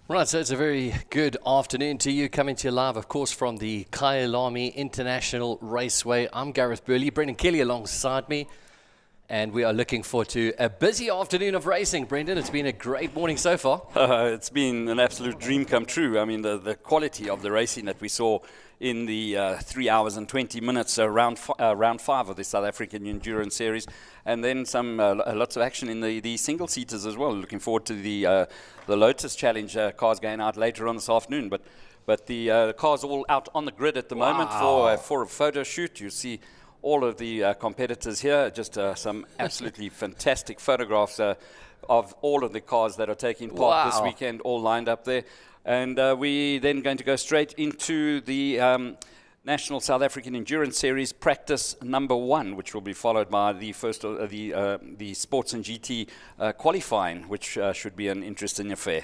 Right, so it's a very good afternoon to you, coming to you live, of course, from the Kyalami International Raceway. I'm Gareth Burley, Brendan Kelly alongside me, and we are looking forward to a busy afternoon of racing. Brendan, it's been a great morning so far. It's been an absolute dream come true. I mean, the quality of the racing that we saw in the 3 hours and 20 minutes round 5 of the South African Endurance Series, and then some lots of action in the single seaters as well. Looking forward to the Lotus Challenge cars going out later on this afternoon. But the cars all out on the grid at the moment for a photo shoot. You see all of the competitors here. Just some absolutely fantastic photographs of all of the cars that are taking part this weekend, all lined up there. And we then going to go straight into the National South African Endurance Series practice number 1, which will be followed by the first the Sports and GT qualifying, which should be an interesting affair.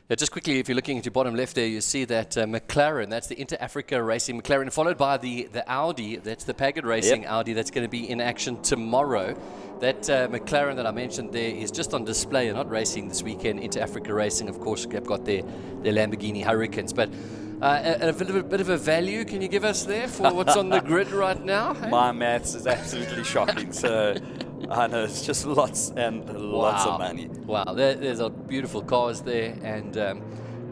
Yeah, just quickly, if you're looking at your bottom left there, you see that McLaren, that's the Inter-Africa Racing McLaren, followed by the Audi, that's the Pagged Racing Audi, that's going to be in action tomorrow. That McLaren that I mentioned there is just on display and not racing this weekend. Inter-Africa Racing, of course, have got their Lamborghini Hurricanes. But a bit of a value can you give us there for what's on the grid right now? Hey? My maths is absolutely shocking. So I know it's just lots and lots of money. Wow, there's a beautiful cars there, and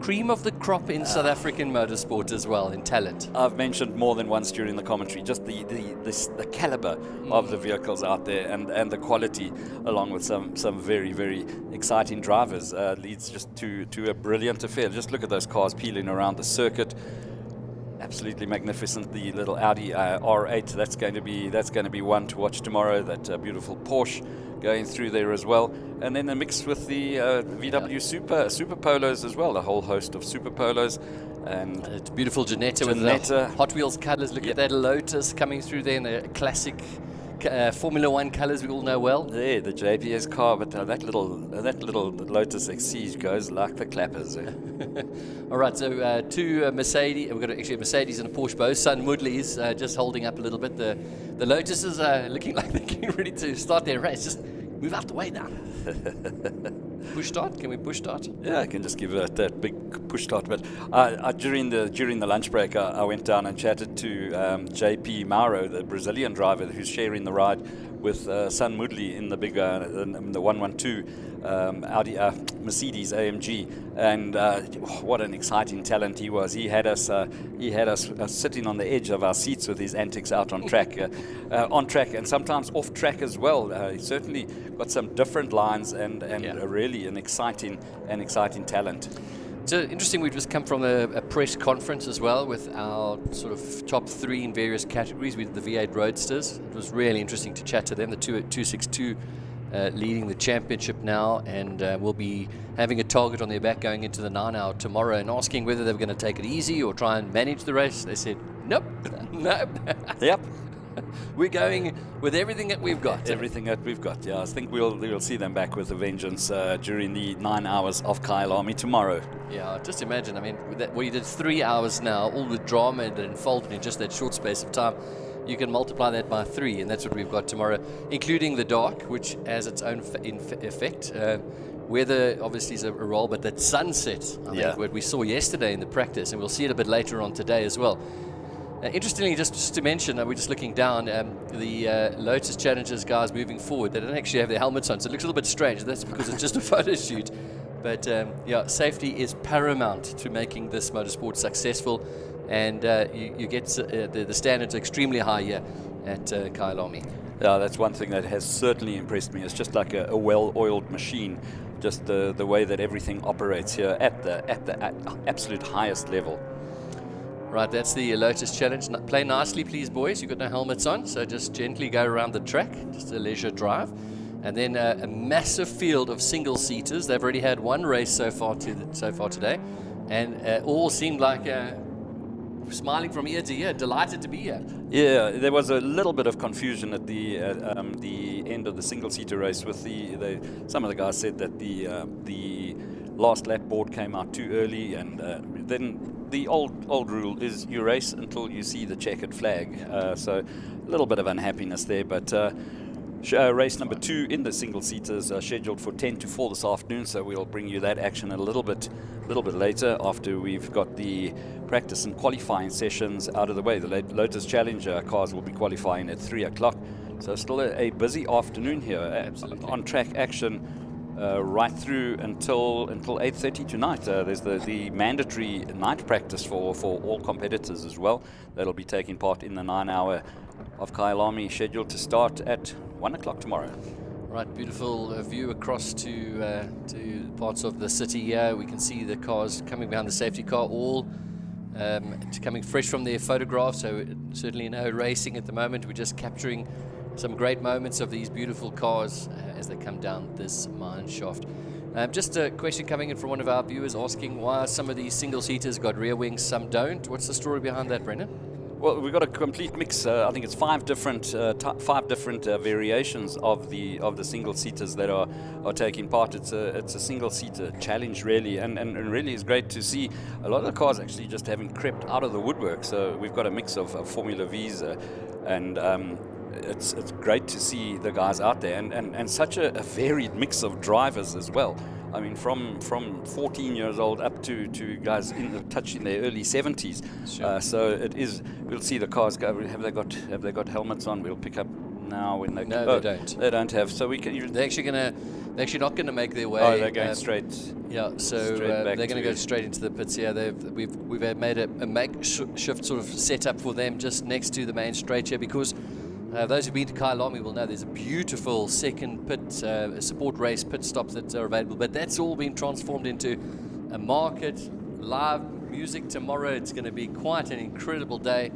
cream of the crop in South African motorsport as well, in talent. I've mentioned more than once during the commentary just the caliber of the vehicles out there, and the quality, along with some very, very exciting drivers, leads just to a brilliant affair. Just look at those cars peeling around the circuit. Absolutely magnificent. The little Audi R8, that's going to be one to watch tomorrow. That beautiful Porsche going through there as well, and then a mix with the VW Super Polos as well, a whole host of Super Polos, and it's beautiful Janetta with the Hot Wheels colours. Look at that Lotus coming through there in the classic Formula 1 colours we all know well. Yeah, the JPS car, but that little Lotus Exige goes like the clappers. All right, so two Mercedes. We've got actually a Mercedes and a Porsche, both Sun Woodleys, just holding up a little bit. The Lotuses are looking like they're getting ready to start their race. Just move out the way now. Push start? Can we push start? Yeah, I can just give it that big push start. But during the lunch break, I went down and chatted to JP Mauro, the Brazilian driver who's sharing the ride with Sun Woodley in the big the 112 Audi Mercedes AMG, and what an exciting talent he was. He had us sitting on the edge of our seats with his antics out on track, and sometimes off track as well. He certainly got some different lines, and really an exciting talent. So interesting, we've just come from a press conference as well with our sort of top 3 in various categories. We did the V8 Roadsters. It was really interesting to chat to them. The 262 leading the championship now, and we'll be having a target on their back going into the 9-hour tomorrow, and asking whether they were going to take it easy or try and manage the race. They said, nope, nope. Yep. We're going with everything that we've got. Everything that we've got, yeah. I think we'll see them back with a vengeance during the 9 hours of Kyalami tomorrow. Yeah, just imagine. I mean, we did 3 hours now, all the drama that unfolded in just that short space of time. You can multiply that by 3, and that's what we've got tomorrow, including the dark, which has its own effect. Weather obviously is a role, but that sunset, I think, what we saw yesterday in the practice, and we'll see it a bit later on today as well. Interestingly, just to mention, we're just looking down, the Lotus Challengers guys moving forward, they don't actually have their helmets on, so it looks a little bit strange. That's because it's just a photo shoot. But safety is paramount to making this motorsport successful, and you get the standards are extremely high here at Kyalami. Yeah, that's one thing that has certainly impressed me. It's just like a well-oiled machine, just the way that everything operates here at the absolute highest level. Right, that's the Lotus Challenge. Play nicely, please, boys. You've got no helmets on, so just gently go around the track, just a leisure drive. And then a massive field of single-seaters. They've already had one race so far today, and all seemed like smiling from ear to ear, delighted to be here. Yeah, there was a little bit of confusion at the end of the single-seater race with some of the guys said that the last lap board came out too early, and then the old rule is you race until you see the checkered flag. So a little bit of unhappiness there, but race number 2 in the single-seaters scheduled for 10 to 4 this afternoon, so we'll bring you that action a little bit later after we've got the practice and qualifying sessions out of the way. The Lotus Challenge cars will be qualifying at 3 o'clock, so still a busy afternoon here. On track action right through until 8:30 tonight. There's the mandatory night practice for all competitors as well. That'll be taking part in the 9-hour of Kyalami, scheduled to start at 1 o'clock tomorrow. Right, beautiful view across to parts of the city here. We can see the cars coming behind the safety car, all coming fresh from their photographs, so certainly no racing at the moment. We're just capturing some great moments of these beautiful cars as they come down this mine shaft. Just a question coming in from one of our viewers asking why some of these single-seaters got rear wings, some don't. What's the story behind that, Brendan? Well, we've got a complete mix. I think it's 5 different variations of the single-seaters that are taking part. It's a single-seater challenge, really, and really it's great to see a lot of the cars actually just having crept out of the woodwork. So we've got a mix of Formula Vs and it's great to see the guys out there, and such a varied mix of drivers as well. I mean, from 14 years old up to guys touching their early 70s. Sure. So it is. We'll see the cars go. Have they got helmets on? We'll pick up now when they. No, they don't. They don't have. So we can. They're actually not going to make their way. Oh, they're going straight. Yeah, so they're going to go straight into the pits here. We've made a makeshift sort of setup for them just next to the main straight here, because those who've been to Kyalami will know there's a beautiful second pit support race pit stops that are available, but that's all been transformed into a market, live music tomorrow. It's going to be quite an incredible day.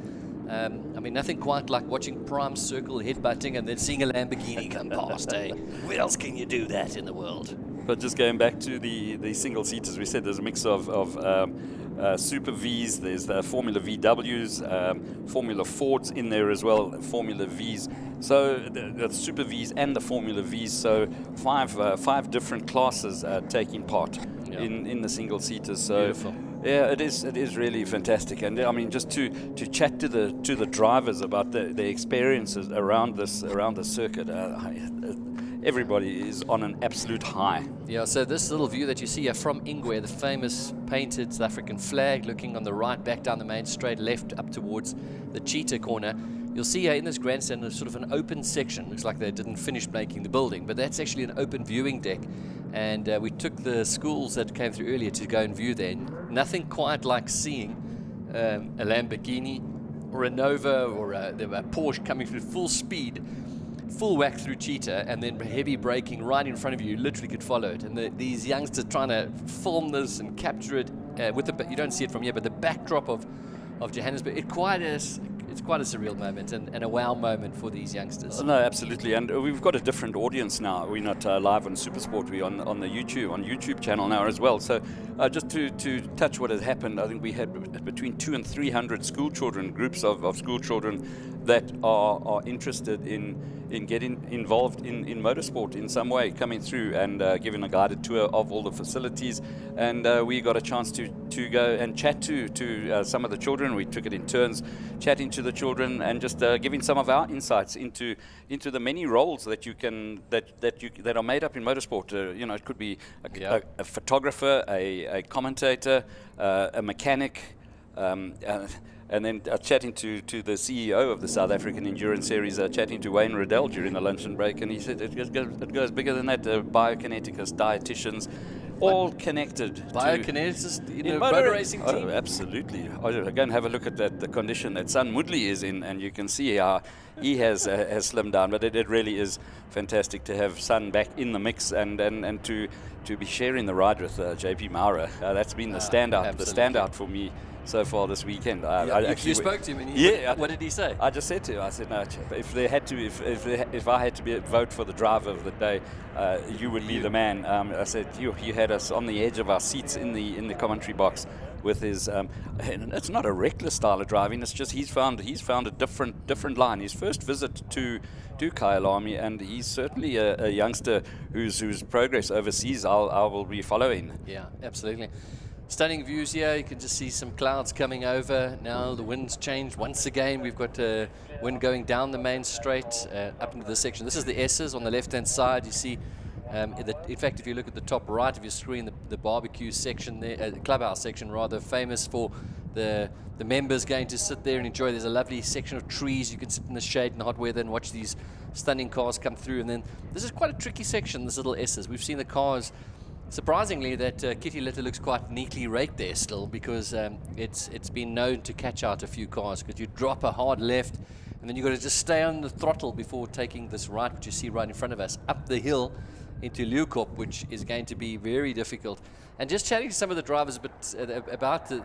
I mean, nothing quite like watching Prime Circle headbutting and then seeing a Lamborghini come past. Where else can you do that in the world? But just going back to the single-seaters, we said there's a mix of Super Vs, there's the Formula VWs, Formula Fords in there as well, Formula Vs. So the Super Vs and the Formula Vs, so five different classes taking part in the single-seaters. So beautiful. Yeah, it is really fantastic, and I mean, just to chat to the drivers about the experiences around this circuit. Everybody is on an absolute high. Yeah, so this little view that you see here from Ingwe, the famous painted South African flag, looking on the right, back down the main straight, left up towards the Cheetah corner. You'll see here in this grandstand there's sort of an open section. Looks like they didn't finish making the building, but that's actually an open viewing deck. And we took the schools that came through earlier to go and view there. Nothing quite like seeing a Lamborghini or a Nova or a Porsche coming through full speed, full whack through Cheetah, and then heavy braking right in front of you. You literally could follow it. And these youngsters trying to film this and capture it you don't see it from here, but the backdrop of Johannesburg, it's quite a surreal moment and a wow moment for these youngsters. No, absolutely, and we've got a different audience now. We're not live on SuperSport. We're on the YouTube channel now as well. So just to touch what has happened, I think we had between 200 and 300 school children, groups of school children that are interested in getting involved in motorsport in some way, coming through and giving a guided tour of all the facilities. And we got a chance to go and chat to some of the children. We took it in turns, chatting to the children and just giving some of our insights into the many roles that that are made up in motorsport. It could be a photographer, a commentator, a mechanic, and then chatting to the CEO of the South African Endurance Series, chatting to Wayne Riddell during the luncheon break, and he said it goes bigger than that. Biokineticists, dietitians, all connected. Biokineticists in a motor racing team? Oh, absolutely. Go and have a look at the condition that Son Moodley is in, and you can see how he has slimmed down. But it really is fantastic to have Son back in the mix and to be sharing the ride with JP Maurer. That's been the standout for me so far this weekend. You spoke to him, and what did he say? I just said to him, I said, no, if I had to vote for the driver of the day, you would be the man. I said, you had us on the edge of our seats in the commentary box, with his. And it's not a reckless style of driving. It's just he's found a different line. His first visit to Kyalami, and he's certainly a youngster whose progress overseas I will be following. Yeah, absolutely. Stunning views here. You can just see some clouds coming over. Now the wind's changed once again. We've got wind going down the main straight up into this section. This is the S's on the left-hand side. You see, in fact, if you look at the top right of your screen, the barbecue section there, the clubhouse section rather, famous for the members going to sit there and enjoy. There's a lovely section of trees. You can sit in the shade in the hot weather and watch these stunning cars come through. And then this is quite a tricky section, this little S's. We've seen the cars. Surprisingly, that kitty litter looks quite neatly raked there still, because it's been known to catch out a few cars, because you drop a hard left and then you've got to just stay on the throttle before taking this right, which you see right in front of us, up the hill into Leeuwkop, which is going to be very difficult. And just chatting to some of the drivers a bit about the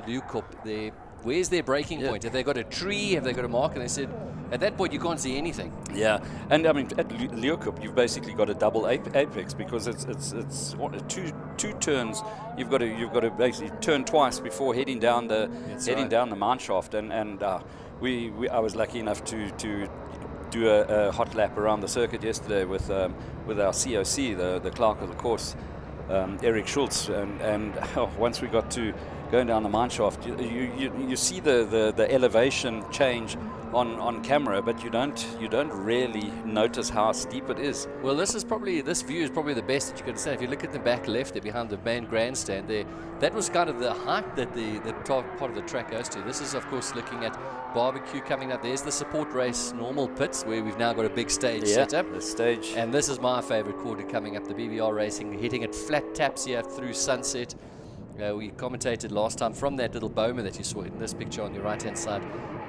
Leeuwkop, where's their braking point? Have they got a tree? Have they got a mark? And they said, at that point, you can't see anything. Yeah, and I mean, at Leeuwkop, you've basically got a double apex, because it's what, two turns. You've got to basically turn twice before heading down the down the mine shaft. And I was lucky enough to do a hot lap around the circuit yesterday with our COC, the clerk of the course, Eric Schultz, and once we got to going down the mine shaft, you see the elevation change on camera, but you don't really notice how steep it is. Well, this view is probably the best that you could say. If you look at the back left there behind the main grandstand there, that was kind of the height that the top part of the track goes to. This is, of course, looking at barbecue coming up. There's the support race normal pits, where we've now got a big stage set up. The stage. And this is my favorite quarter coming up, the BBR racing, hitting it flat taps here through sunset. We commentated last time from that little Boma that you saw in this picture on your right-hand side.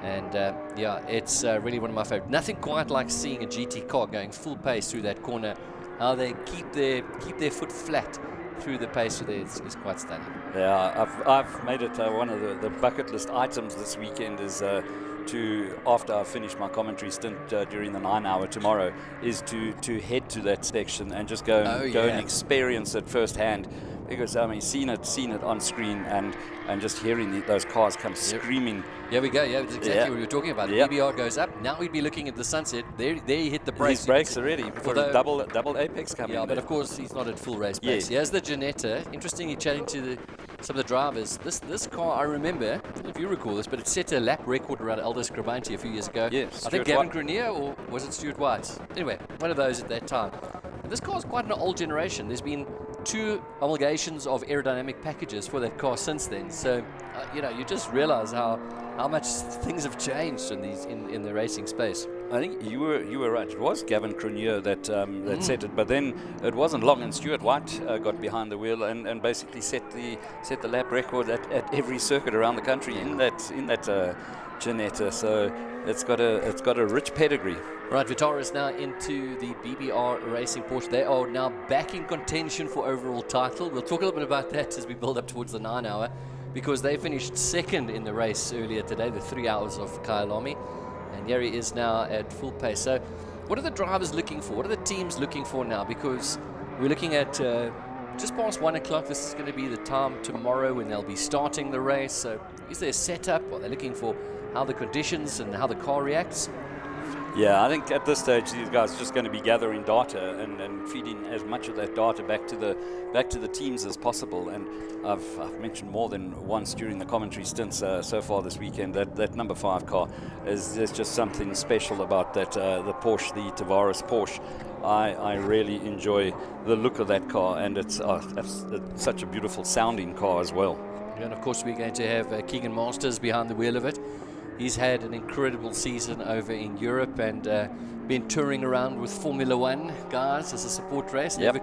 And yeah, it's really one of my favorite. Nothing quite like seeing a GT car going full pace through that corner. How they keep their foot flat through the pace there is quite stunning. Yeah, I've made it one of the bucket list items this weekend is after I finish my commentary stint during the 9-hour tomorrow, is to head to that section and just go and experience it firsthand. Because I mean, seen it on screen and just hearing those cars come screaming. Here we go. Yeah, that's exactly what we were talking about. The BBR goes up. Now we'd be looking at the sunset. There he hit the brakes. His brakes already for a double apex coming. Yeah, but of course he's not at full race pace. Here's the Janetta. Interestingly, chatting to some of the drivers. This car, I remember, I don't know if you recall this, but it set a lap record around Aldous Grabanti a few years ago. Yes, I think Gavin Grenier, or was it Stuart White? Anyway, one of those at that time. And this car's quite an old generation. There's been 2 homologations of aerodynamic packages for that car since then. So, you just realize how much things have changed in the racing space. I think you were right. It was Gavin Crunier that set it, but then it wasn't long, and Stuart White got behind the wheel and basically set the lap record at every circuit around the country in that Janetta. So it's got a rich pedigree. Right, Vitara is now into the BBR Racing Porsche. They are now back in contention for overall title. We'll talk a little bit about that as we build up towards the 9-hour, because they finished second in the race earlier today, the 3 hours of Kyalami. And here he is now at full pace. So what are the drivers looking for? What are the teams looking for now? Because we're looking at just past 1 o'clock. This is going to be the time tomorrow when they'll be starting the race. So is there a setup? Are they looking for how the conditions and how the car reacts? Yeah, I think at this stage these guys are just going to be gathering data and feeding as much of that data back to the teams as possible. And I've mentioned more than once during the commentary stints so far this weekend that number 5 car there's just something special about that the Porsche, the Tavares Porsche. I really enjoy the look of that car, and it's such a beautiful sounding car as well. And of course we're going to have Keegan Masters behind the wheel of it. He's had an incredible season over in Europe and been touring around with Formula One guys as a support race. Never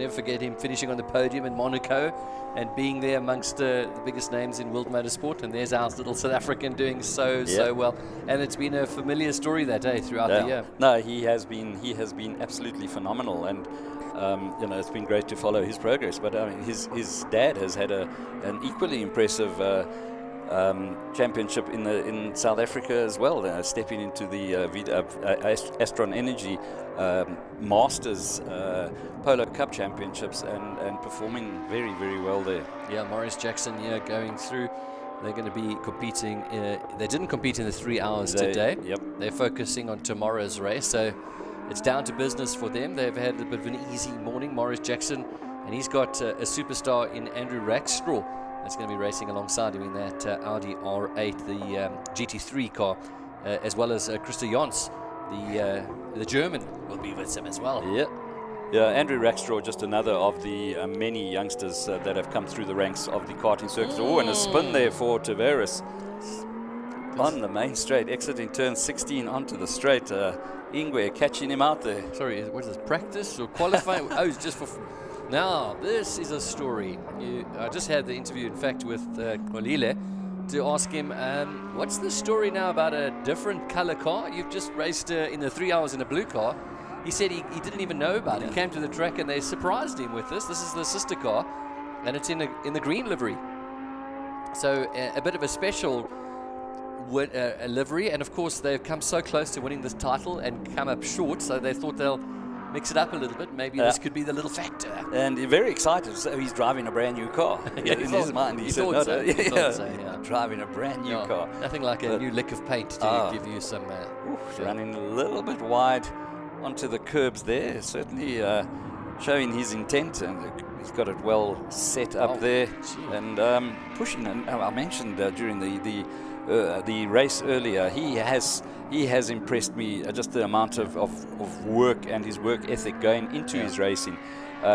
forget him finishing on the podium in Monaco and being there amongst the biggest names in world motorsport. And there's our little South African doing so well. And it's been a familiar story that day throughout the year. No, he has been absolutely phenomenal, and it's been great to follow his progress. But his dad has had an equally impressive championship in South Africa as well, stepping into the Astron Energy Masters Polo Cup Championships and performing very, very well there. Yeah, Maurice Jackson going through. They're going to be competing. They didn't compete in the 3 hours today. Yep. They're focusing on tomorrow's race, so it's down to business for them. They've had a bit of an easy morning, Maurice Jackson, and he's got a superstar in Andrew Rackstraw that's going to be racing alongside him in that Audi R8, the GT3 car, as well as Christa Jons, the German, will be with him as well. Yeah, Andrew Rackstraw, just another of the many youngsters that have come through the ranks of the karting circuit. Oh, and a spin there for Tavares on the main straight, exiting turn 16 onto the straight. Ingwe catching him out there. Sorry, what is this, practice or qualifying? Oh, it's just for... Now, this is a story. I just had the interview, in fact, with Kolile to ask him, what's the story now about a different color car? You've just raced in the 3 hours in a blue car. He said he didn't even know about it. He came to the track and they surprised him with this. This is the sister car, and it's in the green livery. So a bit of a special livery, and of course they've come so close to winning this title and come up short, so they thought they'll mix it up a little bit. Maybe this could be the little factor. And he's very excited. So he's driving a brand new car. Yeah, in his mind, he said, thought so. He thought so, yeah. Driving a brand new car. Nothing like a new lick of paint to give you some... running a little bit wide onto the curbs there. Certainly showing his intent, and he's got it well set up there. Gee. And pushing. And I mentioned during the race earlier, he has impressed me, just the amount of work and his work ethic going into his racing.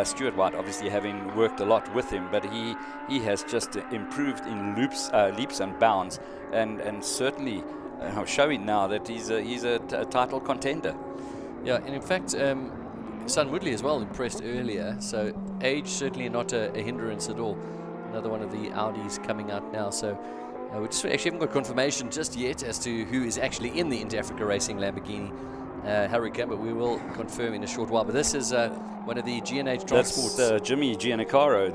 Stuart White obviously having worked a lot with him, but he has just improved in leaps and bounds, and certainly showing now that he's a title contender. Yeah, and in fact, Son Woodley as well impressed earlier, so age certainly not a hindrance at all. Another one of the Audis coming out now, so we just actually haven't got confirmation just yet as to who is actually in the Inter-Africa Racing Lamborghini Hurricane, but we will confirm in a short while. But this is one of the G&H Transports. That's Jimmy Giannicaro,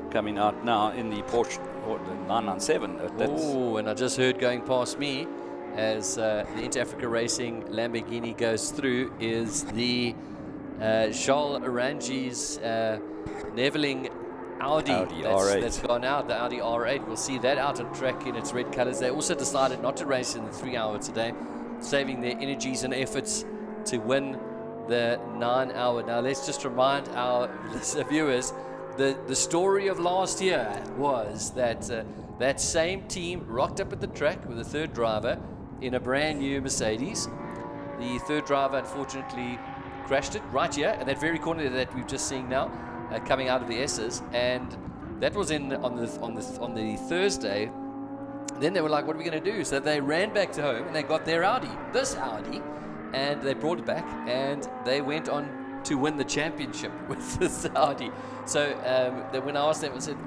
coming out now in the Porsche 997. Oh, and I just heard going past me as the Inter-Africa Racing Lamborghini goes through is the Charles Arangi's Neveling Audi that's gone out, the Audi R8. We'll see that out on track in its red colors. They also decided not to race in the 3 hour today, saving their energies and efforts to win the 9 hour. Now let's just remind our viewers, the story of last year was that that same team rocked up at the track with a third driver in a brand new Mercedes. The third driver unfortunately crashed it right here at that very corner that we've just seen now, coming out of the S's, and that was on the Thursday. Then they were like, what are we going to do? So they ran back to home and they got their Audi, this Audi, and they brought it back and they went on to win the championship with this Audi. So when I asked them, I said,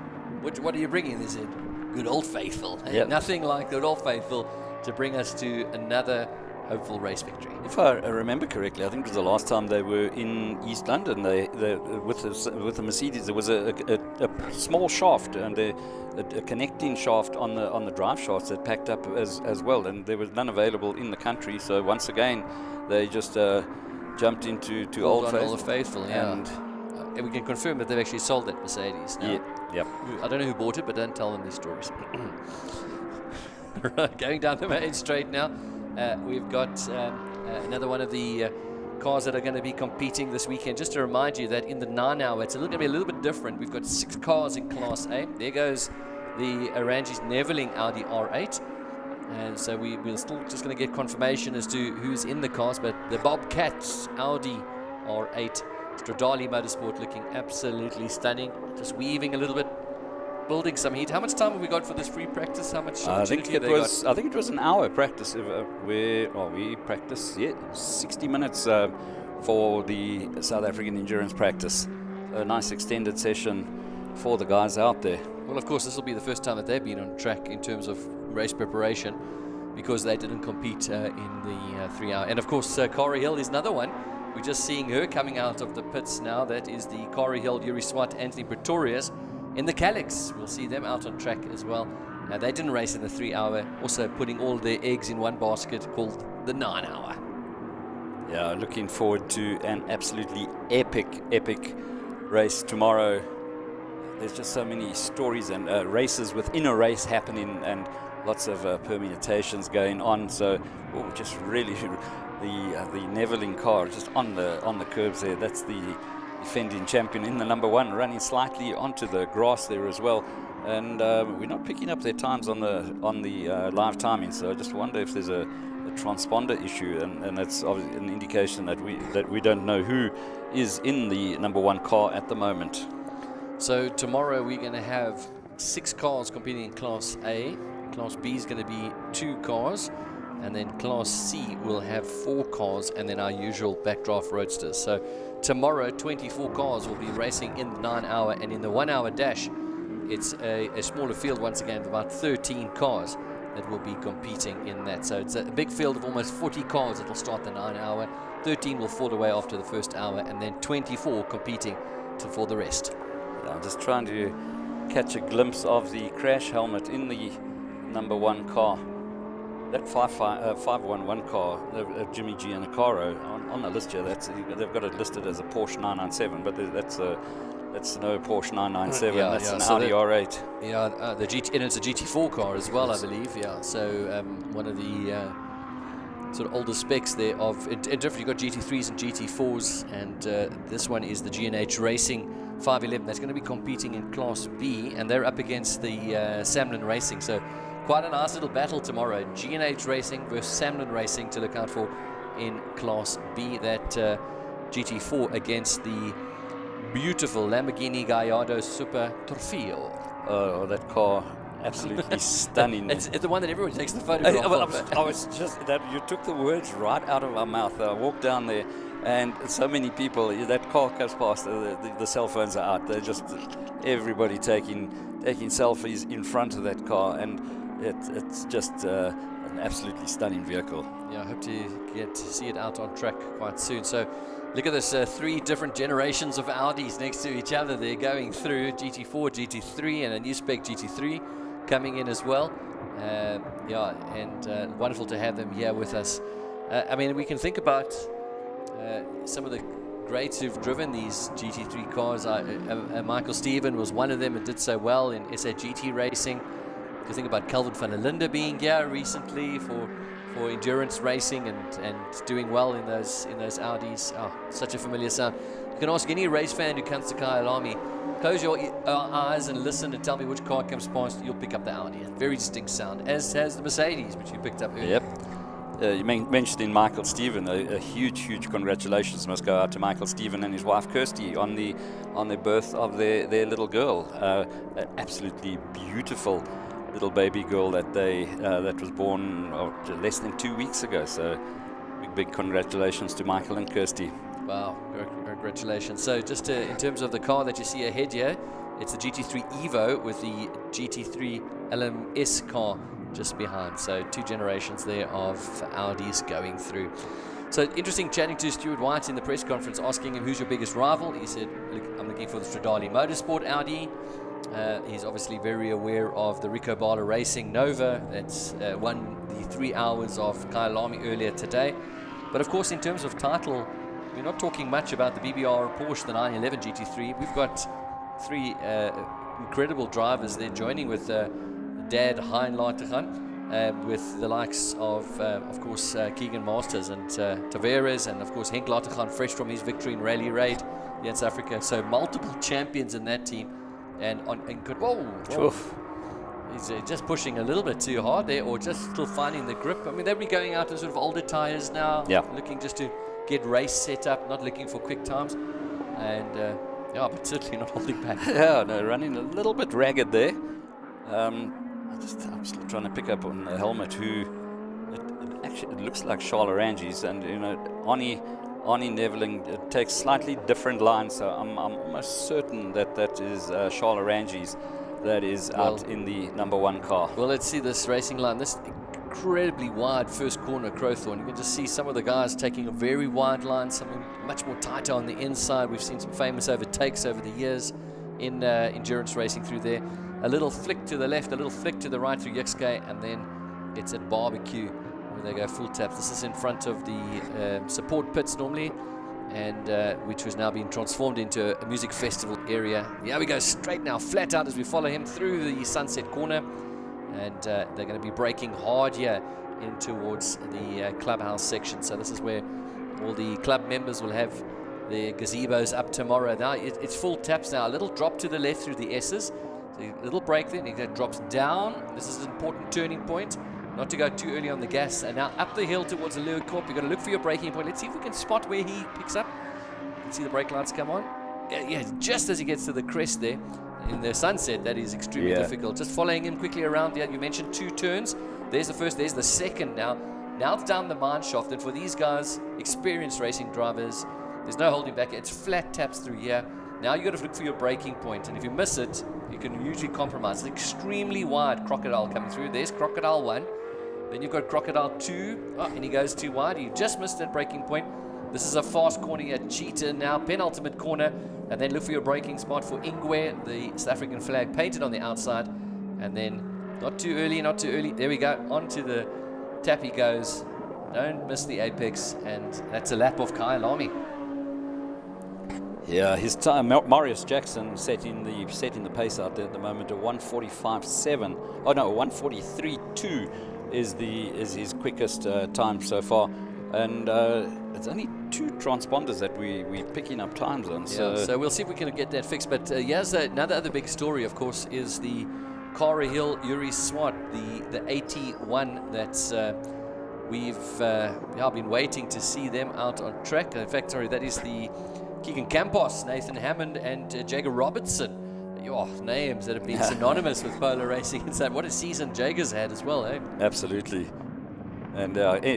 what are you bringing? They said, good old faithful. Yep. Nothing like good old faithful to bring us to another hopeful race victory. If I remember correctly, I think it was the last time they were in East London. They with the Mercedes, there was a small shaft and a connecting shaft on the drive shafts that packed up as well, and there was none available in the country. So once again, they just jumped into Old Faithful. Yeah. And we can confirm that they've actually sold that Mercedes now. Yeah. Yep. I don't know who bought it, but don't tell them these stories. Right, going down the main straight now. We've got another one of the cars that are going to be competing this weekend. Just to remind you that in the 9 hour, it's going to be a little bit different. We've got 6 cars in Class A. There goes the Arangi's Neveling Audi R8. And so we're still just going to get confirmation as to who's in the cars. But the Bobcats Audi R8, Stradale Motorsport, looking absolutely stunning. Just weaving a little bit, building some heat. How much time have we got for this free practice? How much I think it was an hour practice. We practiced 60 minutes for the South African endurance practice. A nice extended session for the guys out there. Well, of course, this will be the first time that they've been on track in terms of race preparation, because they didn't compete in the 3 hour. And of course, Kari Hill is another one. We're just seeing her coming out of the pits now. That is the Kari Hill, Yuri Swart, Anthony Pretorius in the Calyx. We'll see them out on track as well Now, they didn't race in the 3 hour, also putting all their eggs in one basket called the 9 hour. Yeah, looking forward to an absolutely epic race tomorrow. There's just so many stories and races within a race happening, and lots of permutations going on. So, just really the Neveling car just on the curbs there. That's the defending champion in the number 1, running slightly onto the grass there as well. And we're not picking up their times on the live timing. So I just wonder if there's a transponder issue, and that's obviously an indication that we don't know who is in the number 1 car at the moment. So tomorrow we're going to have 6 cars competing in Class A. Class B is going to be 2 cars, and then Class C will have 4 cars, and then our usual backdraft roadsters. So tomorrow 24 cars will be racing in the 9 hour, and in the 1 hour dash it's a smaller field once again, about 13 cars that will be competing in that. So it's a big field of almost 40 cars that will start the 9 hour. 13 will fall away after the first hour, and then 24 competing for the rest. I'm just trying to catch a glimpse of the crash helmet in the number 1 car. That 511 car, Jimmy G and Acaro, on the list here, they've got it listed as a Porsche 997, but that's no Porsche 997. That's an Audi R8. Yeah, and it's a GT4 car as well, I believe. Yeah, so one of the sort of older specs there of different. You've got GT3s and GT4s, and this one is the G&H Racing 511. That's going to be competing in Class B, and they're up against the Samlin Racing. So quite a nice little battle tomorrow. G&H Racing versus Samlin Racing to look out for in Class B. That GT4 against the beautiful Lamborghini Gallardo Super Trofeo. Oh, that car. Absolutely stunning. It's the one that everyone takes the photograph of. I was just that you took the words right out of my mouth. I walked down there, and so many people. That car comes past. The cell phones are out. They're just everybody taking selfies in front of that car, and it's just an absolutely stunning vehicle. Yeah, I hope to get to see it out on track quite soon. So. Look at this, 3 different generations of Audis next to each other. They're going through GT4, GT3, and a new spec GT3 coming in as well. Wonderful to have them here with us. I mean, we can think about some of the greats who've driven these GT3 cars. Michael Steven was one of them and did so well in SAGT racing. You think about Calvin van der Linde being here recently for endurance racing and doing well in those Audis. Oh, such a familiar sound. You can ask any race fan who comes to Kyalami, close your eyes and listen and tell me which car comes past. You'll pick up the Audi. A very distinct sound, as has the Mercedes, which you picked up earlier. Yep. You mentioned in Michael Steven, a huge congratulations must go out to Michael Steven and his wife Kirsty on the birth of their little girl. Absolutely beautiful little baby girl that was born less than 2 weeks ago. So big congratulations to Michael and Kirsty. Wow, congratulations. So just in terms of the car that you see ahead here, it's the GT3 Evo with the GT3 LMS car just behind. So 2 generations there of Audis going through. So interesting chatting to Stuart White in the press conference, asking him who's your biggest rival. He said, look, I'm looking for the Stradale Motorsport Audi. He's obviously very aware of the Rico Bala Racing Nova that's won the 3 hours of Kyalami earlier today. But of course, in terms of title, we're not talking much about the BBR Porsche, the 911 GT3. We've got 3 incredible drivers there joining with Dad Hein Latergan, with the likes of course, Keegan Masters and Tavares, and of course Henk Latergan, fresh from his victory in Rally Raid in South Africa. So multiple champions in that team. And he's just pushing a little bit too hard there, or just still finding the grip. I mean, they'll be going out in sort of older tires now, looking just to get race set up, not looking for quick times. And but certainly not holding back. Yeah, no, running a little bit ragged there. I'm still trying to pick up on the helmet. It looks like Charles Orange's, and Arnie Neveling takes slightly different lines, so I'm almost certain that is Charles Orange's that is out in the number 1 car. Well, let's see this racing line. This incredibly wide first corner, Crowthorne. You can just see some of the guys taking a very wide line, something much more tighter on the inside. We've seen some famous overtakes over the years in endurance racing through there. a little flick to the left, a little flick to the right through Yixkay, and then it's at Barbecue where they go full taps. This is in front of the support pits normally, and which was now being transformed into a music festival area. Yeah, we go straight now, flat out as we follow him through the Sunset Corner, and they're going to be braking hard here in towards the clubhouse section. So this is where all the club members will have their gazebos up tomorrow. Now it's full taps now. A little drop to the left through the S's. So a little break then. It drops down. This is an important turning point. Not to go too early on the gas. And now up the hill towards the Lure Corp. You've got to look for your braking point. Let's see if we can spot where he picks up. You can see the brake lights come on. Yeah, just as he gets to the crest there in the Sunset, that is extremely difficult. Just following him quickly around. Yeah, you mentioned 2 turns. There's the first, there's the second now. Now it's down the mine shaft, and for these guys, experienced racing drivers, there's no holding back. It's flat taps through here. Now you got to look for your braking point, and if you miss it, you can usually compromise. It's extremely wide. Crocodile coming through. There's Crocodile 1. Then you've got Crocodile 2, and he goes too wide. You just missed that braking point. This is a fast corner here. Cheetah now, penultimate corner, and then look for your braking spot for Ingwe, the South African flag painted on the outside, and then not too early, not too early. There we go. Onto the tap he goes. Don't miss the apex, and that's a lap of Kyalami. Yeah, his time, Marius Jackson setting the pace out there at the moment, a 1:45.7. Oh no, 1:43.2 is his quickest time so far, and it's only 2 transponders that we're picking up times on. So we'll see if we can get that fixed. But here's another other big story, of course, is the Kara Hill Yuri Swat, the 81 that's we've been waiting to see them out on track. In fact, sorry, that is the Keegan Campos, Nathan Hammond, and Jager Robertson. Names that have been synonymous with polo racing. And so what a season Jager's had as well, eh? Absolutely. And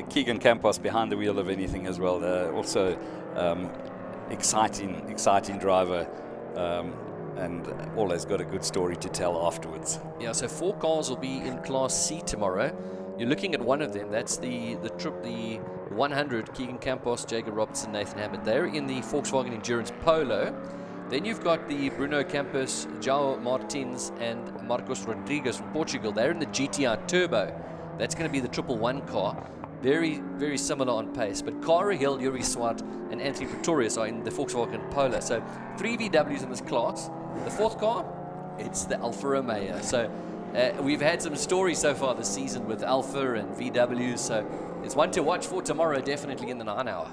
Keegan Campos behind the wheel of anything as well. Also exciting driver. And always got a good story to tell afterwards. Yeah, so 4 cars will be in Class C tomorrow. You're looking at one of them. That's the 100, Keegan Campos, Jager Robertson, Nathan Hammond. They're in the Volkswagen Endurance Polo. Then you've got the Bruno Campos, João Martins, and Marcos Rodrigues from Portugal. They're in the GTR Turbo. That's going to be the 111 car. Very, very similar on pace. But Kara Hill, Yuri Swat, and Anthony Pretorius are in the Volkswagen Polo. So 3 VWs in this class. The 4th car, it's the Alfa Romeo. So we've had some stories so far this season with Alfa and VWs. So it's one to watch for tomorrow, definitely in the 9 hour.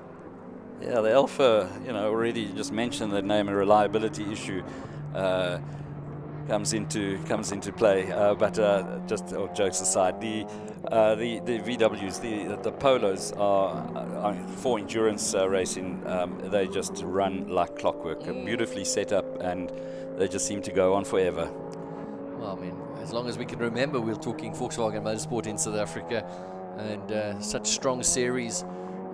Yeah, the Alfa, already just mentioned that name, a reliability issue comes into play. But just jokes aside, the VWs, the Polos are for endurance racing. They just run like clockwork, beautifully set up, and they just seem to go on forever. Well, I mean, as long as we can remember, we're talking Volkswagen Motorsport in South Africa, and such strong series.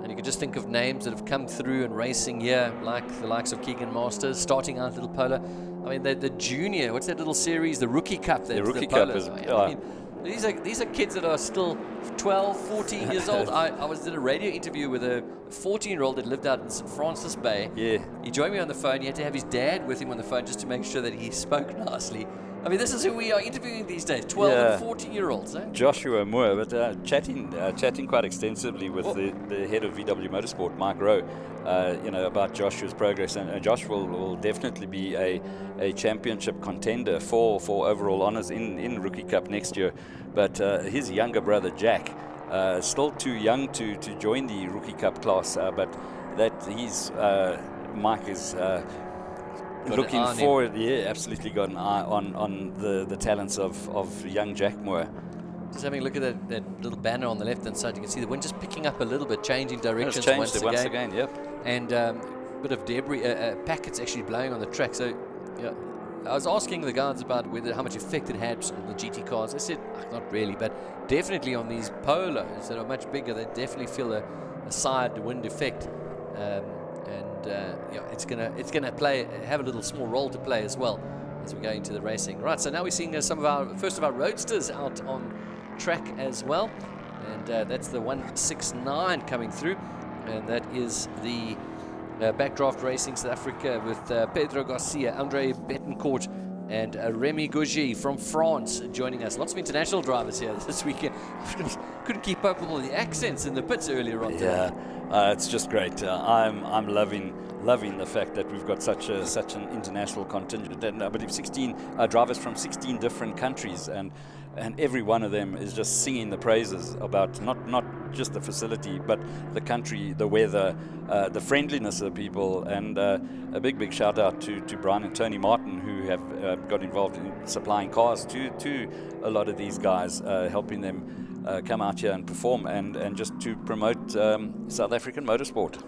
And you can just think of names that have come through and racing here, like the likes of Keegan Masters, starting out little polo. I mean, the junior, what's that little series? The Rookie Cup. The Rookie Cup is... I mean, these are kids that are still 12, 14 years old. I was in a radio interview with a 14-year-old that lived out in St. Francis Bay. Yeah. He joined me on the phone. He had to have his dad with him on the phone just to make sure that he spoke nicely. I mean, this is who we are interviewing these days, 12 and 14-year-olds. Eh? Joshua Moore, but chatting quite extensively with the head of VW Motorsport, Mike Rowe, about Joshua's progress. And Josh will definitely be a championship contender for overall honours in Rookie Cup next year. But his younger brother, Jack, still too young to join the Rookie Cup class, but that Mike is... looking forward, absolutely got an eye on the talents of young Jack Moore. Just having a look at that little banner on the left-hand side, you can see the wind just picking up a little bit, changing directions it's changed once again. Yep. And a bit of debris, packets actually blowing on the track. So, I was asking the guards about how much effect it had on the GT cars. They said, not really, but definitely on these Polos that are much bigger, they definitely feel a side wind effect. It's gonna have a little small role to play as well as we go into the racing. Right, so now we're seeing some of our first of our roadsters out on track as well, and that's the 169 coming through, and that is the Backdraft Racing South Africa with Pedro Garcia, Andre Betancourt, And Remy Gougy from France joining us. Lots of international drivers here this weekend. Couldn't keep up with all the accents in the pits earlier on today. Yeah, it's just great. I'm loving the fact that we've got such an international contingent, and I believe 16 drivers from 16 different countries, and every one of them is just singing the praises about not just the facility, but the country, the weather, the friendliness of the people, and a big shout out to Brian and Tony Martin, who have got involved in supplying cars to a lot of these guys, helping them come out here and perform, and just to promote South African motorsport.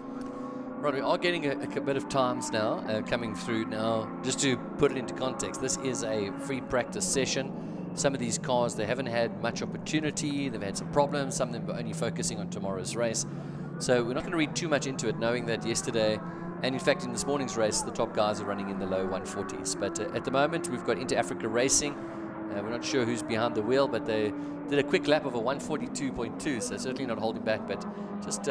Right, we are getting a bit of times now coming through now. Just to put it into context, this is a free practice session. Some of these cars, they haven't had much opportunity. They've had some problems. Some of them are only focusing on tomorrow's race. So we're not going to read too much into it, knowing that yesterday, and in fact in this morning's race, the top guys are running in the low 140s. But at the moment, we've got Inter Africa Racing. We're not sure who's behind the wheel, but they did a quick lap of a 142.2, so certainly not holding back, but just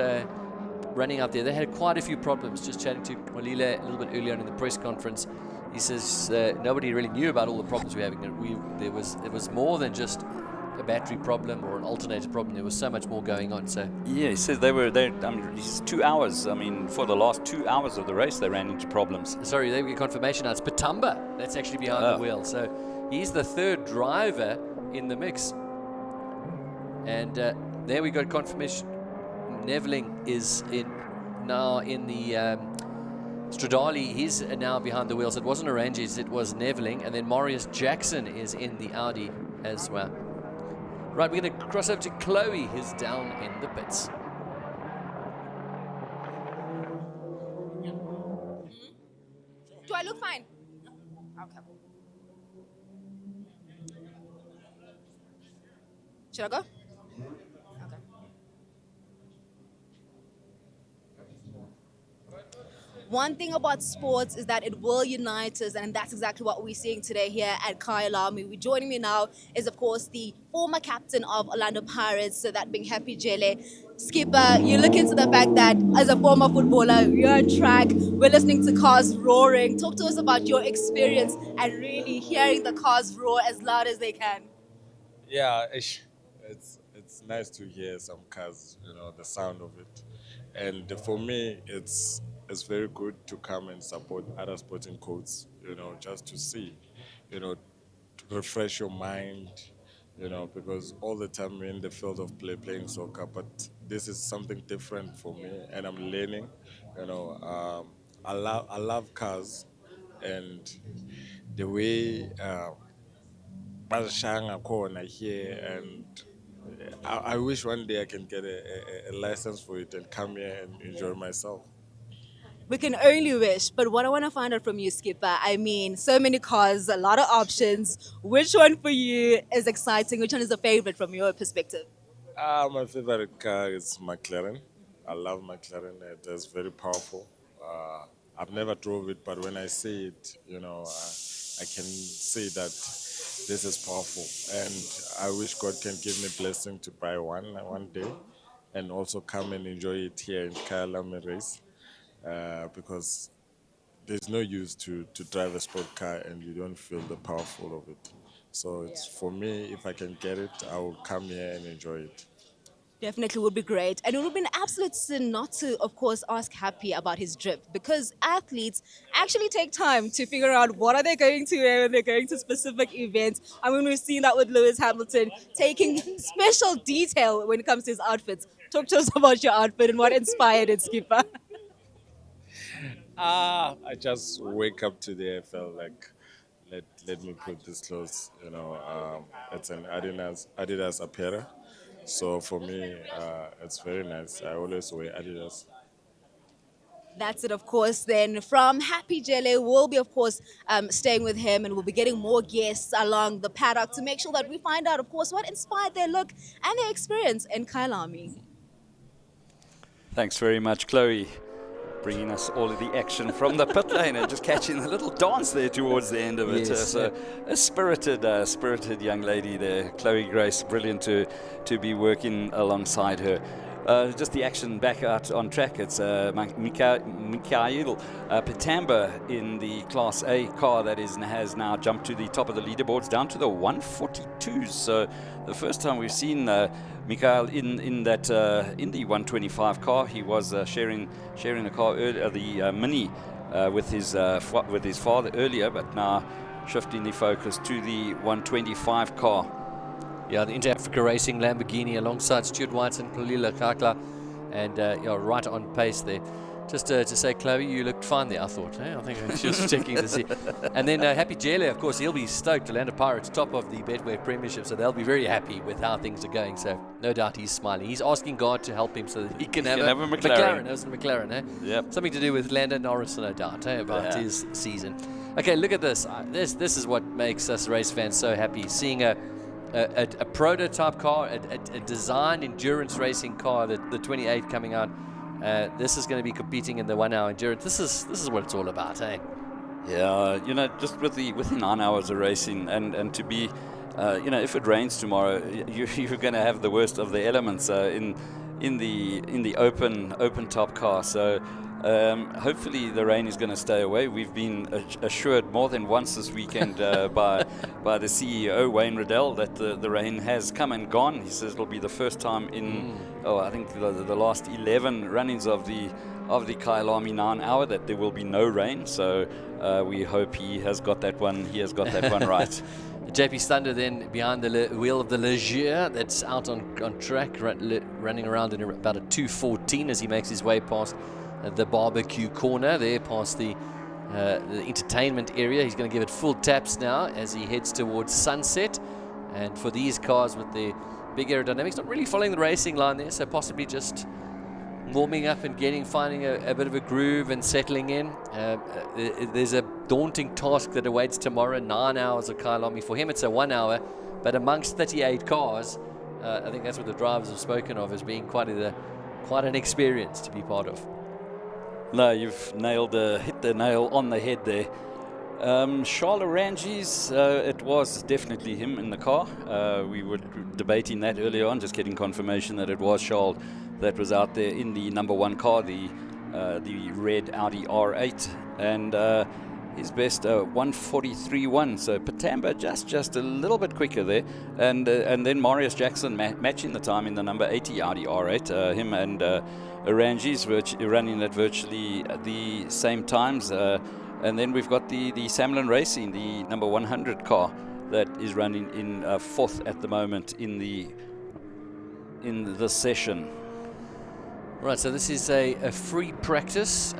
running out there. They had quite a few problems. Just chatting to Walile a little bit earlier on in the press conference, he says nobody really knew about all the problems we're having. It was more than just a battery problem or an alternator problem. There was so much more going on. So yeah, he says it's 2 hours. I mean, for the last 2 hours of the race, they ran into problems. Sorry, they get confirmation now. It's Patamba that's actually behind the wheel. So he's the third driver in the mix. And there we got confirmation. Neveling is now in the Stradali. He's now behind the wheels. It wasn't Oranges, it was Neveling. And then Marius Jackson is in the Audi as well. Right, we're going to cross over to Chloe, who's down in the pits. Do I look fine? Okay. Should I go? Okay. One thing about sports is that it will unite us, and that's exactly what we're seeing today here at Kyalami. Joining me now is, of course, the former captain of Orlando Pirates, so that being Happy Jele. Skipper, you look into the fact that as a former footballer, you're on track, we're listening to cars roaring. Talk to us about your experience and really hearing the cars roar as loud as they can. Yeah, it's nice to hear some cars, the sound of it. And for me, it's very good to come and support other sporting codes, just to see, to refresh your mind, because all the time we're in the field of playing soccer, but this is something different for me, and I'm learning. I love cars, and the way Bashanga corner here, and I wish one day I can get a license for it and come here and enjoy myself. We can only wish, but what I want to find out from you, Skipper, I mean, so many cars, a lot of options. Which one for you is exciting? Which one is a favorite from your perspective? My favorite car is McLaren. I love McLaren. It is very powerful. I've never drove it, but when I see it, I can see that this is powerful. And I wish God can give me blessing to buy one day and also come and enjoy it here in Kyalami race. Because there's no use to drive a sport car and you don't feel the powerful of it. So it's for me, if I can get it, I will come here and enjoy it. Definitely would be great. And it would be an absolute sin not to, of course, ask Happy about his drip, because athletes actually take time to figure out what are they going to wear when they're going to specific events. I mean, we've seen that with Lewis Hamilton, taking special detail when it comes to his outfits. Talk to us about your outfit and what inspired it, Skipper. I just wake up today, I felt like, let me put this clothes, it's an Adidas Apera. So for me, it's very nice. I always wear Adidas. That's it, of course. Then from Happy Jele, we'll be, of course, staying with him, and we'll be getting more guests along the paddock to make sure that we find out, of course, what inspired their look and their experience in Kyalami. Thanks very much, Chloe, bringing us all of the action from the pit lane and just catching the little dance there towards the end of it. Yes, So a spirited young lady there, Chloe Grace. Brilliant to be working alongside her. just the action back out on track. It's Mikhail Petamba in the Class A car that has now jumped to the top of the leaderboards, down to the 142s. So the first time we've seen Mikhail in the 125 car. He was sharing the car earlier, the Mini, with his father earlier, but now shifting the focus to the 125 car. Yeah, the Inter-Africa Racing Lamborghini alongside Stuart White and Kalila Kakla, and right on pace there. Just to say, Chloe, you looked fine there, I thought. I think I was just checking to see. And then Happy Jele, of course, he'll be stoked. Orlando Pirates, top of the Betway Premiership, so they'll be very happy with how things are going. So no doubt he's smiling. He's asking God to help him so that he can have a McLaren. That was a McLaren, eh? Yep. Something to do with Lando Norris, no doubt, about his season. Okay, look at this. This is what makes us race fans so happy, seeing a prototype car, a designed endurance racing car, the 28 coming out. This is going to be competing in the 1 hour endurance. This is what it's all about, eh? Yeah, just with the 9 hours of racing, and to be, if it rains tomorrow, you're going to have the worst of the elements in the open top car. So hopefully the rain is going to stay away. We've been assured more than once this weekend by the CEO Wayne Riddell that the rain has come and gone. He says it'll be the first time in I think the last 11 runnings of the Kyalami 9 hour that there will be no rain. So we hope he has got that one. He has got that one right. JP Thunder then behind the wheel of the Leger that's out on track, running around in about a 2:14 as he makes his way past the barbecue corner there, past the entertainment area. He's going to give it full taps now as he heads towards Sunset. And for these cars with the big aerodynamics, not really following the racing line there, so possibly just warming up and finding a bit of a groove and settling in. There's a daunting task that awaits tomorrow, 9 hours of Kyalami. For him it's a 1 hour, but amongst 38 cars, I think that's what the drivers have spoken of as being quite an experience to be part of. No, you've hit the nail on the head there. Charles Arangis, it was definitely him in the car. We were debating that earlier on, just getting confirmation that it was Charles that was out there in the number 1 car, the red Audi R8, and his best 1:43.1. So Petamba just a little bit quicker there, and then Marius Jackson matching the time in the number 80 Audi R8. Him and Arangis running at virtually the same times. And then we've got the Samlin Racing, the number 100 car, that is running in 4th at the moment in the session. Right, so this is a free practice.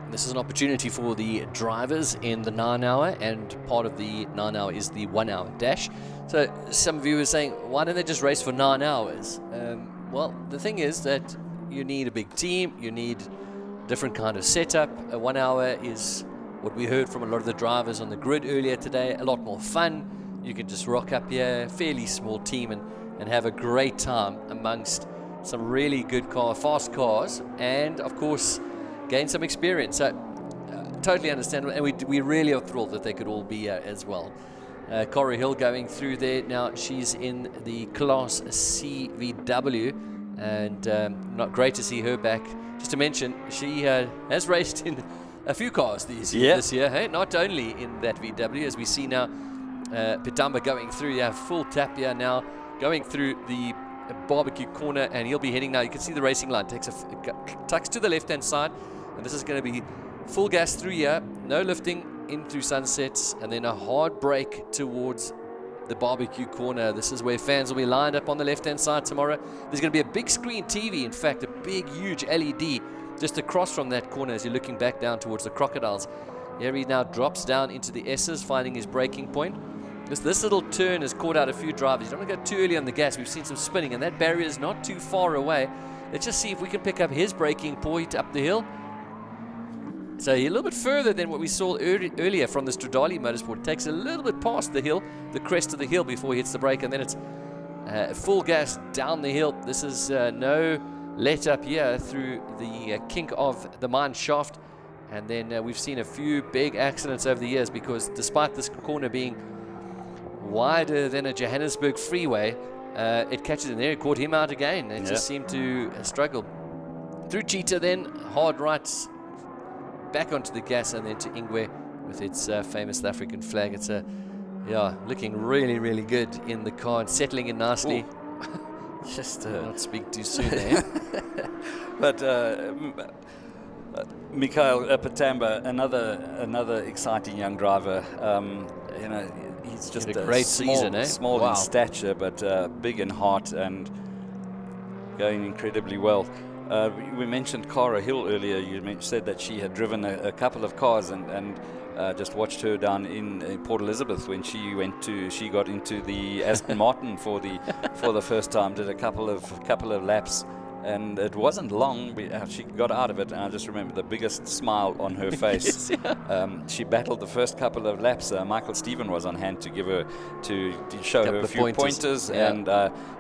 This is an opportunity for the drivers in the 9 hour, and part of the 9 hour is the 1 hour dash. So some of you are saying, why don't they just race for 9 hours? Well, the thing is that you need a big team, you need different kind of setup. A 1 hour is what we heard from a lot of the drivers on the grid earlier today, a lot more fun. You can just rock up here, fairly small team, and have a great time amongst some really good fast cars, and of course gain some experience. So totally understandable, and we really are thrilled that they could all be here as well. Corey Hill going through there now. She's in the Class C VW, and not great to see her back. Just to mention, she has raced in a few cars this year. Hey, not only in that VW, as we see now, Petamba going through. Full tap here now, going through the barbecue corner, and he'll be heading now. You can see the racing line tucks to the left-hand side, and this is going to be full gas through here, no lifting in through Sunsets, and then a hard brake towards the barbecue corner. This is where fans will be lined up on the left-hand side tomorrow. There's going to be a big screen TV, in fact, a big, huge LED just across from that corner as you're looking back down towards the Crocodiles. Here he now drops down into the S's, finding his braking point. This little turn has caught out a few drivers. You don't want to go too early on the gas. We've seen some spinning, and that barrier is not too far away. Let's just see if we can pick up his braking point up the hill. So a little bit further than what we saw earlier from the Stradali Motorsport. It takes a little bit past the hill, the crest of the hill, before he hits the brake, and then it's full gas down the hill. This is no let up here through the kink of the mine shaft. And then we've seen a few big accidents over the years, because despite this corner being wider than a Johannesburg freeway, it catches in there. It caught him out again. It just seemed to struggle. Through Cheetah then, hard rights, back onto the gas, and then to Ingwe with its famous South African flag. It's looking really, really good in the car and settling in nicely. Just not speak too soon there. But Mikhail Patamba, another exciting young driver. He's just a great season, small Wow. in stature, but big in heart and going incredibly well. We mentioned Cara Hill earlier. You said that she had driven a couple of cars and just watched her down in Port Elizabeth when she got into the Aston Martin for the first time. Did a couple of laps, and it wasn't long. She got out of it, and I just remember the biggest smile on her face. She battled the first couple of laps. Michael Stephen was on hand to give her to show her a few pointers, and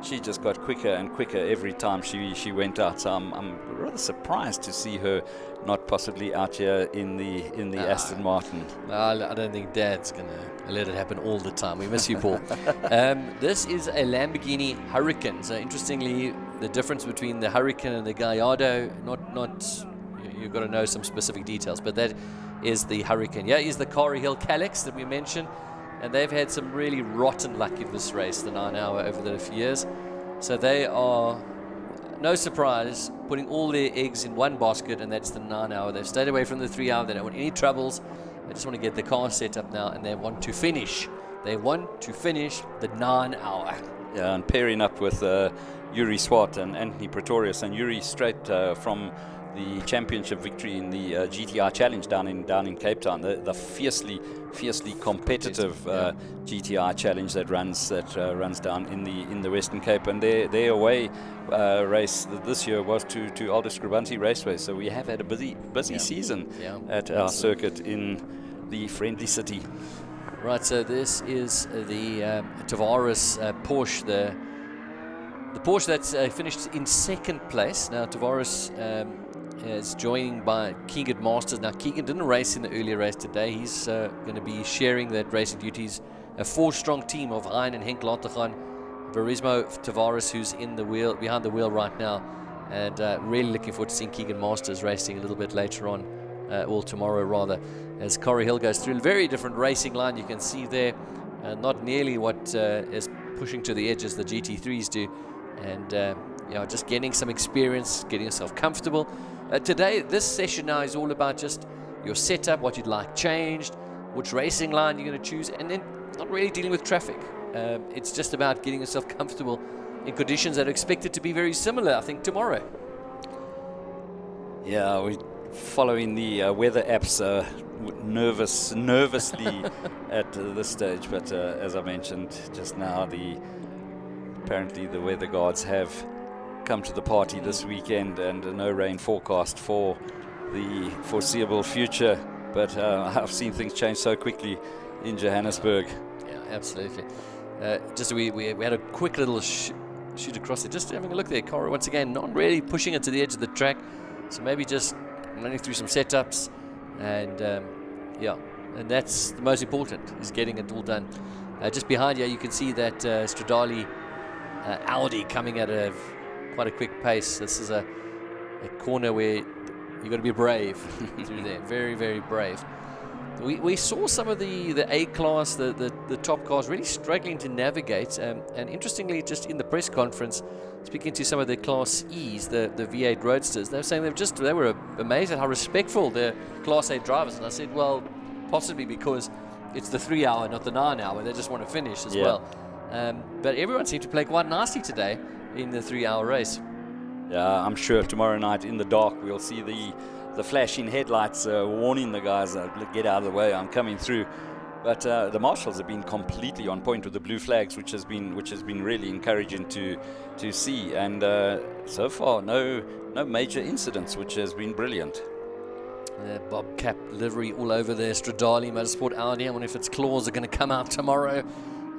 she just got quicker and quicker every time she went out. So I'm rather surprised to see her not possibly out here in the Aston Martin. I don't think Dad's going to let it happen all the time. We miss you, Paul. This is a Lamborghini Hurricane. So interestingly, the difference between the Hurricane and the Gallardo, you've got to know some specific details, but that is the Hurricane. Yeah, is the Cara Hill Calyx that we mentioned, and they've had some really rotten luck in this race, the 9 hour, over the few years. So they are, no surprise, putting all their eggs in one basket, and that's the 9 hour. They've stayed away from the 3 hour. They don't want any troubles. They just want to get the car set up now, and they want to finish. They want to finish the 9 hour. Yeah, and pairing up with Yuri Swart and Anthony Pretorius, and Yuri straight from the championship victory in the GTI Challenge down in Cape Town, the fiercely competitive GTI Challenge that runs down in the Western Cape, and their away race this year was to Aldous Grabunty Raceway. So we have had a busy season at our circuit in the friendly city. Right, so this is the Tavares Porsche, the Porsche that's finished in second place. Now Tavares is joined by Keegan Masters. Now Keegan didn't race in the earlier race today. He's going to be sharing that racing duties. A four-strong team of Hein and Henk Lateghan, Verismo Tavares, who's behind the wheel right now, and really looking forward to seeing Keegan Masters racing a little bit later on, or tomorrow rather, as Cara Hill goes through a very different racing line. You can see there, not nearly what is pushing to the edge as the GT3s do, and just getting some experience, getting yourself comfortable. Today, this session now is all about just your setup, what you'd like changed, which racing line you're going to choose, and then not really dealing with traffic. It's just about getting yourself comfortable in conditions that are expected to be very similar, I think, tomorrow. Yeah, we're following the weather apps nervously at this stage, but as I mentioned just now, apparently the weather gods have come to the party this weekend, and no rain forecast for the foreseeable future. But I've seen things change so quickly in Johannesburg. Yeah, absolutely. We had a quick little shoot across it, just having a look there. Cara once again not really pushing it to the edge of the track, so maybe just running through some setups, and and that's the most important, is getting it all done. Just behind you can see that Stradale Audi coming at quite a quick pace. This is a corner where you've got to be brave through there. Very, very brave. We saw some of the A-class, the top cars really struggling to navigate. And interestingly, just in the press conference, speaking to some of the Class E's, the V8 roadsters, they were saying they were amazed at how respectful the Class A drivers. And I said, well, possibly because it's the 3 hour, not the 9 hour. They just want to finish as well. But everyone seemed to play quite nicely today in the 3 hour race. Yeah, I'm sure tomorrow night in the dark we'll see the flashing headlights warning the guys, get out of the way, I'm coming through. But the marshals have been completely on point with the blue flags, which has been really encouraging to see. And so far, no major incidents, which has been brilliant. Bobcat livery all over there. Stradale Motorsport Audi. I wonder if its claws are going to come out tomorrow.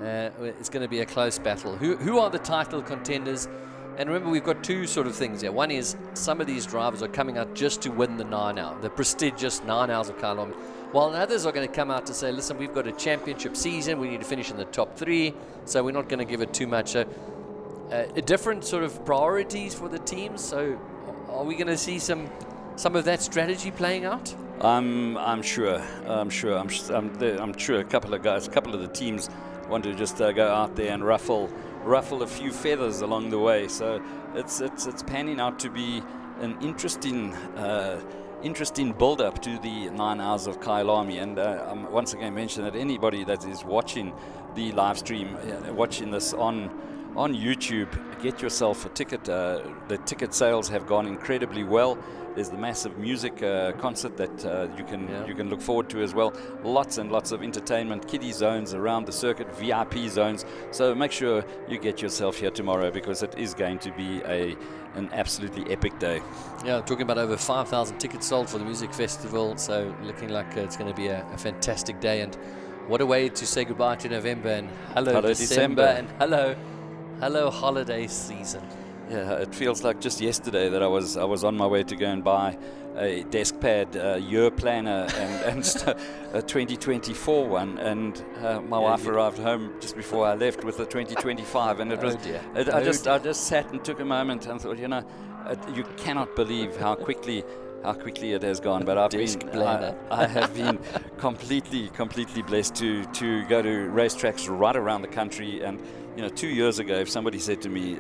It's going to be a close battle. Who are the title contenders? And remember, we've got two sort of things here. One is some of these drivers are coming out just to win the 9 hour, the prestigious 9 hours of Kyalami, while others are going to come out to say, listen, we've got a championship season, we need to finish in the top 3, so we're not going to give it too much. different sort of priorities for the teams. So are we going to see some of that strategy playing out? I'm sure. I'm sure a couple of the teams want to just go out there and ruffle a few feathers along the way. So it's panning out to be an interesting build-up to the 9 hours of Kyalami. And once again mention that anybody that is watching the live stream, watching this on YouTube, get yourself a ticket. The ticket sales have gone incredibly well. There's the massive music concert that you can look forward to as well. Lots and lots of entertainment, kiddie zones around the circuit, VIP zones. So make sure you get yourself here tomorrow, because it is going to be an absolutely epic day. Yeah, talking about over 5,000 tickets sold for the music festival. So looking like it's going to be a fantastic day. And what a way to say goodbye to November, and hello December, and hello holiday season. Yeah, it feels like just yesterday that I was on my way to go and buy a desk pad year planner and a 2024 one, and my wife arrived home just before I left with the 2025, and it was I just sat and took a moment and thought, you cannot believe how quickly it has gone. But I have been completely blessed to go to racetracks right around the country. And 2 years ago, if somebody said to me,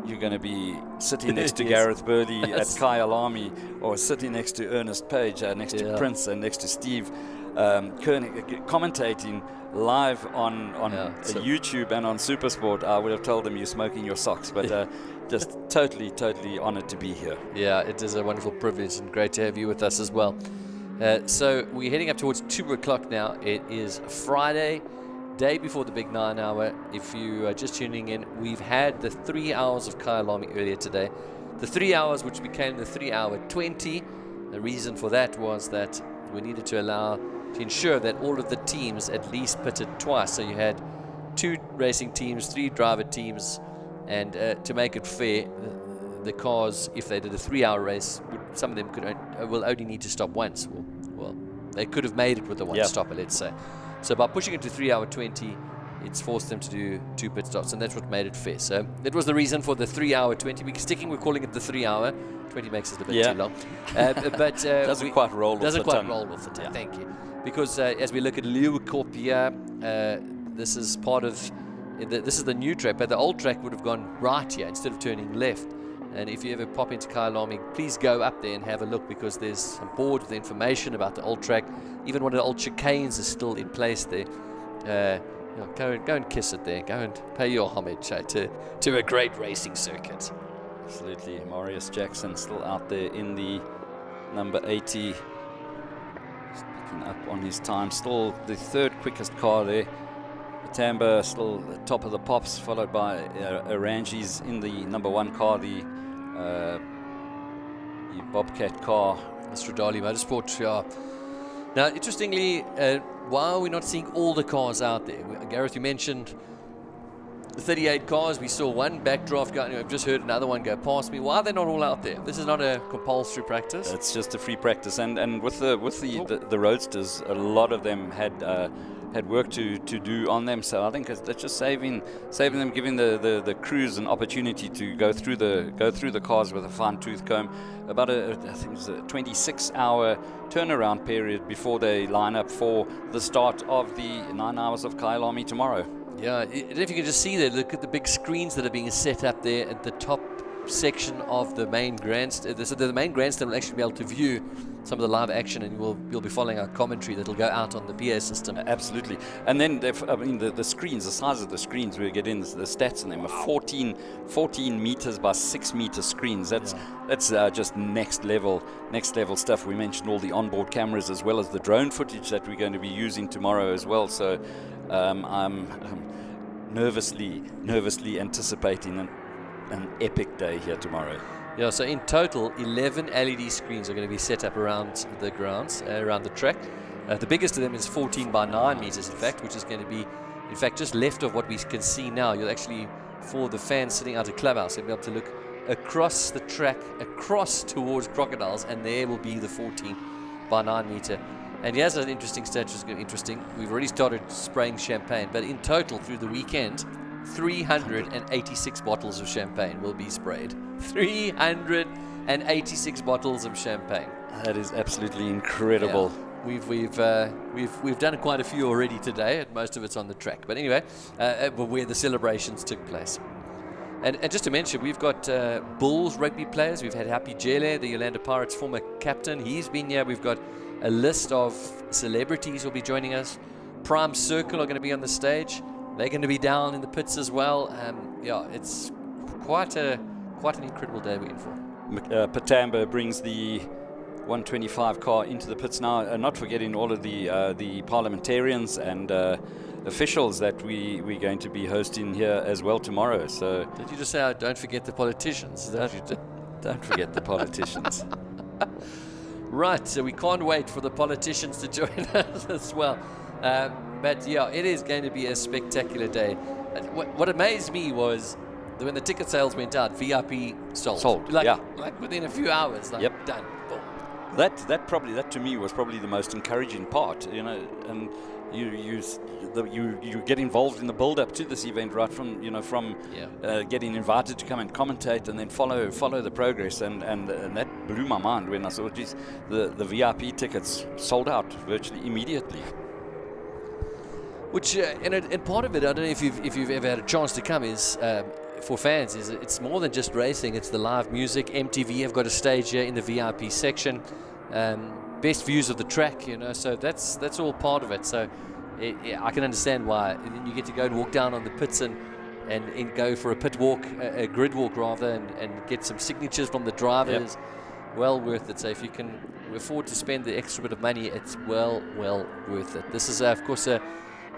you're going to be sitting next to Gareth Burley at Kyalami, or sitting next to Ernest Page, next to Prince, and next to Steve Koenig, commentating live on YouTube and on Supersport, I would have told them you're smoking your socks. But just totally honored to be here. Yeah, it is a wonderful privilege, and great to have you with us as well. So we're heading up towards 2 o'clock now. It is Friday, day before the big 9 hour. If you are just tuning in, we've had the 3 hours of Kyalami earlier today. The 3 hours which became the 3 hour 20. The reason for that was that we needed to ensure that all of the teams at least pitted twice. So you had 2 racing teams, 3 driver teams, and to make it fair, the cars, if they did a 3 hour race, some of them will only need to stop once. Well, they could have made it with the one stopper, let's say. So by pushing it to 3 hour 20, it's forced them to do 2 pit stops, and that's what made it fair. So that was the reason for the 3 hour 20. We're calling it the 3 hour. 20 makes it a bit too long. But doesn't quite roll off the tongue. Yeah. Thank you. Because as we look at Leeuwkop here, this is the new track, but the old track would have gone right here instead of turning left. And if you ever pop into Kyalami, please go up there and have a look, because there's some board with information about the old track. Even one of the old chicanes is still in place there. Go and kiss it there. Go and pay your homage to a great racing circuit. Absolutely. Marius Jackson still out there in the number 80. Just picking up on his time. Still the 3rd quickest car there. Tamba still top of the pops, followed by Arangi's in the number 1 car, the Bobcat car. The Stradali Motorsport, yeah. Now, interestingly, why are we not seeing all the cars out there? Gareth, you mentioned the 38 cars. We saw one backdraft guy. I've just heard another one go past me. Why are they not all out there? This is not a compulsory practice. It's just a free practice, and with the roadsters, a lot of them had work to do on them. So I think it's just saving them, giving the crews an opportunity to go through the cars with a fine-tooth comb. About I think it's a 26-hour turnaround period before they line up for the start of the 9 hours of Kyalami tomorrow. Yeah, if you can just see there, look at the big screens that are being set up there at the top section of the main grandstand. So the main grandstand will actually be able to view some of the live action, and you'll be following our commentary that'll go out on the PA system. Absolutely. And then the screens, the size of the screens, we get in the stats on them are 14 meters by 6 meter screens. That's just next level stuff. We mentioned all the onboard cameras as well as the drone footage that we're going to be using tomorrow as well. So I'm nervously anticipating an epic day here tomorrow. Yeah, so in total, 11 LED screens are going to be set up around the grounds, around the track. The biggest of them is 14 by 9 meters, in fact, which is going to be, in fact, just left of what we can see now. You'll actually, for the fans sitting out at Clubhouse, you'll be able to look across the track, across towards Crocodiles, and there will be the 14 by 9 meter. And here's an interesting stat, which is going to be interesting. We've already started spraying champagne, but in total, through the weekend, 386 bottles of champagne will be sprayed. 386 bottles of champagne. That is absolutely incredible. Yeah. We've done quite a few already today, and most of it's on the track. But anyway, where the celebrations took place. And just to mention, we've got Bulls rugby players. We've had Happy Jele, the Orlando Pirates former captain. He's been here. We've got a list of celebrities who will be joining us. Prime Circle are going to be on the stage. They're going to be down in the pits as well. It's quite an incredible day we're in for. Patamba brings the 125 car into the pits now, not forgetting all of the parliamentarians and officials that we're going to be hosting here as well tomorrow. So did you just say, don't forget the politicians? Is that what you did? Don't forget the politicians. Right, so we can't wait for the politicians to join us as well. But yeah, it is going to be a spectacular day. And what amazed me was that when the ticket sales went out, VIP sold. Like within a few hours. Like, yep. Done. Boom. That to me was probably the most encouraging part, and you get involved in the build up to this event right from getting invited to come and commentate and then follow the progress, and that blew my mind when I saw the VIP tickets sold out virtually immediately. Which and part of it, I don't know if you've ever had a chance to come, is for fans, is it's more than just racing. It's the live music. MTV have got a stage here in the VIP section. Best views of the track, so that's all part of it. So I can understand why. And then you get to go and walk down on the pits and go for a pit walk, a grid walk rather, and get some signatures from the drivers. Yep. Well worth it. So if you can afford to spend the extra bit of money, it's well worth it. This is of course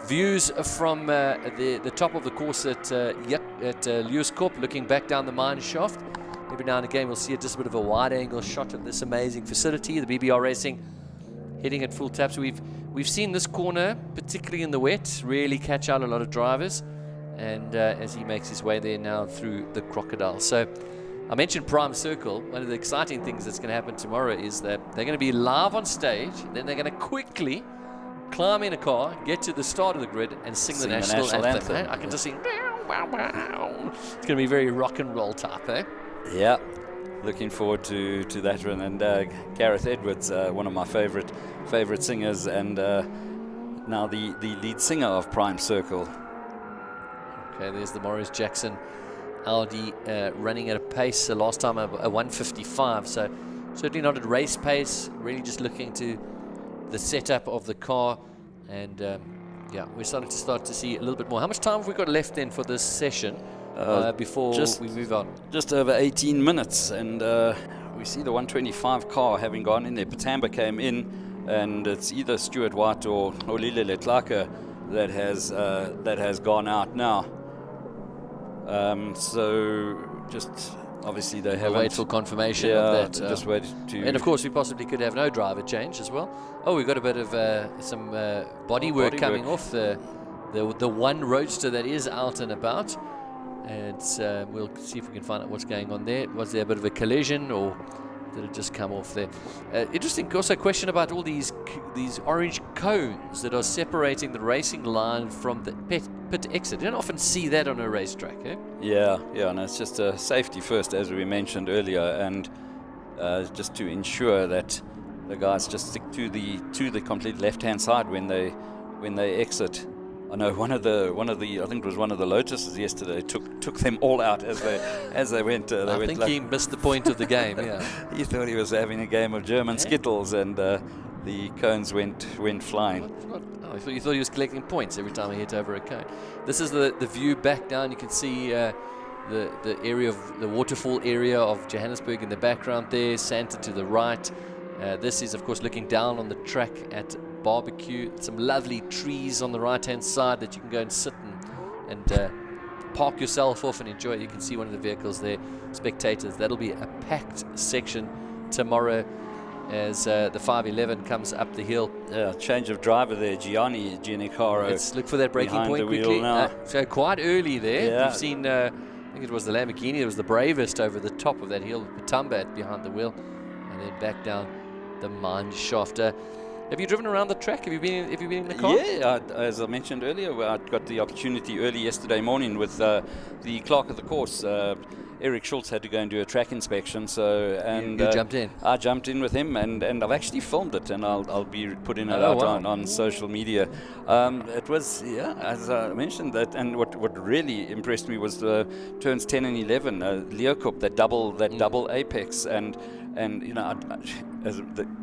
views from the top of the course at Lewis Corp, looking back down the mine shaft. Every now and again we'll see just a bit of a wide angle shot of this amazing facility. The BBR Racing heading at full tap. So we've seen this corner, particularly in the wet, really catch out a lot of drivers, and as he makes his way there now through the Crocodile. So I mentioned Prime Circle. One of the exciting things that's going to happen tomorrow is that they're going to be live on stage, then they're going to quickly climb in a car, get to the start of the grid, and sing the national anthem. I can just sing. It's going to be very rock and roll type, eh? Yeah, looking forward to that one. And Gareth Edwards, one of my favorite singers, and now the lead singer of Prime Circle. Okay, there's the Morris Jackson Audi running at a pace. Last time a 155, so certainly not at race pace. Really just looking to the setup of the car, and we're starting to see a little bit more. How much time have we got left then for this session before we move on? Just over 18 minutes, and we see the 125 car having gone in there. Patamba came in, and it's either Stuart White or Olile Letlaka that has gone out now. So just obviously they haven't. Wait for confirmation of that. Just wait to. And of course, we possibly could have no driver change as well. Oh, we've got a bit of some bodywork coming off the one roadster that is out and about, and we'll see if we can find out what's going on there. Was there a bit of a collision, or did it just come off there? Interesting. Also, question about all these orange cones that are separating the racing line from the pit exit. You don't often see that on a racetrack, eh? Yeah, and it's just a safety first, as we mentioned earlier, and just to ensure that the guys just stick to the complete left-hand side when they exit. I know one of the I think it was one of the Lotuses yesterday took them all out as they went. I think he missed the point of the game. Yeah, he thought he was having a game of German Skittles, and the cones went flying. You thought he was collecting points every time he hit over a cone. This is the view back down. You can see the area of the waterfall area of Johannesburg in the background there. Santa to the right. This is of course looking down on the track at Barbecue. Some lovely trees on the right hand side that you can go and sit and park yourself off and enjoy. You can see one of the vehicles there, spectators. That'll be a packed section tomorrow as the 511 comes up the hill. Yeah, change of driver there, Giannicaro. Let's look for that braking point quickly. So quite early there. You've seen, I think it was the Lamborghini that was the bravest over the top of that hill, Patamba behind the wheel, and then back down the mine shaft. Have you driven around the track? Have you been in the car? Yeah, as I mentioned earlier, I got the opportunity early yesterday morning with the clerk of the course. Eric Schultz had to go and do a track inspection, so you jumped in. I jumped in with him, and I've actually filmed it, and I'll be putting it out on social media. It was, yeah, as I mentioned that, and what really impressed me was the turns 10 and 11, Leeuwkop, that double apex, and you know,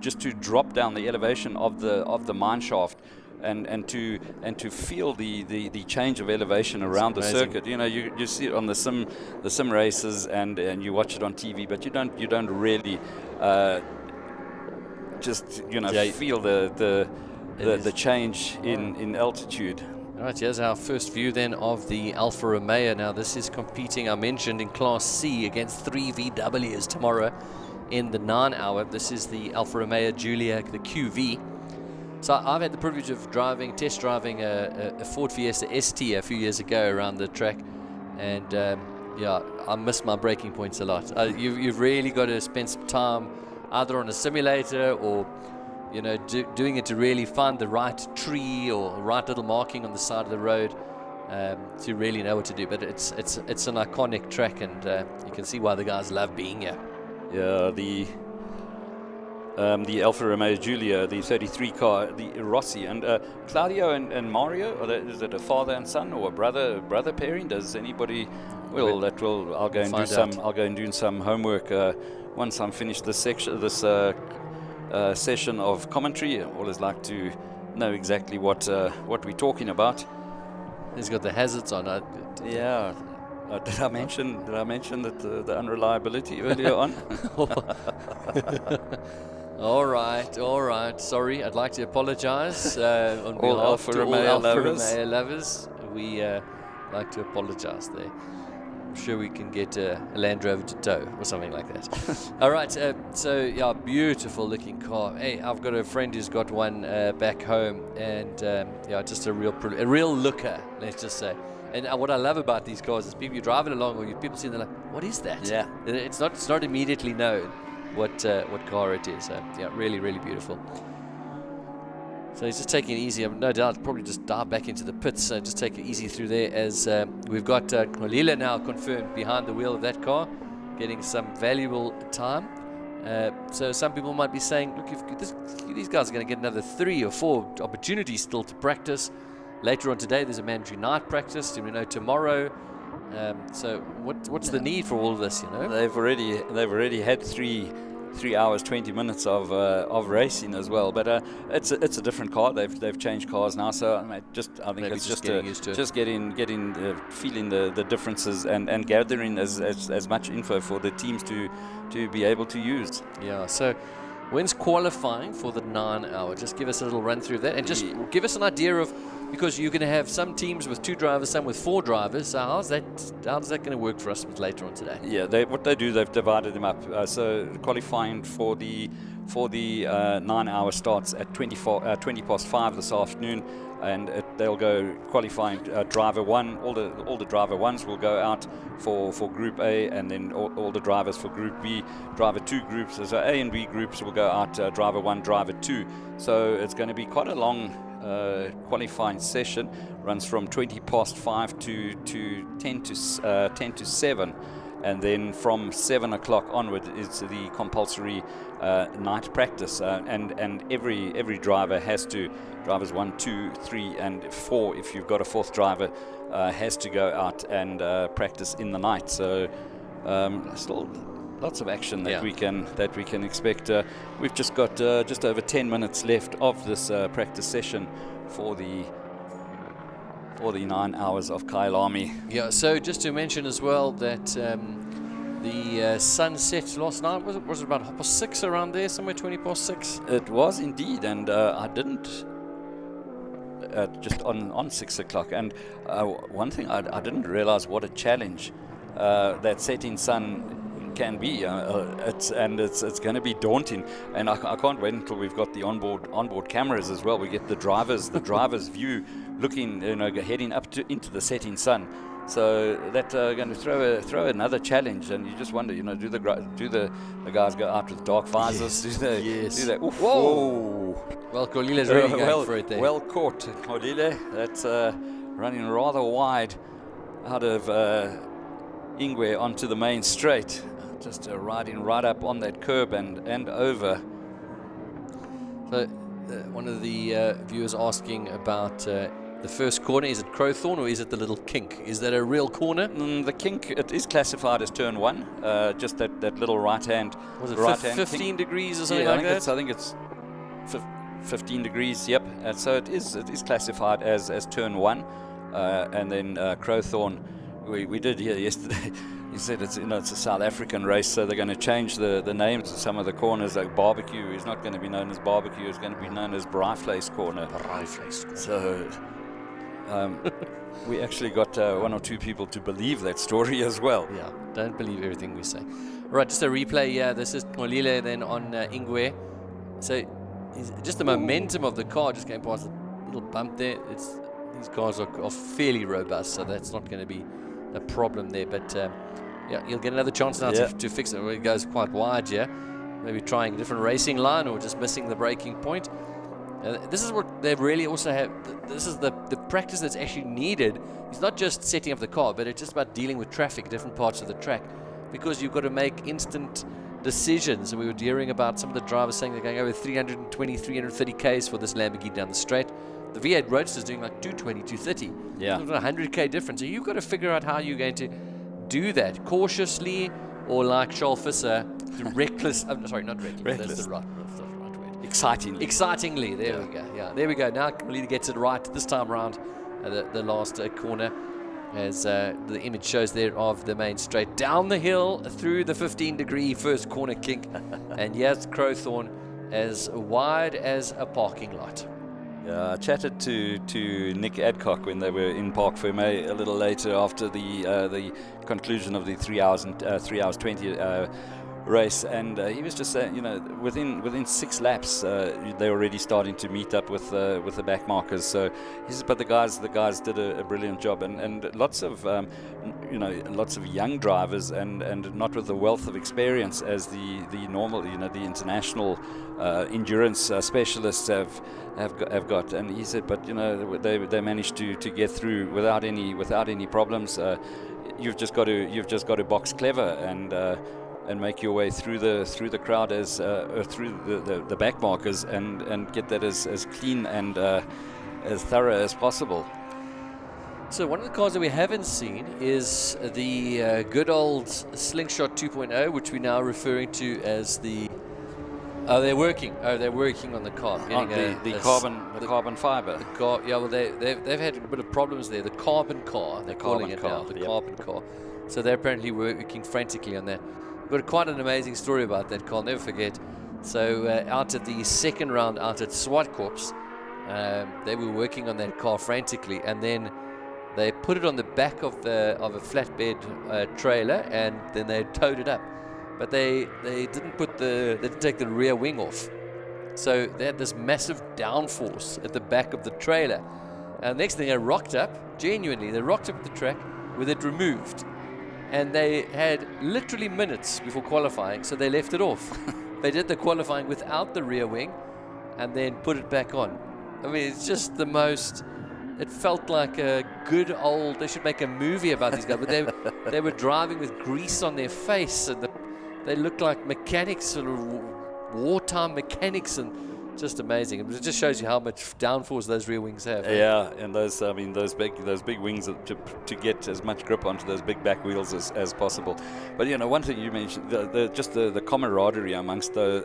just to drop down the elevation of the mine shaft. And to feel the change of elevation around the circuit. You know, you see it on the sim races and you watch it on TV, but you don't really just feel the change in altitude. All right, here's our first view then of the Alfa Romeo. Now this is competing, I mentioned, in Class C against 3 VWs tomorrow in the 9 hour. This is the Alfa Romeo Giulia, the QV. So I've had the privilege of test driving a Ford Fiesta ST a few years ago around the track, and yeah, I miss my braking points a lot. You've really got to spend some time either on a simulator or, you know, doing it to really find the right tree or right little marking on the side of the road to really know what to do. But it's an iconic track, and you can see why the guys love being here. Yeah, the Alfa Romeo Giulia, the 33 car, the Rossi, and Claudio and Mario. Is it a father and son or a brother pairing? Does anybody? Well, I'll go and do some homework once I'm finished this session of commentary. I always like to know exactly what we're talking about. He's got the hazards on. Yeah. Did I mention that the unreliability earlier on? All right. Sorry, I'd like to apologize on behalf of all Alfa Romeo lovers. We like to apologize there. I'm sure we can get a Land Rover to tow or something like that. All right, so yeah, beautiful looking car. Hey, I've got a friend who's got one back home, and yeah, just a real looker, let's just say. And what I love about these cars is people, you drive it along, or people see, they're like, what is that? Yeah. It's not immediately known what car it is. Yeah, really, really beautiful. So he's just taking it easy. No doubt probably just dive back into the pits. Just take it easy through there, as we've got Kolila now confirmed behind the wheel of that car, getting some valuable time. So some people might be saying, look, if these guys are going to get another 3 or 4 opportunities still to practice. Later on today, there's a mandatory night practice. We know tomorrow. So what's the need for all of this? You know, they've already had 3 hours 20 minutes of racing as well. But it's a different car. They've changed cars now. So I think it's just getting used to it. Just getting feeling the differences and gathering as much info for the teams to be able to use. Yeah. So when's qualifying for the 9 hour? Just give us a little run through of that, and just give us an idea of, because you're going to have some teams with 2 drivers, some with 4 drivers. So how's that going to work for us later on today? Yeah, they've divided them up. So qualifying for the 9 hour starts at 20 past 5 this afternoon, and they'll go qualifying driver 1. All the driver 1s will go out for Group A, and then all the drivers for Group B, driver 2 groups. So A and B groups will go out driver 1, driver 2. So it's going to be quite a long qualifying session. Runs from 20 past 5 to 10 to 7, and then from 7 o'clock onward is the compulsory night practice, and every driver has to, drivers 1, 2, 3 and 4, if you've got a 4th driver, has to go out and practice in the night. So still lots of action that we can expect. We've just got just over 10 minutes left of this practice session for the 9 hours of Kyalami. Yeah. So just to mention as well that the sunset last night was it about 6:30 around there, somewhere 20 past 6. It was indeed, and I didn't. Just on 6 o'clock, and one thing I didn't realize what a challenge that setting sun can be. It's going to be daunting, and I can't wait until we've got the onboard cameras as well. We get the driver's view, looking, heading up into the setting sun. So that going to throw another challenge, and you just wonder, do the guys go out with dark visors? Yes. Do they? Yes. Do they? Oof, whoa! Well, Corlile's really going for it there. Well caught, Corlile. That's running rather wide out of Ingwe onto the main straight. Just riding right up on that curb and over. So, one of the viewers asking about the first corner. Is it Crowthorne or is it the little kink? Is that a real corner? The kink, it is classified as turn 1. Just that little right hand. Was it right hand 15 kink. degrees or something Yeah, like that? I think it's 15 degrees. Yep. And so it is classified as turn 1. And then Crowthorne, we did hear yesterday. He said it's a South African race, so they're going to change the names of some of the corners. Like Barbecue is not going to be known as Barbecue; it's going to be known as Braaivleis Corner. Braaivleis Corner. So we actually got 1 or 2 people to believe that story as well. Yeah, don't believe everything we say. Right, just a replay. Yeah, this is Molile then on Ingwe. So just the momentum of the car just going past the little bump there. These cars are fairly robust, so that's not going to be a problem there. But yeah, you'll get another chance now to fix it. It goes quite wide, yeah. Maybe trying a different racing line or just missing the braking point. This is what they really also have. This is the practice that's actually needed. It's not just setting up the car, but it's just about dealing with traffic, different parts of the track, because you've got to make instant decisions. And we were hearing about some of the drivers saying they're going over 320, 330 Ks for this Lamborghini down the straight. The V8 Roadster is doing like 220, 230. Yeah. There's a 100K difference. So you've got to figure out how you're going to do that cautiously, or like Charles Visser, reckless. Sorry, not reckless. That's the right word. Excitingly. There we go. Yeah, there we go. Now Molina gets it right this time around. The last corner, as the image shows there of the main straight down the hill through the 15-degree first corner kink, and yes, Crowthorne as wide as a parking lot. I chatted to Nick Adcock when they were in Parc Fermé a little later after the conclusion of the 3 hours 20 race, and he was just saying, within 6 laps they're already starting to meet up with the back markers. So he says, but the guys did a brilliant job, and lots of young drivers, and not with the wealth of experience as the normal, the international endurance specialists have got. And he said, but they managed to get through without any problems. You've just got to box clever and make your way through the crowd through the back markers and get that as clean and as thorough as possible. So one of the cars that we haven't seen is the good old Slingshot 2.0, which we're now referring to as the. They're working on the car. The carbon fiber. They've had a bit of problems there. The carbon car, they're calling it now. The carbon car. So they're apparently working frantically on that. We've got quite an amazing story about that car. I'll never forget. So out at the second round, out at Swartkorps, they were working on that car frantically, and then they put it on the back of a flatbed trailer, and then they towed it up. But they didn't take the rear wing off. So they had this massive downforce at the back of the trailer. And next thing, they rocked up the track with it removed. And they had literally minutes before qualifying, so they left it off. They did the qualifying without the rear wing and then put it back on. I mean, it's just the most. It felt like a good old. They should make a movie about these guys, but they were driving with grease on their face, and they looked like mechanics, sort of wartime mechanics, and just amazing. It just shows you how much downforce those rear wings have. Yeah, and those big wings to get as much grip onto those big back wheels as possible. But one thing you mentioned, the camaraderie amongst the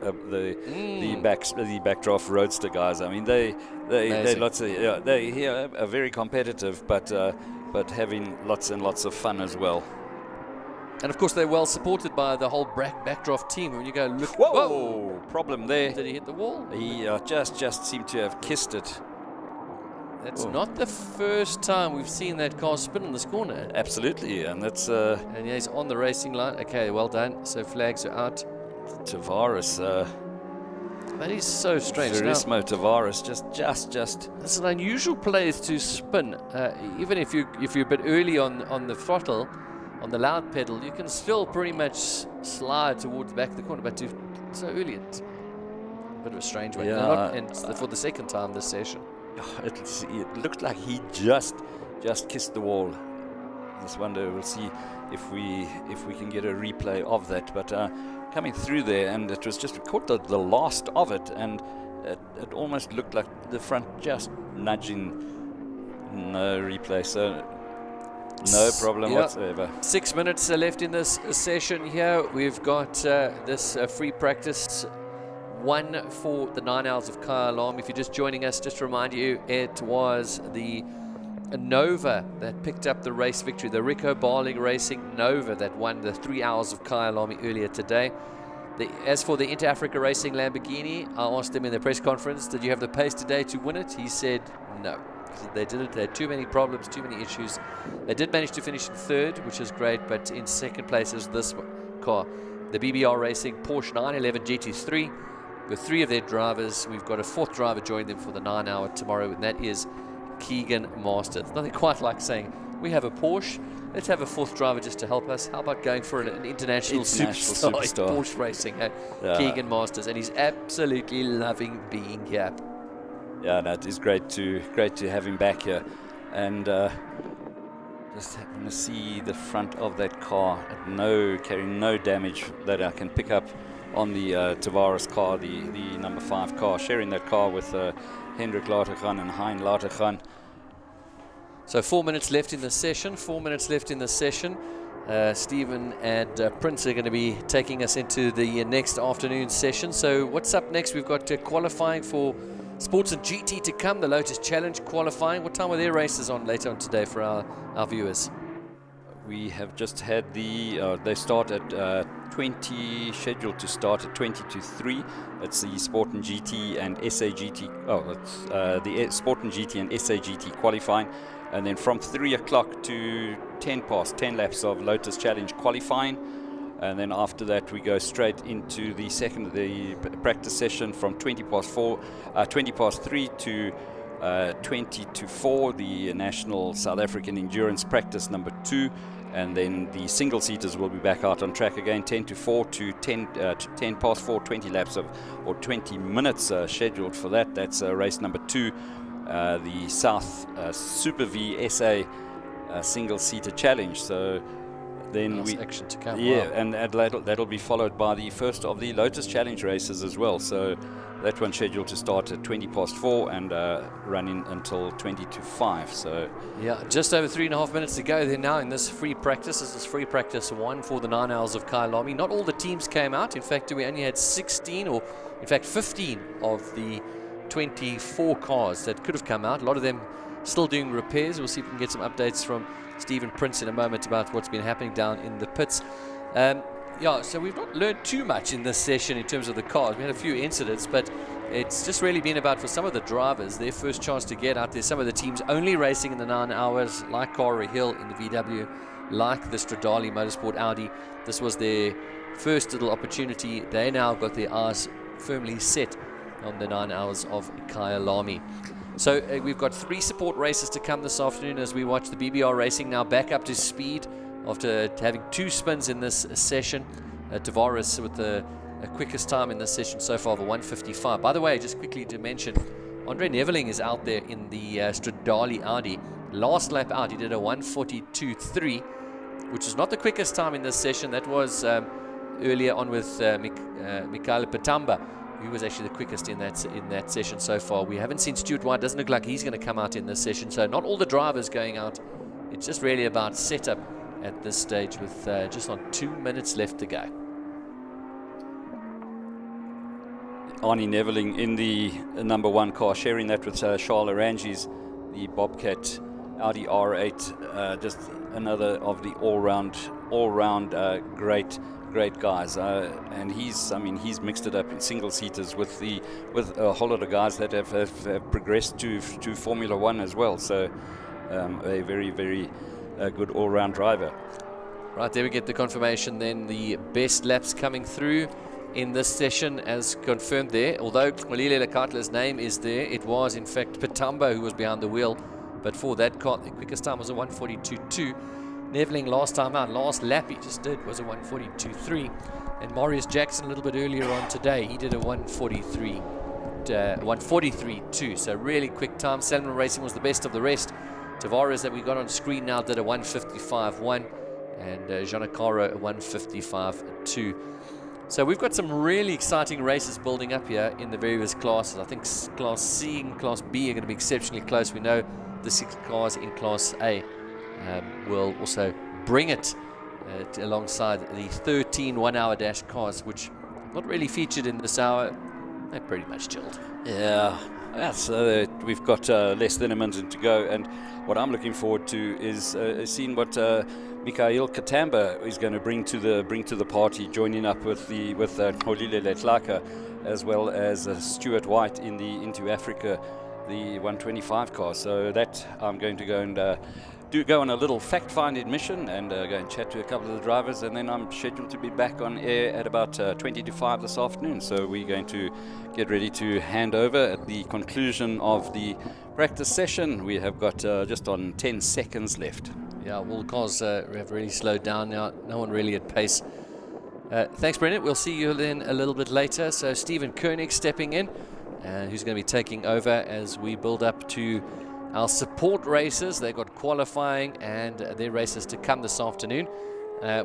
backdraft roadster guys. I mean, they are very competitive, but having lots and lots of fun as well. And of course, they're well supported by the whole backdraft team. When you go look, whoa! Problem there. Did he hit the wall? He just seemed to have kissed it. That's not the first time we've seen that car spin on this corner. Absolutely, and that's. And he's on the racing line. Okay, well done. So flags are out. Tavares. That is so strange. Now, Verismo Tavares just. it's an unusual place to spin. Even if you're a bit early on the throttle, on the loud pedal, you can still pretty much slide towards the back of the corner. But so early, it's a bit of a strange one. Yeah, And for the second time this session. It looked like he just kissed the wall. This wonder, we'll see if we can get a replay of that. But coming through there, and it was just caught the last of it, and it almost looked like the front just nudging. No replay, so no problem whatsoever. 6 minutes left in this session here. We've got this free practice one for the 9 hours of Kyalami. If you're just joining us, just to remind you, it was the Nova that picked up the race victory, the Rico Barling Racing Nova that won the 3 hours of Kyalami earlier today. As for the Inter-Africa Racing Lamborghini, I asked him in the press conference, did you have the pace today to win it? He said no. They didn't. They had too many problems, too many issues. They did manage to finish in third, which is great, but in second place is this car, the BBR Racing Porsche 911 GT3. With 3 of their drivers, we've got a 4th driver join them for the 9 hour tomorrow, and that is Keegan Masters. Nothing quite like saying, we have a Porsche, let's have a 4th driver just to help us. How about going for an international superstar in Porsche racing, Keegan Masters, and he's absolutely loving being here. Yeah, that is great to have him back here, and just happen to see the front of that car, carrying no damage that I can pick up on the Tavares car, the number 5 car, sharing that car with Hendrik Latergan and Hein Latergan. So 4 minutes left in the session. Stephen and Prince are going to be taking us into the next afternoon session. So what's up next? We've got qualifying for Sports and GT to come, the Lotus Challenge qualifying. What time are their races on later on today for our viewers? We have just had they start at 20, scheduled to start at 20 to 3. It's the Sport and GT and SAGT. It's the Sport and GT and SAGT qualifying, and then from 3 o'clock to 10 past, 10 laps of Lotus Challenge qualifying, and then after that we go straight into the practice session from 20 past 3 to 20 to 4, the National South African Endurance Practice number 2. And then the single seaters will be back out on track again, 10 to 4 to 10 past 4, 20 laps or 20 minutes scheduled for that. That's race number 2, the South Super V SA single seater challenge. So then action to come. Yeah, wow. and that'll be followed by the first of the Lotus Challenge races as well. So that one's scheduled to start at 20 past 4 and running until 20 to 5. So yeah, just over 3.5 minutes to go there now in this free practice. This is free practice 1 for the 9 hours of Kyalami. Not all the teams came out. In fact, we only had 15 of the 24 cars that could have come out. A lot of them still doing repairs. We'll see if we can get some updates from Stephen Prince in a moment about what's been happening down in the pits. Yeah, so we've not learned too much in this session in terms of the cars. We had a few incidents, but it's just really been about, for some of the drivers, their first chance to get out there. Some of the teams only racing in the 9 hours, like Cara Hill in the VW, like the Stradale Motorsport Audi. This was their first little opportunity. They now got their eyes firmly set on the 9 hours of Kyalami. So we've got 3 support races to come this afternoon as we watch the BBR Racing now back up to speed after having 2 spins in this session. Tavares with the quickest time in this session so far of a 1:55. By the way, just quickly to mention, Andre Neveling is out there in the Stradale Audi. Last lap out, he did a 1:42.3, which is not the quickest time in this session. That was earlier on with Mikhail Petamba, who was actually the quickest in that session so far. We haven't seen Stuart White. Doesn't look like he's going to come out in this session. So not all the drivers going out. It's just really about setup at this stage with just on 2 minutes left to go. Arnie Neveling in the number 1 car, sharing that with Charles Arangis, the Bobcat Audi R8. Just another of the all-round great guys, and he's mixed it up in single seaters with a whole lot of guys that have progressed to Formula One as well. So a very good all-round driver. Right, there we get the confirmation then, the best laps coming through. in this session as confirmed there. Although Molile Lekatla's name is there, it was in fact Patambo who was behind the wheel. But for that car, the quickest time was a 1:42.2. Neveling last time out, last lap he just did was a 1:42.3. And Marius Jackson a little bit earlier on today, he did a 1:43.2. So really quick time. Salmon Racing was the best of the rest. Tavares that we got on screen now did a 1:55.1. And Gianacaro a 1:55.2. So we've got some really exciting races building up here in the various classes. I think Class C and Class B are going to be exceptionally close. We know the 6 cars in Class A will also bring it alongside the 13 one-hour dash cars, which not really featured in this hour. They're pretty much chilled. Yeah, we've got less than a minute to go, and what I'm looking forward to is seeing what Mikhail Katamba is going to bring to the party, joining up with Holile Letlaka, as well as Stuart White in the Into Africa, the 125 car. So that I'm going to go and go on a little fact-finding mission and go and chat to a couple of the drivers, and then I'm scheduled to be back on air at about 20 to 5 this afternoon. So we're going to get ready to hand over at the conclusion of the practice session. We have got just on 10 seconds left. Yeah, well, the cars have really slowed down now. No one really at pace. Thanks, Brendan. We'll see you then a little bit later. So Stephen Koenig stepping in, who's going to be taking over as we build up to our support races. They've got qualifying and their races to come this afternoon.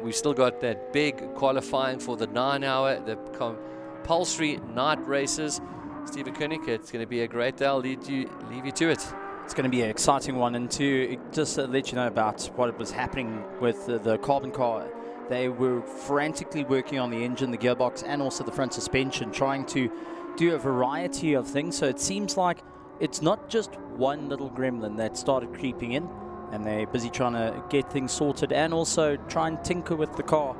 We've still got that big qualifying for the 9-hour, the compulsory night races. Stephen Koenig, it's going to be a great day. I'll leave you to it. It's going to be an exciting one, and to just let you know about what was happening with the carbon car. They were frantically working on the engine, the gearbox, and also the front suspension, trying to do a variety of things. So it seems like it's not just one little gremlin that started creeping in, and they're busy trying to get things sorted and also try and tinker with the car.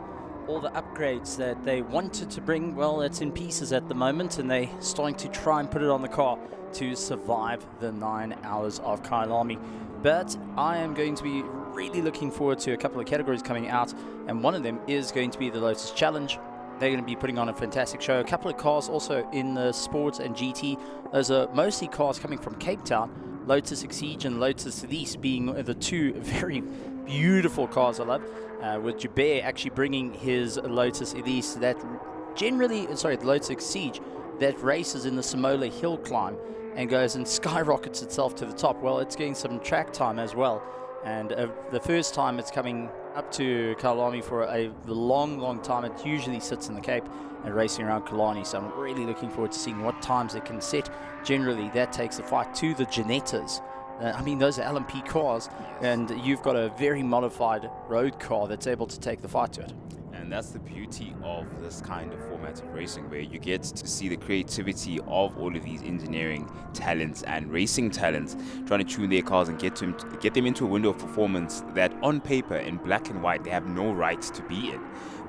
All the upgrades that they wanted to bring, well, it's in pieces at the moment, and they're starting to try and put it on the car to survive the 9 hours of Kyalami. But I am going to be really looking forward to a couple of categories coming out, and one of them is going to be the Lotus Challenge. They're going to be putting on a fantastic show. A couple of cars also in the sports and GT. Those are mostly cars coming from Cape Town. Lotus Exige and Lotus Elise being the two very beautiful cars I love. With Jabir actually bringing his Lotus Elise the Lotus Exige that races in the Samola Hill climb and goes and skyrockets itself to the top. Well, it's getting some track time as well. And the first time it's coming up to Kyalami for a long time. It usually sits in the Cape and racing around Killarney. So I'm really looking forward to seeing what times it can set. Generally, that takes the fight to the Janettas. I mean, those are LMP cars, and you've got a very modified road car that's able to take the fight to it. And that's the beauty of this kind of format of racing, where you get to see the creativity of all of these engineering talents and racing talents trying to tune their cars and get them into a window of performance that on paper, in black and white, they have no right to be in.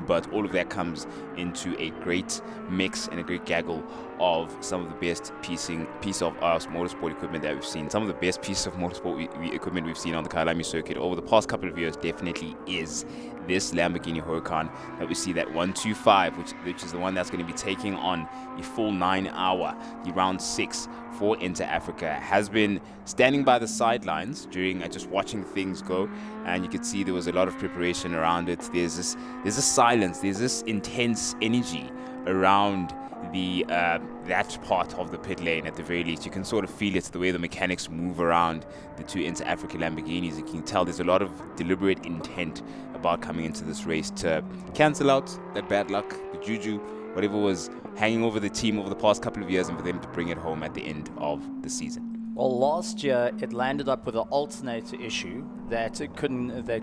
But all of that comes into a great mix and a great gaggle of some of the best piece of motorsport equipment that we've seen. Some of the best pieces of motorsport equipment we've seen on the Kyalami circuit over the past couple of years definitely is this Lamborghini Huracan that we see, that 125, which is the one that's going to be taking on the full 9-hour, the round 6 for Inter Africa. Has been standing by the sidelines during just watching things go, and you could see there was a lot of preparation around it. There's this silence, there's this intense energy around that part of the pit lane. At the very least, you can sort of feel it, the way the mechanics move around the two Inter Africa Lamborghinis. You can tell there's a lot of deliberate intent about coming into this race to cancel out that bad luck, the juju, whatever was hanging over the team over the past couple of years, and for them to bring it home at the end of the season. Well, last year it landed up with an alternator issue that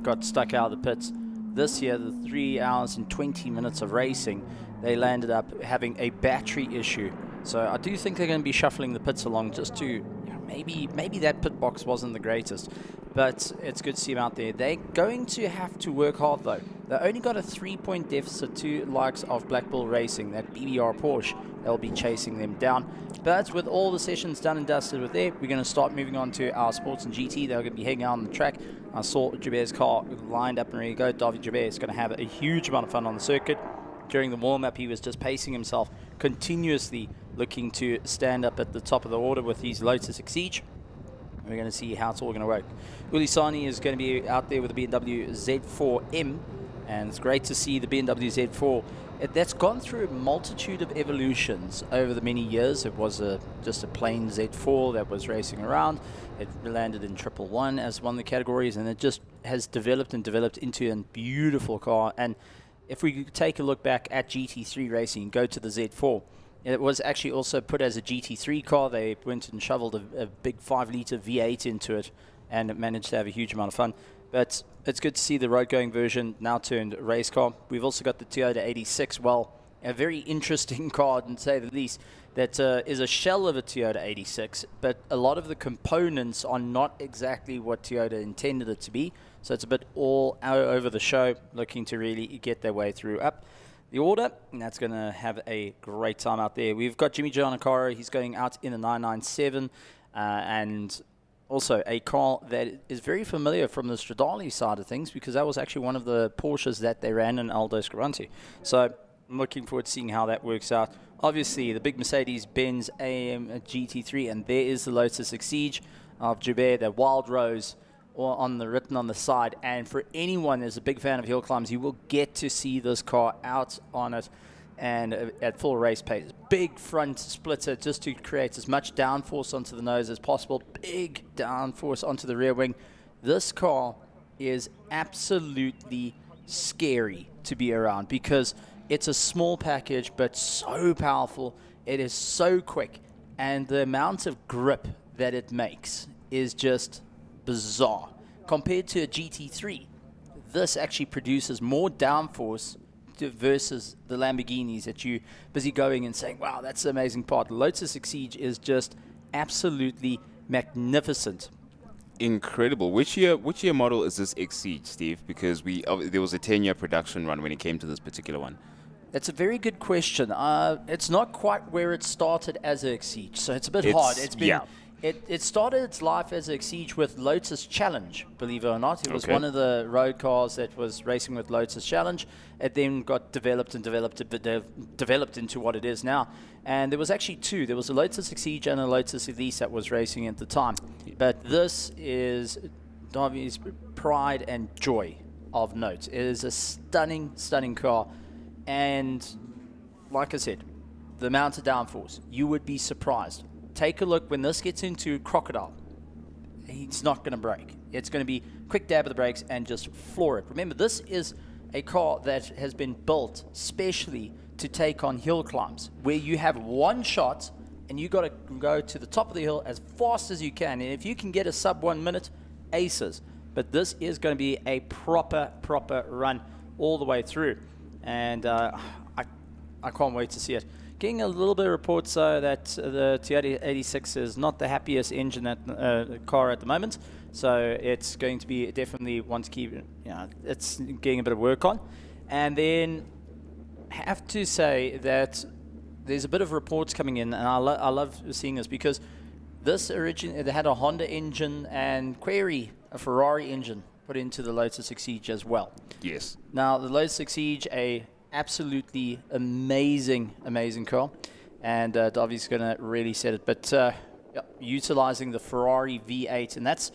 got stuck out of the pits. This year, the 3 hours and 20 minutes of racing, they landed up having a battery issue. So I do think they're going to be shuffling the pits along just to, maybe that pit box wasn't the greatest, but it's good to see them out there. They're going to have to work hard though. They only got a 3-point deficit to likes of Black Bull Racing, that BBR Porsche. They'll be chasing them down. But with all the sessions done and dusted with there, we're going to start moving on to our sports and GT. They're going to be hanging out on the track. I saw Jabir's car lined up and ready to go. David Jabir is going to have a huge amount of fun on the circuit. during the warm-up, he was just pacing himself continuously, looking to stand up at the top of the order with his Lotus Exige. We're going to see how it's all going to work. Ulisani is going to be out there with the BMW Z4M, and it's great to see the BMW Z4. That's gone through a multitude of evolutions over the many years. It was just a plain Z4 that was racing around. It landed in 111 as one of the categories, and it just has developed and developed into a beautiful car. And if we take a look back at GT3 racing, go to the Z4, it was actually also put as a GT3 car. They went and shoveled a big 5-litre V8 into it, and it managed to have a huge amount of fun. But it's good to see the road-going version now turned race car. We've also got the Toyota 86. Well, a very interesting car, to say the least, that is a shell of a Toyota 86, but a lot of the components are not exactly what Toyota intended it to be. So it's a bit all out over the show, looking to really get their way through up the order, and that's going to have a great time out there. We've got Jimmy Giannaccaro. He's going out in a 997, and also a car that is very familiar from the Stradale side of things, because that was actually one of the Porsches that they ran in Aldo Scribante. So I'm looking forward to seeing how that works out. Obviously, the big Mercedes-Benz AM GT3, and there is the Lotus Exige of Joubert, that Wild Rose written on the side. And for anyone who's a big fan of hill climbs, you will get to see this car out on it and at full race pace. Big front splitter just to create as much downforce onto the nose as possible. Big downforce onto the rear wing. This car is absolutely scary to be around, because it's a small package but so powerful. It is so quick, and the amount of grip that it makes is just bizarre. Compared to a GT3, this actually produces more downforce versus the Lamborghinis that you busy going and saying, wow, that's the amazing part. The Lotus Exige is just absolutely magnificent. Incredible. Which year model is this Exige, Steve? Because there was a 10-year production run when it came to this particular one. That's a very good question. It's not quite where it started as an Exige, so it's a bit hard. It started its life as an Exige with Lotus Challenge, believe it or not. It was one of the road cars that was racing with Lotus Challenge. It then got developed into what it is now. And there was actually two. There was a Lotus Exige and a Lotus Elise that was racing at the time. But this is Davi's pride and joy of note. It is a stunning, stunning car. And like I said, the amount of downforce, you would be surprised. Take a look when this gets into Crocodile. It's not going to brake. It's going to be quick dab of the brakes and just floor it. Remember, this is a car that has been built specially to take on hill climbs, where you have one shot and you got to go to the top of the hill as fast as you can. And if you can get a sub 1 minute, aces. But this is going to be a proper run all the way through. And I can't wait to see it. Getting a little bit of reports that the Toyota 86 is not the happiest engine car at the moment, so it's going to be definitely one to keep. It's getting a bit of work on. And then have to say that there's a bit of reports coming in, and I love seeing this, because this originally had a Honda engine and Query, a Ferrari engine, put into the Lotus Exige as well. Yes. Now the Lotus Exige, a absolutely amazing car, and Davi's going to really set it. But utilizing the Ferrari V8, and that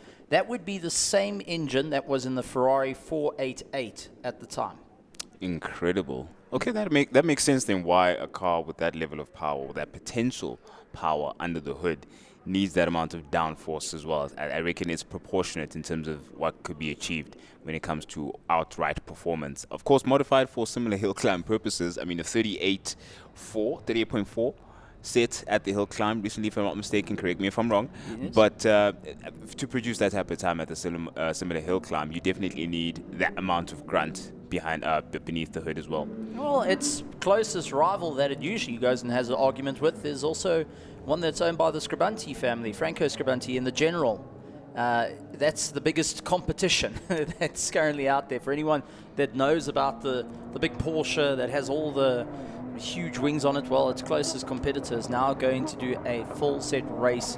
would be the same engine that was in the Ferrari 488 at the time. Incredible. Okay, that makes sense then, why a car with that level of power, with that potential power under the hood, needs that amount of downforce as well. I reckon it's proportionate in terms of what could be achieved when it comes to outright performance. Of course, modified for similar hill climb purposes. I mean, a 38.4 set at the hill climb recently, if I'm not mistaken, correct me if I'm wrong. Yes. But to produce that type of time at the similar hill climb, you definitely need that amount of grunt beneath the hood as well. Well, its closest rival that it usually goes and has an argument with is also one that's owned by the Scribante family, Franco Scribante, in the General. That's the biggest competition that's currently out there. For anyone that knows about the big Porsche that has all the huge wings on it, well, its closest competitor is now going to do a full set race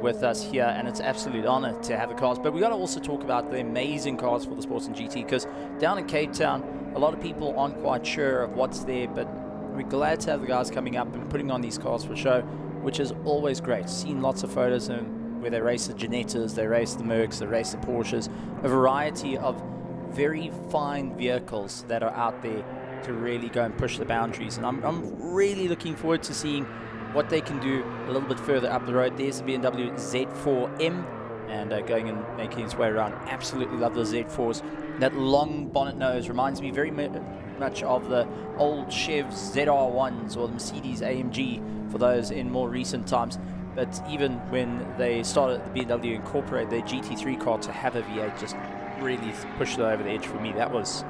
with us here, and it's an absolute honor to have the cars. But we got to also talk about the amazing cars for the Sports and GT, because down in Cape Town, a lot of people aren't quite sure of what's there, but we're glad to have the guys coming up and putting on these cars for show, which is always great. Seen lots of photos where they race the Ginettas, they race the Mercs, they race the Porsches, a variety of very fine vehicles that are out there to really go and push the boundaries. And I'm really looking forward to seeing what they can do a little bit further up the road. There's the BMW Z4M, and going and making its way around. Absolutely love the Z4s. That long bonnet nose reminds me very much of the old Chev ZR1s or the Mercedes AMG for those in more recent times. But even when they started, the BMW incorporate their GT3 car to have a V8, just really pushed it over the edge for me. That was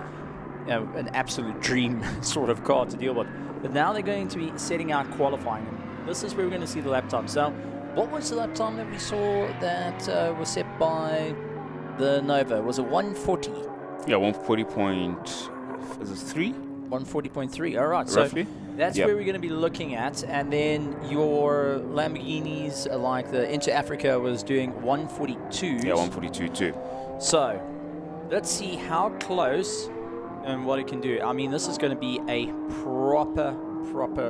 an absolute dream sort of car to deal with. But now they're going to be setting out qualifying. And this is where we're going to see the lap times. So what was the lap time that we saw that was set by the Nova? Was it 140? Yeah, 140 is it 3? 140.3, all right. Roughly. So that's where we're going to be looking at. And then your Lamborghinis, like the Inter Africa, was doing 142. Yeah, 142 too. So let's see how close and what it can do. I mean, this is going to be a proper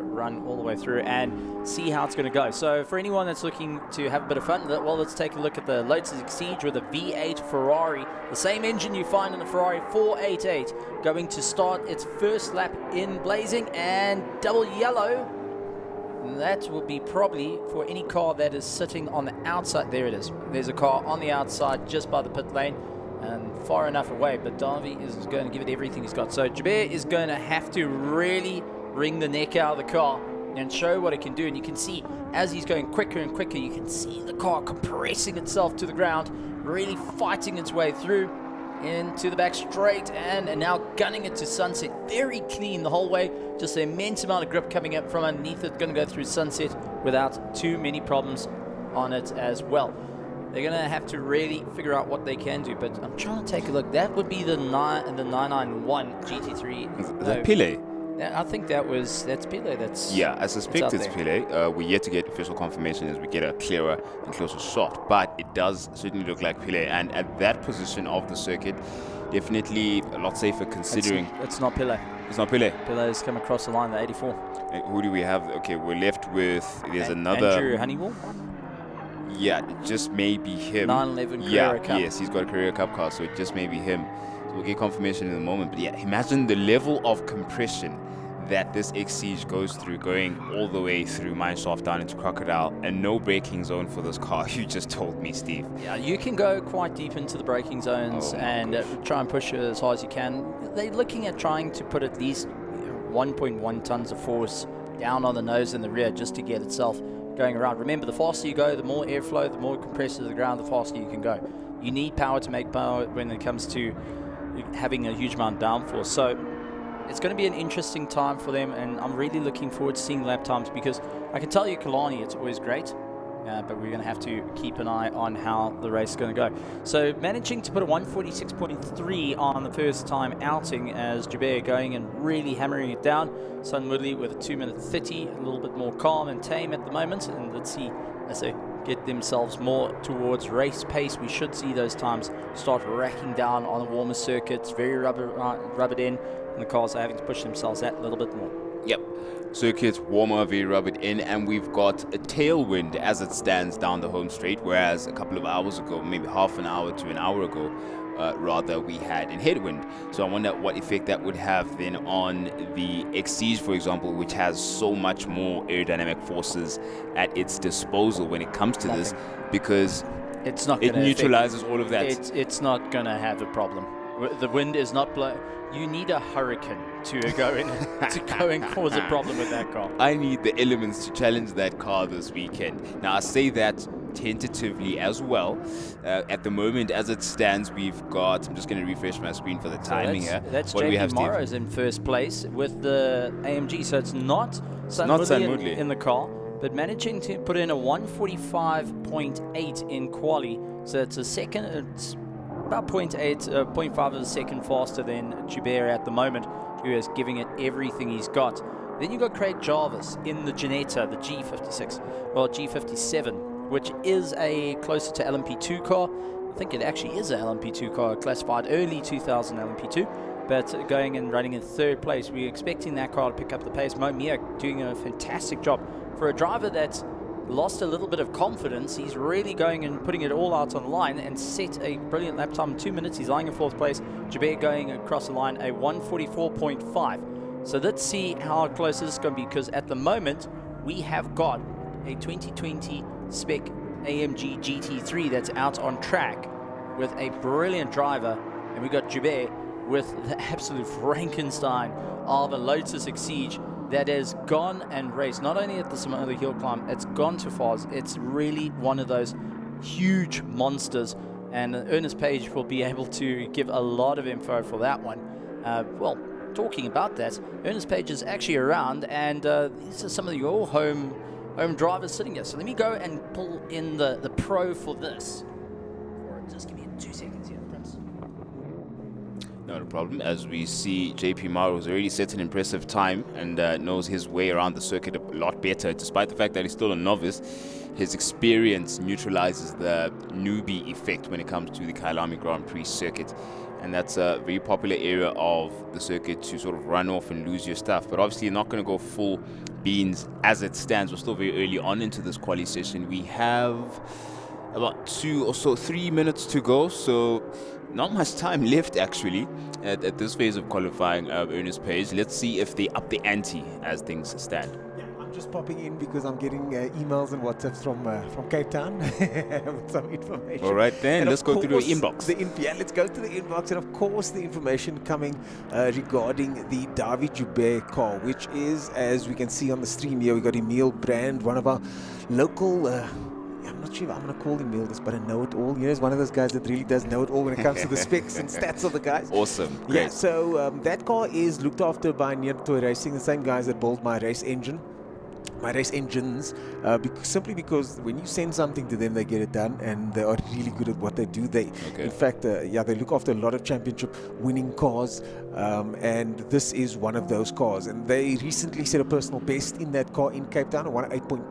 run all the way through and see how it's going to go. So for anyone that's looking to have a bit of fun, well, let's take a look at the Lotus Exige with a V8 Ferrari, the same engine you find in the Ferrari 488, going to start its first lap in blazing and double yellow. That will be probably for any car that is sitting on the outside. There it is. There's a car on the outside just by the pit lane and far enough away, but Davy is going to give it everything he's got. So Jabir is going to have to really wring the neck out of the car and show what it can do. And you can see as he's going quicker and quicker, you can see the car compressing itself to the ground, really fighting its way through into the back straight and now gunning it to Sunset. Very clean the whole way, just an immense amount of grip coming up from underneath it. Going to go through Sunset without too many problems on it as well. They're going to have to really figure out what they can do, but I'm trying to take a look. That would be the 991 GT3. Is that Pele? I think that's Pele. Yeah, I suspect it's Pele. We're yet to get official confirmation as we get a clearer and closer shot, but it does certainly look like Pele. And at that position of the circuit, definitely a lot safer considering... It's not Pele. It's not Pele. Pele has come across the line, the 84. And who do we have? Okay, we're left with... There's another... Andrew Honeywell? Yeah, it just may be him. 911 Carrera Cup. Yes, he's got a Carrera Cup car, so it just may be him. So we'll get confirmation in a moment. But yeah, imagine the level of compression that this Exige goes through, going all the way through Mineshaft down into Crocodile, and no braking zone for this car. You just told me, Steve. Yeah, you can go quite deep into the braking zones and try and push it as hard as you can. They're looking at trying to put at least 1.1 tons of force down on the nose and the rear just to get itself going around. Remember, the faster you go, the more airflow, the more compressed to the ground, the faster you can go. You need power to make power when it comes to having a huge amount of downforce. So it's going to be an interesting time for them, and I'm really looking forward to seeing lap times, because I can tell you Kyalami, it's always great, but we're going to have to keep an eye on how the race is going to go. So managing to put a 146.3 on the first time outing as Jabir going and really hammering it down. Sun Woodley with a 2-minute 30, a little bit more calm and tame at the moment, and let's see as they get themselves more towards race pace. We should see those times start racking down on the warmer circuits, very rubbered in, and the cars are having to push themselves that a little bit more. Yep. Circuit warmer, very rubbered in, and we've got a tailwind as it stands down the home straight, whereas a couple of hours ago, maybe half an hour to an hour ago, rather, we had in headwind. So I wonder what effect that would have then on the Exige, for example, which has so much more aerodynamic forces at its disposal when it comes to this, because it's not it neutralizes all of that. It's not going to have a problem. The wind is not blowing. You need a hurricane to go in to go and cause a problem with that car. I need the elements to challenge that car this weekend. Now, I say that tentatively as well. At the moment, as it stands, we've got... I'm just going to refresh my screen for the timing here. That's what do we have, JP Morrow's in first place with the AMG, so it's not Sun Woodley in the car, but managing to put in a 145.8 in quali, so it's a second... It's about 0.5 of a second faster than Jubert at the moment, who is giving it everything he's got. Then you've got Craig Jarvis in the Ginetta, the G57, which is a closer to LMP2 car. I think it actually is a LMP2 car, classified early 2000 LMP2. but going and running in third place. We're expecting that car to pick up the pace. Mo Mia doing a fantastic job. For a driver that's lost a little bit of confidence, he's really going and putting it all out on the line and set a brilliant lap time in 2 minutes. He's lying in fourth place. Jabir going across the line a 1:44.5. So let's see how close this is going to be, because at the moment we have got a 2020 spec AMG GT3 that's out on track with a brilliant driver, and we got Jabir with the absolute Frankenstein of a Lotus Exige that has gone and raced not only at the Somali hill climb, it's gone to Fars. It's really one of those huge monsters, and Ernest Page will be able to give a lot of info for that one. Well, talking about that, Ernest Page is actually around, and these are some of your home drivers sitting here. So let me go and pull in the pro for this. Just give me 2 seconds here, Prince. Not a problem. As we see, JP Maro has already set an impressive time and knows his way around the circuit a lot better. Despite the fact that he's still a novice, his experience neutralizes the newbie effect when it comes to the Kyalami Grand Prix circuit. And that's a very popular area of the circuit to sort of run off and lose your stuff. But obviously you're not going to go full beans as it stands. We're still very early on into this quali session. We have about 2 or so 3 minutes to go, so not much time left actually at this phase of qualifying. Ernest Page, let's see if they up the ante as things stand. Yeah, I'm just popping in because I'm getting emails and WhatsApps from Cape Town with some information. All right then, And let's of go through the course, inbox. Yeah, let's go to the inbox, and of course the information coming regarding the David Joubert car, which is, as we can see on the stream here, we got Emil Brand, one of our local I'm not sure if I'm going to call him Emil this, but I know it all. You know, he's one of those guys that really does know it all when it comes to the specs and stats of the guys. Awesome. Yeah, Great. so that car is looked after by Near Toy Racing, the same guys that build my race engines, simply because when you send something to them, they get it done, and they are really good at what they do. In fact, they look after a lot of championship winning cars, and this is one of those cars. And they recently set a personal best in that car in Cape Town, 1:08.2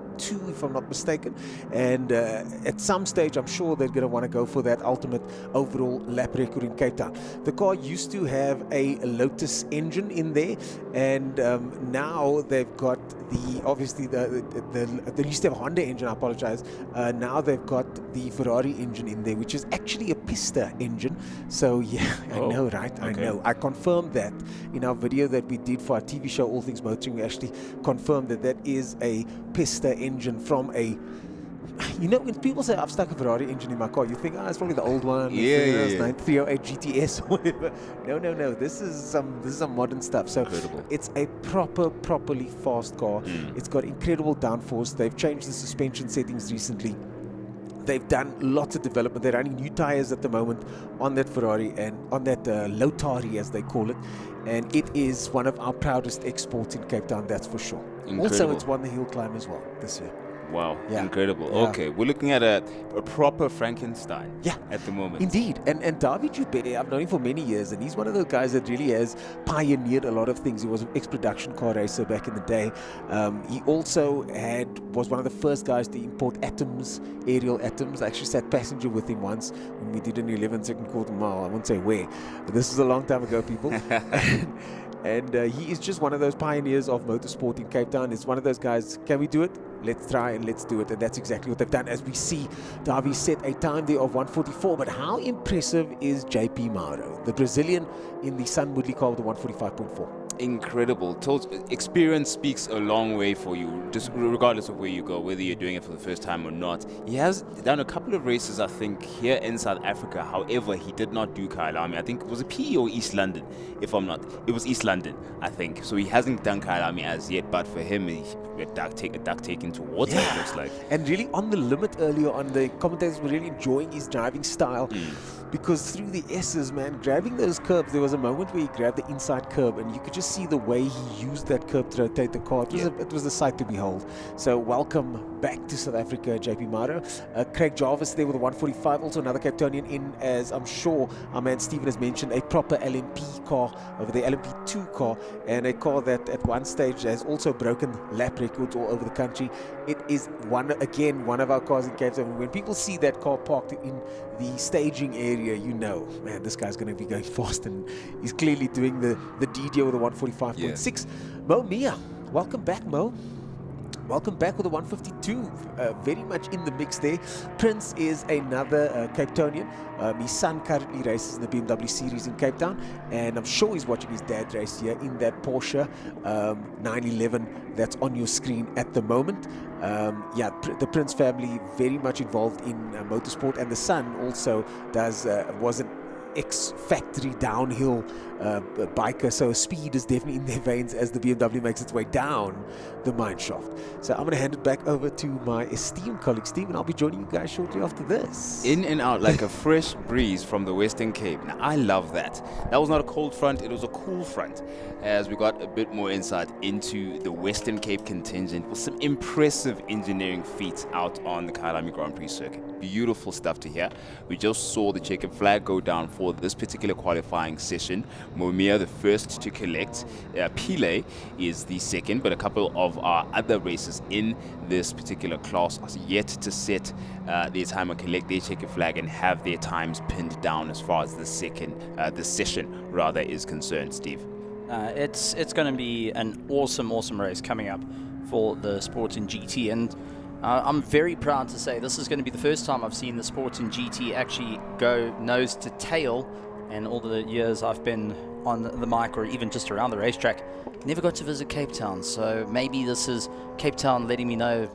if I'm not mistaken. And at some stage, I'm sure they're going to want to go for that ultimate overall lap record in Cape Town. The car used to have a Lotus engine in there, and now they've got they used to have a Honda engine, I apologize. Now they've got the Ferrari engine in there, which is actually a pista engine. So yeah, I know, right? Okay. I know. I confirmed that in our video that we did for our TV show, All Things Motoring. We actually confirmed that is a pista engine from a... You know, when people say I've stuck a Ferrari engine in my car, you think, it's probably the old one, 308 GTS or whatever. No. This is some modern stuff. So incredible. It's a properly fast car. It's got incredible downforce. They've changed the suspension settings recently. They've done lots of development. They're running new tires at the moment on that Ferrari and on that Lotari, as they call it. And it is one of our proudest exports in Cape Town, that's for sure. Incredible. Also, it's won the hill climb as well this year. Wow, incredible. Yeah. Okay, we're looking at a proper Frankenstein at the moment. Indeed. And David Joubert, I've known him for many years, and he's one of those guys that really has pioneered a lot of things. He was an ex-production car racer back in the day. He also was one of the first guys to import aerial atoms. I actually sat passenger with him once when we did an 11-second quarter mile. I won't say where, but this is a long time ago, people. And he is just one of those pioneers of motorsport in Cape Town. It's one of those guys, can we do it? Let's try and let's do it. And that's exactly what they've done. As we see, Davi set a time there of 1:44. But how impressive is JP Mauro, the Brazilian in the Sun Woodley car with the 1:45.4? Incredible. Experience speaks a long way for you, just regardless of where you go, whether you're doing it for the first time or not. He has done a couple of races, I think, here in South Africa. However, he did not do Kyalami. I think it was a PE or East London, if I'm not. It was East London, I think. So he hasn't done Kyalami as yet, but for him, a duck take into water, it looks like. And really on the limit earlier on, the commentators were really enjoying his driving style. Because through the S's, man, grabbing those curbs, there was a moment where he grabbed the inside curb and you could just see the way he used that curb to rotate the car. It was a sight to behold. So welcome back to South Africa, JP Maro. Craig Jarvis there with a 145, also another Cape Townian in, as I'm sure our man Stephen has mentioned, a proper LMP car over the LMP2 car, and a car that at one stage has also broken lap records all over the country. It is one of our cars in Cape Town. When people see that car parked in the staging area, you know, man, this guy's going to be going fast, and he's clearly doing the DD with a 145.6. Mo Mia, welcome back, Mo. Welcome back with a 152, very much in the mix there. Prince is another Cape Townian. His son currently races in the BMW series in Cape Town, and I'm sure he's watching his dad race here in that Porsche 911 that's on your screen at the moment. The Prince family very much involved in motorsport, and the son also was an ex-factory downhill biker, so speed is definitely in their veins as the BMW makes its way down the mine shaft. So I'm going to hand it back over to my esteemed colleague Steve, and I'll be joining you guys shortly after this. In and out like a fresh breeze from the Western Cape. Now, I love that. That was not a cold front, it was a cool front, as we got a bit more insight into the Western Cape contingent with some impressive engineering feats out on the Kyalami Grand Prix circuit. Beautiful stuff to hear. We just saw the checkered flag go down for this particular qualifying session. Momia the first to collect. Pile is the second, but a couple of our other racers in this particular class are yet to set their time and collect their checkered flag and have their times pinned down as far as the session rather is concerned, Steve. It's going to be an awesome race coming up for the Sport in GT, and I'm very proud to say this is going to be the first time I've seen the Sport in GT actually go nose to tail. And all the years I've been on the mic or even just around the racetrack, never got to visit Cape Town. So maybe this is Cape Town letting me know,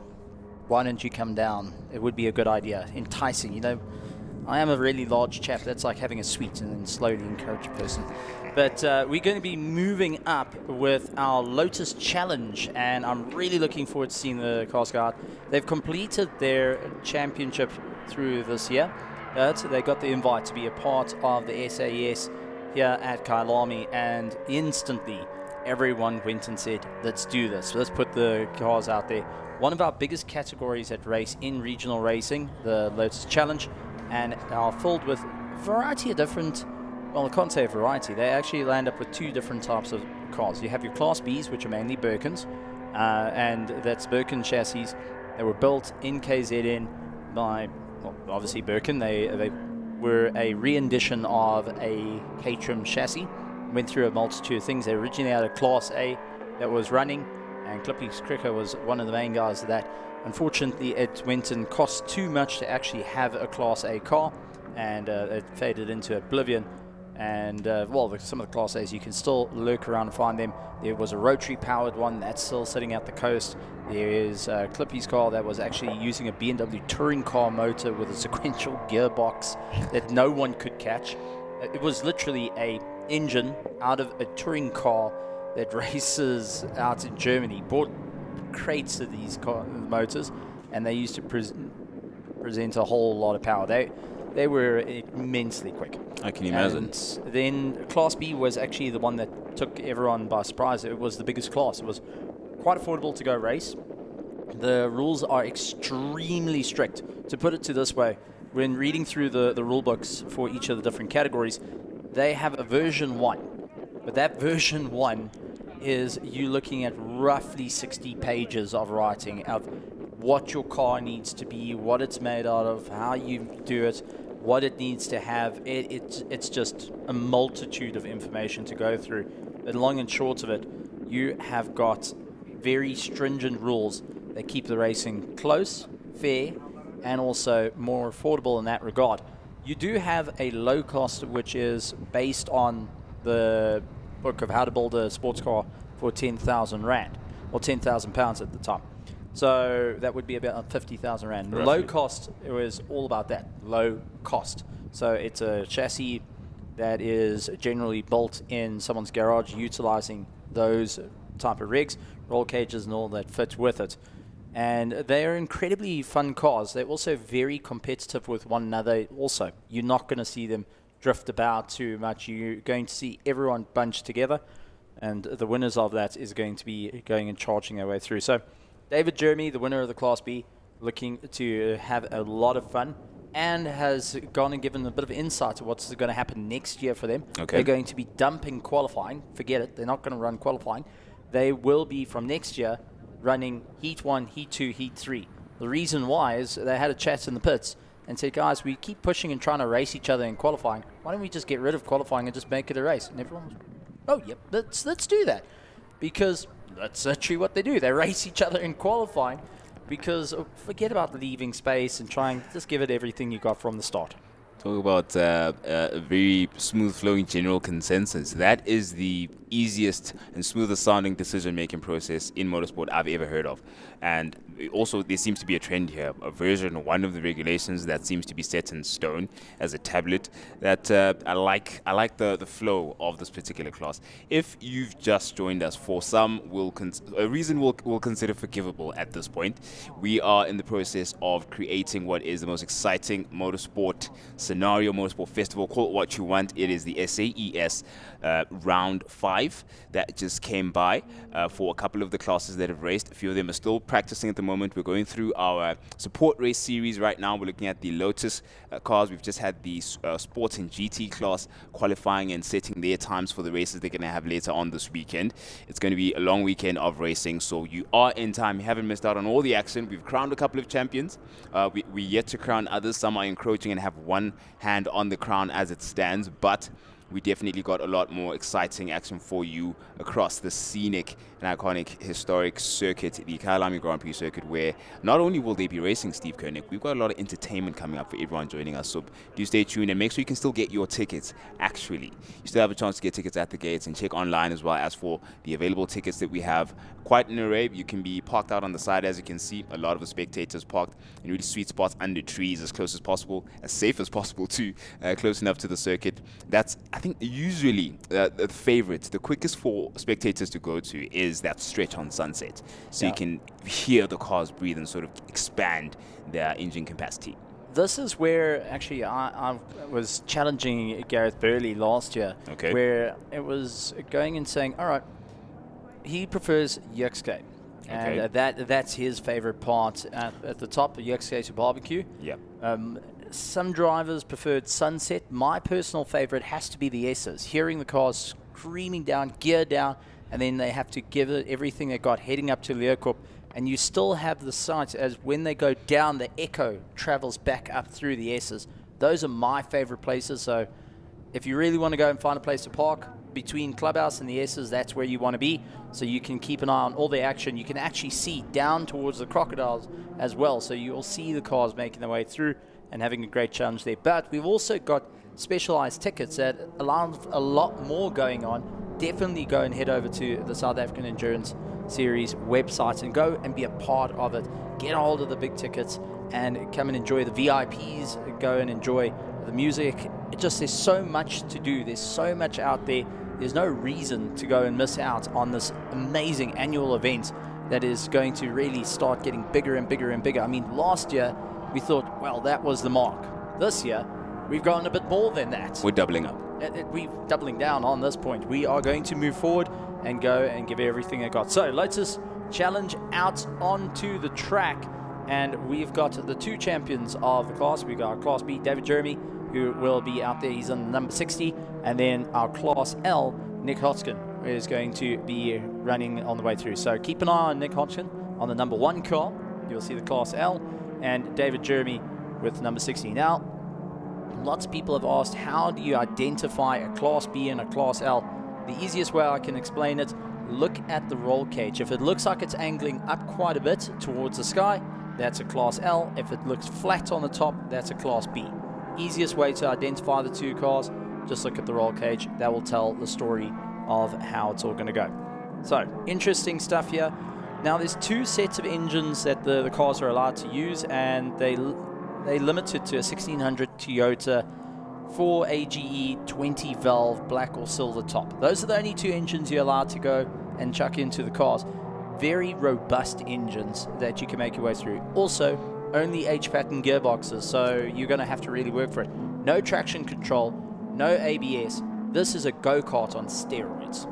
why don't you come down? It would be a good idea, enticing. You know, I am a really large chap. That's like having a sweet and then slowly encourage a person. But we're going to be moving up with our Lotus Challenge, and I'm really looking forward to seeing the cars go out. They've completed their championship through this year. They got the invite to be a part of the SAS here at Kyalami, and instantly everyone went and said, let's do this. Let's put the cars out there. One of our biggest categories at race in regional racing, the Lotus Challenge, and are filled with a variety of different, well, I can't say a variety. They actually land up with two different types of cars. You have your Class Bs, which are mainly Birkins, and that's Birkin chassis. They were built in KZN by, well, obviously Birkin. They were a re-edition of a K-trim chassis. Went through a multitude of things. They originally had a Class A that was running, and Clippy Cricker was one of the main guys of that. Unfortunately, it went and cost too much to actually have a Class A car, and it faded into oblivion. And some of the Class A's you can still lurk around and find them. There was a rotary powered one that's still sitting at the coast. There is Clippy's car that was actually using a BMW touring car motor with a sequential gearbox that no one could catch. It was literally a engine out of a touring car that races out in Germany. Bought crates of these motors, and they used to present a whole lot of power. They were immensely quick. I can imagine. And then Class B was actually the one that took everyone by surprise. It was the biggest class. It was quite affordable to go race. The rules are extremely strict. To put it to this way, when reading through the rule books for each of the different categories, they have a version 1. But that version 1 is you looking at roughly 60 pages of writing of what your car needs to be, what it's made out of, how you do it, what it needs to have. It's just a multitude of information to go through. But long and short of it, you have got very stringent rules that keep the racing close, fair, and also more affordable in that regard. You do have a low cost, which is based on the book of how to build a sports car for 10,000 Rand, or 10,000 pounds at the time. So that would be about 50,000 Rand. The low cost, it was all about that, low cost. So it's a chassis that is generally built in someone's garage, utilizing those type of rigs, roll cages and all that fit with it. And they are incredibly fun cars. They're also very competitive with one another also. You're not going to see them drift about too much. You're going to see everyone bunched together. and the winners of that is going to be going and charging their way through. So David Jeremy, the winner of the Class B, looking to have a lot of fun, and has gone and given a bit of insight to what's going to happen next year for them. Okay. They're going to be dumping qualifying. Forget it. They're not going to run qualifying. They will be, from next year, running Heat 1, Heat 2, Heat 3. The reason why is they had a chat in the pits and said, guys, we keep pushing and trying to race each other in qualifying. Why don't we just get rid of qualifying and just make it a race? And everyone was, oh, yep, let's do that. Because that's actually what they do. They race each other in qualifying, because forget about leaving space and trying, just give it everything you got from the start. Talk about a very smooth flowing general consensus. That is the easiest and smoothest sounding decision making process in motorsport I've ever heard of. And also there seems to be a trend here, a version 1 of the regulations that seems to be set in stone as a tablet, that I like the flow of this particular class. If you've just joined us, for some a reason we'll consider forgivable at this point. We are in the process of creating what is the most exciting motorsport scenario, motorsport festival, call it what you want. It is the SAES round 5 that just came by for a couple of the classes that have raced. A few of them are still practicing at the moment. We're going through our support race series right now. We're looking at the Lotus cars. We've just had the sports and GT class qualifying and setting their times for the races they're going to have later on this weekend. It's going to be a long weekend of racing, so you are in time. You haven't missed out on all the action. We've crowned a couple of champions. We're yet to crown others. Some are encroaching and have one hand on the crown as it stands, but we definitely got a lot more exciting action for you across the scenic and iconic historic circuit, the Kyalami Grand Prix circuit, where not only will they be racing, Steve Koenig, we've got a lot of entertainment coming up for everyone joining us. So do stay tuned and make sure you can still get your tickets. Actually, you still have a chance to get tickets at the gates, and check online as well as for the available tickets that we have. Quite an array. You can be parked out on the side, as you can see. A lot of the spectators parked in really sweet spots under trees, as close as possible, as safe as possible too, close enough to the circuit. That's, I think, usually the favorite, the quickest for spectators to go to is that stretch on Sunset. So you can hear the cars breathe and sort of expand their engine capacity. This is where actually I was challenging Gareth Burley last year, where it was going and saying, all right, he prefers Yerkscape. And that's his favorite part at the top, the Yerkscape barbecue. Yeah. Some drivers preferred Sunset. My personal favorite has to be the S's. Hearing the cars screaming down, gear down, and then they have to give it everything they got heading up to Leeuwkop. And you still have the sights as when they go down, the echo travels back up through the S's. Those are my favorite places. So if you really want to go and find a place to park between Clubhouse and the S's, that's where you want to be. So you can keep an eye on all the action. You can actually see down towards the crocodiles as well. So you'll see the cars making their way through and having a great challenge there. But we've also got specialized tickets that allow a lot more going on. Definitely go and head over to the South African Endurance Series website and go and be a part of it. Get a hold of the big tickets and come and enjoy the VIPs. Go and enjoy the music. There's so much to do. There's so much out there. There's no reason to go and miss out on this amazing annual event that is going to really start getting bigger and bigger and bigger. I mean, last year we thought, well, that was the mark. This year we've gone a bit more than that. We're doubling up. We're doubling down on this point. We are going to move forward and go and give everything I got. So Lotus Challenge out onto the track, and we've got the two champions of the class. We've got our Class B, David Jeremy, who will be out there. He's on number 60, and then our Class L, Nick Hodgkin, is going to be running on the way through. So keep an eye on Nick Hodgkin on the number 1 car. You'll see the Class L, and David Jeremy with number 60. Now, lots of people have asked, how do you identify a Class B and a Class L? The easiest way I can explain it, look at the roll cage. If it looks like it's angling up quite a bit towards the sky, that's a Class L. If it looks flat on the top, that's a Class B. Easiest way to identify the two cars, just look at the roll cage. That will tell the story of how it's all going to go. So, interesting stuff here. Now, there's 2 sets of engines that the cars are allowed to use, and they limited to a 1600 Toyota 4 AGE 20 valve black or silver top. Those are the only 2 engines you're allowed to go and chuck into the cars. Very robust engines that you can make your way through. Also, only H-pattern gearboxes, so you're going to have to really work for it. No traction control, no ABS. This is a go-kart on steroids.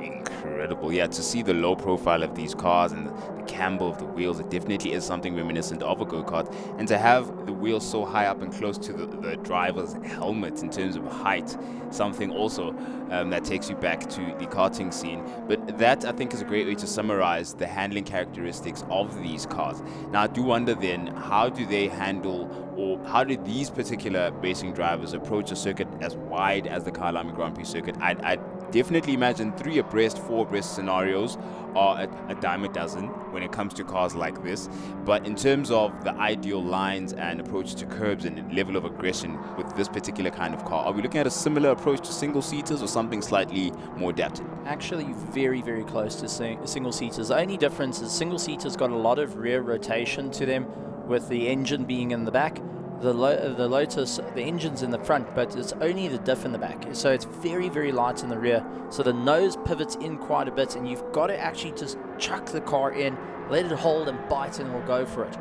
Incredible. Yeah, to see the low profile of these cars and the camber of the wheels, it definitely is something reminiscent of a go-kart. And to have the wheels so high up and close to the driver's helmet in terms of height, something also that takes you back to the karting scene. But that, I think, is a great way to summarize the handling characteristics of these cars. Now, I do wonder then, how do they handle, or how did these particular racing drivers approach a circuit as wide as the Kyalami Grand Prix circuit? I definitely imagine 3 abreast, 4 abreast scenarios are a dime a dozen when it comes to cars like this. But in terms of the ideal lines and approach to curbs and level of aggression with this particular kind of car, are we looking at a similar approach to single-seaters or something slightly more adapted? Actually, very, very close to single-seaters. The only difference is single-seaters got a lot of rear rotation to them with the engine being in the back. The Lotus, the engine's in the front, but it's only the diff in the back. So it's very, very light in the rear. So the nose pivots in quite a bit, and you've got to actually just chuck the car in, let it hold and bite, and it'll go for it.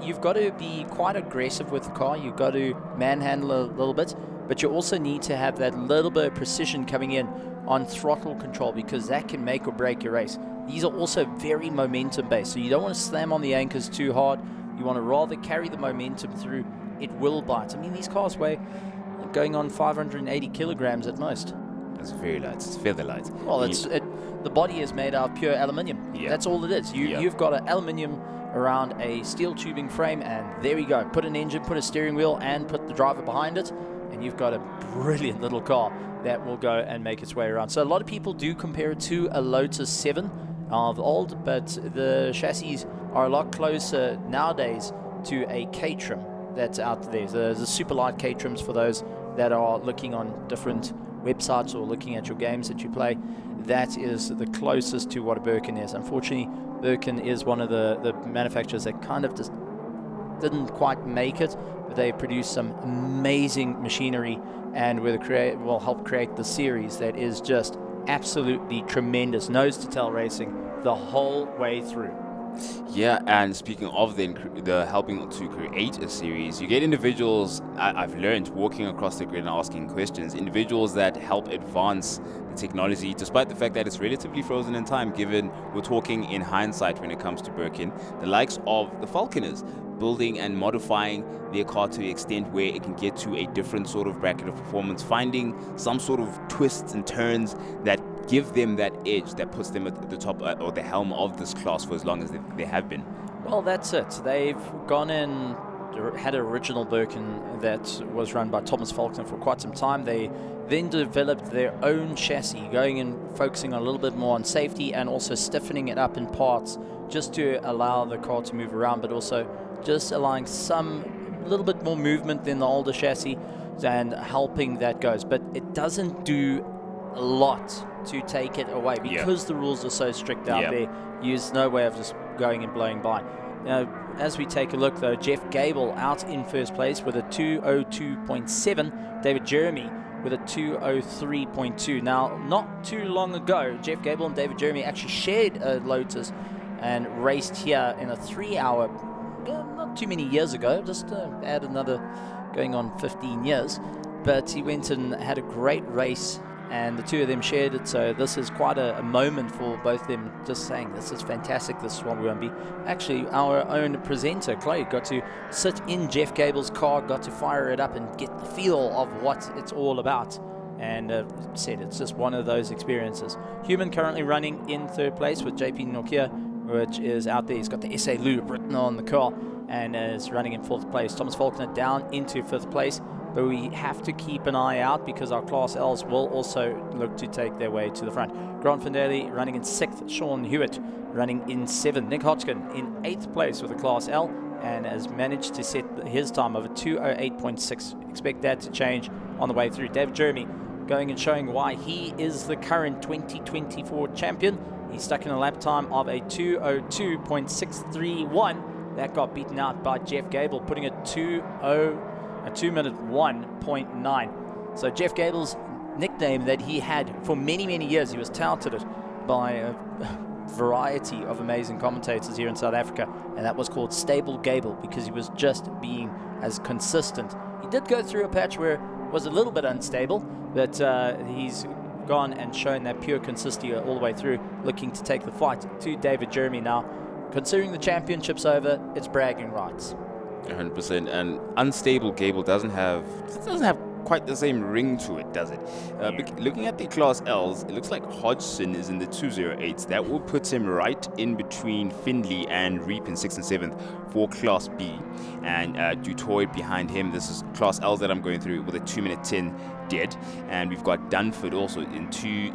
You've got to be quite aggressive with the car. You've got to manhandle a little bit, but you also need to have that little bit of precision coming in on throttle control, because that can make or break your race. These are also very momentum based, so you don't want to slam on the anchors too hard. You want to rather carry the momentum through. It will bite. I mean, these cars weigh going on 580 kilograms at most. That's very light. It's feather light. Well, the body is made out of pure aluminium. Yeah. That's all it is. You've got an aluminium around a steel tubing frame, and there you go. Put an engine, put a steering wheel, and put the driver behind it, and you've got a brilliant little car that will go and make its way around. So a lot of people do compare it to a Lotus 7 of old, but the chassis are a lot closer nowadays to a K-trim that's out there. The super light K-trims, for those that are looking on different websites or looking at your games that you play, that is the closest to what a Birkin is. Unfortunately, Birkin is one of the manufacturers that kind of just didn't quite make it, but they produced some amazing machinery and will help create the series that is just absolutely tremendous, nose to tail racing the whole way through. Yeah, and speaking of the helping to create a series, you get individuals, I've learned walking across the grid and asking questions, individuals that help advance the technology, despite the fact that it's relatively frozen in time, given we're talking in hindsight when it comes to Birkin, the likes of the Falconers, building and modifying their car to the extent where it can get to a different sort of bracket of performance, finding some sort of twists and turns that give them that edge that puts them at the top or the helm of this class for as long as they have been. Well, that's it. They've gone in, had an original Birkin that was run by Thomas Falconer for quite some time. They then developed their own chassis, going and focusing a little bit more on safety and also stiffening it up in parts just to allow the car to move around, but also just allowing some little bit more movement than the older chassis and helping that goes. But it doesn't do a lot to take it away because the rules are so strict out there. There's no way of just going and blowing by. Now, as we take a look though, Jeff Gable out in first place with a 2:02.7, David Jeremy with a 2:03.2. Now, not too long ago, Jeff Gable and David Jeremy actually shared a Lotus and raced here in a 3-hour, not too many years ago, just add another going on 15 years. But he went and had a great race, and the two of them shared it, so this is quite a moment for both of them, just saying this is fantastic, this is what we want to be. Actually, our own presenter, Chloe, got to sit in Jeff Gable's car, got to fire it up and get the feel of what it's all about, and said it's just one of those experiences. Human currently running in third place with JP Nokia, which is out there. He's got the SA Lube written on the car and is running in fourth place. Thomas Falconer down into fifth place. But we have to keep an eye out because our Class Ls will also look to take their way to the front. Grant Findelli running in 6th, Sean Hewitt running in 7th, Nick Hodgkin in 8th place with a Class L and has managed to set his time of a 2:08.6. Expect that to change on the way through. David Jeremy going and showing why he is the current 2024 champion. He's stuck in a lap time of a 2:02.631. That got beaten out by Jeff Gable, putting a 2:minute 1.9. So Jeff Gable's nickname that he had for many, many years, he was touted it by a variety of amazing commentators here in South Africa, and that was called Stable Gable because he was just being as consistent. He did go through a patch where it was a little bit unstable, but he's gone and shown that pure consistency all the way through, looking to take the fight to David Jeremy now. Considering the championship's over, it's bragging rights. 100%. And unstable Gable doesn't have quite the same ring to it, does it? Looking at the Class Ls, it looks like Hodgson is in the 208s. That will put him right in between Findlay and Reap in 6th and 7th for Class B. And Dutoit behind him. This is Class Ls that I'm going through with a 2-minute 10 dead. And we've got Dunford also in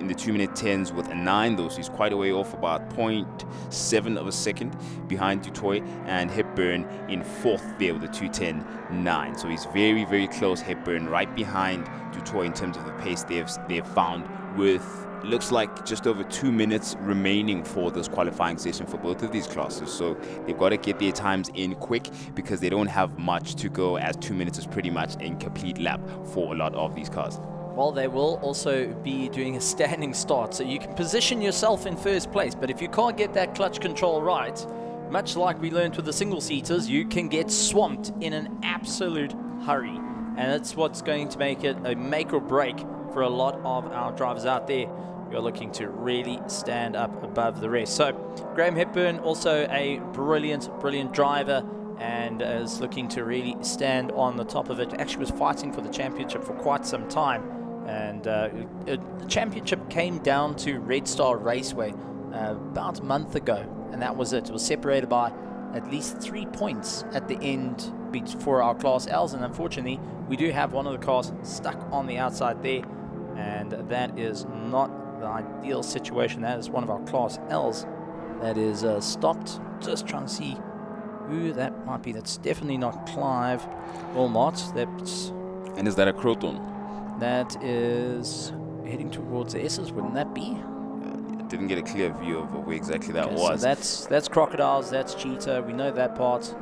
the 2-minute 10s with a 9 though, so he's quite a way off, about 0.7 of a second behind Dutoit, and Hepburn in 4th there with a 2:10.9. So he's very, very close, Hepburn, right behind Dutoit in terms of the pace they've found, with looks like just over 2 minutes remaining for this qualifying session for both of these classes. So they've got to get their times in quick because they don't have much to go, as 2 minutes is pretty much a complete lap for a lot of these cars. Well, they will also be doing a standing start, so you can position yourself in first place, but if you can't get that clutch control right, much like we learned with the single-seaters, you can get swamped in an absolute hurry. And that's what's going to make it a make or break for a lot of our drivers out there who are looking to really stand up above the rest. So Graham Hepburn, also a brilliant driver, and is looking to really stand on the top of it. Actually was fighting for the championship for quite some time, and the championship came down to Red Star Raceway about a month ago, and that was it. It was separated by at least 3 points at the end for our Class Ls, and unfortunately we do have one of the cars stuck on the outside there, and that is not the ideal situation. That is one of our Class Ls that is stopped. Just trying to see who that might be. That's definitely not Clive Wilmot. And is that a Croton? That is heading towards the S's, wouldn't that be? Didn't get a clear view of where exactly that Okay, was. So that's Crocodiles, that's Cheetah, we know that part.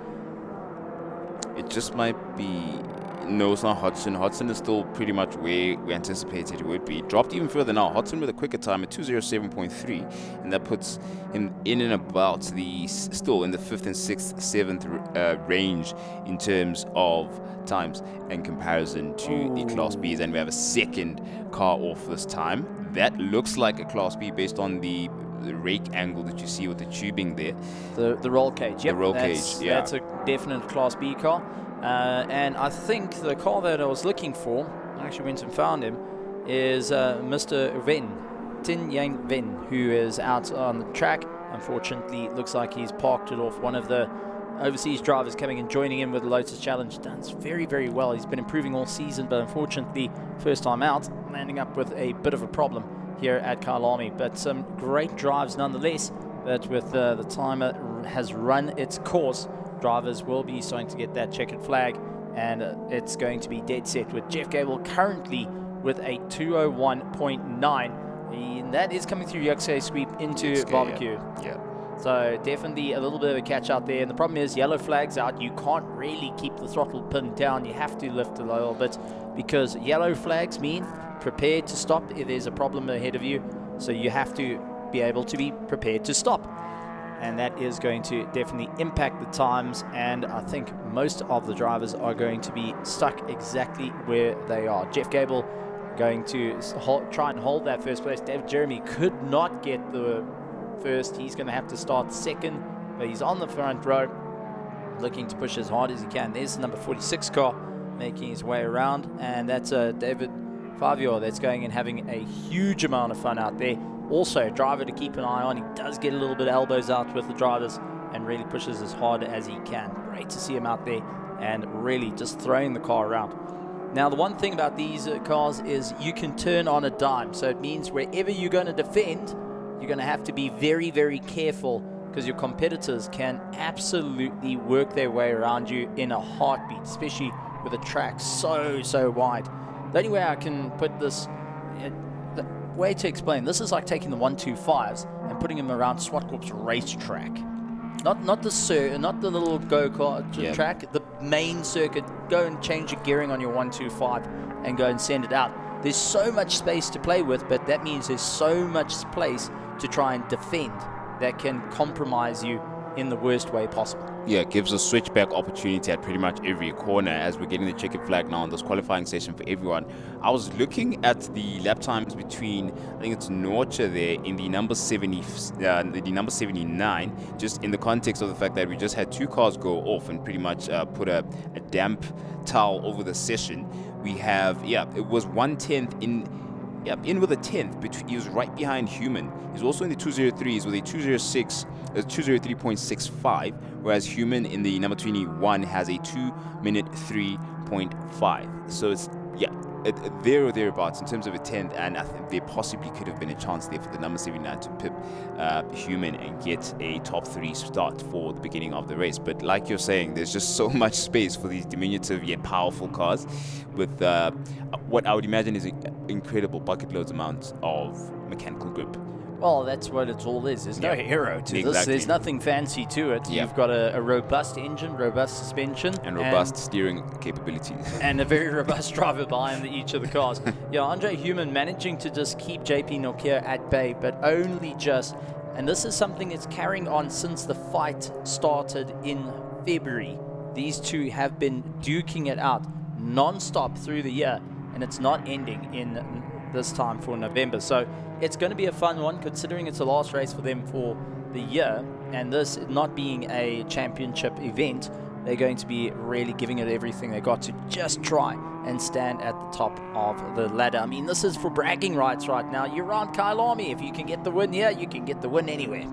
It just might be... No, it's not Hodgson. Hodgson is still pretty much where we anticipated it would be. It dropped even further now. Hodgson with a quicker time at 2:07.3, and that puts him in and about still in the 5th and 6th, 7th range in terms of times in comparison to the Class Bs. And we have a second car off this time. That looks like a Class B based on the rake angle that you see with the tubing there. The roll cage, yep. The roll cage, yeah. That's a definite Class B car. And I think the car that I was looking for, I actually went and found him, is Mr. Tin Yang Ven, who is out on the track. Unfortunately, it looks like he's parked it off. One of the overseas drivers coming and joining in with the Lotus Challenge. Done very, very well. He's been improving all season, but unfortunately, first time out, landing up with a bit of a problem here at Kyalami. But some great drives nonetheless. But with the timer has run its course, drivers will be starting to get that checkered flag, and it's going to be dead set with Jeff Gable currently with a 2:01.9, and that is coming through Yuxay sweep into barbecue. Yeah. So definitely a little bit of a catch out there, and the problem is yellow flags out. You can't really keep the throttle pinned down. You have to lift a little bit because yellow flags mean prepared to stop if there's a problem ahead of you. So you have to be able to be prepared to stop. And that is going to definitely impact the times, and I think most of the drivers are going to be stuck exactly where they are. Jeff Gable going to try and hold that first place. David Jeremy could not get the first. He's going to have to start second, but he's on the front row looking to push as hard as he can. There's the number 46 car making his way around, and that's David Favio that's going and having a huge amount of fun out there. Also, a driver to keep an eye on. He does get a little bit of elbows out with the drivers and really pushes as hard as he can. Great to see him out there and really just throwing the car around. Now, the one thing about these cars is you can turn on a dime. So it means wherever you're going to defend, you're going to have to be very, very careful because your competitors can absolutely work their way around you in a heartbeat, especially with a track so wide. The only way I can put this... the way to explain this is like taking the 125s and putting them around Swartkorp's racetrack, not the little go-kart track, the main circuit. Go and change your gearing on your 125 and go and send it out. There's so much space to play with, but that means there's so much place to try and defend that can compromise you in the worst way possible. Yeah, it gives a switchback opportunity at pretty much every corner as we're getting the checkered flag now in this qualifying session for everyone. I was looking at the lap times between, I think it's Norcha there in the number 79, just in the context of the fact that we just had 2 cars go off and pretty much put a damp towel over the session. We have, it was 1/10 in with a 10th. He was right behind Human. He's also in the 203s with a 203.65, whereas Human in the number 21 has a 2-minute 3.5. So it's there or thereabouts in terms of a 10th, and I think there possibly could have been a chance there for the number 79 to pip Human and get a top 3 start for the beginning of the race. But like you're saying, there's just so much space for these diminutive yet powerful cars with what I would imagine is an incredible bucket loads amount of mechanical grip. Well, that's what it all is. There's no hero to this. There's nothing fancy to it. You've got a robust engine, robust suspension. And robust steering capability. And a very robust driver behind each of the cars. Andre Human managing to just keep JP Nokia at bay, but only just. And this is something that's carrying on since the fight started in February. These two have been duking it out non-stop through the year, and it's not ending in this time for November. So it's going to be a fun one, considering it's the last race for them for the year, and this not being a championship event, they're going to be really giving it everything they got to just try and stand at the top of the ladder. I mean, this is for bragging rights right now. You're on Kyalami. If you can get the win here, you can get the win anywhere.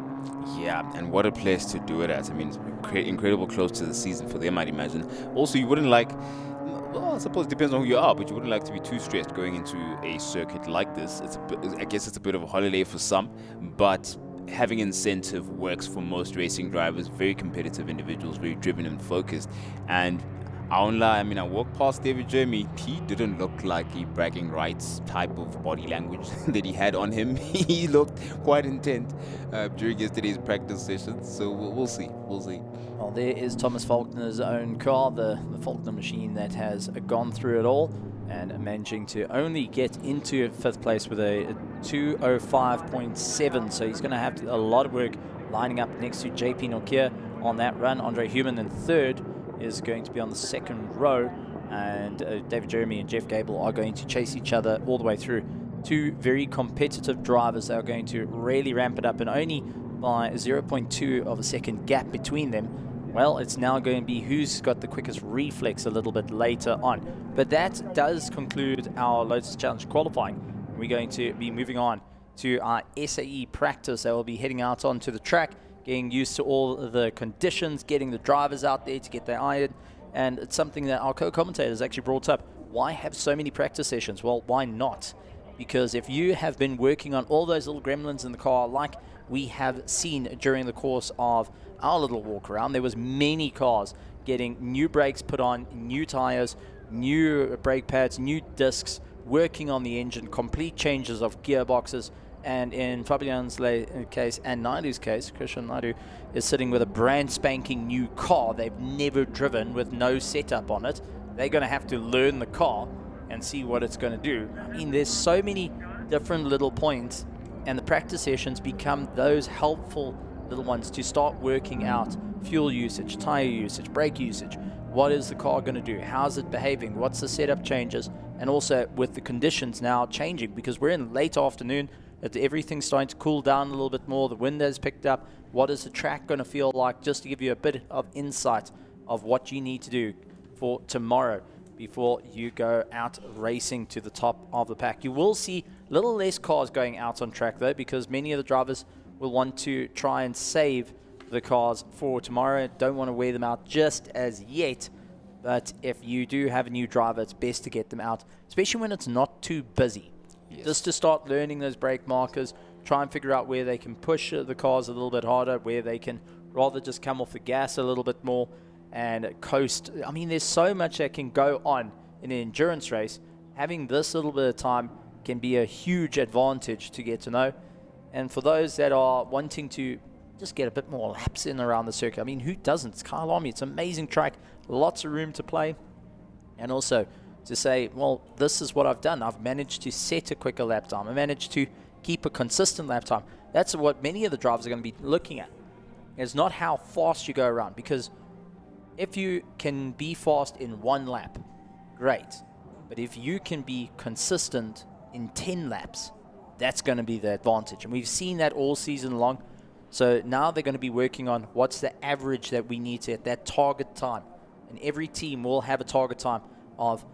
Yeah, and what a place to do it at. I mean, it's incredible close to the season for them, I'd imagine. Also, you wouldn't like... Well, I suppose it depends on who you are, but you wouldn't like to be too stressed going into a circuit like this. I guess it's a bit of a holiday for some, but having incentive works for most racing drivers, very competitive individuals, very driven and focused. And I won't lie, I mean, I walked past David Jeremy. He didn't look like a bragging rights type of body language that he had on him. He looked quite intent during yesterday's practice sessions. So we'll see. We'll see. Well, there is Thomas Faulkner's own car, the Faulkner machine that has gone through it all and managing to only get into 5th place with a 2:05.7. So he's going to have a lot of work lining up next to JP Nokia on that run. Andre Human in 3rd is going to be on the 2nd row, and David Jeremy and Jeff Gable are going to chase each other all the way through. 2 very competitive drivers that are going to really ramp it up, and only by 0.2 of a second gap between them. Well, it's now going to be who's got the quickest reflex a little bit later on. But that does conclude our Lotus Challenge qualifying. We're going to be moving on to our SAE practice. That will be heading out onto the track, getting used to all the conditions, getting the drivers out there to get their iron. And it's something that our co-commentators actually brought up. Why have so many practice sessions? Well, why not? Because if you have been working on all those little gremlins in the car, like we have seen during the course of our little walk around, there was many cars getting new brakes put on, new tires, new brake pads, new discs, working on the engine, complete changes of gearboxes. And in Fabian's case and Naidu's case, Christian Naidu is sitting with a brand spanking new car they've never driven with no setup on it. They're going to have to learn the car and see what it's going to do. I mean, there's so many different little points, and the practice sessions become those helpful little ones to start working out fuel usage, tire usage, brake usage. What is the car going to do? How's it behaving? What's the setup changes? And also with the conditions now changing, because we're in late afternoon, everything's starting to cool down a little bit more. The wind has picked up. What is the track going to feel like? Just to give you a bit of insight of what you need to do for tomorrow before you go out racing to the top of the pack. You will see a little less cars going out on track though, because many of the drivers will want to try and save the cars for tomorrow. Don't want to wear them out just as yet, but if you do have a new driver, it's best to get them out, especially when it's not too busy. Yes. Just to start learning those brake markers, try and figure out where they can push the cars a little bit harder, where they can rather just come off the gas a little bit more and coast. I mean, there's so much that can go on in an endurance race. Having this little bit of time can be a huge advantage to get to know. And for those that are wanting to just get a bit more laps in around the circuit, I mean, who doesn't? It's Kyalami. It's an amazing track, lots of room to play. And also to say, well, this is what I've done. I've managed to set a quicker lap time. I managed to keep a consistent lap time. That's what many of the drivers are going to be looking at. It's not how fast you go around, because if you can be fast in 1 lap, great. But if you can be consistent in 10 laps, that's going to be the advantage. And we've seen that all season long. So now they're going to be working on what's the average that we need to hit, that target time. And every team will have a target time of,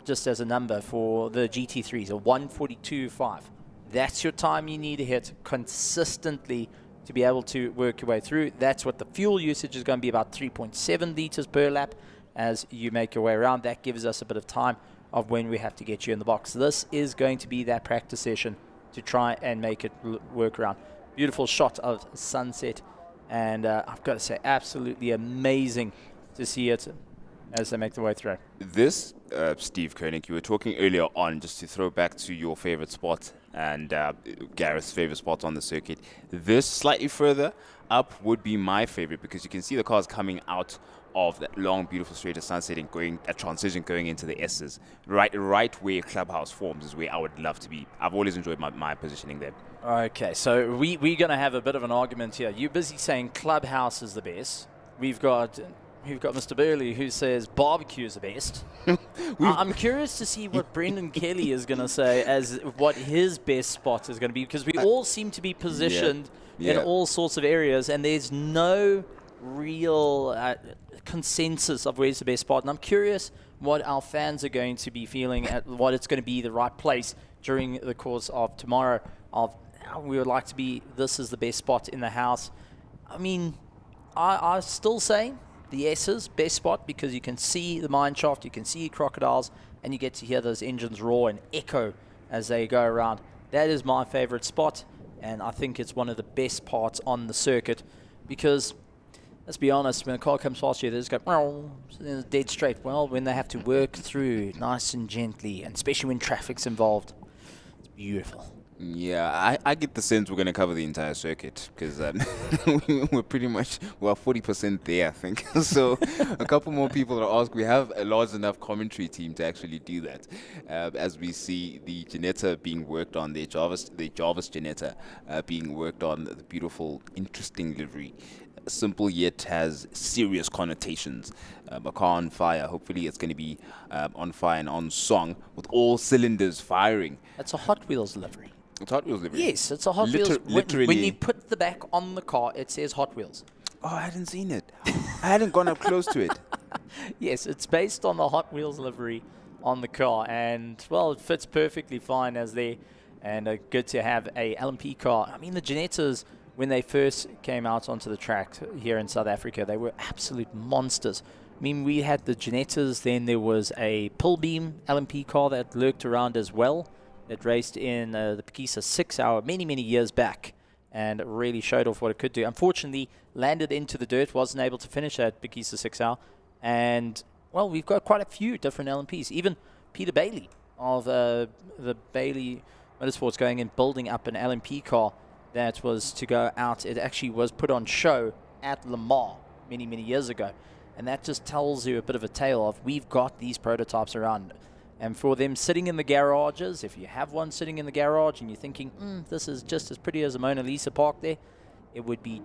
just as a number for the GT3s, a 1:42.5. That's your time you need to hit consistently to be able to work your way through. That's what the fuel usage is going to be, about 3.7 liters per lap as you make your way around. That gives us a bit of time of when we have to get you in the box. This is going to be that practice session to try and make it work around. Beautiful shot of sunset, and I've got to say, absolutely amazing to see it as they make their way through. This, Steve Koenig, you were talking earlier on, just to throw back to your favorite spot and Gareth's favorite spot on the circuit. This slightly further up would be my favorite, because you can see the cars coming out of that long, beautiful straight of sunset and going a transition going into the S's. Right where Clubhouse forms is where I would love to be. I've always enjoyed my positioning there. Okay, so we're going to have a bit of an argument here. You're busy saying Clubhouse is the best. We've got Mr. Burley, who says barbecue is the best. I'm curious to see what Brendan Kelly is going to say as what his best spot is going to be, because we all seem to be positioned in all sorts of areas, and there's no real consensus of where's the best spot. And I'm curious what our fans are going to be feeling at what it's going to be the right place during the course of tomorrow. We would like to be, this is the best spot in the house. I mean, I still say the S's best spot, because you can see the mine shaft, you can see crocodiles, and you get to hear those engines roar and echo as they go around. That is my favorite spot, and I think it's one of the best parts on the circuit, because let's be honest, when a car comes past you, they just go dead straight. Well, when they have to work through nice and gently, and especially when traffic's involved, it's beautiful. Yeah, I get the sense we're going to cover the entire circuit, because we're pretty much, 40% there, I think. So a couple more people to ask. We have a large enough commentary team to actually do that. As we see the Janetta being worked on, the Jarvis Janetta being worked on, the beautiful, interesting livery. Simple yet has serious connotations. A car on fire. Hopefully it's going to be on fire and on song with all cylinders firing. That's a Hot Wheels livery. It's Hot Wheels livery. Yes, it's a Hot Wheels. Literally. When you put the back on the car, it says Hot Wheels. Oh, I hadn't seen it. I hadn't gone up close to it. Yes, it's based on the Hot Wheels livery on the car, and well, it fits perfectly fine as there. And good to have a LMP car. I mean, the Janettas, when they first came out onto the track here in South Africa, they were absolute monsters. I mean, we had the Janettas, then there was a Pillbeam LMP car that lurked around as well, that raced in the Pekisa 6 Hour many years back, and really showed off what it could do. Unfortunately, landed into the dirt, wasn't able to finish at Pekisa 6 Hour, and, well, we've got quite a few different LMPs. Even Peter Bailey of the Bailey Motorsports going and building up an LMP car that was to go out. It actually was put on show at Le Mans many years ago. And that just tells you a bit of a tale of we've got these prototypes around. And for them sitting in the garages, if you have one sitting in the garage and you're thinking, this is just as pretty as a Mona Lisa parked there, it would be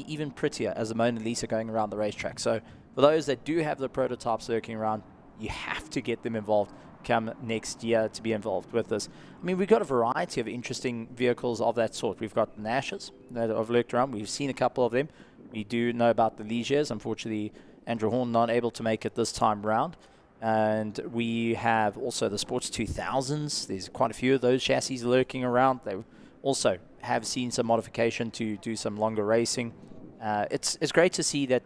even prettier as a Mona Lisa going around the racetrack. So for those that do have the prototypes lurking around, you have to get them involved come next year to be involved with this. I mean, we've got a variety of interesting vehicles of that sort. We've got Nashes that have lurked around. We've seen a couple of them. We do know about the Ligiers. Unfortunately, Andrew Horn not able to make it this time round. And we have also the Sports 2000s. There's quite a few of those chassis lurking around. They also have seen some modification to do some longer racing. It's great to see that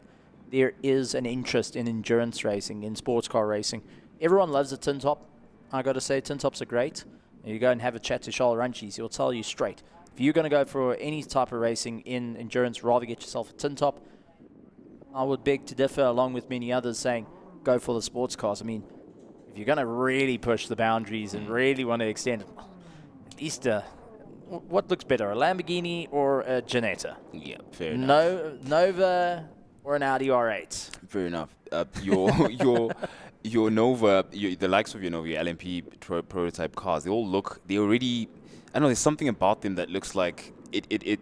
there is an interest in endurance racing, in sports car racing. Everyone loves a tin top. I got to say, tin tops are great. You go and have a chat to Charles Runchies, he'll tell you straight. If you're going to go for any type of racing in endurance, rather get yourself a tin top. I would beg to differ, along with many others, saying go for the sports cars. I mean, if you're going to really push the boundaries and really want to extend it, at least what looks better, a Lamborghini or a Janetta? Yeah, fair enough. Nova or an Audi R8? Fair enough. Your Nova, the likes of your Nova, your LMP prototype cars, they already, I don't know, there's something about them that looks like it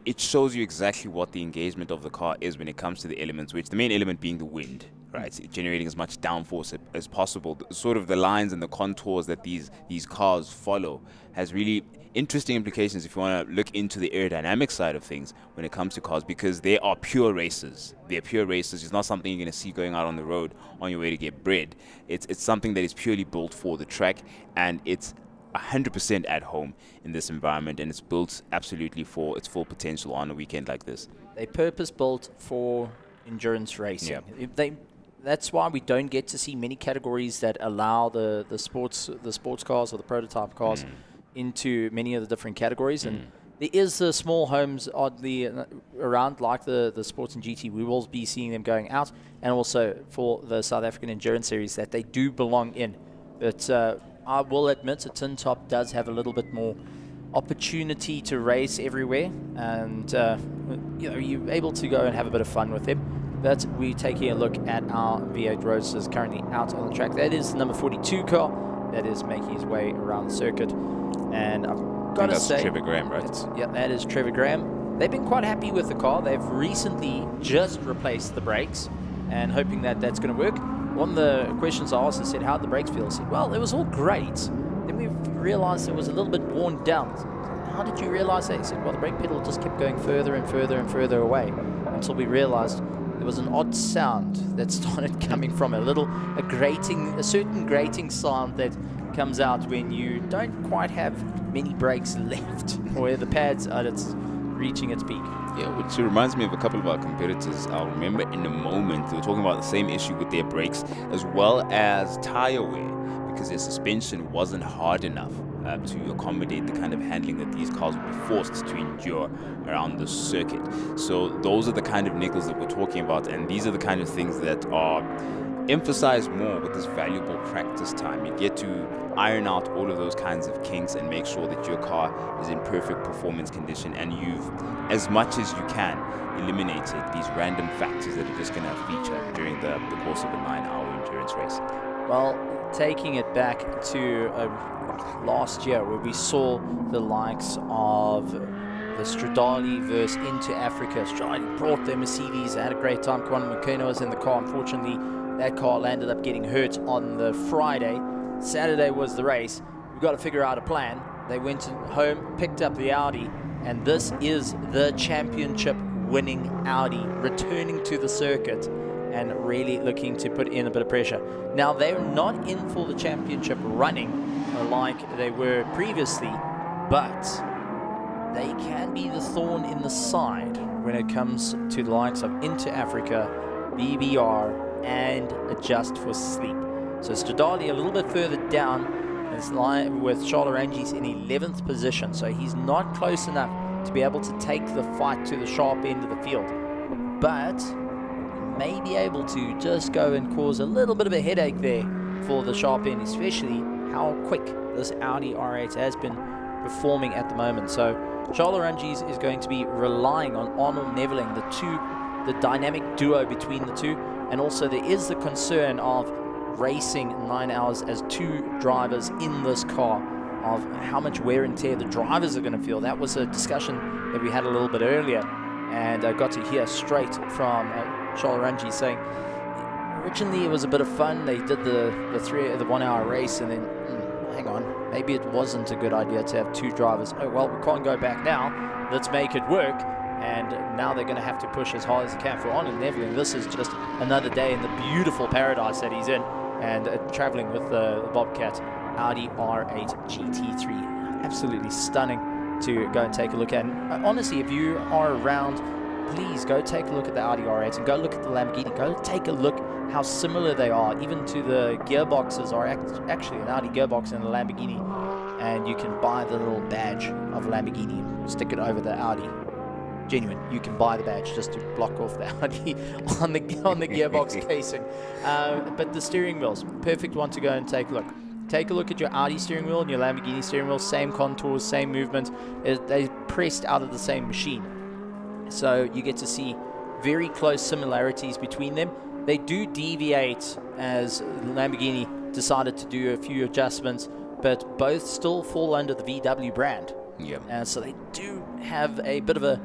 it shows you exactly what the engagement of the car is when it comes to the elements, which the main element being the wind, right? So generating as much downforce as possible. Sort of the lines and the contours that these cars follow has really interesting implications if you want to look into the aerodynamic side of things when it comes to cars, because they are pure racers. They're pure racers. It's not something you're going to see going out on the road on your way to get bread. It's something that is purely built for the track, and it's 100% at home in this environment, and it's built absolutely for its full potential on a weekend like this. They purpose built for endurance racing. That's why we don't get to see many categories that allow the sports cars or the prototype cars into many of the different categories. And there is the small homes oddly around, like the sports and GT. We will be seeing them going out, and also for the South African Endurance Series that they do belong in. But I will admit a tin top does have a little bit more opportunity to race everywhere, and you're able to go and have a bit of fun with them. But we're taking a look at our V8 Roadsters currently out on the track. That is the number 42 car that is making his way around the circuit. And I've got to say, Trevor Graham, right? Yeah, that is Trevor Graham. They've been quite happy with the car. They've recently just replaced the brakes and hoping that that's going to work. One of the questions I asked, I said, how'd the brakes feel? I said, well, it was all great. Then we realized it was a little bit worn down. How did you realize that? He said, well, the brake pedal just kept going further and further and further away until we realized there was an odd sound that started coming from a certain grating sound that comes out when you don't quite have many brakes left, where the pad's reaching its peak. Yeah, which reminds me of a couple of our competitors. I'll remember in a moment they were talking about the same issue with their brakes as well as tire wear, because their suspension wasn't hard enough to accommodate the kind of handling that these cars would be forced to endure around the circuit. So those are the kind of niggles that we're talking about, and these are the kind of things that are emphasized more with this valuable practice time. You get to iron out all of those kinds of kinks and make sure that your car is in perfect performance condition, and you've, as much as you can, eliminated these random factors that are just going to feature during the course of a 9-hour endurance race. Well, taking it back to last year, where we saw the likes of the Stradale versus Into Africa. Stradale brought their Mercedes, had a great time. Kwame McKenna was in the car. Unfortunately, that car landed up getting hurt on the Friday. Saturday was the race. We've got to figure out a plan. They went home, picked up the Audi, and this is the championship winning Audi returning to the circuit and really looking to put in a bit of pressure. Now, they're not in for the championship running like they were previously, but they can be the thorn in the side when it comes to the likes of Into Africa, BBR, and Adjust for Sleep. So Stradale a little bit further down is with Charles Rangi's in 11th position, so he's not close enough to be able to take the fight to the sharp end of the field, but may be able to just go and cause a little bit of a headache there for the sharp end, especially how quick this Audi R8 has been performing at the moment. So Charles Rangi's is going to be relying on Arnold Neveling, the dynamic duo between the two, and also there is the concern of racing 9 hours as two drivers in this car, of how much wear and tear the drivers are going to feel. That was a discussion that we had a little bit earlier, and I got to hear straight from Charles Rangi saying originally it was a bit of fun. They did the 1 hour race, and then hang on, maybe it wasn't a good idea to have two drivers. Oh well, we can't go back now, let's make it work. And now they're going to have to push as hard as they can for Arnold Neveling. This is just another day in the beautiful paradise that he's in, and traveling with the Bobcat Audi R8 GT3. Absolutely stunning to go and take a look at. And honestly, if you are around, please go take a look at the Audi R8 and go look at the Lamborghini. Go take a look how similar they are. Even to the gearboxes are actually an Audi gearbox and a Lamborghini, and you can buy the little badge of Lamborghini and stick it over the Audi. Genuine, you can buy the badge just to block off the Audi on the gearbox casing. But the steering wheels, perfect one to go and take a look. Take a look at your Audi steering wheel and your Lamborghini steering wheel, same contours, same movement. They pressed out of the same machine. So you get to see very close similarities between them. They do deviate as Lamborghini decided to do a few adjustments, but both still fall under the VW brand. Yep. And so they do have a bit of a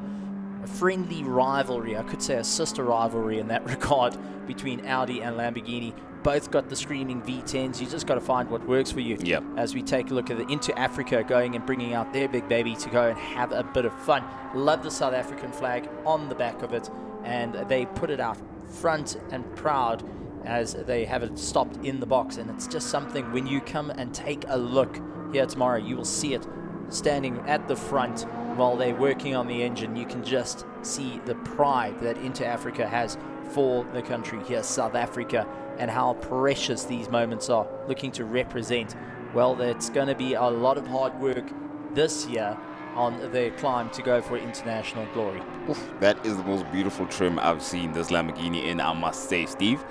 friendly rivalry, I could say a sister rivalry in that regard, between Audi and Lamborghini. Both got the screaming V10s. You just got to find what works for you. Yep. As we take a look at the Into Africa going and bringing out their big baby to go and have a bit of fun. Love the South African flag on the back of it, and they put it out front and proud as they have it stopped in the box. And it's just something, when you come and take a look here tomorrow, you will see it standing at the front while they're working on the engine. You can just see the pride that Into Africa has for the country here, South Africa, and how precious these moments are, looking to represent. Well, it's going to be a lot of hard work this year on their climb to go for international glory. Oof, that is the most beautiful trim I've seen this Lamborghini in, I must say, Steve.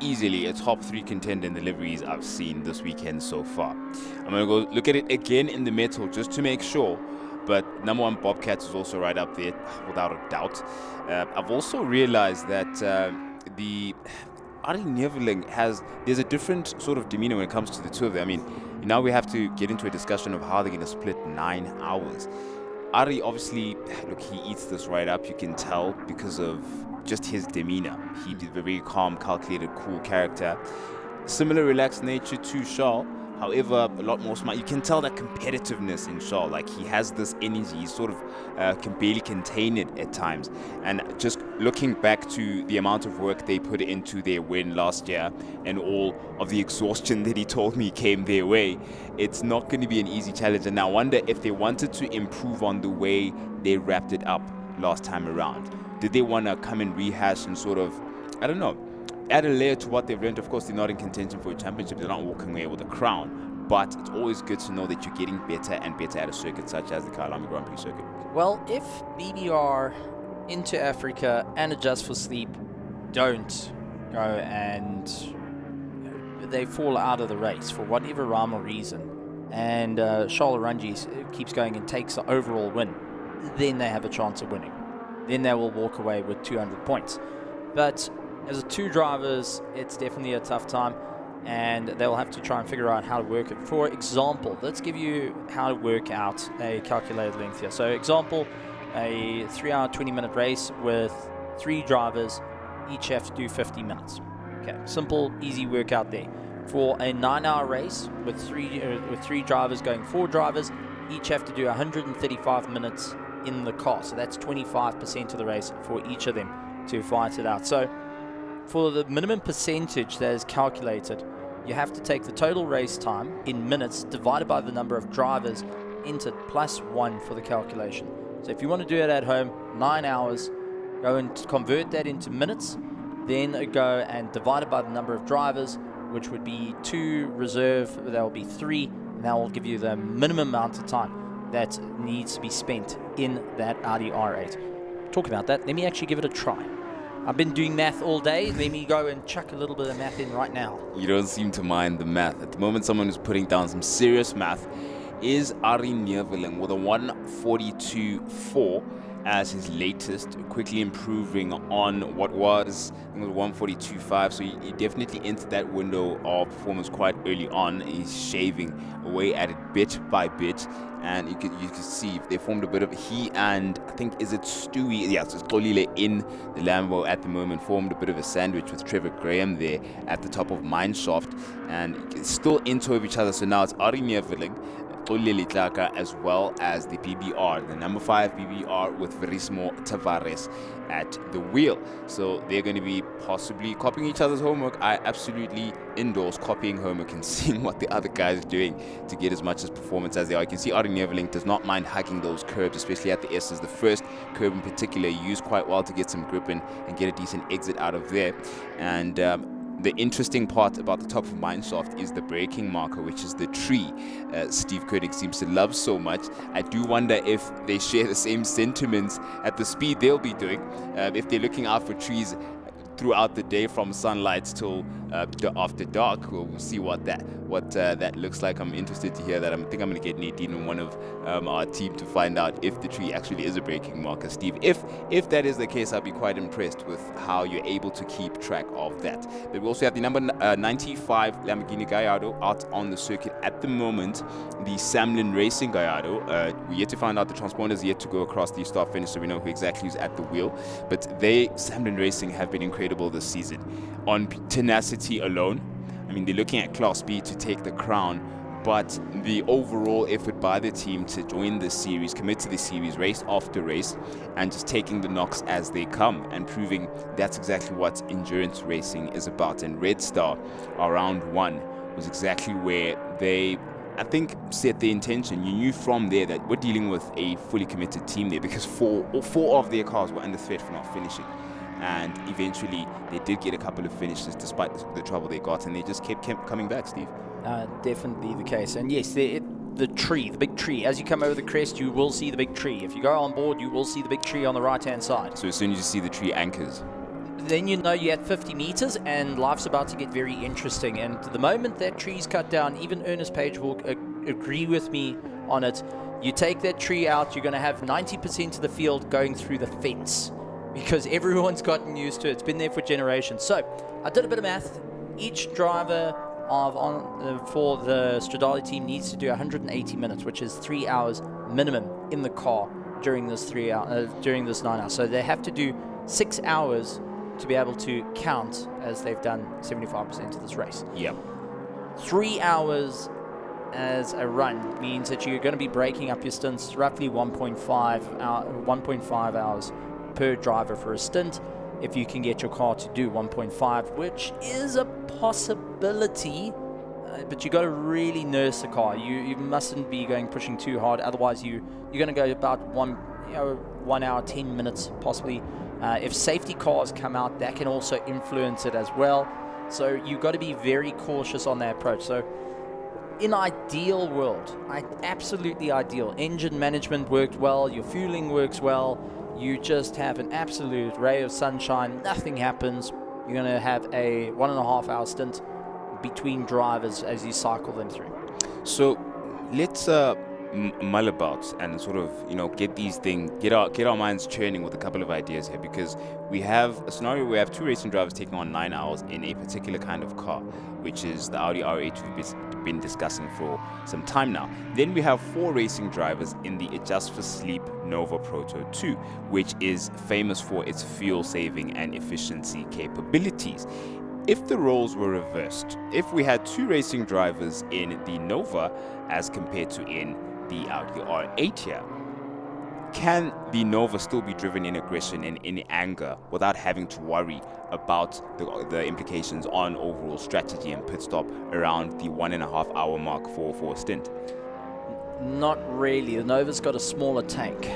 Easily a top 3 contender in the liveries I've seen this weekend so far. I'm going to go look at it again in the metal just to make sure. But number 1, Bobcat is also right up there, without a doubt. I've also realized that the Ari Neveling there's a different sort of demeanor when it comes to the two of them. I mean, now we have to get into a discussion of how they're going to split 9 hours. Ari, obviously, look, he eats this right up, you can tell, because of just his demeanor. He's a very calm, calculated, cool character. Similar relaxed nature to Charles. However, a lot more smart. You can tell that competitiveness in Charles. Like, he has this energy. He sort of can barely contain it at times. And just looking back to the amount of work they put into their win last year and all of the exhaustion that he told me came their way, it's not going to be an easy challenge. And I wonder if they wanted to improve on the way they wrapped it up last time around. Did they want to come and rehash and sort of, I don't know, add a layer to what they've learned? Of course, they're not in contention for a championship. They're not walking away with a crown. But it's always good to know that you're getting better and better at a circuit such as the Kyalami Grand Prix circuit. Well, if BBR, Into Africa, and Adjust for Sleep don't go and they fall out of the race for whatever rhyme or reason, and Charles Rangi keeps going and takes the overall win, then they have a chance of winning. Then they will walk away with 200 points. But as 2 drivers, it's definitely a tough time, and they'll have to try and figure out how to work it. For example, let's give you how to work out a calculated length here. So example, a 3-hour, 20-minute race with 3 drivers, each have to do 50 minutes. Okay, simple, easy workout there. For a 9-hour race with three drivers going 4 drivers, each have to do 135 minutes in the car. So that's 25% of the race for each of them to fight it out. So for the minimum percentage that is calculated, you have to take the total race time in minutes divided by the number of drivers, entered +1 for the calculation. So if you want to do it at home, 9 hours, go and convert that into minutes, then go and divide it by the number of drivers, which would be 2 reserve, that will be 3, and that will give you the minimum amount of time that needs to be spent in that Audi R8. Talking about that, let me actually give it a try. I've been doing math all day. Let me go and chuck a little bit of math in right now. You don't seem to mind the math. At the moment, someone who's putting down some serious math is Ari Neveling with a 142.4 as his latest, quickly improving on what was, I think it was 142.5. So he definitely entered that window of performance quite early on. He's shaving away at it bit by bit, and you can see they formed a bit of, he and I think, is it Stewie? Yeah, so it's Xolile in the Lambo at the moment, formed a bit of a sandwich with Trevor Graham there at the top of Mineshaft, and still into of each other. So now it's Ari Neveling, Xolile as well as the BBR, the number 5 BBR with Verismo Tavares at the wheel. So they're going to be possibly copying each other's homework. I absolutely endorse copying homework and seeing what the other guys are doing to get as much as performance as they are. You can see Ari Neveling does not mind hugging those curbs, especially at the S's. The first curb in particular, he used quite well to get some grip in and get a decent exit out of there. And the interesting part about the top of Mineshaft is the braking marker, which is the tree Steve Koenig seems to love so much. I do wonder if they share the same sentiments at the speed they'll be doing, if they're looking out for trees throughout the day from sunlight till after dark. We'll see what that looks like. I'm interested to hear that. I think I'm going to get Nadine and one of our team to find out if the tree actually is a breaking marker, Steve. If that is the case, I'll be quite impressed with how you're able to keep track of that. But we also have the number 95 Lamborghini Gallardo out on the circuit at the moment. The Samlin Racing Gallardo. We're yet to find out, the transponders yet to go across the start finish, so we know who exactly is at the wheel. But Samlin Racing have been incredible this season. On tenacity alone, I mean, they're looking at Class B to take the crown, but the overall effort by the team to join this series, commit to the series, race after race, and just taking the knocks as they come and proving that's exactly what endurance racing is about. And Red Star, round one, was exactly where they, I think, set the intention. You knew from there that we're dealing with a fully committed team there, because four of their cars were under threat for not finishing. And eventually they did get a couple of finishes despite the trouble they got, and they just kept coming back, Steve. Definitely the case. And yes, the big tree, as you come over the crest, you will see the big tree. If you go on board, you will see the big tree on the right-hand side. So as soon as you see the tree anchors, then you know you're at 50 meters and life's about to get very interesting. And the moment that tree's cut down, even Ernest Page will agree with me on it. You take that tree out, you're going to have 90% of the field going through the fence, because everyone's gotten used to it. It's been there for generations. So I did a bit of math. Each driver for the Stradale team needs to do 180 minutes, which is 3 hours minimum in the car during this 9 hours. So they have to do 6 hours to be able to count as they've done 75% of this race. Yep. 3 hours as a run means that you're going to be breaking up your stints roughly 1.5 hours per driver for a stint, if you can get your car to do 1.5, which is a possibility, but you got to really nurse the car. You mustn't be pushing too hard, otherwise you're going to go about 1 hour 10 minutes possibly. If safety cars come out, that can also influence it as well. So you've got to be very cautious on that approach. So in ideal world, absolutely ideal, engine management worked well, your fueling works well, you just have an absolute ray of sunshine, nothing happens. You're going to have a 1.5 hour stint between drivers as you cycle them through. So let's mull about and sort of, get these things, get our minds churning with a couple of ideas here, because we have a scenario where we have two racing drivers taking on 9 hours in a particular kind of car, which is the Audi R8 we've been discussing for some time now. Then we have 4 racing drivers in the Adjust for Sleep Nova Proto 2, which is famous for its fuel saving and efficiency capabilities. If the roles were reversed, if we had 2 racing drivers in the Nova as compared to in the Audi R8 here, can the Nova still be driven in aggression and in anger without having to worry about the implications on overall strategy and pit stop around the 1.5 hour mark for a stint? Not really. The Nova's got a smaller tank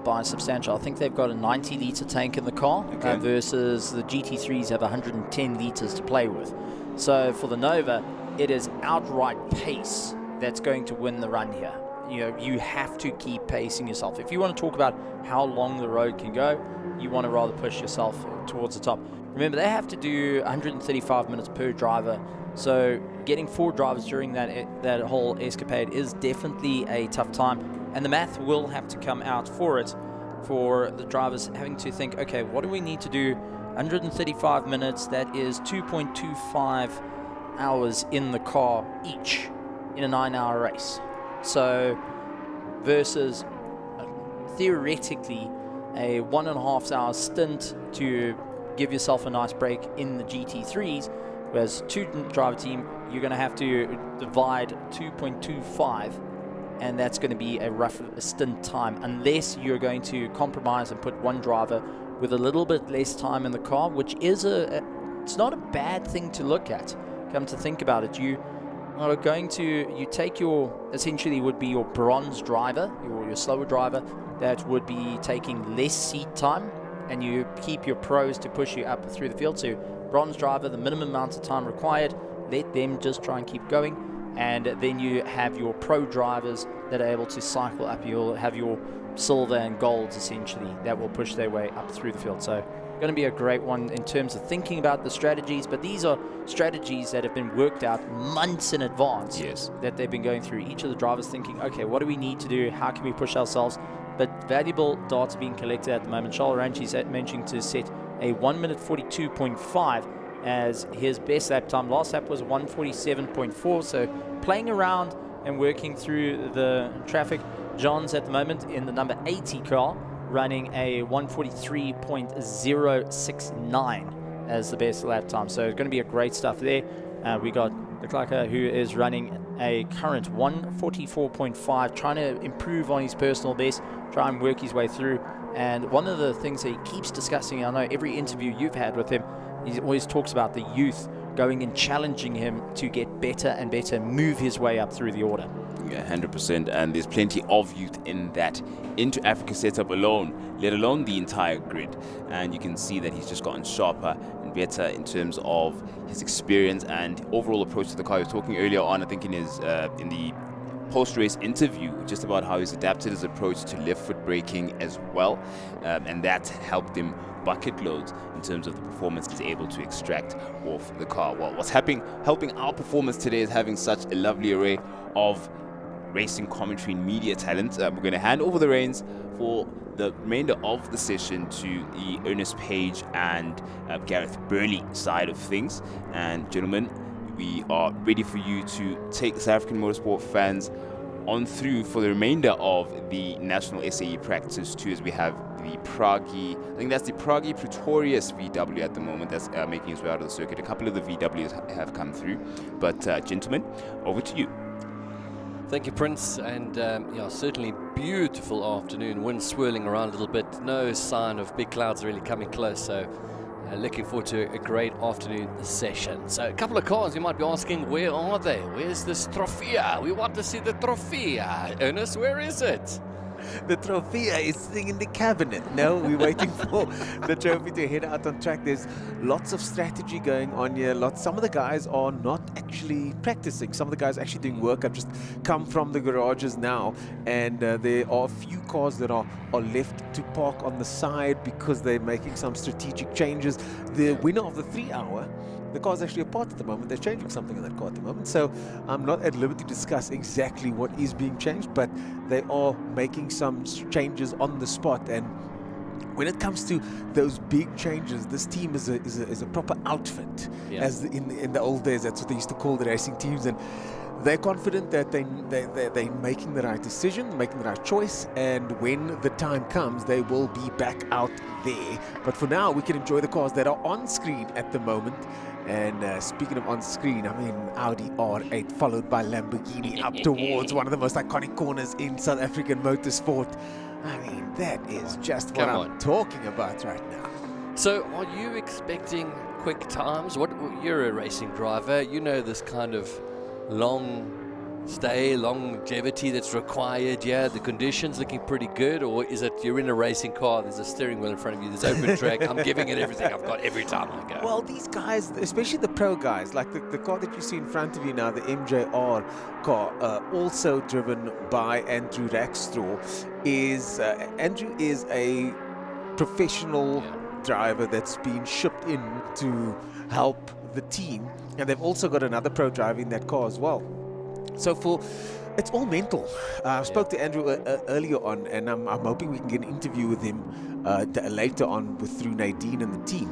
by substantial. I think they've got a 90 litre tank in the car, okay, versus the GT3s have 110 litres to play with. So for the Nova, it is outright pace that's going to win the run here. You have to keep pacing yourself. If you want to talk about how long the road can go, you want to rather push yourself towards the top. Remember, they have to do 135 minutes per driver, so getting 4 drivers during that whole escapade is definitely a tough time, and the math will have to come out for it, for the drivers having to think, okay, what do we need to do? 135 minutes, that is 2.25 hours in the car each in a 9-hour race. So versus theoretically a 1.5 hour stint to give yourself a nice break in the GT3s, whereas 2 driver team, you're going to have to divide 2.25, and that's going to be a rough stint time, unless you're going to compromise and put 1 driver with a little bit less time in the car, which is it's not a bad thing to look at. Come to think about it, you take your, essentially would be your bronze driver, your slower driver, that would be taking less seat time, and you keep your pros to push you up through the field. So bronze driver, the minimum amount of time required, let them just try and keep going, and then you have your pro drivers that are able to cycle up. You'll have your silver and golds essentially that will push their way up through the field. So Going to be a great one in terms of thinking about the strategies, but these are strategies that have been worked out months in advance. Yes. That they've been going through. Each of the drivers thinking, okay, what do we need to do? How can we push ourselves? But valuable data being collected at the moment. Charles Ranchi's managing to set a 1 minute 42.5 as his best lap time. Last lap was 147.4, so playing around and working through the traffic. John's at the moment in the number 80 car, running a 143.069 as the best lap time. So it's going to be a great stuff there. We got the Clarker who is running a current 144.5, trying to improve on his personal best, try and work his way through. And one of the things that he keeps discussing, I know every interview you've had with him, he always talks about the youth going and challenging him to get better and better, move his way up through the order. Yeah, 100%, and there's plenty of youth in that Into Africa setup alone, let alone the entire grid. And you can see that he's just gotten sharper and better in terms of his experience and overall approach to the car. He was talking earlier on, I think in the post-race interview, just about how he's adapted his approach to left foot braking as well, and that helped him bucket loads in terms of the performance he's able to extract off the car. Well, what's helping our performance today is having such a lovely array of racing commentary and media talent. We're going to hand over the reins for the remainder of the session to the Ernest Page and Gareth Burley side of things. And gentlemen, we are ready for you to take South African motorsport fans on through for the remainder of the National SAE Practice 2, as we have the Prague-y, I think that's the Prague-y Pretorius VW at the moment that's making its way out of the circuit. A couple of the VWs have come through, but gentlemen, over to you. Thank you, Prince, and certainly beautiful afternoon. Wind swirling around a little bit. No sign of big clouds really coming close, so looking forward to a great afternoon session. So a couple of cars, you might be asking, where are they? Where's this Trofea? We want to see the Trofea. Ernest, where is it? The Trofea is sitting in the cabinet. No, we're waiting for the trophy to head out on track. There's lots of strategy going on here. Some of the guys are not actually practicing. Some of the guys are actually doing work. I've just come from the garages now, and there are a few cars that are left to park on the side because they're making some strategic changes. The winner of the 3-hour, the car's actually apart at the moment. They're changing something in that car at the moment. So I'm not at liberty to discuss exactly what is being changed, but they are making some changes on the spot. And when it comes to those big changes, this team is a proper outfit. Yeah. As in the old days, that's what they used to call the racing teams. And they're confident that they're making the right decision, making the right choice, and when the time comes, they will be back out there. But for now, we can enjoy the cars that are on screen at the moment. And speaking of on screen, I mean, Audi R8 followed by Lamborghini up towards one of the most iconic corners in South African motorsport. I mean, that is just what I'm talking about right now. So are you expecting quick times? You're a racing driver. You know this kind of longevity that's required. Yeah, the conditions looking pretty good, or is it you're in a racing car, there's a steering wheel in front of you, there's open track, I'm giving it everything I've got every time I go? Well, these guys, especially the pro guys, like the car that you see in front of you now, the MJR car, also driven by Andrew Rackstraw, Andrew is a professional driver that's been shipped in to help the team, and they've also got another pro driving that car as well. So it's all mental. I spoke to Andrew earlier on, and I'm hoping we can get an interview with him later on through Nadine and the team.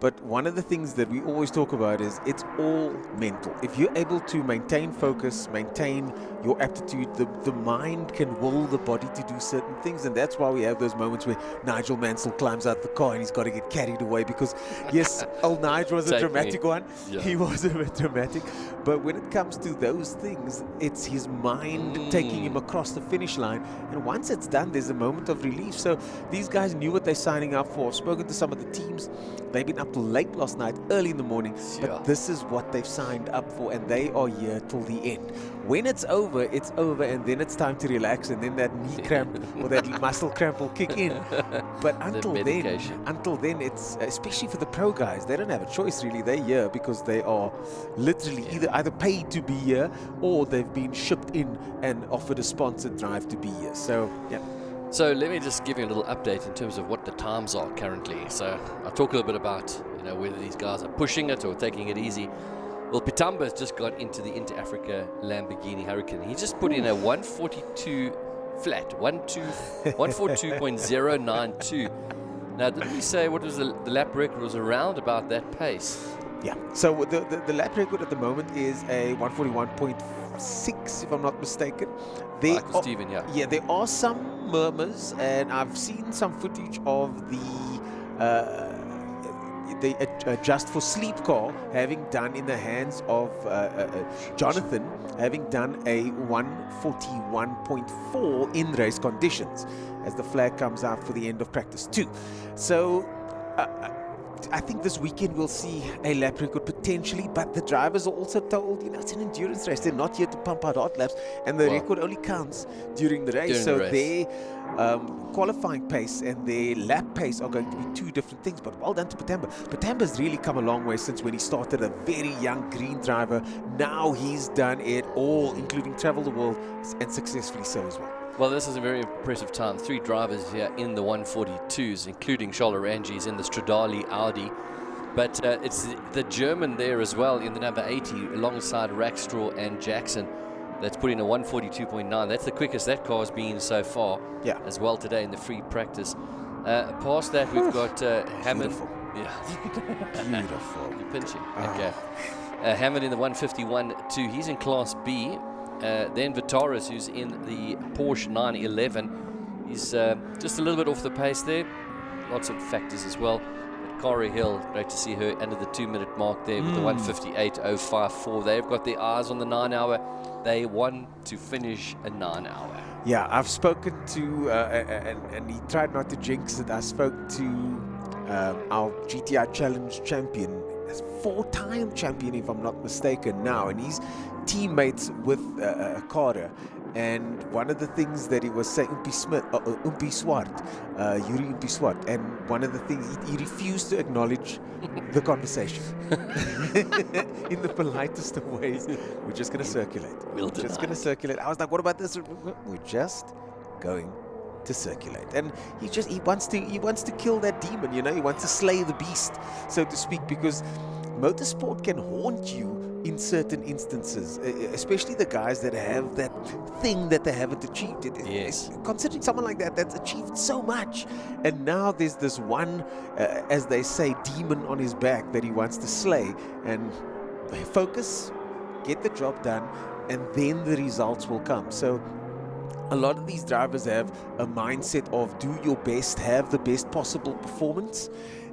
But one of the things that we always talk about is it's all mental. If you're able to maintain focus, maintain your aptitude, the mind can will the body to do certain things. And that's why we have those moments where Nigel Mansell climbs out the car and he's got to get carried away because, yes, old Nigel was a dramatic one. Yeah. He was a bit dramatic. But when it comes to those things, it's his mind taking him across the finish line. And once it's done, there's a moment of relief. So these guys knew what they're signing up for. I've spoken to some of the teams. They've been up till late last night, early in the morning, but this is what they've signed up for, and they are here till the end. When it's over, and then it's time to relax, and then that knee cramp or that muscle cramp will kick in. But until then, it's especially for the pro guys, they don't have a choice really. They're here because they are literally either paid to be here or they've been shipped in and offered a sponsored drive to be here. So, yeah. So let me just give you a little update in terms of what the times are currently. So I'll talk a little bit about, whether these guys are pushing it or taking it easy. Well, Pitamba's just got into the Inter Africa Lamborghini Hurricane. He just put in a 142 flat, 142.092. Now, didn't we say what was the lap record was around about that pace? Yeah. So the lap record at the moment is a 141.6, if I'm not mistaken. Michael Stephen, yeah. Yeah, there are some murmurs, and I've seen some footage of the Just for Sleep car having done in the hands of Jonathan, having done a 141.4 in race conditions as the flag comes out for the end of practice 2. So I think this weekend we'll see a lap record potentially, but the drivers are also told, it's an endurance race. They're not here to pump out hot laps, and the record only counts during the race. Their qualifying pace and their lap pace are going to be two different things. But well done to Pitamba. Pitamba's really come a long way since when he started, a very young green driver. Now he's done it all, including travel the world, and successfully so as well. Well, this is a very impressive time. 3 drivers here in the 142s, including Sholarangi's in the Stradale Audi. But it's the German there as well in the number 80, alongside Rackstraw and Jackson. That's putting a 142.9. That's the quickest that car's been so far as well today in the free practice. Past that, we've got Hammond. Beautiful. Yeah. Beautiful. You're pinching. Okay. Hammond in the 151.2. He's in Class B. Then Vitaris, who's in the Porsche 911. He's just a little bit off the pace there. Lots of factors as well. But Kari Hill, great to see her under the 2-minute mark there with the 158.054. They've got their eyes on the 9 hour. They want to finish a 9 hour. Yeah, I've spoken to, and he tried not to jinx it, I spoke to our GTI Challenge champion, 4-time champion if I'm not mistaken now, and he's teammates with Carter. And one of the things that he was saying, Yuri Umpi Swart, and one of the things, he refused to acknowledge the conversation. In the politest of ways, we're just going to circulate. We're just going to circulate. I was like, what about this? We're just going to circulate. And he wants to kill that demon, he wants to slay the beast, so to speak, because motorsport can haunt you in certain instances, especially the guys that have that thing that they haven't achieved. Considering someone like that that's achieved so much, and now there's this one, as they say, demon on his back that he wants to slay. And focus, get the job done, and then the results will come. So a lot of these drivers have a mindset of do your best, have the best possible performance,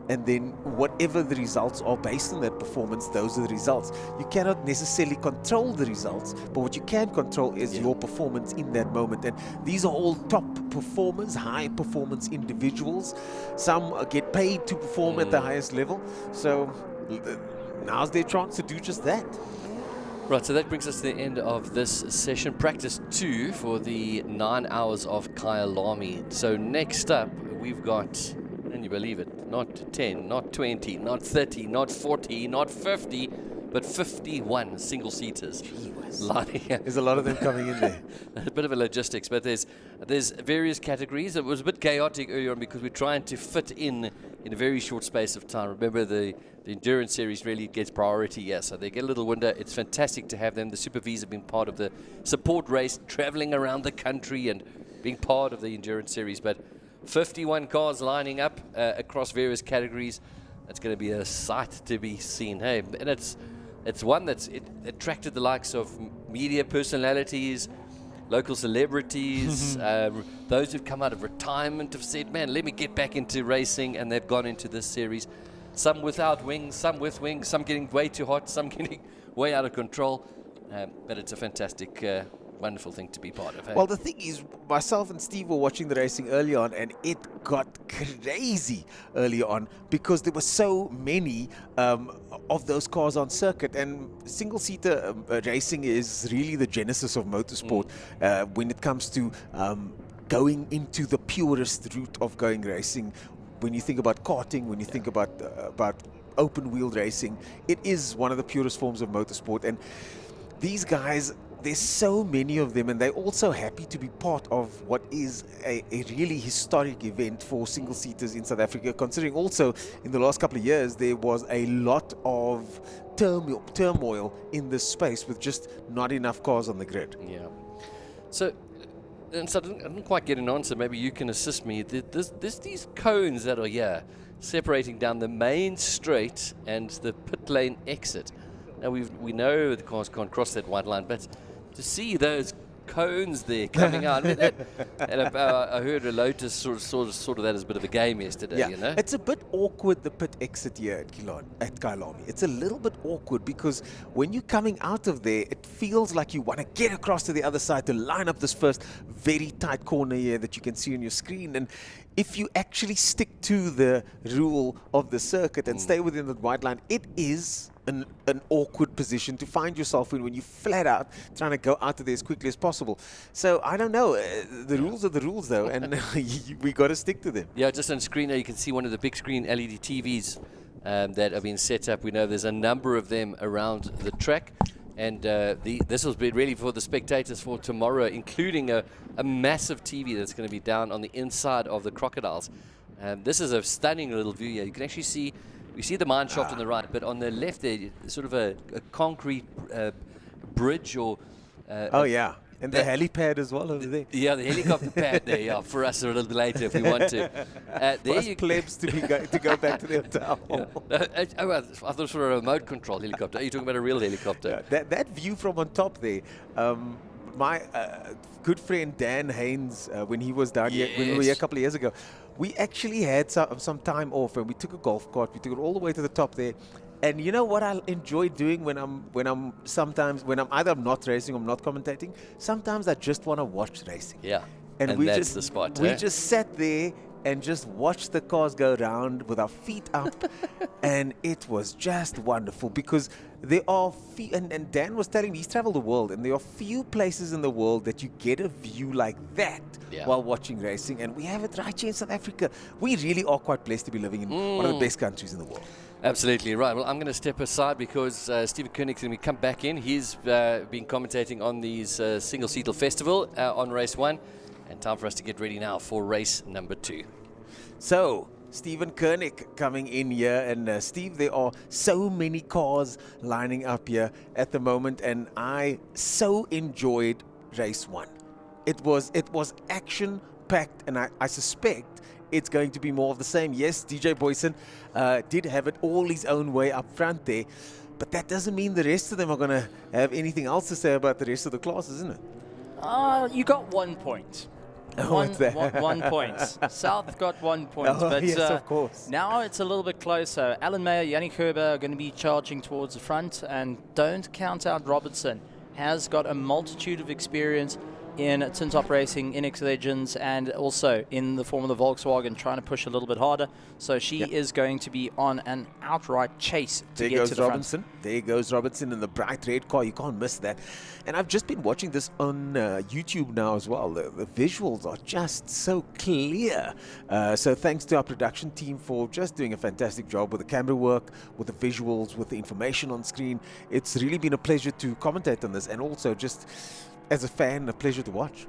and then whatever the results are based on that performance, those are the results. You cannot necessarily control the results, but what you can control is your performance in that moment. And these are all top performers, high performance individuals. Some get paid to perform at the highest level. So now's their chance to do just that. Right, so that brings us to the end of this session. Practice 2 for the 9 hours of Kyalami. So next up, we've got, can you believe it, not 10, not 20, not 30, not 40, not 50, but 51 single-seaters. There's a lot of them coming in there. A bit of a logistics, but there's various categories. It was a bit chaotic earlier on because we're trying to fit in a very short space of time. Remember, the endurance series really gets priority, so they get a little window. It's fantastic to have them. The Super Vs have been part of the support race, traveling around the country and being part of the endurance series. But 51 cars lining up across various categories. That's going to be a sight to be seen. Hey, and it's one that's attracted the likes of media personalities, local celebrities, those who've come out of retirement have said, man, let me get back into racing, and they've gone into this series. Some without wings, some with wings, some getting way too hot, some getting way out of control. But it's a fantastic, wonderful thing to be part of. Hey? Well, the thing is, myself and Steve were watching the racing early on, and it got crazy early on because there were so many of those cars on circuit. And single-seater racing is really the genesis of motorsport when it comes to going into the purest route of going racing. When you think about karting, when you think about open-wheel racing, it is one of the purest forms of motorsport. And these guys, there's so many of them, and they're also happy to be part of what is a really historic event for single-seaters in South Africa, considering also in the last couple of years there was a lot of turmoil in this space with just not enough cars on the grid. Yeah. So I didn't quite get an answer. Maybe you can assist me. There's these cones that are here separating down the main straight and the pit lane exit. Now we know the cars can't cross that white line, but to see those cones there coming out, I mean, I heard a Lotus sort of that as a bit of a game yesterday. Yeah, You know, it's a bit awkward, the pit exit here at Kyalami. It's a little bit awkward because when you're coming out of there, it feels like you want to get across to the other side to line up this first very tight corner here that you can see on your screen. And if you actually stick to the rule of the circuit and stay within the white line, it is an awkward position to find yourself in when you flat out trying to go out of there as quickly as possible. So I don't know. The rules are the rules, though, and we got to stick to them. yeah. Just on screen now, you can see one of the big screen LED TVs that have been set up. We know there's a number of them around the track, and this will be really for the spectators for tomorrow, including a massive TV that's going to be down on the inside of the crocodiles. This is a stunning little view here. You can actually see. We see the mine shaft on the right, but on the left there, sort of a concrete bridge or... Oh, yeah. And the helipad as well over there. Yeah, the helicopter pad there, yeah, for us a little bit later if we want to. For us plebs to go back to the hotel. I thought it was for a remote control helicopter. Are you talking about a real helicopter? Yeah, that view from on top there, my good friend Dan Haynes, when he was down here, when we were here a couple of years ago, we actually had some time off and we took a golf cart. We took it all the way to the top there. And you know what I enjoy doing when I'm either I'm not racing or I'm not commentating? Sometimes I just want to watch racing. Yeah. And that's the spot. We just sat there and just watched the cars go around with our feet up. And it was just wonderful because there are and Dan was telling me he's traveled the world, and there are few places in the world that you get a view like that while watching racing, and we have it right here in South Africa. We really are quite blessed to be living in one of the best countries in the world. Absolutely right. Well, I'm going to step aside because Stephen Koenig's going to come back in. He's been commentating on these Single Seater Festival on race 1, and time for us to get ready now for race number 2. So, Stephen Koenig coming in here, and Steve, there are so many cars lining up here at the moment, and I so enjoyed race 1. It was action packed, and I suspect it's going to be more of the same. Yes, DJ Boyson did have it all his own way up front there, but that doesn't mean the rest of them are going to have anything else to say about the rest of the class, isn't it? You got 1 point. What's that? 1 point. South got 1 point. Oh, but yes, of course. Now it's a little bit closer. Alan Mayer, Yannick Herber are going to be charging towards the front, and don't count out Robertson. Has got a multitude of experience in tin top racing, in X Legends, and also in the form of the Volkswagen, trying to push a little bit harder. So she is going to be on an outright chase to get to the Robinson. front. There goes Robinson in the bright red car. You can't miss that. And I've just been watching this on YouTube now as well. The visuals are just so clear. So thanks to our production team for just doing a fantastic job with the camera work, with the visuals, with the information on screen. It's really been a pleasure to commentate on this, and also just as a fan, a pleasure to watch.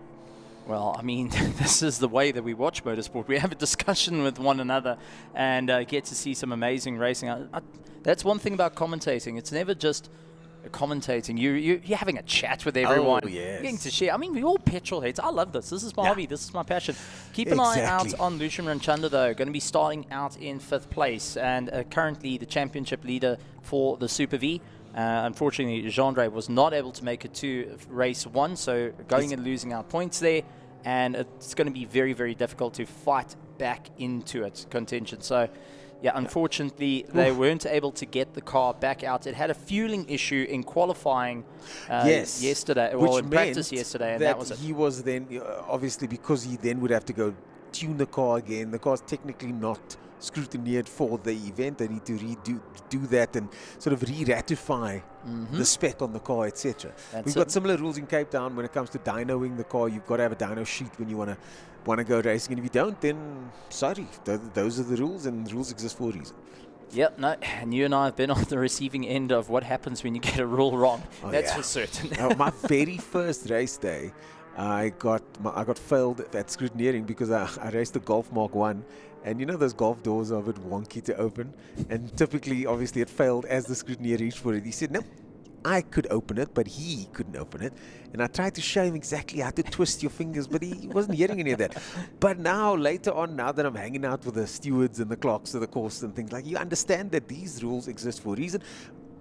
Well, I mean, this is the way that we watch motorsport. We have a discussion with one another and get to see some amazing racing. That's one thing about commentating. It's never just commentating. You're having a chat with everyone. Oh, yes. You're getting to share. I mean, we're all petrol heads. I love this. This is my hobby. This is my passion. Keep an eye out on Lucian Ranchanda, though. Going to be starting out in 5th place and currently the championship leader for the Super V. Unfortunately, Jeandre was not able to make it to race 1, so going and losing out points there, and it's going to be very, very difficult to fight back into its contention. So, yeah, unfortunately, they weren't able to get the car back out. It had a fueling issue in qualifying yesterday, well, in practice yesterday, and that was it. He was then, obviously, because he then would have to go tune the car again. The car's technically not scrutineered for the event. They need to do that and sort of re-ratify the spec on the car, etc. We've got similar rules in Cape Town when it comes to dynoing the car. You've got to have a dyno sheet when you want to go racing, and if you don't, then sorry, those are the rules, and the rules exist for a reason. Yep, no, and you and I have been on the receiving end of what happens when you get a rule wrong. That's for certain. My very first race day, I got failed at scrutineering because I raced the Golf Mark 1, and you know those golf doors are a bit wonky to open, and typically, obviously, it failed as the scrutineer reached for it. He said, no, I could open it, but he couldn't open it. And I tried to show him exactly how to twist your fingers, but he wasn't hearing any of that. But now, later on, now that I'm hanging out with the stewards and the clerks of the course and things like, you understand that these rules exist for a reason.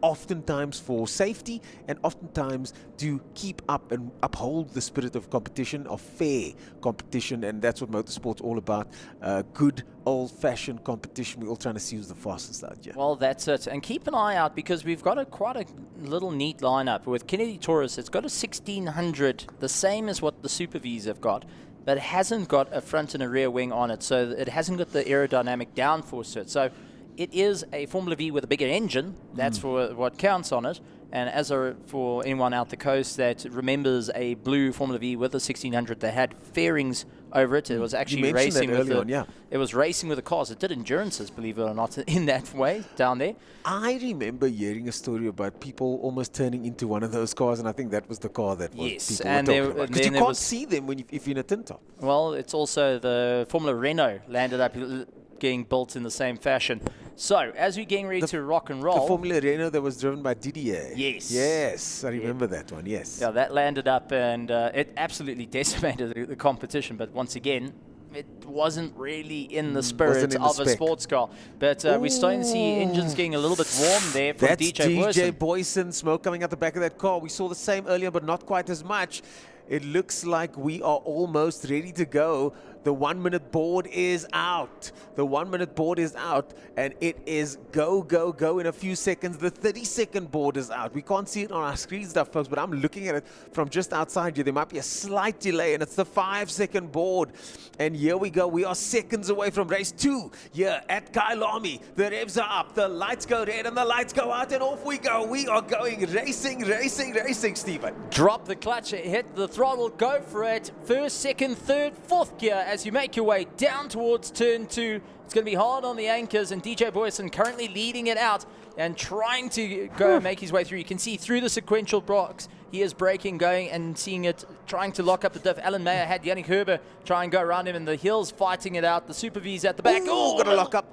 Oftentimes for safety, and oftentimes to keep up and uphold the spirit of competition, of fair competition, and that's what motorsport's all about. Good old-fashioned competition. We're all trying to see who's the fastest out here. Well, that's it. And keep an eye out, because we've got quite a little neat lineup. With Kennedy Taurus, it's got a 1600, the same as what the Super Vs have got, but it hasn't got a front and a rear wing on it, so it hasn't got the aerodynamic downforce to it. So it is a Formula V with a bigger engine. That's for what counts on it. And for anyone out the coast that remembers a blue Formula V with a 1600 that had fairings over it, it was actually racing with it was racing with the cars. It did endurances, believe it or not, in that way down there. I remember hearing a story about people almost turning into one of those cars, and I think that was the car that was people were talking about. Because you can't see them if you're in a tin top. Well, it's also the Formula Renault landed up getting built in the same fashion. So, as we're getting ready to rock and roll... The Formula Renault that was driven by Didier. Yes. Yes, I remember that one, yes. Yeah, that landed up, and it absolutely decimated the competition. But once again, it wasn't really in the spirit of a sports car. But we're starting to see engines getting a little bit warm there from DJ Boyson. Smoke coming out the back of that car. We saw the same earlier, but not quite as much. It looks like we are almost ready to go. The 1 minute board is out. The 1 minute board is out, and it is go, go, go in a few seconds. The 30-second board is out. We can't see it on our screen stuff, folks, but I'm looking at it from just outside here. There might be a slight delay, and it's the 5-second board. And here we go. We are seconds away from race 2 here at Kyalami. The revs are up. The lights go red, and the lights go out, and off we go. We are going racing, racing, racing, Stephen. Drop the clutch, hit the throttle, go for it. First, second, third, fourth gear as you make your way down towards turn 2. It's going to be hard on the anchors, and DJ Boyson currently leading it out and trying to go and make his way through. You can see through the sequential blocks, he is braking, going and seeing it, trying to lock up the diff. Alan Mayer had Yannick Herber try and go around him, and the Hills fighting it out. The Super V's at the back. Oh, got to lock up.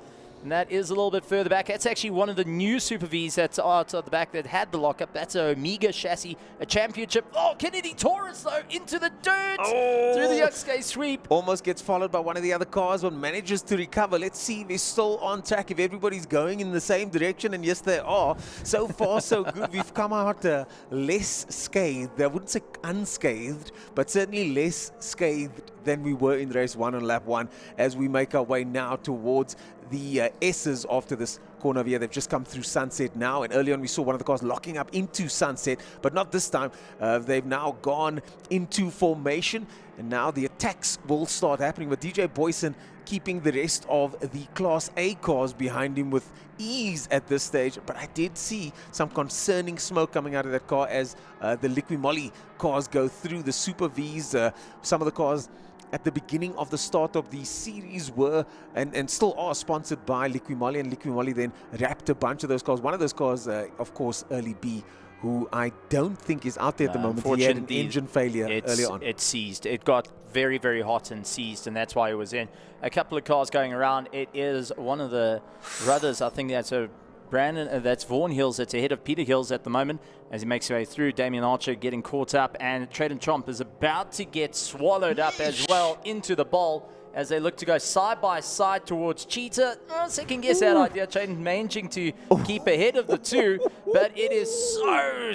And that is a little bit further back. That's actually one of the new Super Vs that's out at the back that had the lockup. That's a Omega chassis, a championship. Oh, Kennedy Taurus, though, into the dirt through the Yuxkay sweep. Almost gets followed by one of the other cars, but manages to recover. Let's see if he's still on track, if everybody's going in the same direction, and yes, they are. So far, so good. We've come out less scathed. I wouldn't say unscathed, but certainly less scathed than we were in race 1 on lap 1 as we make our way now towards the S's after this corner over here. They've just come through Sunset now, and early on we saw one of the cars locking up into Sunset, but not this time. They've now gone into formation, and now the attacks will start happening, but DJ Boyson keeping the rest of the Class A cars behind him with ease at this stage. But I did see some concerning smoke coming out of that car as the Liqui Moly cars go through. The Super Vs, some of the cars at the beginning of the start of the series were and still are sponsored by Liqui Moly, and Liqui Moly then wrapped a bunch of those cars. One of those cars, of course, Early B, who I don't think is out there at the moment. He had an engine failure earlier on. It seized. It got very, very hot and seized, and that's why it was in. A couple of cars going around. It is one of the Rudders. I think that's a Brandon, that's Vaughan Hills that's ahead of Peter Hills at the moment as he makes his way through. Damien Archer getting caught up, and Traden Tromp is about to get swallowed up as well into the bowl as they look to go side by side towards Cheetah. Second guess that idea. Traden managing to keep ahead of the two, but it is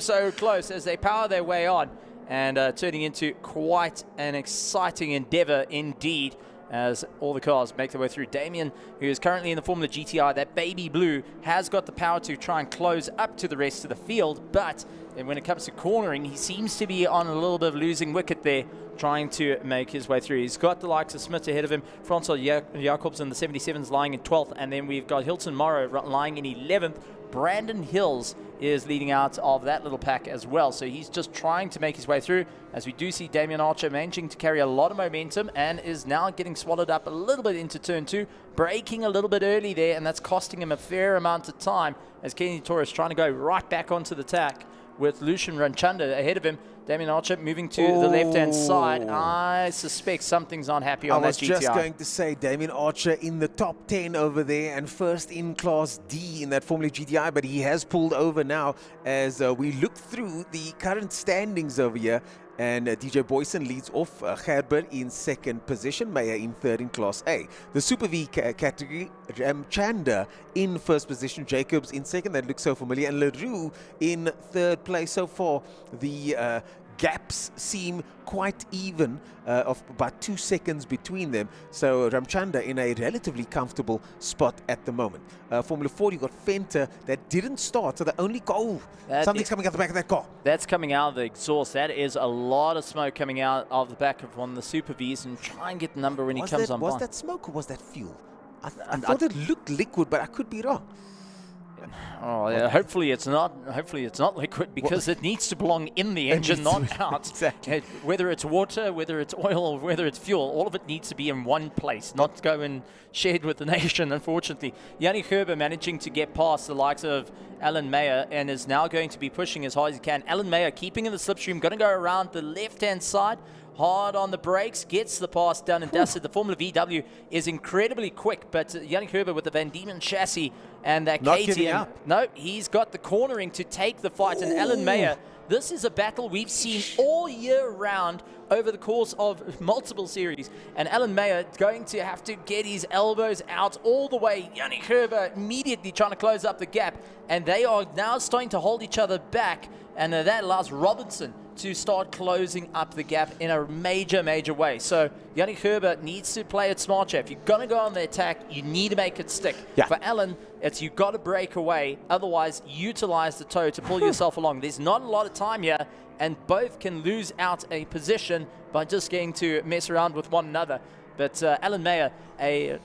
so close as they power their way on and turning into quite an exciting endeavor indeed, as all the cars make their way through. Damien, who is currently in the Formula GTI, that baby blue, has got the power to try and close up to the rest of the field, but when it comes to cornering, he seems to be on a little bit of losing wicket there, trying to make his way through. He's got the likes of Smith ahead of him, Francois Jacobs in the 77s lying in 12th, and then we've got Hilton Morrow lying in 11th. Brandon Hills is leading out of that little pack as well, so he's just trying to make his way through, as we do see Damien Archer managing to carry a lot of momentum and is now getting swallowed up a little bit into turn 2, braking a little bit early there, and that's costing him a fair amount of time as Kenny Torres trying to go right back onto the tack with Lucian Ranchanda ahead of him. Damien Archer moving to the left-hand side. I suspect something's not happy on that GTI. I was just going to say, Damien Archer in the top 10 over there and first in Class D in that Formula GTI, but he has pulled over now as we look through the current standings over here. And DJ Boyson leads off, Gerber in second position, Meyer in third in Class A. The Super V category, Ramchanda in first position, Jacobs in second, that looks so familiar, and LaRue in third place. So far, the gaps seem quite even, of about 2 seconds between them. So Ramchanda in a relatively comfortable spot at the moment. Formula 4, you got Fenter that didn't start, so the only goal. Something's coming out the back of that car. That's coming out of the exhaust. That is a lot of smoke coming out of the back of one of the Super Vs, and try and get the number when he comes on. Was that smoke or was that fuel? I thought it looked liquid, but I could be wrong. Oh yeah, hopefully it's not liquid, because it needs to belong in the engine, not out. Exactly. Whether it's water, whether it's oil, or whether it's fuel, all of it needs to be in one place, not go and shared with the nation, unfortunately. Yannick Herber managing to get past the likes of Alan Mayer and is now going to be pushing as hard as he can. Alan Mayer keeping in the slipstream, going to go around the left-hand side, hard on the brakes, gets the pass done and dusted. The Formula VW is incredibly quick, but Yannick Herber with the Van Diemen chassis and that Not KTM. giving up. No, he's got the cornering to take the fight. And Alan Mayer, this is a battle we've seen all year round over the course of multiple series. And Alan Mayer going to have to get his elbows out all the way. Yannick Herber immediately trying to close up the gap. And they are now starting to hold each other back. And that allows Robinson to start closing up the gap in a major, major way. So Yannick Herber needs to play it smart. If you're going to go on the attack, you need to make it stick. Yeah. For Alan, it's you've got to break away. Otherwise, utilize the toe to pull yourself along. There's not a lot of time here, and both can lose out a position by just getting to mess around with one another. But Alan Mayer, a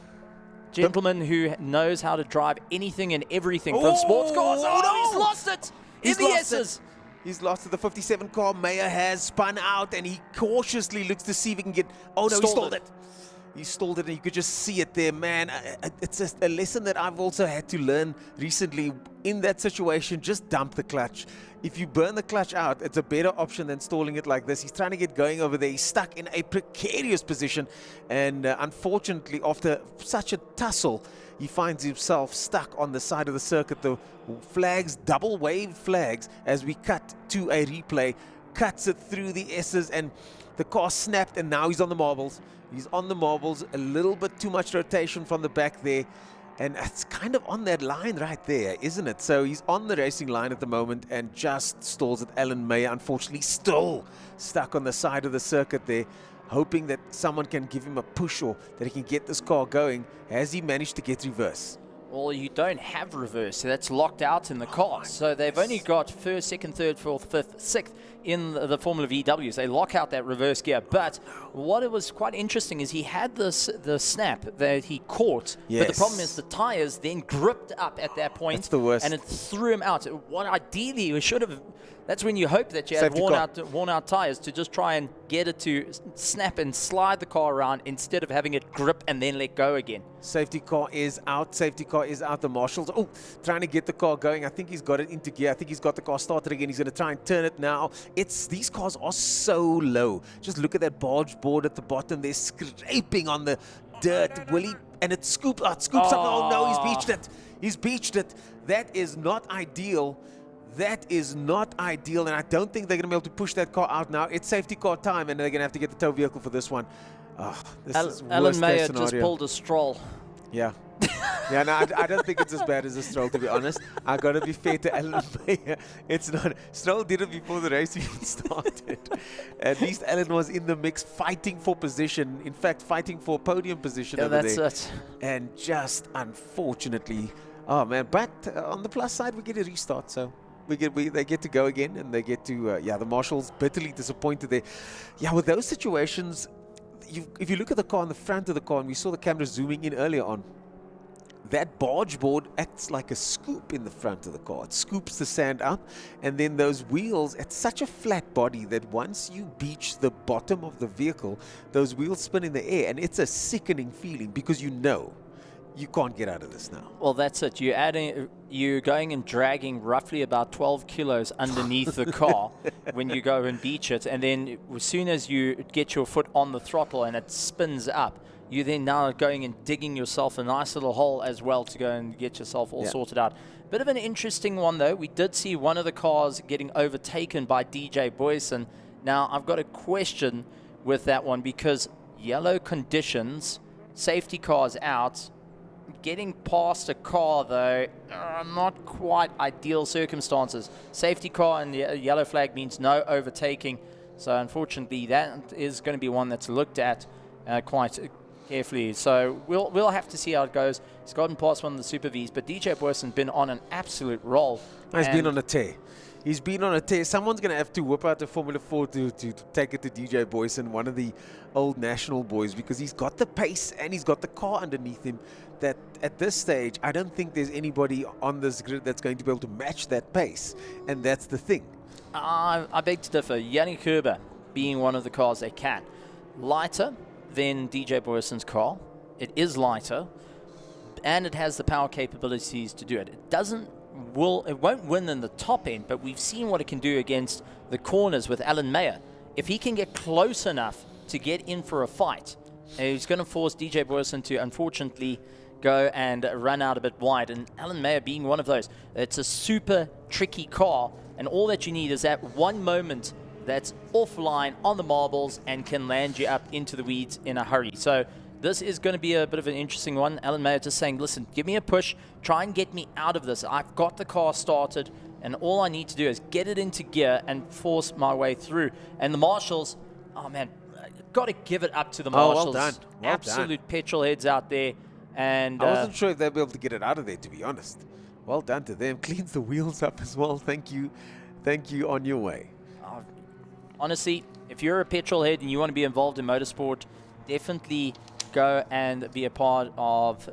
gentleman who knows how to drive anything and everything from sports cars. Oh, no, he's lost it! He's in the lost S's. He's lost to the 57 car. Mayer has spun out and he cautiously looks to see if he can get... Oh no, he stalled it. He stalled it and you could just see it there, man. It's just a lesson that I've also had to learn recently. In that situation, just dump the clutch. If you burn the clutch out, it's a better option than stalling it like this. He's trying to get going over there. He's stuck in a precarious position. And unfortunately, after such a tussle, he finds himself stuck on the side of the circuit. The flags, double wave flags, as we cut to a replay, cuts it through the S's and the car snapped, and now he's on the marbles. He's on the marbles, a little bit too much rotation from the back there. And it's kind of on that line right there, isn't it? So he's on the racing line at the moment and just stalls it. Alan Mayer, unfortunately, still stuck on the side of the circuit there, hoping that someone can give him a push or that he can get this car going. Has he managed to get reverse? Well, you don't have reverse, so that's locked out in the car. So they've only got first, second, third, fourth, fifth, sixth in the Formula VWs. They lock out that reverse gear. But what it was quite interesting is he had the snap that he caught. Yes. But the problem is the tires then gripped up at that point. That's the worst. And it threw him out. What ideally we should have... That's when you hope that you had worn out tires to just try and get it to snap and slide the car around instead of having it grip and then let go again. Safety car is out. Safety car is out. The marshals, trying to get the car going. I think he's got it into gear. I think he's got the car started again. He's going to try and turn it now. These cars are so low. Just look at that barge board at the bottom. They're scraping on the dirt. And it scoops up. Oh no, he's beached it. He's beached it. That is not ideal. That is not ideal, and I don't think they're going to be able to push that car out now. It's safety car time, and they're going to have to get the tow vehicle for this one. Alan Mayer just pulled a Stroll. Yeah. Yeah, no, I don't think it's as bad as a Stroll, to be honest. I got to be fair to Alan Mayer. It's not. Stroll did it before the race even started. At least Alan was in the mix, fighting for position. In fact, fighting for podium position over there. That's it. And just unfortunately... Oh, man, but on the plus side, we get a restart, so... they get to go again, and they get to the marshals bitterly disappointed there. Yeah, with those situations, if you look at the car in the front of the car, and we saw the camera zooming in earlier on, that barge board acts like a scoop in the front of the car. It scoops the sand up, and then those wheels, it's such a flat body that once you beach the bottom of the vehicle, those wheels spin in the air, and it's a sickening feeling because you know you can't get out of this now. Well, that's it. You're going and dragging roughly about 12 kilos underneath the car when you go and beach it, and then as soon as you get your foot on the throttle and it spins up, you then now going and digging yourself a nice little hole as well to go and get yourself all sorted out. Bit of an interesting one, though. We did see one of the cars getting overtaken by DJ Boyson. Now, I've got a question with that one because yellow conditions, safety cars out, getting past a car, though, not quite ideal circumstances. Safety car and the yellow flag means no overtaking. So, unfortunately, that is going to be one that's looked at quite carefully. So we'll have to see how it goes. He's gotten past one of the Super Vs, but DJ Boyson's been on an absolute roll. He's been on a tear. He's been on a tear. Someone's going to have to whip out the Formula 4 to take it to DJ Boyson, one of the old national boys, because he's got the pace and he's got the car underneath him that at this stage, I don't think there's anybody on this grid that's going to be able to match that pace. And that's the thing. I beg to differ. Yannick Herber being one of the cars they can. Lighter than DJ Boyson's car. It is lighter, and it has the power capabilities to do it. It won't win in the top end, but we've seen what it can do against the corners with Alan Mayer. If he can get close enough to get in for a fight, he's going to force DJ Boyson to, unfortunately, go and run out a bit wide. And Alan Mayer being one of those. It's a super tricky car, and all that you need is that one moment that's offline on the marbles and can land you up into the weeds in a hurry. So this is going to be a bit of an interesting one. Alan Mayer just saying, listen, give me a push, try and get me out of this. I've got the car started, and all I need to do is get it into gear and force my way through. And the marshals, oh man, got to give it up to the marshals. Well done. Well Absolute done. petrol heads out there. And I wasn't sure if they'd be able to get it out of there, to be honest. Well done to them. Cleans the wheels up as well. Thank you. Thank you, on your way. Honestly, if you're a petrol head and you want to be involved in motorsport, definitely go and be a part of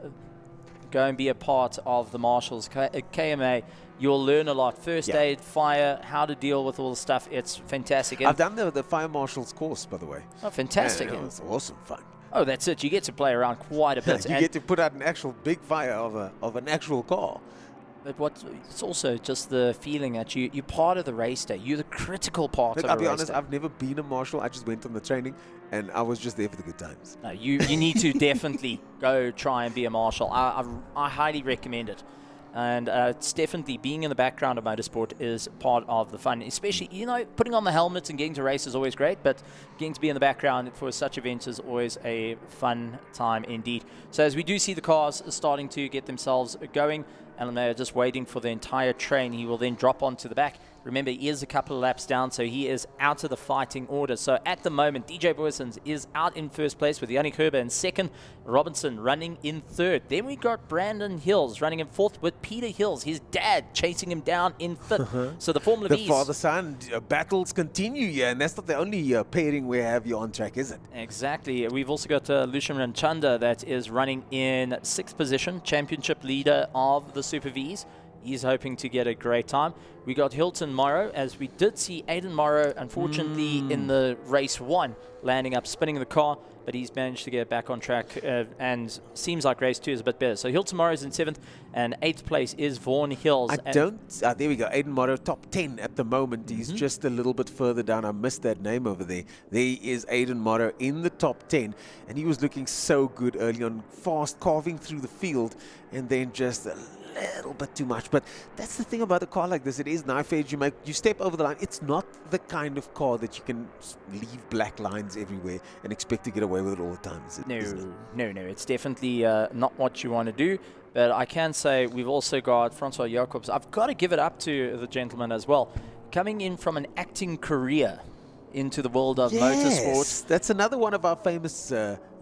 the marshals KMA. You'll learn a lot. First aid, fire, how to deal with all the stuff. It's fantastic. And I've done the fire marshal's course, by the way. Oh, fantastic! Yeah, it's awesome fun. Oh, that's it. You get to play around quite a bit. You get to put out an actual big fire of an actual car. But it's also just the feeling that you're part of the race day. You're the critical part of the race day. I'll be honest, I've never been a marshal. I just went on the training, and I was just there for the good times. No, you need to definitely go try and be a marshal. I highly recommend it. And it's definitely being in the background of motorsport is part of the fun. Especially, putting on the helmets and getting to race is always great, but getting to be in the background for such events is always a fun time indeed. So as we do see the cars starting to get themselves going, Alan Mayer just waiting for the entire train. He will then drop onto the back. Remember, he is a couple of laps down, so he is out of the fighting order. So at the moment, DJ Boysons is out in first place with Yannick Herber in second. Robinson running in third. Then we got Brandon Hills running in fourth with Peter Hills, his dad, chasing him down in fifth. So the Formula The V's. father-son battles continue here, and that's not the only pairing we have here on track, is it? Exactly. We've also got Lucian Ranchanda that is running in sixth position, championship leader of the Super Vs. He's hoping to get a great time. We got Hilton Morrow, as we did see Aiden Morrow, unfortunately, in the race one, landing up, spinning the car, but he's managed to get back on track, and seems like race two is a bit better. So Hilton Morrow is in seventh, and eighth place is Vaughan Hills. there we go. Aiden Morrow, top 10 at the moment. He's just a little bit further down. I missed that name over there. There is Aiden Morrow in the top 10, and he was looking so good early on, fast, carving through the field, and then just a little bit too much. But that's the thing about a car like this. It is knife edge. You step over the line. It's not the kind of car that you can leave black lines everywhere and expect to get away with it all the time. No. It's definitely not what you want to do. But I can say we've also got Francois Jacobs. I've got to give it up to the gentleman as well. Coming in from an acting career into the world of motorsport. That's another one of our famous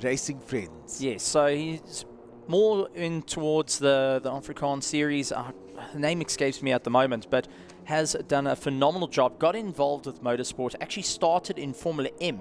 racing friends. Yes, so he's more in towards the Afrikaans series. The name escapes me at the moment, but has done a phenomenal job. Got involved with motorsport. Actually started in Formula M,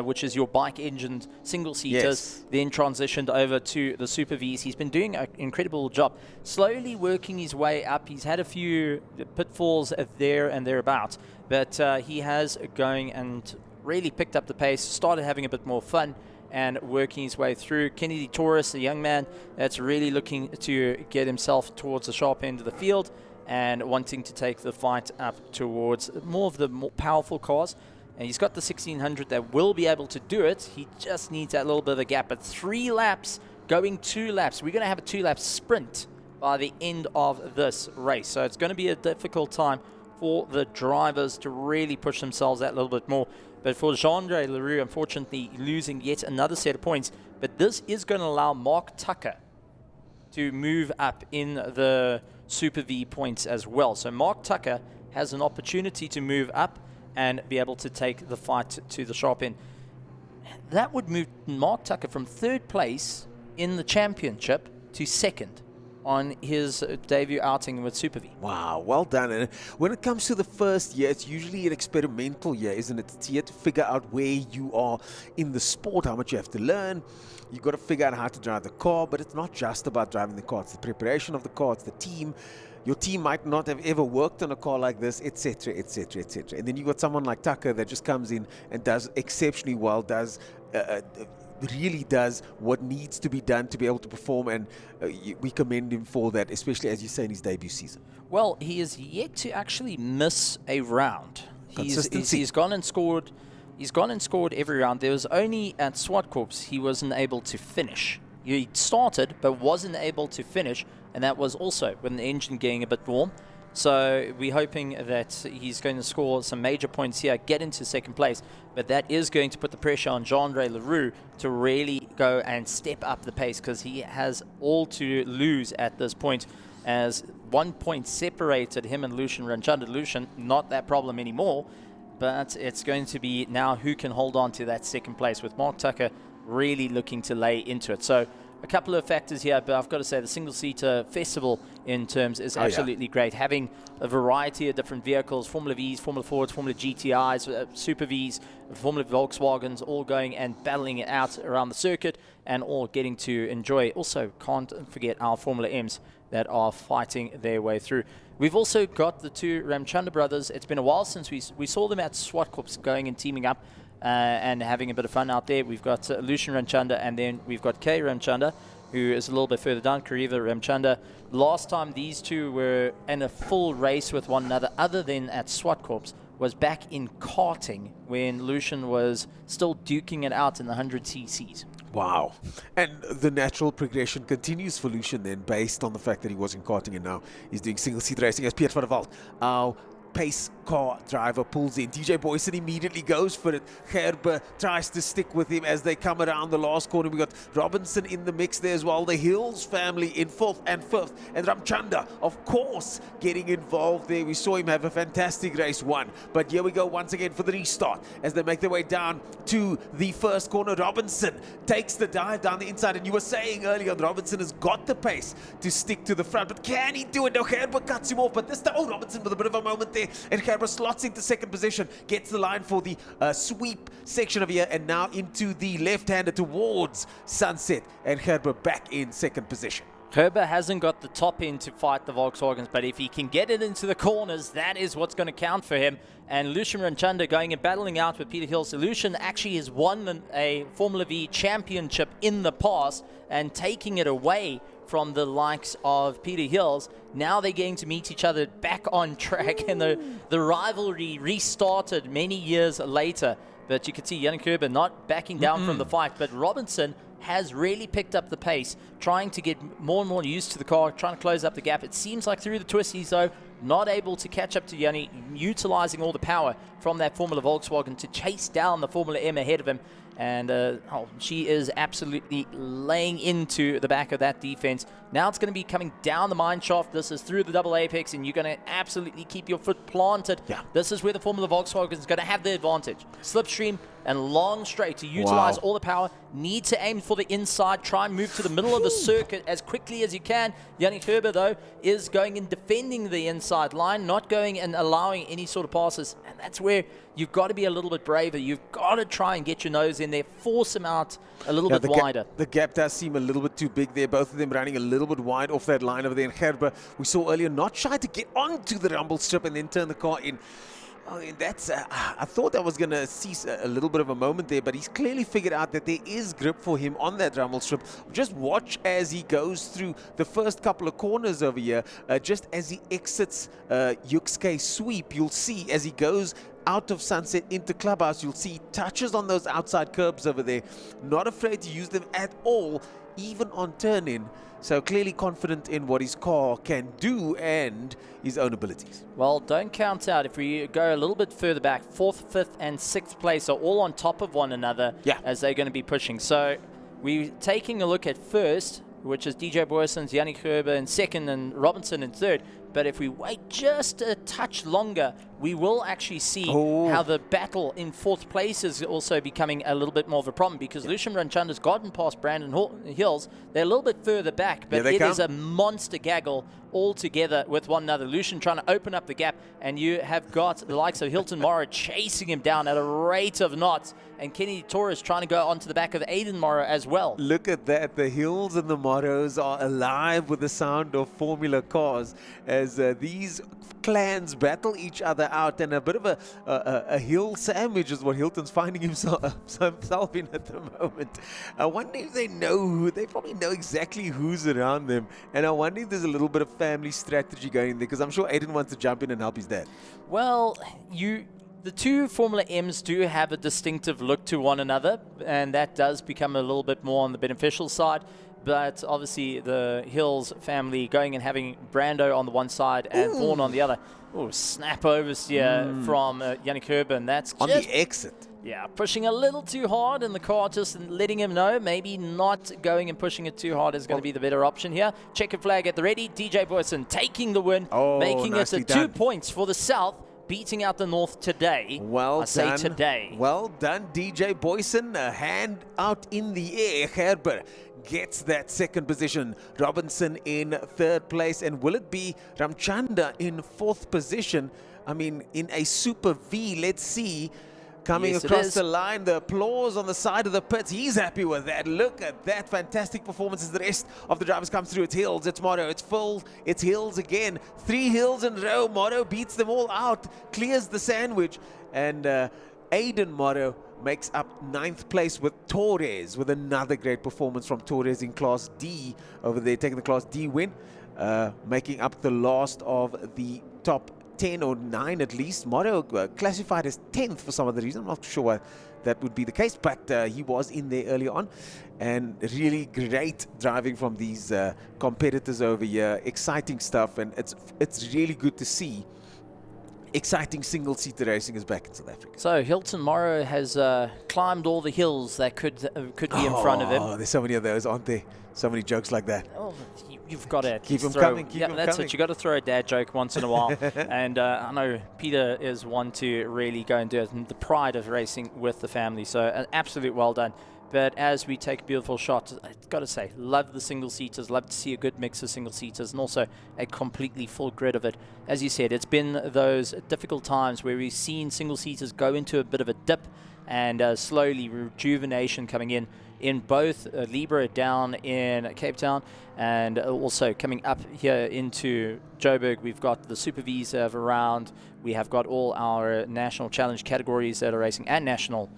which is your bike-engined single-seaters. Yes. Then transitioned over to the Super Vs. He's been doing an incredible job. Slowly working his way up. He's had a few pitfalls there and thereabouts, but he has going and really picked up the pace. Started having a bit more fun and working his way through. Kennedy Taurus, a young man that's really looking to get himself towards the sharp end of the field and wanting to take the fight up towards more of the more powerful cars. And he's got the 1600 that will be able to do it. He just needs that little bit of a gap. But 3 laps, going 2 laps. We're going to have a 2-lap sprint by the end of this race. So it's going to be a difficult time for the drivers to really push themselves that little bit more. But for Jean-Andre Leroux, unfortunately, losing yet another set of points. But this is going to allow Mark Tucker to move up in the Super V points as well. So Mark Tucker has an opportunity to move up and be able to take the fight to the sharp end. That would move Mark Tucker from 3rd place in the championship to 2nd on his debut outing with Super V. Wow, well done. And when it comes to the first year, it's usually an experimental year, isn't it? It's here to figure out where you are in the sport, how much you have to learn. You've got to figure out how to drive the car, but it's not just about driving the car. It's the preparation of the car, it's the team. Your team might not have ever worked on a car like this, etc., etc., etc. And then you've got someone like Tucker that just comes in and does exceptionally well, really does what needs to be done to be able to perform, and we commend him for that, especially as you say in his debut season. Well, he is yet to actually miss a round. Consistency. He's gone and scored. He's gone and scored every round. There was only at SWAT Corps he wasn't able to finish. He started but wasn't able to finish, and that was also when the engine getting a bit warm. So we're hoping that he's going to score some major points here, get into 2nd place, but that is going to put the pressure on Jean-Andre Leroux to really go and step up the pace, because he has all to lose at this point, as 1 point separated him and Lucian Ranchanda. Lucian, not that problem anymore, but it's going to be now who can hold on to that 2nd place, with Mark Tucker really looking to lay into it. So a couple of factors here, but I've got to say the single-seater festival in terms is absolutely great. Having a variety of different vehicles, Formula Vs, Formula Fords, Formula GTIs, Super Vs, Formula Volkswagens, all going and battling it out around the circuit and all getting to enjoy. Also, can't forget our Formula Ms that are fighting their way through. We've also got the 2 Ramchanda brothers. It's been a while since we saw them at SWAT Corps going and teaming up and having a bit of fun out there. We've got Lucian Ramchanda, and then we've got Kay Ramchanda, who is a little bit further down, Kariva Ramchanda. Last time these 2 were in a full race with one another, other than at SWAT Corps, was back in karting when Lucian was still duking it out in the 100 cc's. Wow. And the natural progression continues for Lucian then, based on the fact that he was in karting and now he's doing single-seat racing as Piet van der Walt. Our pace car driver pulls in. DJ Boyson immediately goes for it. Gerber tries to stick with him as they come around the last corner. We got Robinson in the mix there as well. The Hills family in 4th and 5th. And Ramchanda, of course, getting involved there. We saw him have a fantastic race 1. But here we go once again for the restart as they make their way down to the 1st corner. Robinson takes the dive down the inside. And you were saying earlier, Robinson has got the pace to stick to the front. But can he do it? No, Gerber cuts him off. But this time, Robinson with a bit of a moment there. And Gerber slots into 2nd position, gets the line for the sweep section of here, and now into the left-hander towards Sunset, and Gerber back in 2nd position. Gerber hasn't got the top end to fight the Volkswagens, but if he can get it into the corners, that is what's going to count for him. And Lucian Ranchanda going and battling out with Peter Hills. Lucian actually has won a Formula V championship in the past and taking it away from the likes of Peter Hills. Now they're going to meet each other back on track, and the rivalry restarted many years later. But you can see Yannick Gerber not backing down from the fight, but Robinson has really picked up the pace, trying to get more and more used to the car, trying to close up the gap. It seems like through the twisties, though, not able to catch up to Yanni, utilizing all the power from that Formula Volkswagen to chase down the Formula M ahead of him. And she is absolutely laying into the back of that defense. Now it's going to be coming down the mine shaft. This is through the double apex, and you're going to absolutely keep your foot planted. Yeah. This is where the Formula Volkswagen is going to have the advantage. Slipstream and long straight to utilize all the power. Need to aim for the inside. Try and move to the middle of the circuit as quickly as you can. Yannick Herber, though, is going and defending the inside line, not going and allowing any sort of passes. And that's where you've got to be a little bit braver. You've got to try and get your nose in there, force him out a little bit wider. The gap does seem a little bit too big there. Both of them running a little bit wide off that line over there. And Herber, we saw earlier, not shy to get onto the rumble strip and then turn the car in. I mean, that's, I thought I was going to see a little bit of a moment there, but he's clearly figured out that there is grip for him on that rumble strip. Just watch as he goes through the first couple of corners over here. Just as he exits Yuxke sweep, you'll see as he goes out of Sunset into Clubhouse, you'll see touches on those outside curbs over there. Not afraid to use them at all, even on turn-in. So clearly confident in what his car can do and his own abilities. Well, don't count out. If we go a little bit further back, 4th, 5th, and 6th place are all on top of one another as they're going to be pushing. So we're taking a look at first, which is DJ Boysen's Yannick Herber in second and Robinson in third. But if we wait just a touch longer, we will actually see how the battle in 4th place is also becoming a little bit more of a problem, because Lucian Ranchanda's gotten past Brandon Hills. They're a little bit further back, but it is a monster gaggle all together with one another. Lucian trying to open up the gap, and you have got the likes of Hilton Morrow chasing him down at a rate of knots, and Kenny Torres trying to go onto the back of Aiden Morrow as well. Look at that. The Hills and the Morrows are alive with the sound of Formula cars as these clans battle each other out, and a bit of a hill sandwich is what Hilton's finding himself in at the moment. I wonder if they know who, they probably know exactly who's around them, and I wonder if there's a little bit of family strategy going there, because I'm sure Aiden wants to jump in and help his dad. Well, the two Formula M's do have a distinctive look to one another, and that does become a little bit more on the beneficial side. But obviously the Hills family going and having Brando on the one side and Vaughn on the other. Oh, snap oversteer from Yannick Herber, and that's on the exit. Yeah, pushing a little too hard in the car, just letting him know maybe not going and pushing it too hard is going to be the better option here. Checkered flag at the ready. DJ Boysen taking the win, making it a 2 points for the South, beating out the North today. Well done. Say today. Well done, DJ Boysen. A hand out in the air. Herber gets that second position. Robinson in third place. And will it be Ramchanda in fourth position? I mean, in a Super V. Let's see. Coming across the line, the applause on the side of the pits. He's happy with that. Look at that fantastic performance as the rest of the drivers come through. It's Hills, it's Morrow, it's Phil, it's Hills again. 3 Hills in a row. Morrow beats them all out, clears the sandwich. And Aiden Morrow makes up 9th place with Torres, with another great performance from Torres in Class D over there, taking the Class D win, making up the last of the top 10 or 9 at least. Morrow classified as 10th for some other reason. I'm not sure why that would be the case, but he was in there early on. And really great driving from these competitors over here. Exciting stuff, and it's really good to see. Exciting single-seater racing is back in South Africa. So Hilton Morrow has climbed all the hills that could be in front of him. Oh, there's so many of those, aren't there? So many jokes like that. Oh, you've got to keep them coming. That's it. You got to throw a dad joke once in a while. And I know Peter is one to really go and do it. And the pride of racing with the family. So an absolute well done. But as we take a beautiful shot, I've got to say, love the single-seaters, love to see a good mix of single-seaters, and also a completely full grid of it. As you said, it's been those difficult times where we've seen single-seaters go into a bit of a dip, and slowly rejuvenation coming in both Libra down in Cape Town, and also coming up here into Joburg. We've got the Super Vs that are around. We have got all our national challenge categories that are racing, and national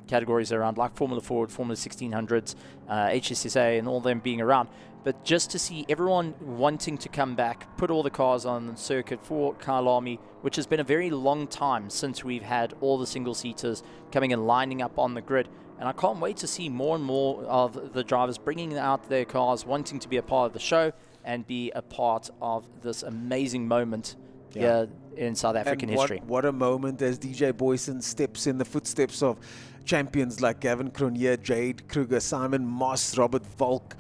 categories around, like Formula Ford, Formula 1600s, HSSA, and all them being around. But just to see everyone wanting to come back, put all the cars on the circuit for Kyalami, which has been a very long time since we've had all the single-seaters coming and lining up on the grid. And I can't wait to see more and more of the drivers bringing out their cars, wanting to be a part of the show and be a part of this amazing moment here in South African And history. what a moment as DJ Boyson steps in the footsteps of champions like Gavin Cronje, Jade Kruger, Simon Moss, Robert Volk.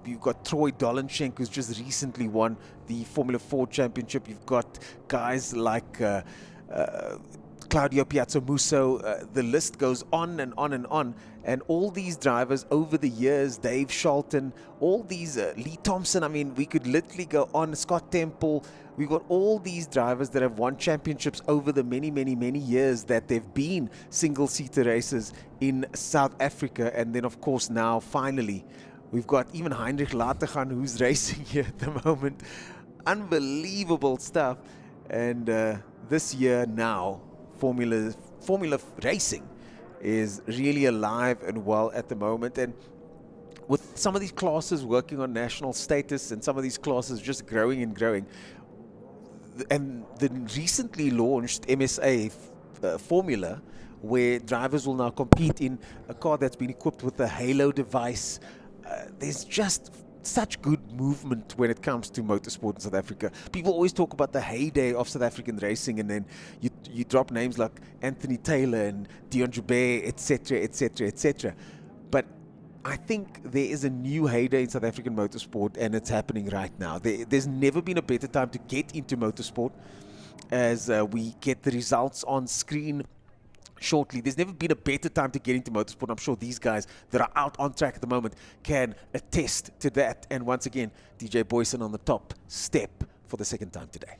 You've got Troy Dolenschenk, who's just recently won the Formula 4 championship. You've got guys like Claudio Piazzomuso. The list goes on and on and on. And all these drivers over the years, Dave Shelton, all these, Lee Thompson, I mean, we could literally go on, Scott Temple. We've got all these drivers that have won championships over the many, many, many years that they've been single-seater races in South Africa. And then, of course, now, finally, we've got even Heinrich Lategan, who's racing here at the moment. Unbelievable stuff. And this year now, Formula racing is really alive and well at the moment. And with some of these classes working on national status and some of these classes just growing and growing, and the recently launched MSA formula, where drivers will now compete in a car that's been equipped with a Halo device. There's just such good movement when it comes to motorsport in South Africa. People always talk about the heyday of South African racing, and then you drop names like Anthony Taylor and Dion Joubert, etc., etc., etc. But I think there is a new heyday in South African motorsport, and it's happening right now. There's never been a better time to get into motorsport, as we get the results on screen shortly. There's never been a better time to get into motorsport. I'm sure these guys that are out on track at the moment can attest to that. And once again, DJ Boyson on the top step for the second time today.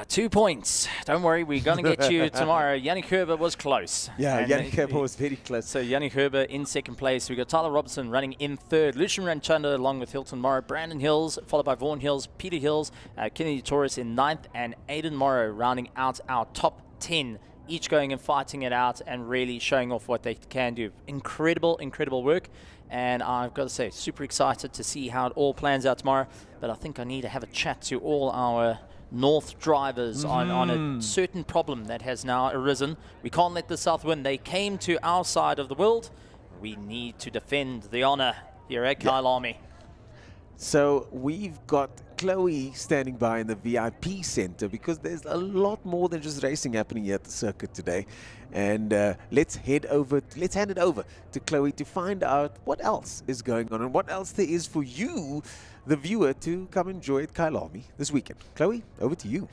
2 points. Don't worry, we're going to get you tomorrow. Yannick Herber was close. Yeah, Yannick Herber was very close. So Yannick Herber in second place. We've got Tyler Robertson running in third. Lucian Ranchanda along with Hilton Morrow. Brandon Hills, followed by Vaughan Hills, Peter Hills, Kennedy Torres in ninth, and Aidan Morrow rounding out our top 10. Each going and fighting it out and really showing off what they can do. Incredible, incredible work. And I've got to say, super excited to see how it all plans out tomorrow. But I think I need to have a chat to all our North drivers on a certain problem that has now arisen. We can't let the South win. They came to our side of the world. We need to defend the honor here at Kyalami. So we've got Chloe standing by in the VIP center, because there's a lot more than just racing happening here at the circuit today. And let's hand it over to Chloe to find out what else is going on and what else there is for you, the viewer, to come enjoy at Kyalami this weekend. Chloe, over to you.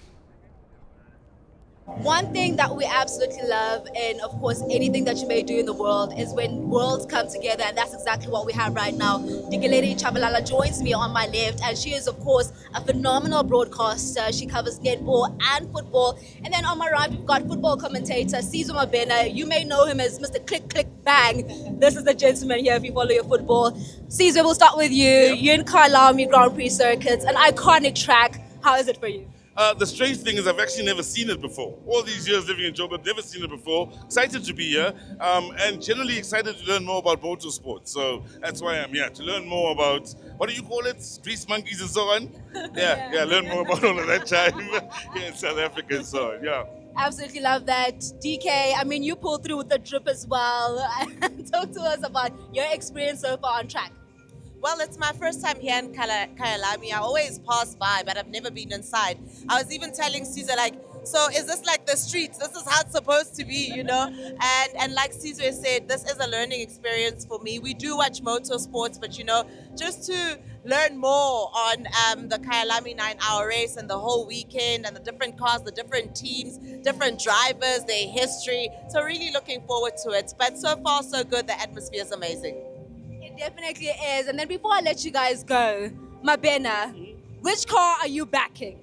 One thing that we absolutely love, and of course anything that you may do in the world, is when worlds come together, and that's exactly what we have right now. Dikeledi Chabalala joins me on my left, and she is of course a phenomenal broadcaster. She covers netball and football. And then on my right we've got football commentator Sizwe Mabena. You may know him as Mr. Click Click Bang. This is the gentleman here if you follow your football. Sizwe, we'll start with you. Yep. You're in Kyalami Grand Prix circuit, an iconic track. How is it for you? The strange thing is I've actually never seen it before. All these years living in Joburg, never seen it before. Excited to be here, and generally excited to learn more about motorsport. So that's why I'm here, to learn more about, what do you call it? Grease monkeys and so on? Yeah, learn more about all of that time here in South Africa and so on, yeah. Absolutely love that. DK, I mean, you pulled through with the drip as well. Talk to us about your experience so far on track. Well, it's my first time here in Kyalami. I always pass by, but I've never been inside. I was even telling Sizwe, like, so is this like the streets? This is how it's supposed to be, you know? And like Sizwe said, this is a learning experience for me. We do watch motorsports, but, you know, just to learn more on the Kyalami 9-hour race and the whole weekend and the different cars, the different teams, different drivers, their history. So really looking forward to it. But so far, so good. The atmosphere is amazing. It definitely is. And then before I let you guys go, Mabena, which car are you backing?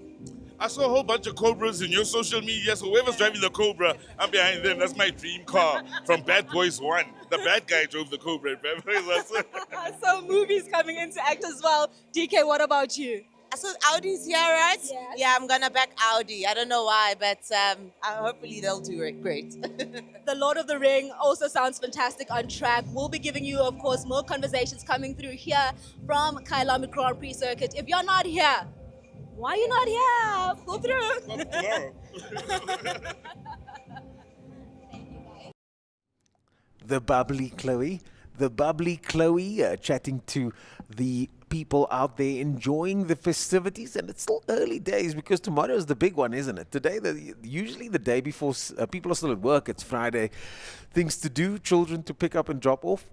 I saw a whole bunch of Cobras in your social media, so whoever's driving the Cobra, I'm behind them. That's my dream car from Bad Boys 1. The bad guy drove the Cobra. So movies coming into act as well. DK, what about you? So Audi's here, right? Yes. Yeah, I'm gonna back Audi. I don't know why, but hopefully they'll do it great. The Lord of the Ring also sounds fantastic on track. We'll be giving you, of course, more conversations coming through here from Kyalami Grand Prix Circuit. If you're not here, why are you not here? Go through. The bubbly Chloe, chatting to the people out there enjoying the festivities, and it's still early days because tomorrow is the big one, isn't it? Today, usually the day before, people are still at work. It's Friday. Things to do, children to pick up and drop off.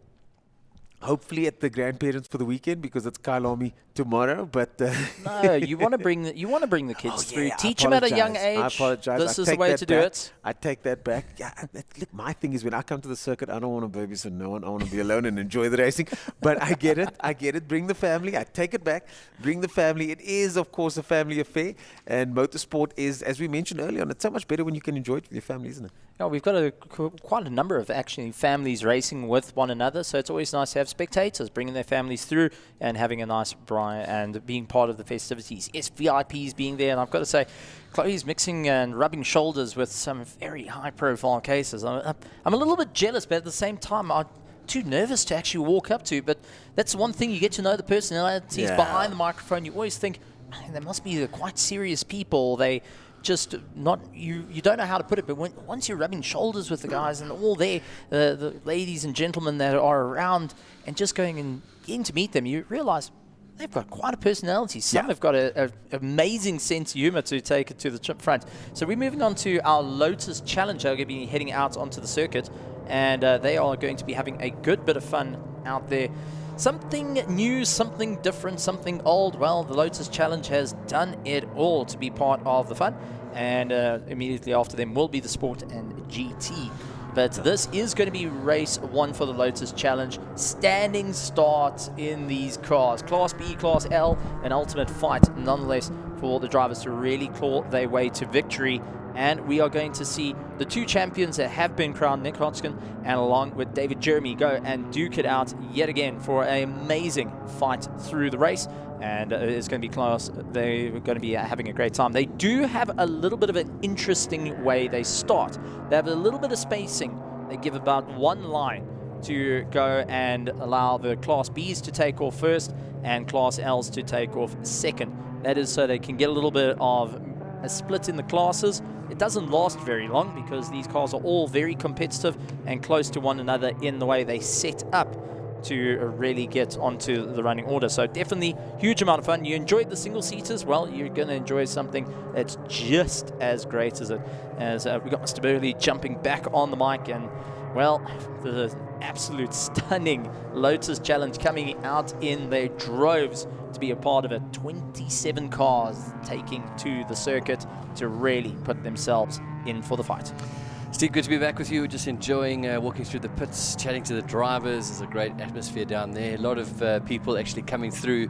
Hopefully at the grandparents for the weekend because it's Kyalami tomorrow. But no, you want to bring the kids through. Yeah, Teach them at a young age. I apologize. This is the way to do it. I take that back. Yeah, look, my thing is when I come to the circuit, I don't want to babysit no one. I want to be alone and enjoy the racing. But I get it. Bring the family. I take it back. Bring the family. It is, of course, a family affair. And motorsport is, as we mentioned earlier on, it's so much better when you can enjoy it with your family, isn't it? Yeah, we've got quite a number of actually families racing with one another, so it's always nice to have spectators bringing their families through and having a nice bride and being part of the festivities. Yes, VIPs being there, and I've got to say, Chloe's mixing and rubbing shoulders with some very high-profile cases. I'm a little bit jealous, but at the same time, I'm too nervous to actually walk up to. But that's one thing, you get to know the personalities behind the microphone. You always think, man, they must be quite serious people. They just not, you don't know how to put it, but once you're rubbing shoulders with the guys and all the ladies and gentlemen that are around and just going and getting to meet them, you realize they've got quite a personality. Some have got an amazing sense of humor to take it to the front. So we're moving on to our Lotus Challenge. They're going to be heading out onto the circuit, and they are going to be having a good bit of fun out there. Something new, something different, something old. Well, the Lotus Challenge has done it all to be part of the fun. And immediately after them will be the Sport and GT. But this is going to be race 1 for the Lotus Challenge. Standing start in these cars. Class B, Class L, an ultimate fight nonetheless for the drivers to really claw their way to victory. And we are going to see the 2 champions that have been crowned, Nick Hodgkin and along with David Jeremy, go and duke it out yet again for an amazing fight through the race. And it's going to be close. They're going to be having a great time. They do have a little bit of an interesting way they start. They have a little bit of spacing. They give about 1 line to go and allow the Class Bs to take off first and Class Ls to take off second. That is so they can get a little bit of a split in the classes. It doesn't last very long because these cars are all very competitive and close to one another in the way they set up to really get onto the running order. So definitely huge amount of fun. You enjoyed the single seaters, well, you're going to enjoy something that's just as great as we got Mr. Burley jumping back on the mic, and well, the absolute stunning Lotus Challenge coming out in their droves to be a part of it. 27 cars taking to the circuit to really put themselves in for the fight. Steve, good to be back with you. Just enjoying walking through the pits, chatting to the drivers. There's a great atmosphere down there. A lot of people actually coming through.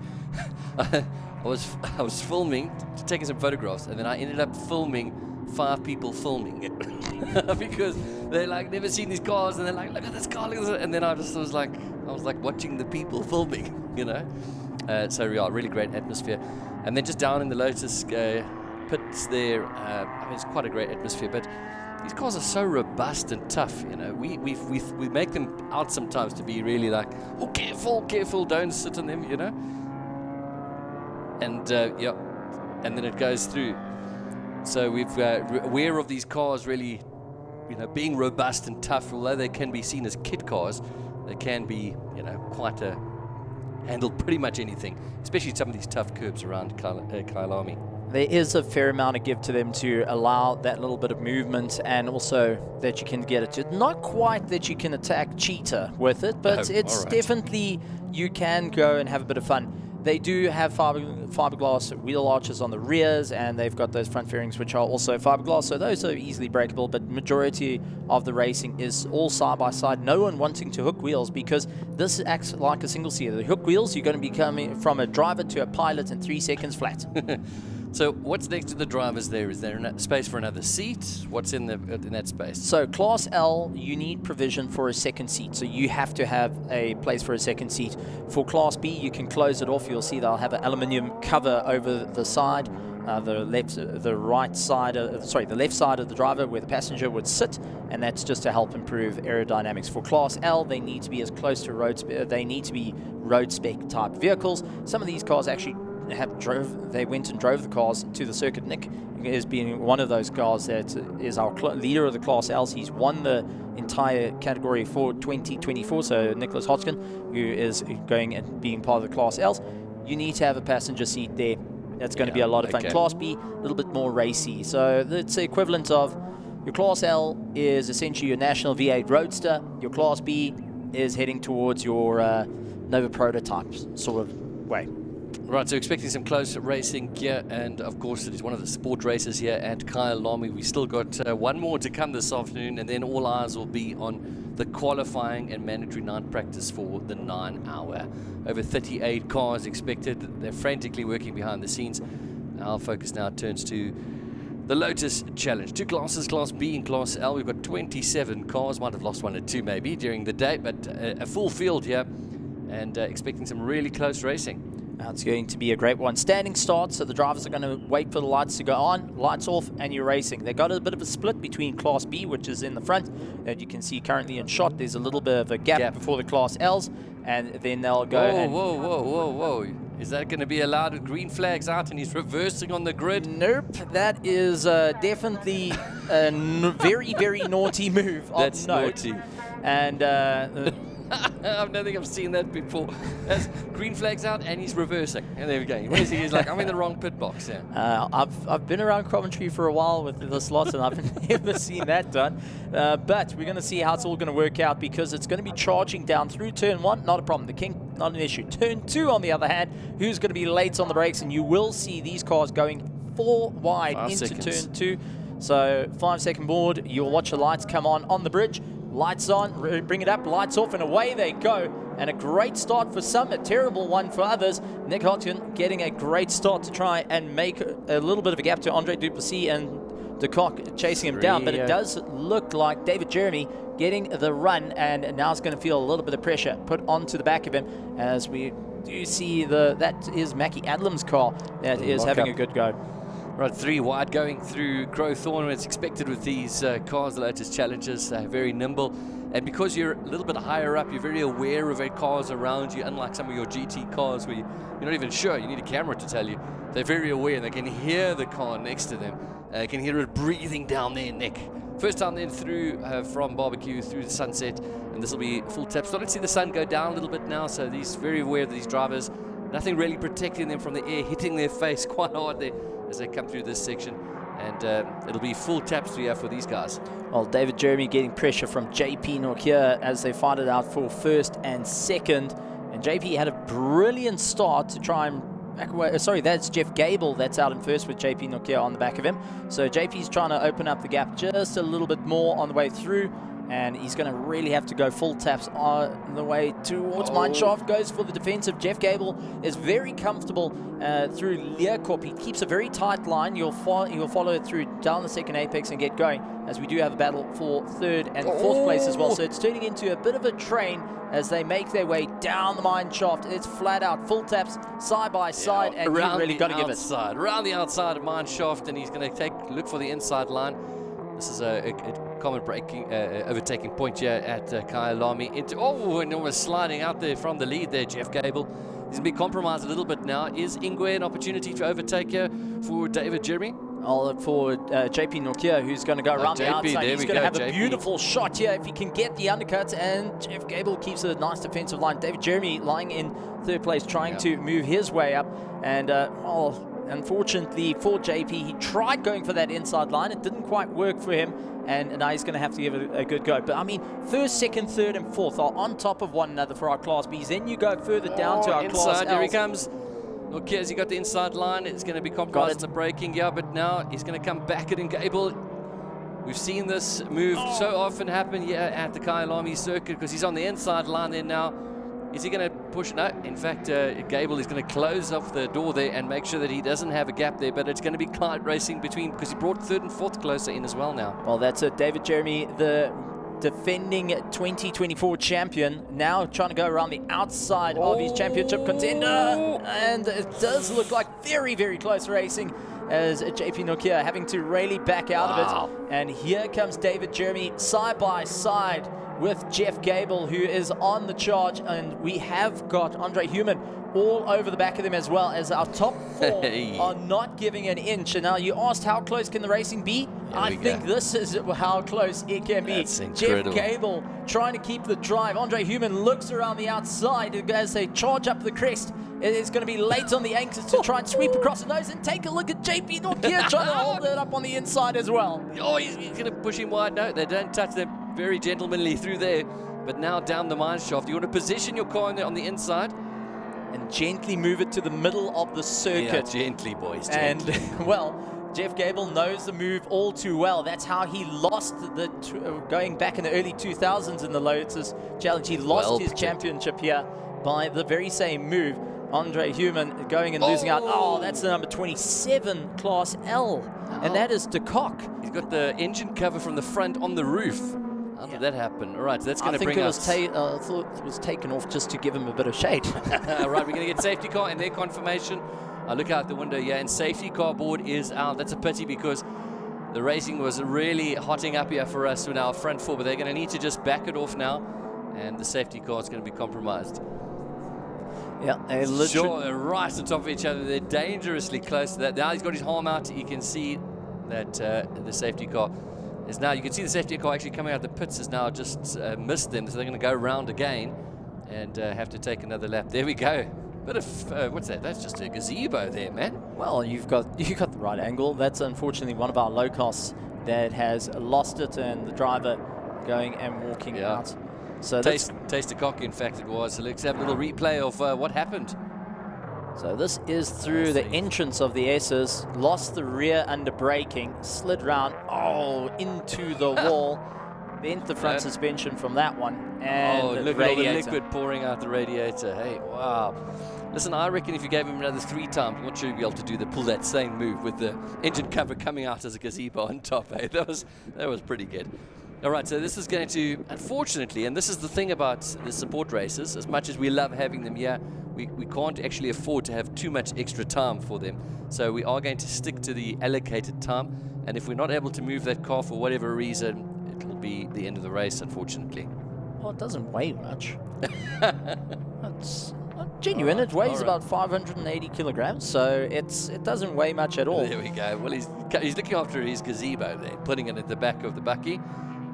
I was filming, taking some photographs, and then I ended up filming 5 people filming because they're like never seen these cars, and they're like, look at this car, look at this. And then I was like watching the people filming, you know. So yeah, really great atmosphere. And then just down in the Lotus pits there, I mean, it's quite a great atmosphere, but these cars are so robust and tough, you know. We make them out sometimes to be really like, oh, careful, don't sit on them, you know. And yeah, and then it goes through. So we've aware of these cars really, you know, being robust and tough. Although they can be seen as kid cars, they can be, you know, quite handle pretty much anything, especially some of these tough curbs around Kyalami. There is a fair amount of give to them to allow that little bit of movement, and also that you can get it to, not quite that you can attack Cheetah with it, but it's definitely, you can go and have a bit of fun. They do have fiberglass wheel arches on the rears, and they've got those front fairings which are also fiberglass, so those are easily breakable, but majority of the racing is all side by side. No one wanting to hook wheels, because this acts like a single seater. The hook wheels, you're going to be coming from a driver to a pilot in 3 seconds flat. So what's next to the drivers there? Is there space for another seat? What's in that space? So Class L, you need provision for a second seat. So you have to have a place for a second seat. For Class B, you can close it off. You'll see they'll have an aluminium cover over the side. The left side of the driver where the passenger would sit, and that's just to help improve aerodynamics. For Class L, they need to be as close to road spec type vehicles. Some of these cars actually they went and drove the cars to the circuit. Nick is being one of those cars that is our leader of the Class Ls. He's won the entire category for 2024. So Nicholas Hodgkin, who is going and being part of the Class Ls, you need to have a passenger seat there. That's going to be a lot of fun. Class B, a little bit more racy. So it's the equivalent of your Class L is essentially your national V8 Roadster. Your Class B is heading towards your Nova prototypes sort of way. Right, so expecting some close racing here, and of course it is one of the sport races here at Kyalami. We still got one more to come this afternoon, and then all eyes will be on the qualifying and mandatory night practice for the 9-hour. Over 38 cars expected. They're frantically working behind the scenes. Our focus now turns to the Lotus Challenge. Two classes, Class B and Class L. We've got 27 cars. Might have lost one or two maybe during the day, but a full field here, and expecting some really close racing. It's going to be a great one. Standing start, so the drivers are going to wait for the lights to go on, lights off, and you're racing. They got a bit of a split between Class B, which is in the front, that you can see currently in shot. There's a little bit of a gap before the Class Ls, and then they'll go. Whoa. Is that going to be allowed with green flags out and he's reversing on the grid? Nope, that is definitely a very, very naughty move. That's naughty. And I don't think I've seen that before. That's green flags out and he's reversing. And there we go. What is he? He's like, I'm in the wrong pit box. Yeah. I've been around Coventry for a while with this lot, and I've never seen that done. But we're going to see how it's all going to work out, because it's going to be charging down through turn 1. Not a problem. The king, not an issue. Turn 2, on the other hand, who's going to be late on the brakes, and you will see these cars going 4 wide into turn 2. So 5-second board. You'll watch the lights come on the bridge. Lights on, bring it up, lights off, and away they go. And a great start for some, a terrible one for others. Nick Hodgkin getting a great start to try and make a little bit of a gap to Andre Duplessis, and De Kock chasing him down. But it does look like David Jeremy getting the run, and now it's going to feel a little bit of pressure put onto the back of him, as we do see that is Mackie Adlam's car that is having a good go. Right, 3 wide going through Crowthorne. It's expected with these cars, the Lotus Challengers, very nimble. And because you're a little bit higher up, you're very aware of cars around you, unlike some of your GT cars where you're not even sure. You need a camera to tell you. They're very aware, and they can hear the car next to them. They can hear it breathing down their neck. First time then through from Barbecue through the sunset, and this will be full tap. Starting to see the sun go down a little bit now, so these very aware of these drivers. Nothing really protecting them from the air hitting their face quite hard there as they come through this section, and it'll be full taps here for these guys. Well, David Jeremy getting pressure from JP Nokia as they fight it out for first and second, and JP had a brilliant start to try and back away. Sorry, that's Jeff Gable that's out in first with JP Nokia on the back of him. So JP's trying to open up the gap just a little bit more on the way through, and he's going to really have to go full taps on the way towards Mineshaft. Goes for the defensive. Jeff Gable is very comfortable through Leerkop. He keeps a very tight line. You'll follow it through down the second apex and get going, as we do have a battle for third and fourth place as well. So it's turning into a bit of a train as they make their way down the Mineshaft. It's flat out full taps side by side, and you really got to give it. Around the outside of Mineshaft, and he's going to look for the inside line. This is a common overtaking point here at Kyalami. And almost sliding out there from the lead there, Jeff Gable. He's going to be compromised a little bit now. Is Ingwe an opportunity to overtake here for David Jeremy? For JP Nokia, who's going to go around the outside. He's going to have a beautiful shot here if he can get the undercut, and Jeff Gable keeps a nice defensive line. David Jeremy lying in third place, trying to move his way up, and unfortunately for JP, he tried going for that inside line. It didn't quite work for him, and now he's going to have to give it a good go. But I mean, first, second, third, and fourth are on top of one another for our Class Bs. Then you go further down to our inside, Class Ls. Here he comes. Okay, has he got the inside line? It's going to be compromised. It's braking, but now he's going to come back at Gable. We've seen this move so often happen here at the Kyalami circuit, because he's on the inside line there now. Is he going to push? No. In fact, Gable is going to close off the door there and make sure that he doesn't have a gap there, but it's going to be Clyde racing between, because he brought third and fourth closer in as well now. Well, that's it. David Jeremy, the defending 2024 champion, now trying to go around the outside of his championship contender, and it does look like very, very close racing, as JP Nokia having to really back out of it. And here comes David Jeremy side by side with Jeff Gable, who is on the charge, and we have got Andre Human all over the back of them, as well as our top four are not giving an inch. And now you asked, how close can the racing be? I think this is how close it can be. Jeff Gable trying to keep the drive. Andre Human looks around the outside as they charge up the crest, It is going to be late on the anchors to try and sweep across the nose. And take a look at JP Norkia trying to hold it up on the inside as well. Oh, he's going to push him wide. No, they don't touch them very gentlemanly through there. But now down the mine shaft. You want to position your car on the inside. And gently move it to the middle of the circuit. Yeah, gently, boys, gently. And, well, Jeff Gable knows the move all too well. That's how he lost going back in the early 2000s in the Lotus Challenge. He lost his championship here by the very same move. Andre Human going and losing out. Oh, that's the number 27 Class L. And that is De Kock. He's got the engine cover from the front on the roof. How did that happen? All right, so that's going to bring us... I thought it was taken off just to give him a bit of shade. All right, we're going to get safety car and their confirmation. I look out the window here, and safety car board is out. That's a pity because the racing was really hotting up here for us with our front four, but they're going to need to just back it off now, and the safety car is going to be compromised. Yeah, they literally... Sure, they're right on top of each other. They're dangerously close to that. Now he's got his arm out. You can see that the safety car is now... You can see the safety car actually coming out the pits has now just missed them. So they're going to go round again and have to take another lap. There we go. Bit of... what's that? That's just a gazebo there, man. Well, you've got the right angle. That's unfortunately one of our low class that has lost it, and the driver going and walking out. So taste the cock, in fact, it was. So let's have a little replay of what happened. So this is through the entrance of the S's. Lost the rear under braking, slid round, into the wall, bent the front suspension from that one, and look at all the liquid pouring out the radiator. Hey, wow. Listen, I reckon if you gave him another 3 times, I'm not sure he'd be able to pull that same move with the engine cover coming out as a gazebo on top. Hey, that was pretty good. All right, so this is going to, unfortunately, and this is the thing about the support races, as much as we love having them here, we can't actually afford to have too much extra time for them. So we are going to stick to the allocated time, and if we're not able to move that car for whatever reason, it'll be the end of the race, unfortunately. Well, it doesn't weigh much. It's genuine. Right, it weighs about 580 kilograms, so it doesn't weigh much at all. There we go. Well, he's looking after his gazebo there, putting it at the back of the bucky.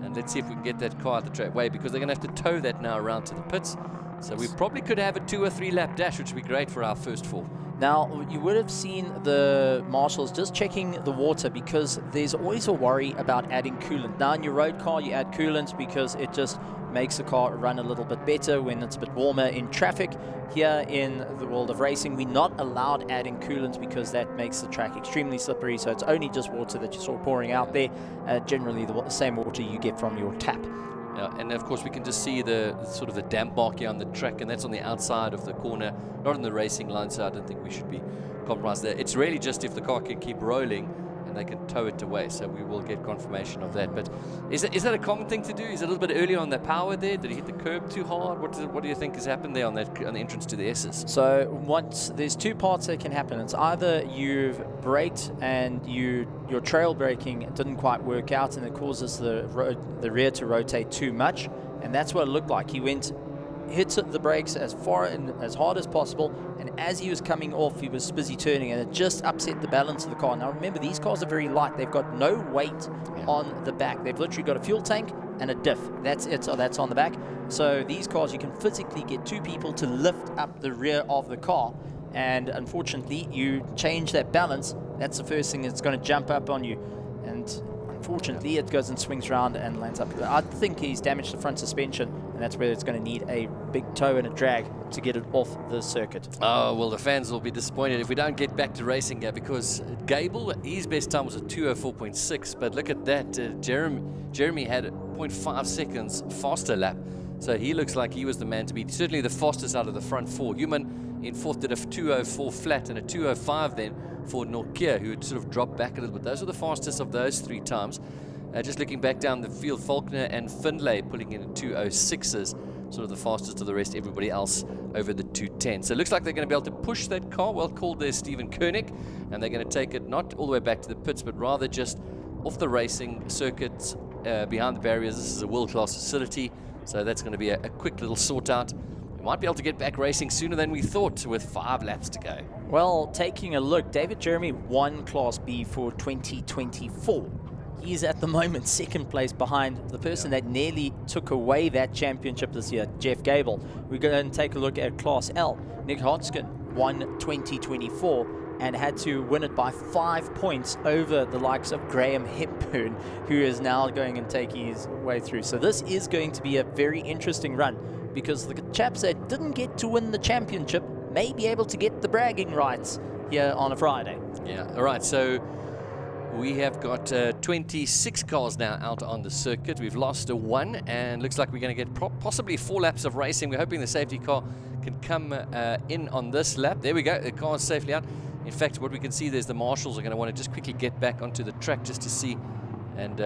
And let's see if we can get that car out the track way, because they're going to have to tow that now around to the pits. So we probably could have a 2 or 3 lap dash, which would be great for our first 4. Now, you would have seen the marshals just checking the water, because there's always a worry about adding coolant. Now, in your road car, you add coolant because it just makes the car run a little bit better when it's a bit warmer in traffic. Here in the world of racing, we're not allowed adding coolant because that makes the track extremely slippery. So it's only just water that you saw pouring out there. Generally, the same water you get from your tap. Yeah, and of course we can just see the sort of the damp mark here on the track, and that's on the outside of the corner, not on the racing line, so I don't think we should be compromised there. It's really just if the car can keep rolling and they can tow it away, so we will get confirmation of that. But is that a common thing to do? Is it a little bit early on the power there? Did he hit the curb too hard? What do you think has happened there on the entrance to the S's? So there's 2 parts that can happen. It's either you've braked and your trail braking didn't quite work out, and it causes the rear to rotate too much, and that's what it looked like. He hit the brakes as far and as hard as possible, and as he was coming off, he was busy turning, and it just upset the balance of the car. Now remember, these cars are very light. They've got no weight on the back. They've literally got a fuel tank and a diff. That's it. So that's on the back. So these cars, you can physically get 2 people to lift up the rear of the car, and unfortunately you change that balance. That's the first thing that's going to jump up on you, and unfortunately it goes and swings around and lands up. I think he's damaged the front suspension, and that's where it's going to need a big tow and a drag to get it off the circuit. Oh, well, the fans will be disappointed if we don't get back to racing here, because Gable, his best time was a 2:04.6, but look at that. Jeremy had 0.5 seconds faster lap, so he looks like he was the man to beat. Certainly the fastest out of the front 4. Human in 4th did a 2:04 flat and a 2:05 then for Norkia, who had sort of dropped back a little bit. Those are the fastest of those 3 times. Just looking back down the field, Faulkner and Findlay pulling in 2:06s, sort of the fastest of the rest, everybody else over the 2:10. So it looks like they're going to be able to push that car, well called there, Stephen Koenig, and they're going to take it not all the way back to the pits, but rather just off the racing circuit behind the barriers. This is a world-class facility, so that's going to be a quick little sort out. We might be able to get back racing sooner than we thought with 5 laps to go. Well, taking a look, David Jeremy won Class B for 2024. He's at the moment 2nd place behind the person that nearly took away that championship this year, Jeff Gable. We're going to take a look at Class L. Nick Hodgkin won 2024 and had to win it by 5 points over the likes of Graham Hepburn, who is now going and taking his way through. So this is going to be a very interesting run, because the chaps that didn't get to win the championship may be able to get the bragging rights here on a Friday. Yeah, all right, so we have got 26 cars now out on the circuit. We've lost a 1, and looks like we're going to get possibly 4 laps of racing. We're hoping the safety car can come in on this lap. There we go, the car's safely out. In fact, what we can see there's the marshals are going to want to just quickly get back onto the track just to see, and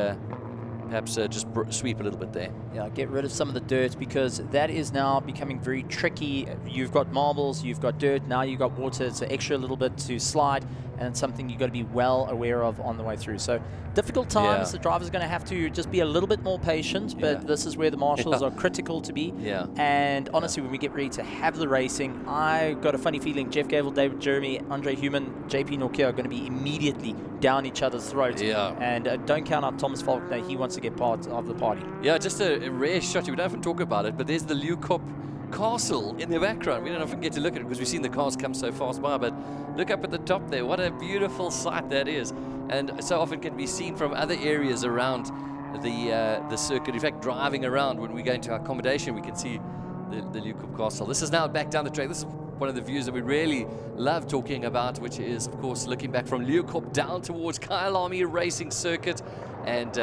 perhaps just sweep a little bit there. Yeah, get rid of some of the dirt, because that is now becoming very tricky. You've got marbles, you've got dirt, now you've got water. It's an extra little bit to slide, and it's something you've got to be well aware of on the way through. So difficult times. Yeah. The driver's going to have to just be a little bit more patient, but this is where the marshals are critical to be. Yeah. And honestly, when we get ready to have the racing, I got a funny feeling Jeff Gable, David Jeremy, Andre Human, JP Nokia are going to be immediately down each other's throats. Yeah. And don't count out Thomas Faulkner. He wants to get part of the party. Yeah, just a rare shot. We don't often talk about it, but there's the Leeuwkop castle in the background. We don't often get to look at it because we've seen the cars come so fast by, but look up at the top there. What a beautiful sight that is, and so often can be seen from other areas around the circuit. In fact, driving around when we go into our accommodation, we can see the Leeuwkop castle. This is now back down the track. This is one of the views that we really love talking about, which is, of course, looking back from Leeuwkop down towards Kyalami Racing Circuit, and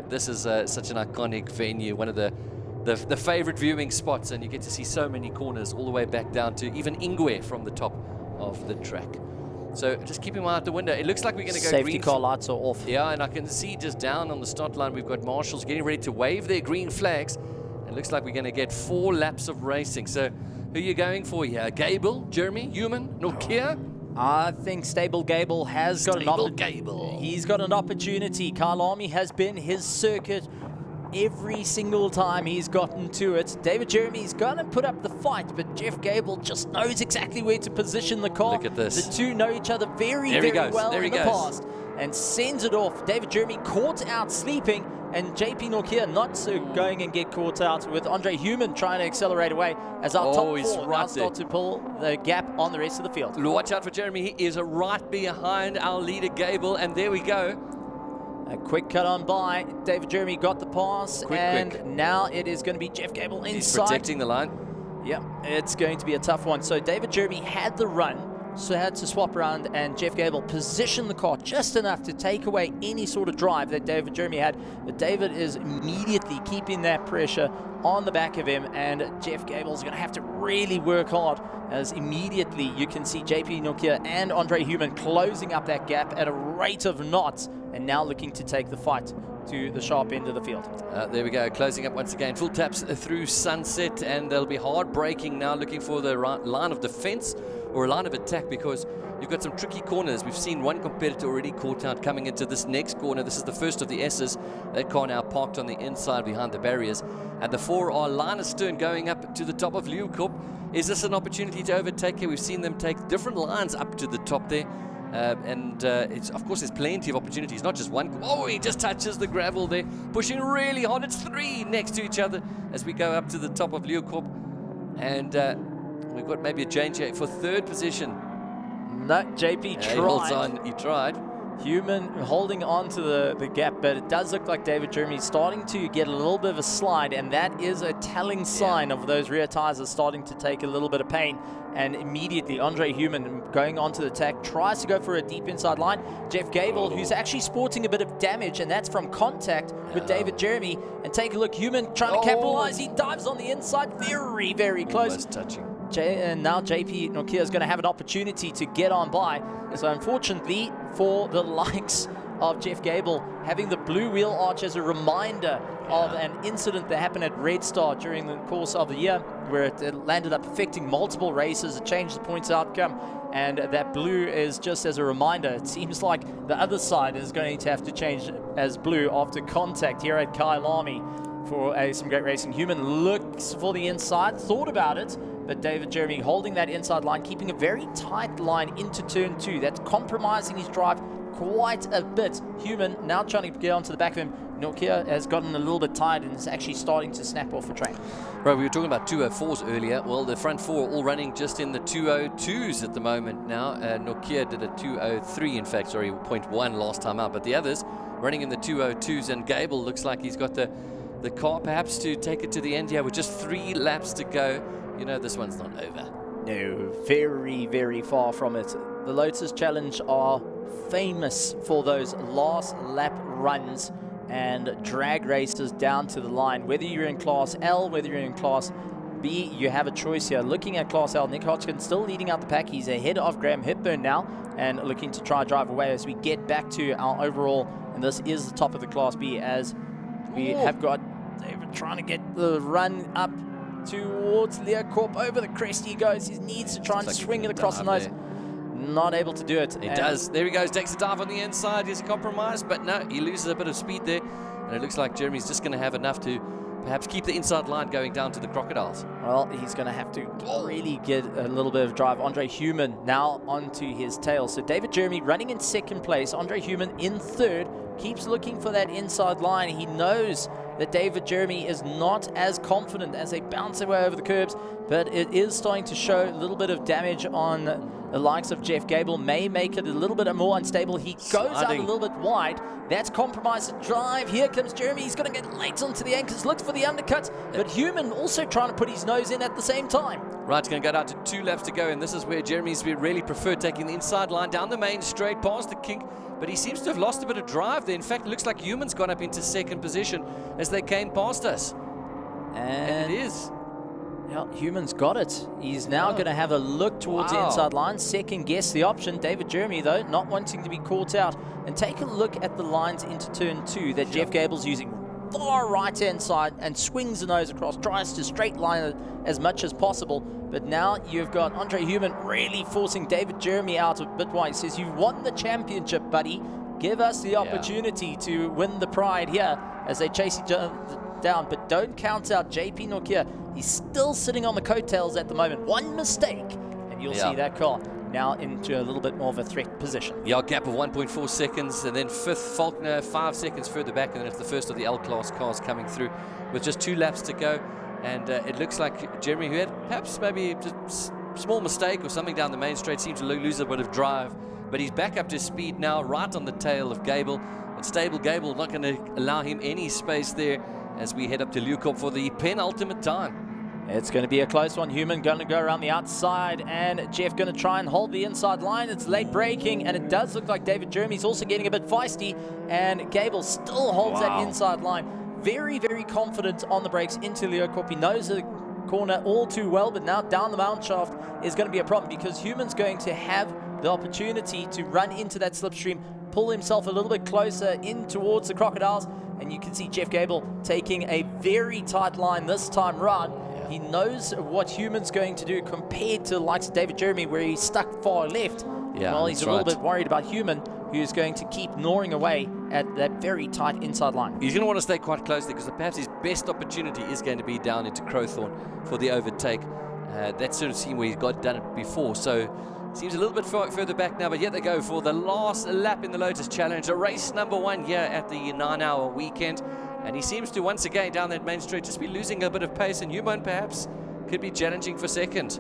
this is such an iconic venue, one of the favorite viewing spots, and you get to see so many corners all the way back down to even Ingwe from the top of the track. So just keep him out the window. It looks like we're going to go Safety green. car lights are off. Yeah, and I can see just down on the start line we've got marshals getting ready to wave their green flags. It looks like we're going to get 4 laps of racing. So who are you going for here? Gable, Jeremy, Human, Nokia? I think Stable Gable has got an opportunity. Gable. He's got an opportunity. Kyalami has been his circuit every single time he's gotten to it. David Jeremy's going to put up the fight, but Jeff Gable just knows exactly where to position the car. Look at this. The two know each other very, very well in the past, and sends it off. David Jeremy caught out sleeping, and JP Nokia not going and get caught out, with Andre Human trying to accelerate away as our top he's 4 right now start to pull the gap on the rest of the field. Watch out for Jeremy. He is right behind our leader Gable, and there we go. A quick cut on by. David Jeremy got the pass, Quick. now it is going to be Jeff Gable inside. He's protecting the line. Yeah, it's going to be a tough one. So David Jeremy had the run, so had to swap around, and Jeff Gable positioned the car just enough to take away any sort of drive that David Jeremy had. But David is immediately keeping that pressure on the back of him, and Jeff Gable's going to have to really work hard, as immediately you can see JP Nokia and Andre Human closing up that gap at a rate of knots, and now looking to take the fight to the sharp end of the field. There we go, closing up once again. Full taps through Sunset, and they'll be hard braking now, looking for the line of defense or a line of attack, because you've got some tricky corners. We've seen one competitor already caught out coming into this next corner. This is the first of the S's. That car now parked on the inside behind the barriers, and the 4 are line astern going up to the top of Leeuwkop. Is this an opportunity to overtake here? We've seen them take different lines up to the top there. It's, of course, there's plenty of opportunities, not just one. Oh, he just touches the gravel there, pushing really hard. It's 3 next to each other as we go up to the top of Leeuwkop, and we've got maybe a change here for 3rd position. No, JP tried. He holds on. He tried. Human holding on to the gap, but it does look like David Jeremy starting to get a little bit of a slide, and that is a telling sign of those rear tires are starting to take a little bit of pain. And immediately Andre Human going onto the attack, tries to go for a deep inside line. Jeff Gable, who's actually sporting a bit of damage, and that's from contact with David Jeremy. And take a look, Human trying to capitalize. He dives on the inside, very, very close. Almost touching. And now JP Nokia is going to have an opportunity to get on by. So unfortunately for the likes of Jeff Gable, having the blue wheel arch as a reminder of an incident that happened at Red Star during the course of the year, where it landed up affecting multiple races. It changed the points outcome, and that blue is just as a reminder. It seems like the other side is going to have to change as blue after contact here at Kyalami for some great racing. Human looks for the inside, thought about it, but David Jeremy holding that inside line, keeping a very tight line into turn 2. That's compromising his drive quite a bit. Human now trying to get onto the back of him, Nokia has gotten a little bit tired and is actually starting to snap off a train. Right, we were talking about 204s earlier. Well, the front four are all running just in the 202s at the moment now. Nokia did a 203, in fact, sorry, 0.1 last time out, but the others running in the 202s, and Gable looks like he's got the car perhaps to take it to the end here with just 3 laps to go. You know, this one's not over. No, very, very far from it. The Lotus Challenge are famous for those last lap runs and drag races down to the line. Whether you're in Class L, whether you're in Class B, you have a choice here. Looking at Class L, Nick Hodgkin still leading out the pack. He's ahead of Graham Hepburn now and looking to try drive away as we get back to our overall. And this is the top of the Class B as we have got David trying to get the run up towards Leeuwkop. Over the crest he goes. He needs to try and swing it across the nose. Not able to do it. He does. There he goes. Takes a dive on the inside. He's a compromise, but no, he loses a bit of speed there. And it looks like Jeremy's just going to have enough to perhaps keep the inside line going down to the Crocodiles. Well, he's going to have to really get a little bit of drive. Andre Human now onto his tail. So David Jeremy running in second place. Andre Human in third. Keeps looking for that inside line. He knows that David Jeremy is not as confident as they bounce their way over the curbs, but it is starting to show a little bit of damage on the likes of Jeff Gable. May make it a little bit more unstable. He goes out a little bit wide. That's compromised drive. Here comes Jeremy. He's going to get late onto the anchors. Looks for the undercut, but Human also trying to put his nose in at the same time. Right, it's going to go down to 2 laps to go, and this is where Jeremy's really preferred taking the inside line down the main straight past the kink, but he seems to have lost a bit of drive there. In fact, it looks like Human's gone up into second position as they came past us. And it is. Well, Human's got it. He's now going to have a look towards the inside line, second guess the option. David Jeremy, though, not wanting to be caught out. And take a look at the lines into turn 2 that Jeff Gable's using. Far right-hand side and swings the nose across, tries to straight line it as much as possible. But now you've got Andre Human really forcing David Jeremy out a bit wide. He says, you've won the championship, buddy. Give us the opportunity to win the pride here as they chase each other down. But don't count out JP Nokia. He's still sitting on the coattails at the moment. One mistake, and you'll see that car now into a little bit more of a threat position. Yeah, gap of 1.4 seconds, and then fifth Faulkner 5 seconds further back, and then it's the first of the L-Class cars coming through with just 2 laps to go. And it looks like Jeremy, who had perhaps maybe just small mistake or something down the main straight, seemed to lose a bit of drive, but he's back up to speed now, right on the tail of Gable. And stable Gable not going to allow him any space there as we head up to Leeuwkop for the penultimate time. It's going to be a close one. Human going to go around the outside, and Jeff going to try and hold the inside line. It's late braking, and it does look like David Jeremy's also getting a bit feisty, and Gable still holds that inside line. Very, very confident on the brakes into Leeuwkop. He knows the corner all too well, but now down the mount shaft is going to be a problem because Human's going to have the opportunity to run into that slipstream, pull himself a little bit closer in towards the Crocodiles, and you can see Jeff Gable taking a very tight line this time round. He knows what Human's going to do compared to the likes of David Jeremy, where he's stuck far left. Well, he's a little bit worried about Human, who's going to keep gnawing away at that very tight inside line. He's going to want to stay quite close there because perhaps his best opportunity is going to be down into Crowthorne for the overtake. That sort of scene where he's done it before. So seems a little bit further back now, but yet they go for the last lap in the Lotus Challenge, race number 1 here at the 9-hour weekend. And he seems to once again down that main straight just be losing a bit of pace, and Human perhaps could be challenging for second.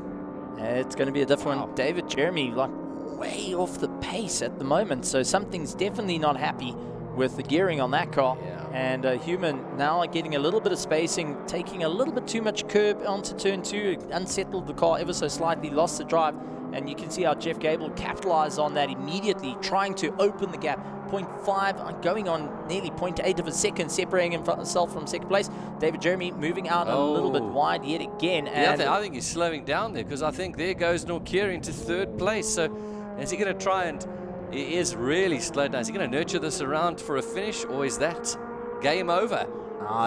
It's going to be a different one. David Jeremy like way off the pace at the moment, so something's definitely not happy with the gearing on that car. And Human now getting a little bit of spacing, taking a little bit too much curb onto turn 2, unsettled the car ever so slightly, lost the drive. And you can see how Jeff Gable capitalized on that immediately, trying to open the gap. 0.5, going on nearly 0.8 of a second, separating himself from second place. David Jeremy moving out a little bit wide yet again. And I think he's slowing down there because I think there goes Nokia into third place. So is he going to try and... He is really slowed down. Is he going to nurture this around for a finish, or is that game over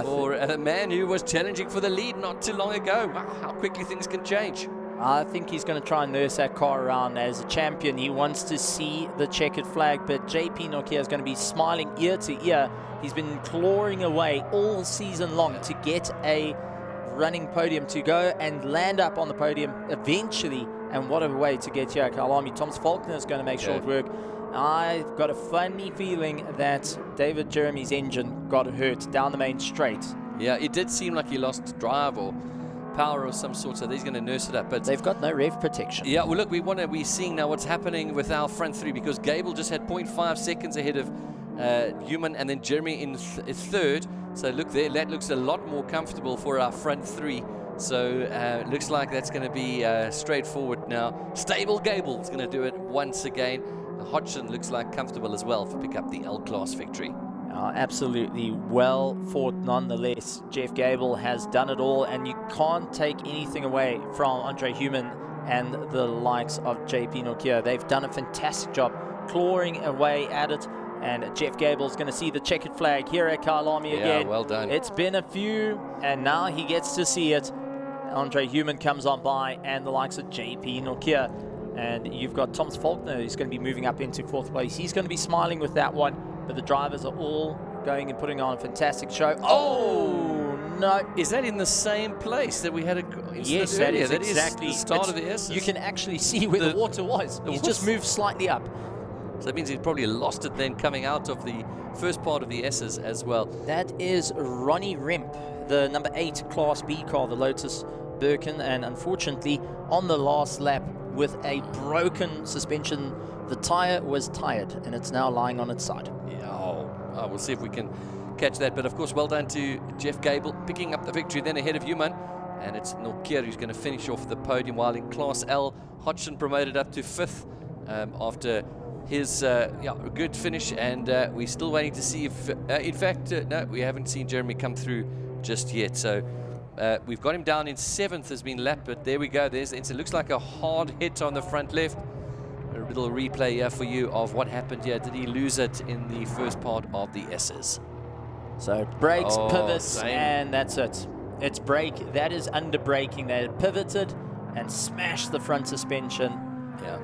for a man who was challenging for the lead not too long ago? Wow, how quickly things can change. I think he's going to try and nurse that car around as a champion. He wants to see the checkered flag, but JP Nokia is going to be smiling ear to ear. He's been clawing away all season long to get a running podium, to go and land up on the podium eventually. And what a way to get here. Kyalami, Thomas Faulkner is going to make short work. I've got a funny feeling that David Jeremy's engine got hurt down the main straight. Yeah, it did seem like he lost drive or power of some sort, so he's going to nurse it up. But they've got no rev protection. Yeah, well, look, we're seeing now what's happening with our front three, because Gable just had 0.5 seconds ahead of Human, and then Jeremy in third. So look there, that looks a lot more comfortable for our front three. So looks like that's going to be straightforward now. Stable Gable is going to do it once again. Hodgson looks like comfortable as well to pick up the L-Class victory. Absolutely well fought nonetheless. Jeff Gable has done it all, and you can't take anything away from Andre Human and the likes of JP Nokia. They've done a fantastic job clawing away at it, and Jeff Gable's going to see the checkered flag here at Kyalami again. Yeah, well done. It's been a few, and now he gets to see it. Andre Human comes on by, and the likes of JP Nokia. And you've got Thomas Faulkner, who's going to be moving up into fourth place. He's going to be smiling with that one, but the drivers are all going and putting on a fantastic show. Oh, no. Is that in the same place that we had a Yes, that earlier? is exactly the start of the S's. You can actually see where the water was. He's just moved slightly up. So that means he probably lost it then coming out of the first part of the S's as well. That is Ronnie Remp, the number 8 Class B car, the Lotus Birkin, and unfortunately on the last lap with a broken suspension, the tire was tired and it's now lying on its side. Yeah, we'll see if we can catch that. But of course, well done to Jeff Gable picking up the victory then ahead of Human. And it's Nokia who's going to finish off the podium, while in Class L, Hodgson promoted up to 5th after his good finish. And we're still waiting to see if, in fact, no, we haven't seen Jeremy come through just yet. So we've got him down in 7th, has been lapped, but there we go. It looks like a hard hit on the front left. A little replay here for you of what happened here. Did he lose it in the first part of the S's? So brakes, pivots, same. and that's it. It's brake. That is under braking. They pivoted and smashed the front suspension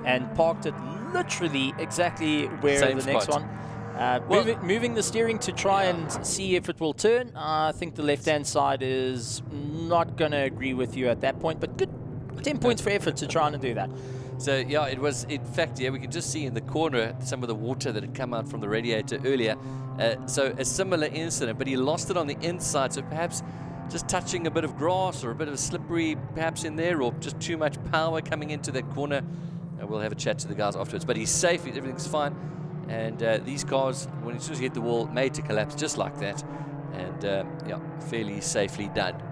and parked it literally exactly where Same the next spot. one. Moving the steering to try and see if it will turn. I think the left-hand side is not going to agree with you at that point, but good. 10 points for effort to try and do that. So, yeah, it was, in fact, we can just see in the corner some of the water that had come out from the radiator earlier. So a similar incident, but he lost it on the inside, so perhaps just touching a bit of grass or a bit of slippery perhaps in there, or just too much power coming into that corner. We'll have a chat to the guys afterwards, but he's safe, everything's fine. And these cars, as soon as you hit the wall, made to collapse just like that. And, fairly safely done,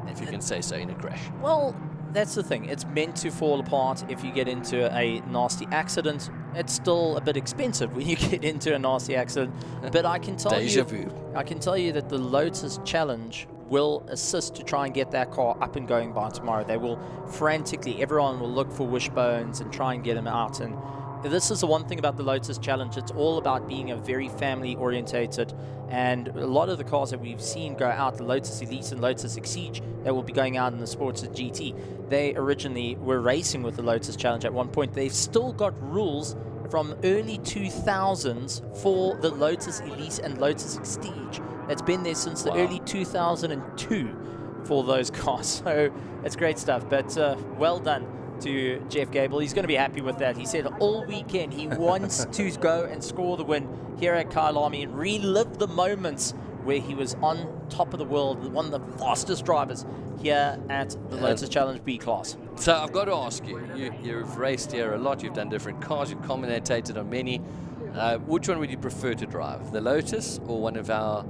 if you can say so, in a crash. Well, that's the thing. It's meant to fall apart if you get into a nasty accident. It's still a bit expensive when you get into a nasty accident. But I can tell you that the Lotus Challenge will assist to try and get that car up and going by tomorrow. They will frantically, everyone will look for wishbones and try and get them out. And this is the one thing about the Lotus Challenge. It's all about being a very family orientated, and a lot of the cars that we've seen go out, the Lotus Elite and Lotus Exige, that will be going out in the Sports GT, they originally were racing with the Lotus Challenge at one point. They've still got rules from early 2000s for the Lotus Elite and Lotus Exige. That's been there since the early 2002 for those cars. So it's great stuff, but well done to Jeff Gable. He's going to be happy with that. He said all weekend he wants to go and score the win here at Kyalami and relive the moments where he was on top of the world, one of the fastest drivers here at the Lotus Challenge B class. So I've got to ask you, you've raced here a lot, you've done different cars, you've commentated on many. Which one would you prefer to drive, the Lotus or one of our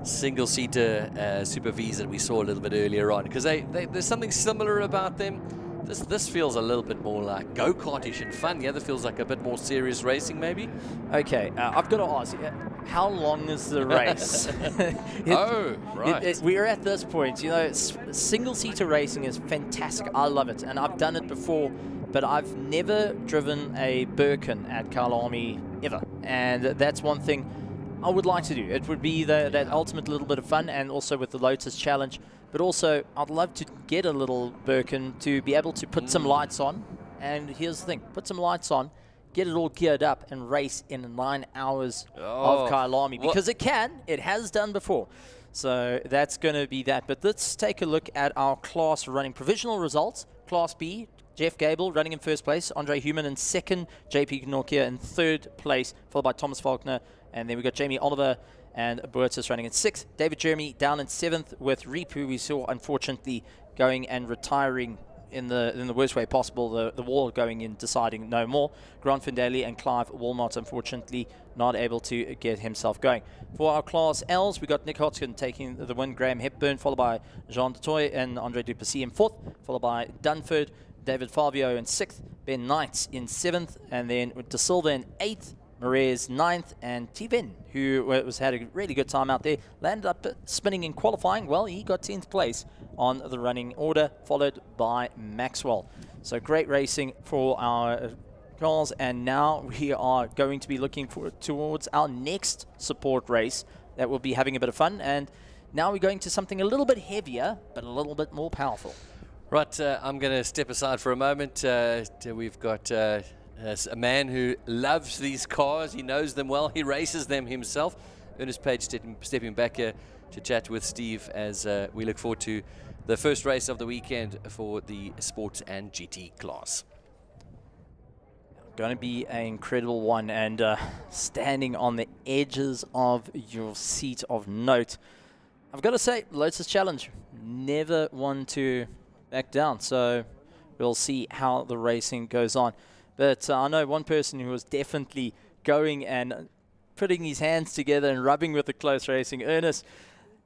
single-seater Super Vs that we saw a little bit earlier on? Because there's something similar about them. This feels a little bit more like go-kartish and fun. The other feels like a bit more serious racing, maybe. Okay, I've got to ask, how long is the race? Right. We're at this point. Single-seater racing is fantastic. I love it, and I've done it before, but I've never driven a Birkin at Kyalami ever, and that's one thing I would like to do. It would be that ultimate little bit of fun, and also with the Lotus Challenge. But also, I'd love to get a little Birkin to be able to put some lights on. And here's the thing, put some lights on, get it all geared up, and race in 9 hours of Kyalami. Because it has done before. So that's going to be that. But let's take a look at our class running provisional results. Class B, Jeff Gable running in first place, Andre Human in second, JP Nokia in third place, followed by Thomas Faulkner. And then we got Jamie Oliver and Lotus running in 6th. David Jeremy down in 7th with Reap, who we saw unfortunately going and retiring in the worst way possible, the wall going in, deciding no more. Grant Findeli and Clive Walmart, unfortunately, not able to get himself going. For our Class Ls, we got Nick Hodgkin taking the win, Graham Hepburn, followed by Jean Dutoy and Andre Duplessis in 4th, followed by Dunford, David Fabio in 6th, Ben Knights in 7th, and then De Silva in 8th, Marez 9th, and Tiven, who had a really good time out there, landed up spinning in qualifying. Well, he got 10th place on the running order, followed by Maxwell. So great racing for our cars, and now we are going to be looking towards our next support race that will be having a bit of fun. And now we're going to something a little bit heavier, but a little bit more powerful. Right, I'm going to step aside for a moment. We've got a man who loves these cars. He knows them well. He races them himself. Ernest Page stepping back here to chat with Steve as we look forward to the first race of the weekend for the sports and GT class. Going to be an incredible one, and standing on the edges of your seat of note, I've got to say, Lotus Challenge, never one to back down, so we'll see how the racing goes on. But I know one person who was definitely going and putting his hands together and rubbing with the close racing. Ernest,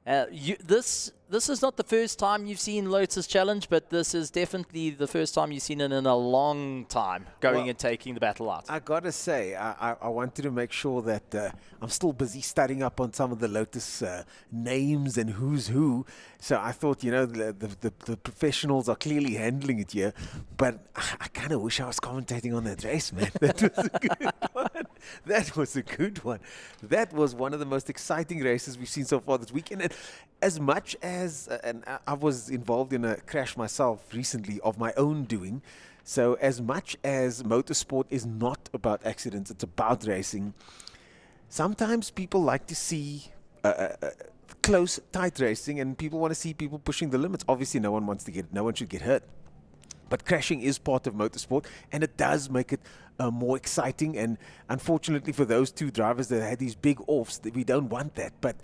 this is not the first time you've seen Lotus Challenge, but this is definitely the first time you've seen it in a long time, going and taking the battle out. I gotta say, I wanted to make sure that I'm still busy studying up on some of the Lotus names and who's who. So I thought, the professionals are clearly handling it here, but I kind of wish I was commentating on that race, man. That was a good one. That was a good one. That was one of the most exciting races we've seen so far this weekend. And as much as, and I was involved in a crash myself recently of my own doing, so as much as motorsport is not about accidents, it's about racing, sometimes people like to see close, tight racing, and people want to see people pushing the limits. Obviously, no one should get hurt. But crashing is part of motorsport, and it does make it more exciting. And unfortunately for those two drivers that had these big offs, we don't want that. But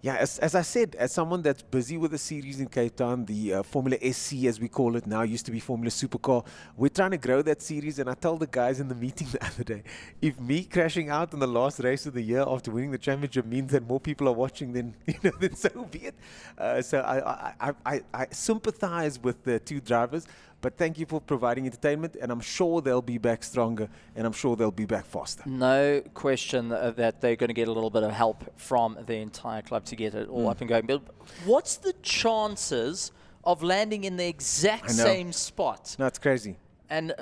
yeah, as I said, as someone that's busy with the series in Cape Town, the Formula SC, as we call it now, used to be Formula Supercar, we're trying to grow that series. And I told the guys in the meeting the other day, if me crashing out in the last race of the year after winning the championship means that more people are watching, then then so be it. So I sympathize with the two drivers. But thank you for providing entertainment, and I'm sure they'll be back stronger, and I'm sure they'll be back faster. No question that they're going to get a little bit of help from the entire club to get it all up and going. But what's the chances of landing in the exact same spot? No, it's crazy. And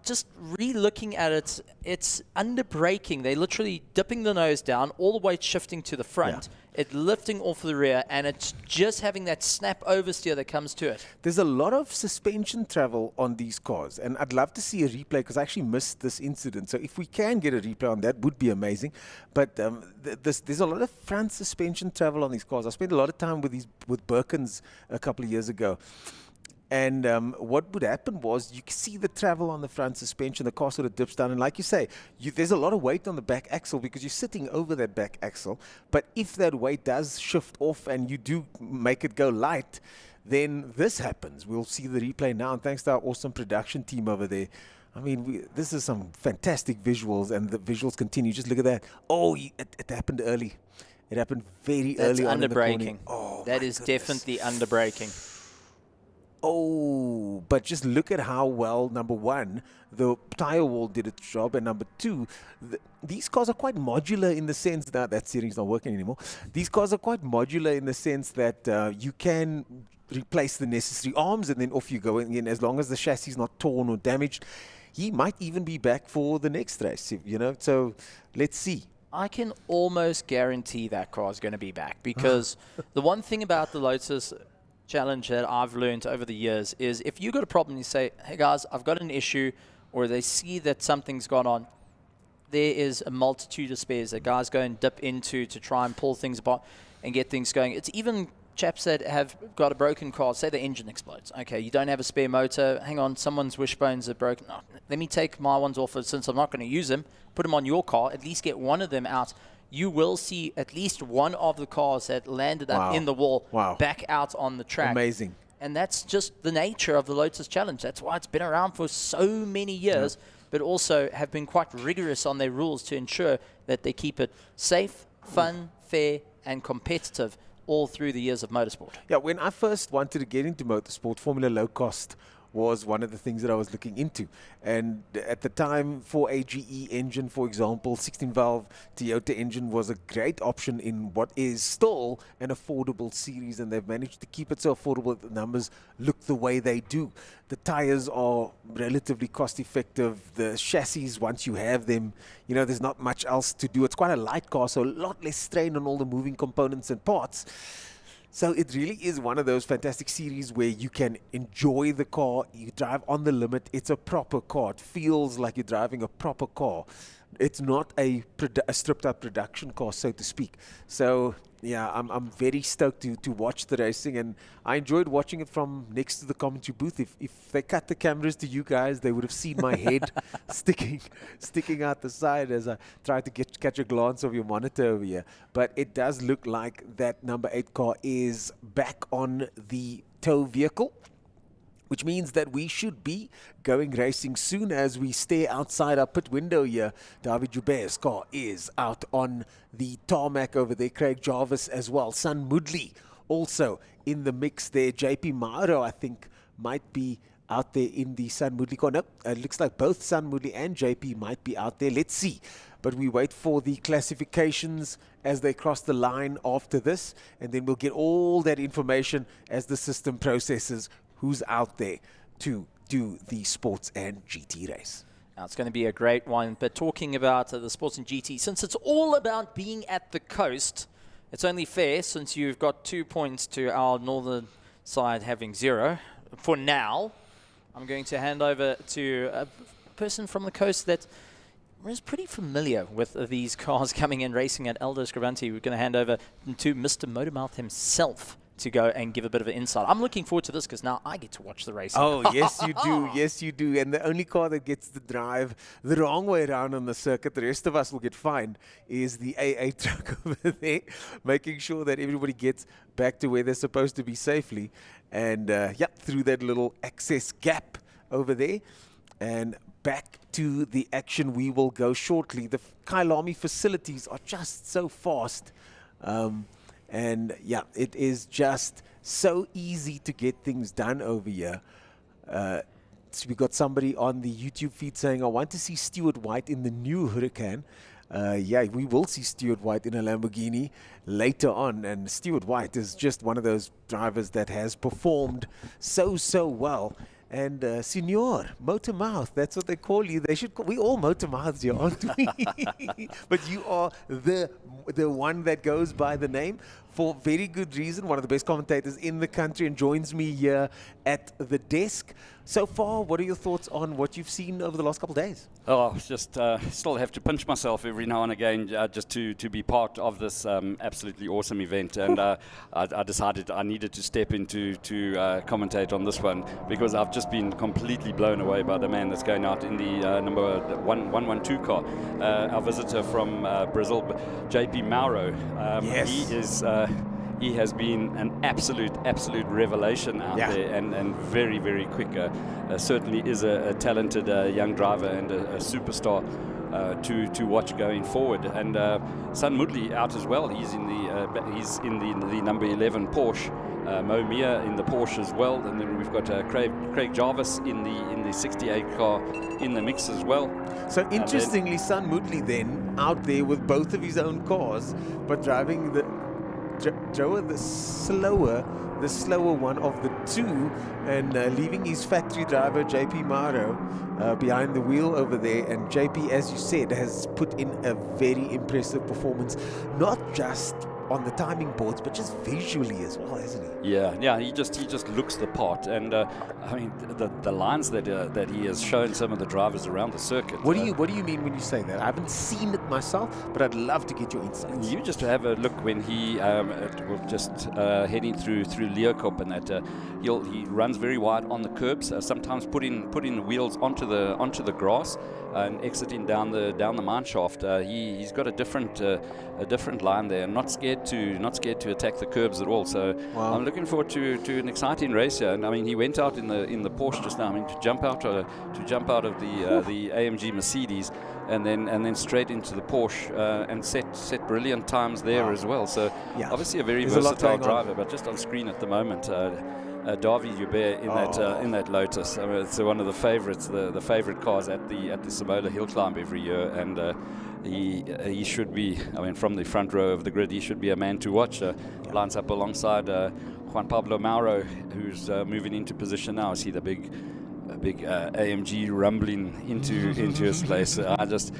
just re-looking at it, it's under braking. They're literally dipping the nose down, all the weight shifting to the front, it lifting off the rear, and it's just having that snap oversteer that comes to it. There's a lot of suspension travel on these cars, and I'd love to see a replay because I actually missed this incident. So if we can get a replay on that, would be amazing. But there's a lot of front suspension travel on these cars. I spent a lot of time with Birkins a couple of years ago. And what would happen was you see the travel on the front suspension, the car sort of dips down. And like you say, there's a lot of weight on the back axle because you're sitting over that back axle. But if that weight does shift off and you do make it go light, then this happens. We'll see the replay now. And thanks to our awesome production team over there. I mean, this is some fantastic visuals, and the visuals continue. Just look at that. Oh, it happened early. It happened very early on in the corner. That's under braking. Oh, that is definitely under braking. Oh, but just look at how well, number one, the tire wall did its job, and number two, these cars are quite modular in the sense that steering's not working anymore. These cars are quite modular in the sense that you can replace the necessary arms, and then off you go. And as long as the chassis is not torn or damaged, he might even be back for the next race. So let's see. I can almost guarantee that car is going to be back, because the one thing about the Lotus Challenge that I've learned over the years is if you got a problem, you say, hey guys, I've got an issue, or they see that something's gone on, there is a multitude of spares that guys go and dip into to try and pull things apart and get things going. It's even chaps that have got a broken car, say the engine explodes. Okay, you don't have a spare motor. Hang on, someone's wishbones are broken. No, let me take my ones off, since I'm not going to use them, put them on your car, at least get one of them out. you will see at least one of the cars that landed up in the wall back out on the track. Amazing. And that's just the nature of the Lotus Challenge. That's why it's been around for so many years, but also have been quite rigorous on their rules to ensure that they keep it safe, fun, fair, and competitive all through the years of motorsport. Yeah, when I first wanted to get into motorsport, Formula Low Cost was one of the things that I was looking into. And at the time, 4AGE engine, for example, 16-valve Toyota engine was a great option in what is still an affordable series, and they've managed to keep it so affordable that the numbers look the way they do. The tires are relatively cost-effective. The chassis, once you have them, you know, there's not much else to do. It's quite a light car, so a lot less strain on all the moving components and parts. So it really is one of those fantastic series where you can enjoy the car, you drive on the limit, it's a proper car, it feels like you're driving a proper car. It's not a stripped up production car, so to speak. So yeah, I'm very stoked to watch the racing, and I enjoyed watching it from next to the commentary booth. If they cut the cameras to you guys, they would have seen my head sticking out the side as I tried to catch a glance of your monitor over here. But it does look like that number 8 car is back on the tow vehicle, which means that we should be going racing soon. As we stare outside our pit window here, David Joubert's car is out on the tarmac over there. Craig Jarvis as well. Sun Moodley also in the mix there. JP Mauro, I think, might be out there in the Sun Moodley car. Nope, it looks like both Sun Moodley and JP might be out there. Let's see. But we wait for the classifications as they cross the line after this, and then we'll get all that information as the system processes who's out there to do the sports and GT race. Now, it's going to be a great one, but talking about the sports and GT, since it's all about being at the coast, it's only fair, since you've got 2 points to our northern side having 0. For now, I'm going to hand over to a person from the coast that is pretty familiar with these cars coming in racing at Eldo Scrivanti. We're going to hand over to Mr. Motormouth himself to go and give a bit of an insight. I'm looking forward to this because now I get to watch the racing. Oh, yes, you do. Yes, you do. And the only car that gets to drive the wrong way around on the circuit, the rest of us will get fined, is the AA truck over there, making sure that everybody gets back to where they're supposed to be safely. And, through that little access gap over there. And back to the action we will go shortly. The Kyalami facilities are just so fast. And yeah, it is just so easy to get things done over here. So we got somebody on the YouTube feed saying, I want to see Stuart White in the new Huracan. Yeah, we will see Stuart White in a Lamborghini later on. And Stuart White is just one of those drivers that has performed so well. And Senor Motormouth, that's what they call you. They should call, we all Motormouths here, aren't we? But you are the one that goes by the name for very good reason. One of the best commentators in the country, and joins me here at the desk. So far, what are your thoughts on what you've seen over the last couple of days? Oh, just still have to pinch myself every now and again just to be part of this absolutely awesome event. And I decided I needed to step in to commentate on this one, because I've just been completely blown away by the man that's going out in the number 112 car. Our visitor from Brazil, JP Mauro. Yes. He has been an absolute revelation out there, and very, very quick. Certainly is a talented young driver and a superstar to watch going forward. And Sun Moodley out as well. He's in the number 11 Porsche. Mo Mia in the Porsche as well, and then we've got Craig Jarvis in the 68 car in the mix as well. So interestingly, Sun Moodley then out there with both of his own cars, but driving the slower one of the two, and leaving his factory driver JP Mauro behind the wheel over there. And JP, as you said, has put in a very impressive performance, not just on the timing boards, but just visually as well, hasn't he? Yeah, he just looks the part, and I mean the lines that he has shown some of the drivers around the circuit. What do you mean when you say that? I haven't seen it myself, but I'd love to get your insights. You just have a look when he just heading through Leeuwkop, and that he runs very wide on the curbs. Sometimes putting the wheels onto the grass, and exiting down the mine shaft. He's got a different line there, and not scared to attack the curbs at all. So I'm looking forward to an exciting race here. And I mean, he went out in the Porsche just now. I mean, to jump out of the AMG Mercedes, and then straight into the Porsche and set brilliant times there as well. So obviously a very versatile driver, but just on screen at the moment. Davi Joubert in that Lotus. I mean, it's one of the favorites, the favorite cars at the Samola Hill Climb every year, and he should be. I mean, from the front row of the grid, he should be a man to watch. Lines up alongside Juan Pablo Mauro, who's moving into position now. See the big AMG rumbling into his place. I just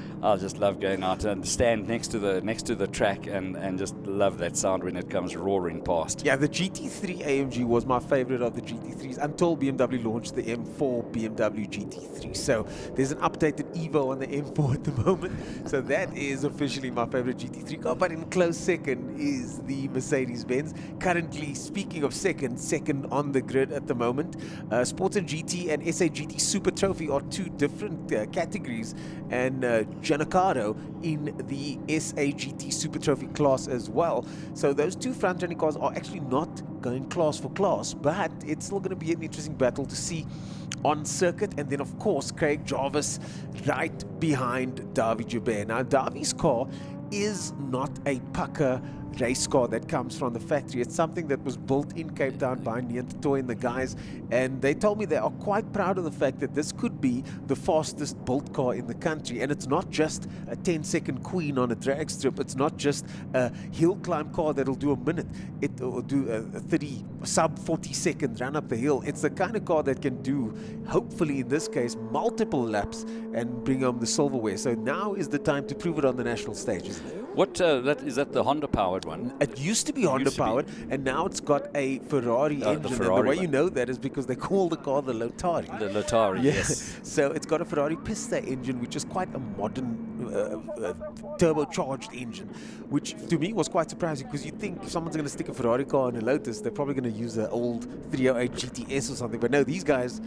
love going out and stand next to the track and just love that sound when it comes roaring past. Yeah, the GT3 AMG was my favorite of the GT3s until BMW launched the M4 BMW GT3. So there's an updated Evo on the M4 at the moment. So that is officially my favorite GT3 car. But in close second is the Mercedes-Benz. Currently, speaking of second on the grid at the moment, Sports and GT and SAGT Super Trophy are two different categories, and Giancarlo in the SAGT Super Trophy class as well. So those two front-running cars are actually not going class for class, but it's still going to be an interesting battle to see on circuit. And then of course Craig Jarvis right behind Davi Joubert. Now Davi's car is not a pucker race car that comes from the factory. It's something that was built in Cape Town by Niantoy and the guys, and they told me they are quite proud of the fact that this could be the fastest built car in the country. And it's not just a 10-second queen on a drag strip. It's not just a hill climb car that'll do a minute. It will do a sub 40-second run up the hill. It's the kind of car that can do, hopefully in this case, multiple laps and bring home the silverware. So now is the time to prove it on the national stage, isn't it? What is that the Honda powered one? It used to be Honda powered, and now it's got a Ferrari engine. The Ferrari, and the way one. You know that is because they call the car the Lotari. The Lotari, yes. So it's got a Ferrari Pista engine, which is quite a modern turbocharged engine, which to me was quite surprising, because you think if someone's going to stick a Ferrari car in a Lotus, they're probably going to use an old 308 GTS or something. But no, these guys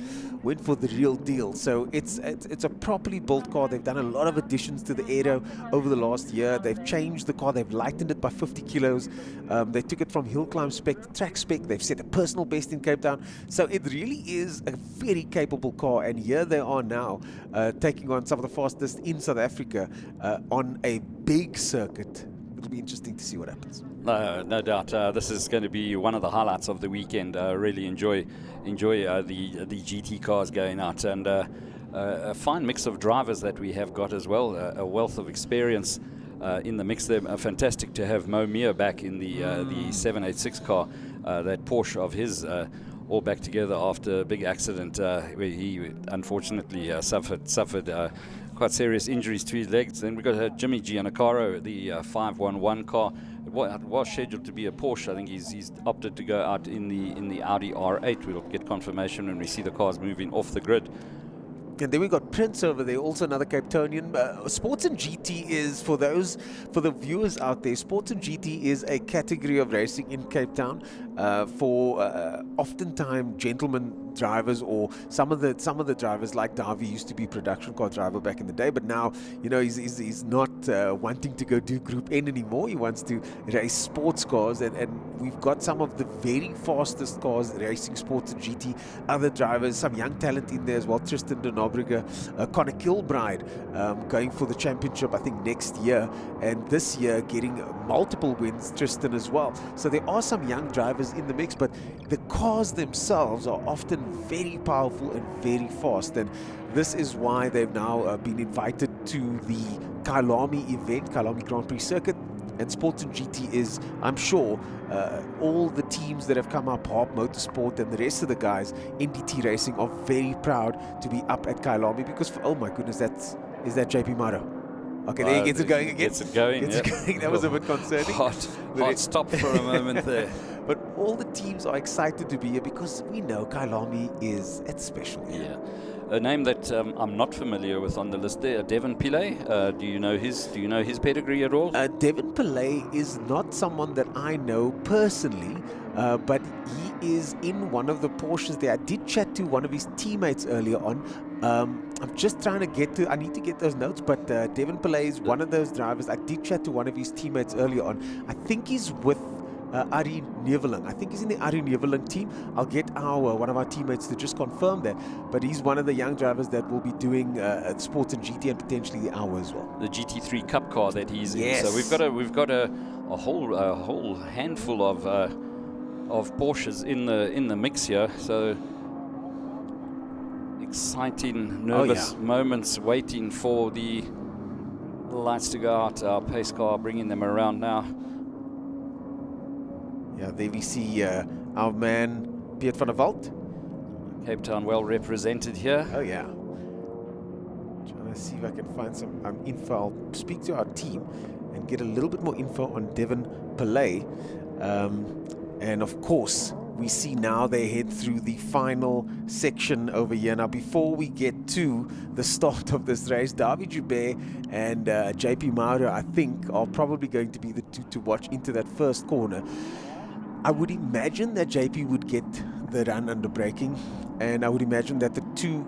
went for the real deal. So it's a properly built car. They've done a lot of additions to the aero over the last year. They've changed the car. They've lightened it by 50 kilos. They took it from hill climb spec to track spec. They've set a personal best in Cape Town. So it really is a very capable car. And here they are now taking on some of the fastest in South Africa on a big circuit. It'll be interesting to see what happens. No doubt. This is going to be one of the highlights of the weekend. Really enjoy the GT cars going out, and a fine mix of drivers that we have got as well. A wealth of experience in the mix there. Fantastic to have Mo Mir back in the 786 car, that Porsche of his. All back together after a big accident where he unfortunately suffered quite serious injuries to his legs. Then we got Jimmy Giancarlo, the 511 car. It was scheduled to be a Porsche. I think he's opted to go out in the Audi R8. We'll get confirmation when we see the cars moving off the grid. And then we got Prince over there, also another Cape Townian. Sports and GT is, for the viewers out there, Sports and GT is a category of racing in Cape Town for oftentimes gentlemen drivers, or some of the drivers like Davi used to be production car driver back in the day, but now he's not wanting to go do Group N anymore. He wants to race sports cars, and we've got some of the very fastest cars racing Sports and GT. Other drivers, some young talent in there as well. Tristan de Nobrega, Connor Kilbride going for the championship I think next year, and this year getting multiple wins, Tristan as well. So there are some young drivers in the mix, but the cars themselves are often very powerful and very fast, and this is why they've now been invited to the Kyalami event, Kyalami Grand Prix circuit. And Sports and GT is, I'm sure, all the teams that have come up, Harp Motorsport and the rest of the guys, NDT Racing, are very proud to be up at Kyalami, because, oh my goodness, is that JP Maro? Okay, there he gets it going again. Gets it going. That was a bit concerning. Hot stop for a moment there. But all the teams are excited to be here, because we know Kyalami it's special. Yeah. A name that I'm not familiar with on the list there, Devon Pillay. Do you know his pedigree at all? Devon Pillay is not someone that I know personally, but he is in one of the Porsches there. I did chat to one of his teammates earlier on. I'm just trying to get to, I need to get those notes, but Devin Pillay is one of those drivers. I did chat to one of his teammates earlier on. I think he's with Ari Neveling. I think he's in the Ari Neveling team. I'll get one of our teammates to just confirm that. But he's one of the young drivers that will be doing sports and GT and potentially the hour as well. The GT3 Cup car that he's Yes. in. So we've got a whole handful of Porsches in the mix here. So exciting, nervous moments waiting for the lights to go out. Our pace car bringing them around now. Yeah, there we see our man Piet van der Walt. Cape Town well represented here. Oh yeah. Trying to see if I can find some info. I'll speak to our team and get a little bit more info on Devin Pillay. And of course, we see now they head through the final section over here. Now, before we get to the start of this race, Davi Joubert and JP Mauro, I think, are probably going to be the two to watch into that first corner. I would imagine that JP would get the run under braking, and I would imagine that the two,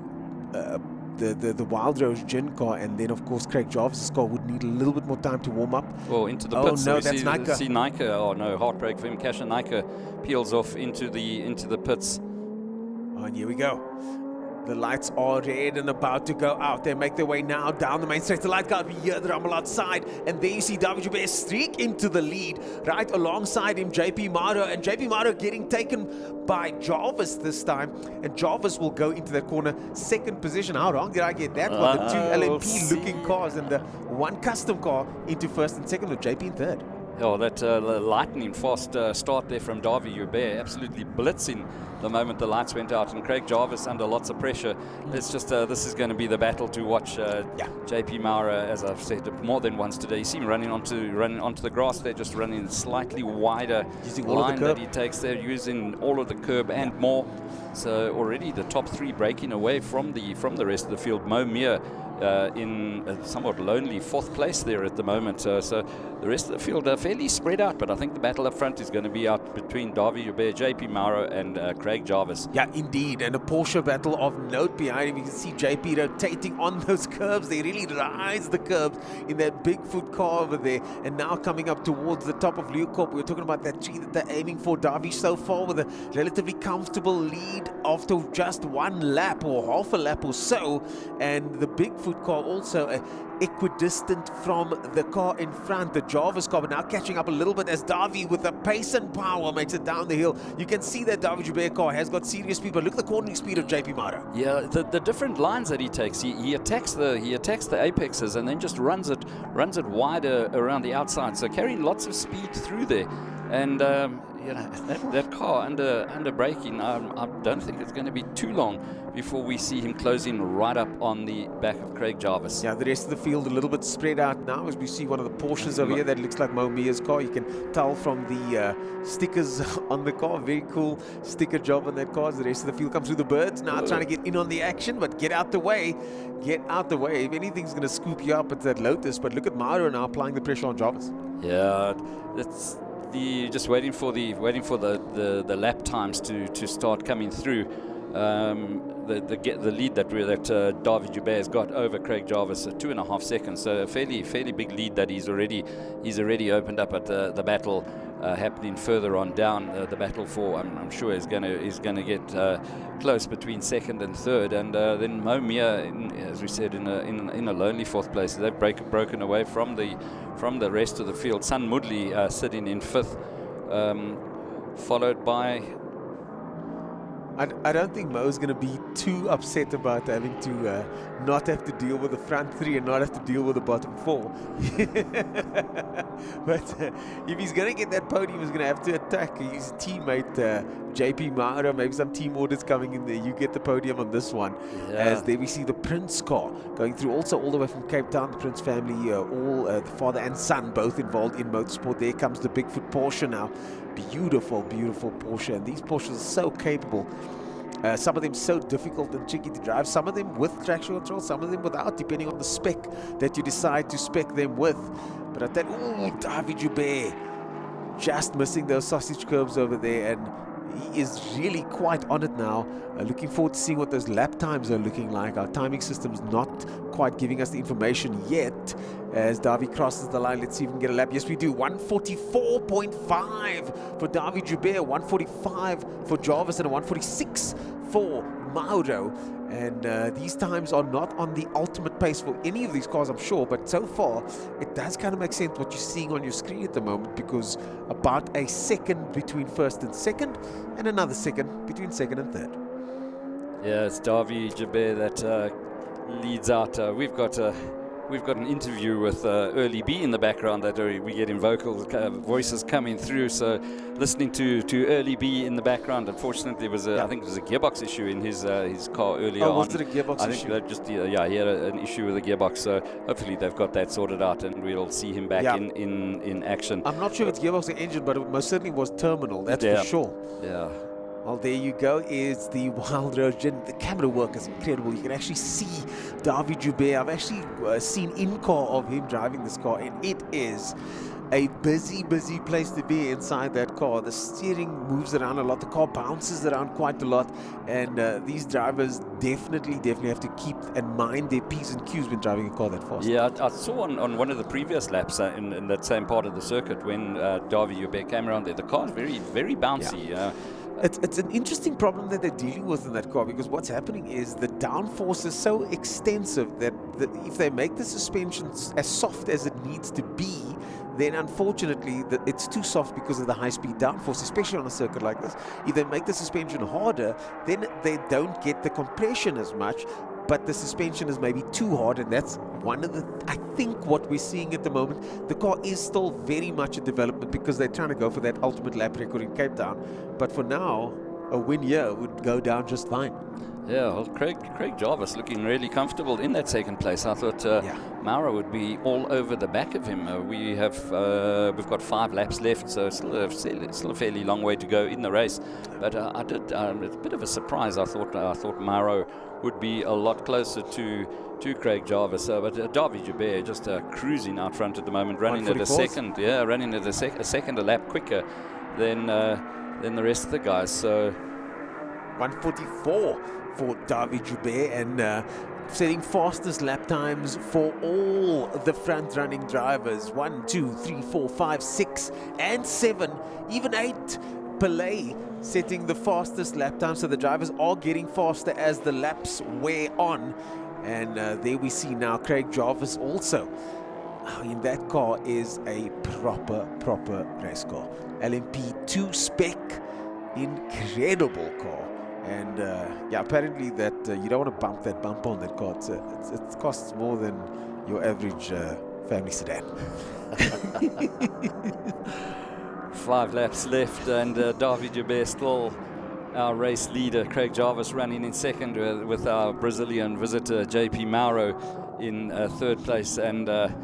the Wild Rose Gin car and then of course Craig Jarvis's car would need a little bit more time to warm up. Well, into the Oh pits. no, We that's Naika. see Naika. Oh no, heartbreak for him. Kasha Naika peels off into the pits. Oh, and here we go. The lights are red and about to go out. They make their way now down the main straight. The light guard, we hear the rumble outside. And there you see Davi Joubert streak into the lead. Right alongside him, JP Mauro. And JP Mauro getting taken by Jarvis this time. And Jarvis will go into the corner. Second position. How wrong did I get that one? The two LMP looking cars and the one custom car into first and second with JP in third. Oh, that lightning fast start there from Davi Joubert, absolutely blitzing the moment the lights went out, and Craig Jarvis under lots of pressure. It's just this is going to be the battle to watch. JP Mauro, as I've said more than once today, you see him running onto the grass. They're just running slightly wider using all line of the curb that he takes there, using all of the curb and more. So already the top three breaking away from the rest of the field. Mo Mir in a somewhat lonely fourth place there at the moment. So the rest of the field are fairly spread out, but I think the battle up front is going to be out between Davi Joubert, JP Mauro and Craig Jarvis. Yeah, indeed. And a Porsche battle of note behind him. You can see JP rotating on those curves. They really rise the curves in that Bigfoot car over there. And now coming up towards the top of Leeuwkop. We were talking about that tree that they're aiming for. Davi so far with a relatively comfortable lead after just one lap or half a lap or so. And the Bigfoot car also equidistant from the car in front, the Jarvis car, but now catching up a little bit as Davi with the pace and power makes it down the hill. You can see that Davi Joubert car has got serious speed, but look at the cornering speed of JP Mauro. Yeah, the different lines that he takes, he attacks the apexes and then just runs it wider around the outside, so carrying lots of speed through there. And that car under braking, I don't think it's going to be too long before we see him closing right up on the back of Craig Jarvis. Yeah, the rest of the field a little bit spread out now as we see one of the Porsches over here that looks like Mo Mia's car. You can tell from the stickers on the car. Very cool sticker job on that car. The rest of the field comes through the birds now, trying to get in on the action, but get out the way. Get out the way. If anything's going to scoop you up, it's that Lotus. But look at Mauro now applying the pressure on Jarvis. Yeah, it's just waiting for the lap times to start coming through. The lead that Davi Joubert has got over Craig Jarvis, 2.5 seconds, so a fairly big lead that he's already opened up at the battle happening further on down. The battle for I'm sure is going to get close between second and third, and then Mo Mia, as we said, in a lonely fourth place. They've broken away from the rest of the field. Sun Mudley sitting in fifth, followed by. I don't think Mo's going to be too upset about having to not have to deal with the front three and not have to deal with the bottom four. But if he's going to get that podium, he's going to have to attack his teammate JP Mauro. Maybe some team orders coming in there. You get the podium on this one. Yeah. As there we see the Prince car going through, also all the way from Cape Town. The Prince family, all the father and son, both involved in motorsport. There comes the Bigfoot Porsche now. Beautiful, beautiful Porsche. And these Porsches are so capable. Some of them so difficult and tricky to drive. Some of them with traction control, some of them without, depending on the spec that you decide to spec them with. But at that, Davi Joubert just missing those sausage curbs over there. And He is really quite on it now. Looking forward to seeing what those lap times are looking like. Our timing system's not quite giving us the information yet. As Davi crosses the line, let's see if we can get a lap. Yes, we do. 144.5 for Davi Joubert, 145 for Jarvis, and a 146 for Mauro. And these times are not on the ultimate pace for any of these cars, I'm sure, but so far it does kind of make sense what you're seeing on your screen at the moment, because about a second between first and second, and another second between second and third. Yeah, it's Davi Joubert that leads out. We've got an interview with Early B in the background that we get in voices coming through. So listening to Early B in the background. Unfortunately, I think it was a gearbox issue in his car earlier on. Was it a gearbox issue? I think that just he had an issue with the gearbox. So hopefully they've got that sorted out, and we'll see him back in action. I'm not sure if it's gearbox or engine, but it most certainly was terminal. That's for sure. Yeah. Well, there you go, is the Wild Road Gen. The camera work is incredible. You can actually see Davi Joubert. I've actually seen in-car of him driving this car, and it is a busy place to be inside that car. The steering moves around a lot. The car bounces around quite a lot, and these drivers definitely have to keep and mind their P's and Q's when driving a car that fast. Yeah, I saw on one of the previous laps in that same part of the circuit when Davi Joubert came around there, the car is very bouncy. Yeah. It's an interesting problem that they're dealing with in that car, because what's happening is the downforce is so extensive that if they make the suspension as soft as it needs to be, then unfortunately it's too soft because of the high-speed downforce, especially on a circuit like this. If they make the suspension harder, then they don't get the compression as much, but the suspension is maybe too hard, and that's one of I think what we're seeing at the moment. The car is still very much a development because they're trying to go for that ultimate lap record in Cape Town, but for now a win here would go down just fine. Yeah, well, Craig Jarvis looking really comfortable in that second place. I thought Mauro would be all over the back of him. We've got 5 laps left, so still a fairly long way to go in the race. But it's a bit of a surprise. I thought Mauro would be a lot closer to Craig Jarvis. But Davi Joubert just cruising out front at the moment, running at a second. Yeah, running at a second a lap quicker than the rest of the guys. So 144 for Davi Joubert, and setting fastest lap times for all the front-running drivers. 1, 2, 3, 4, 5, 6, and 7, even 8. Pelé setting the fastest lap time, so the drivers are getting faster as the laps wear on. And there we see now Craig Jarvis also. In that car is a proper race car. LMP2 spec, incredible car. And apparently that you don't want to bump that bumper on that car. It costs more than your average family sedan. 5 laps left, and Davi Joubert still our race leader. Craig Jarvis running in second with our Brazilian visitor JP Mauro in third place, and a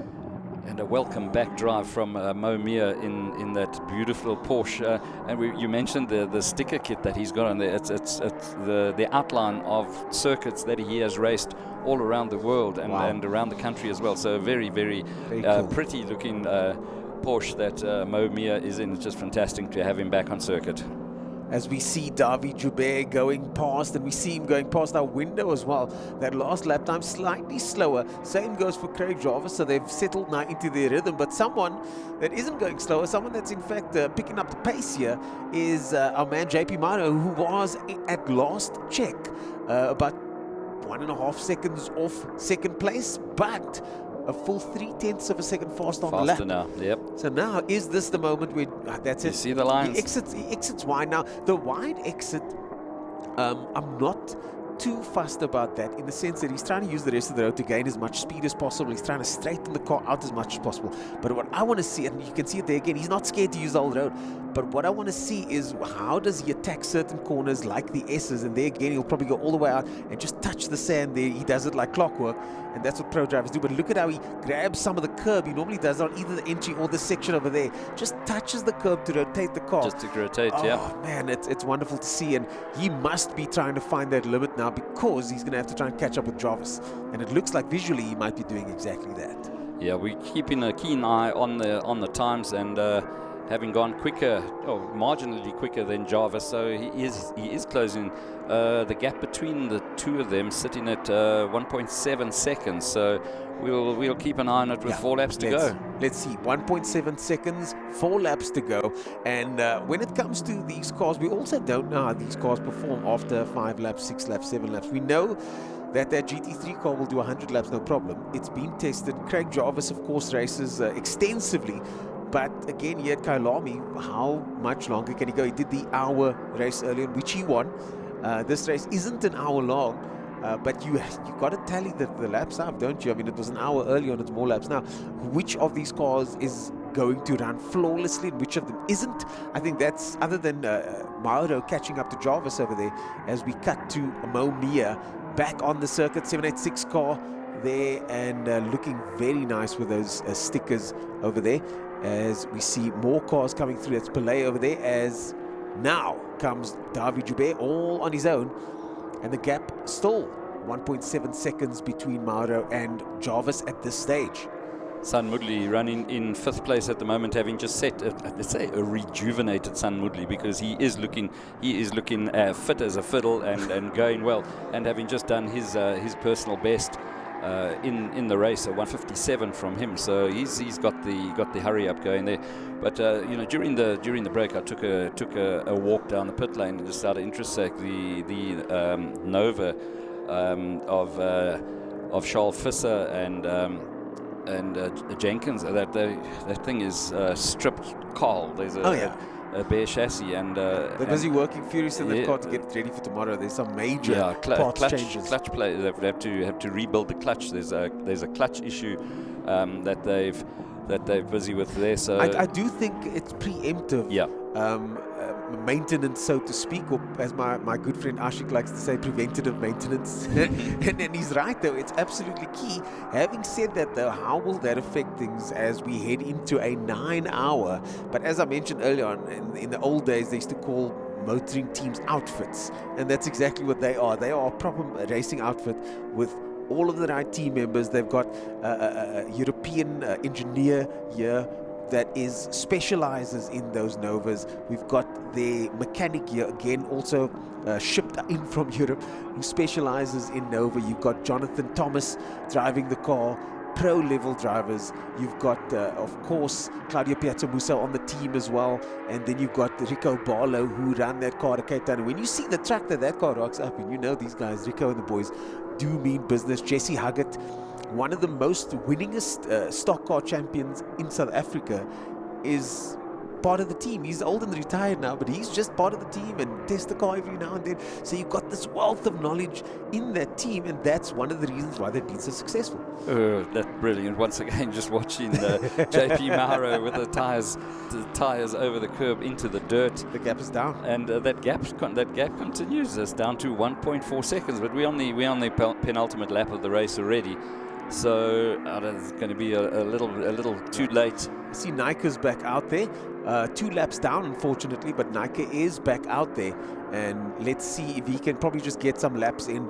welcome back drive from Mo Mir in that beautiful Porsche. And you mentioned the sticker kit that he's got on there. It's the outline of circuits that he has raced all around the world and around the country as well. So very cool. Pretty looking Porsche that Mo Mir is in. It's just fantastic to have him back on circuit. As we see Davi Joubert going past, and we see him going past our window as well. That last lap time slightly slower. Same goes for Craig Jarvis, so they've settled now into their rhythm. But someone that isn't going slower, someone that's in fact picking up the pace here, is our man JP Mauro, who was at last check about 1.5 seconds off second place, but a full 0.3 of a second faster on the lap. Now, yep. So now, is this the moment where that's it? You see the lines? He exits wide. Now, the wide exit, I'm not too fussed about that, in the sense that he's trying to use the rest of the road to gain as much speed as possible. He's trying to straighten the car out as much as possible. But what I want to see, and you can see it there again, he's not scared to use the whole road. But what I want to see is how does he attack certain corners like the S's, and there again he'll probably go all the way out and just touch the sand there. He does it like clockwork, and that's what pro drivers do. But look at how he grabs some of the curb. He normally does it on either the entry or the section over there. Just touches the curb to rotate the car. Just to rotate, yeah. Oh man, it's wonderful to see, and he must be trying to find that limit now, because he's going to have to try and catch up with Jarvis. And it looks like visually he might be doing exactly that. Yeah, we're keeping a keen eye on the times, and having gone quicker, marginally quicker than Jarvis. So he is closing the gap between the two of them, sitting at 1.7 seconds. So we'll keep an eye on it with 4 laps to go. Let's see, 1.7 seconds, 4 laps to go. And when it comes to these cars, we also don't know how these cars perform after 5 laps, 6 laps, 7 laps. We know that GT3 car will do 100 laps, no problem. It's been tested. Craig Jarvis, of course, races extensively. But again, here at Kyalami, how much longer can he go? He did the hour race earlier, in which he won. This race isn't an hour long, but you got to tally the laps up, don't you? I mean, it was an hour earlier and it's more laps now. Which of these cars is going to run flawlessly and which of them isn't? I think that's, other than Mauro catching up to Jarvis over there, as we cut to Mo Mia back on the circuit, 786 car there, and looking very nice with those stickers over there. As we see more cars coming through. That's Pelé over there, as now comes Davi Joubert all on his own, and the gap still 1.7 seconds between Mauro and Jarvis at this stage. San Mudli running in 5th place at the moment, having just set, let's say, a rejuvenated San Mudli, because he is looking fit as a fiddle and going well, and having just done his personal best in the race, a 1:57 from him. So he's got the hurry up going there. But during the break, I took a walk down the pit lane and just started to intersect the Nova of Charles Visser and Jenkins. That thing is stripped coal. There's a bare chassis, and they're busy working furiously in the car to get it ready for tomorrow. There's some major parts changes. Clutch play. They have to rebuild the clutch. There's a clutch issue that they're busy with there. So I do think it's preemptive. Yeah. Maintenance, so to speak, or as my good friend Ashik likes to say, preventative maintenance. and he's right, though. It's absolutely key. Having said that, though, how will that affect things as we head into a 9-hour? But as I mentioned earlier on, in the old days, they used to call motoring teams outfits, and that's exactly what they are. They are a proper racing outfit with all of the right team members. They've got a European engineer here that specializes in those Novas. We've got the mechanic here again, also shipped in from Europe, who specializes in Nova. You've got Jonathan Thomas driving the car, pro-level drivers. You've got, of course, Claudio Piazzamusa on the team as well, and then you've got Rico Barlow, who ran that car at Cape Town. And when you see the track that car rocks up, and you know these guys, Rico and the boys, do mean business. Jesse Huggett, one of the most winningest stock car champions in South Africa, is part of the team. He's old and retired now, but he's just part of the team and tests the car every now and then. So you've got this wealth of knowledge in that team, and that's one of the reasons why they've been so successful. That's brilliant. Once again, just watching JP Mauro with the tires over the curb into the dirt. The gap is down, and that gap continues. It's down to 1.4 seconds, but we're on the penultimate lap of the race already. So it's going to be a little too late. I see Nike's back out there, 2 laps down, unfortunately, but Nike is back out there, and let's see if he can probably just get some laps in.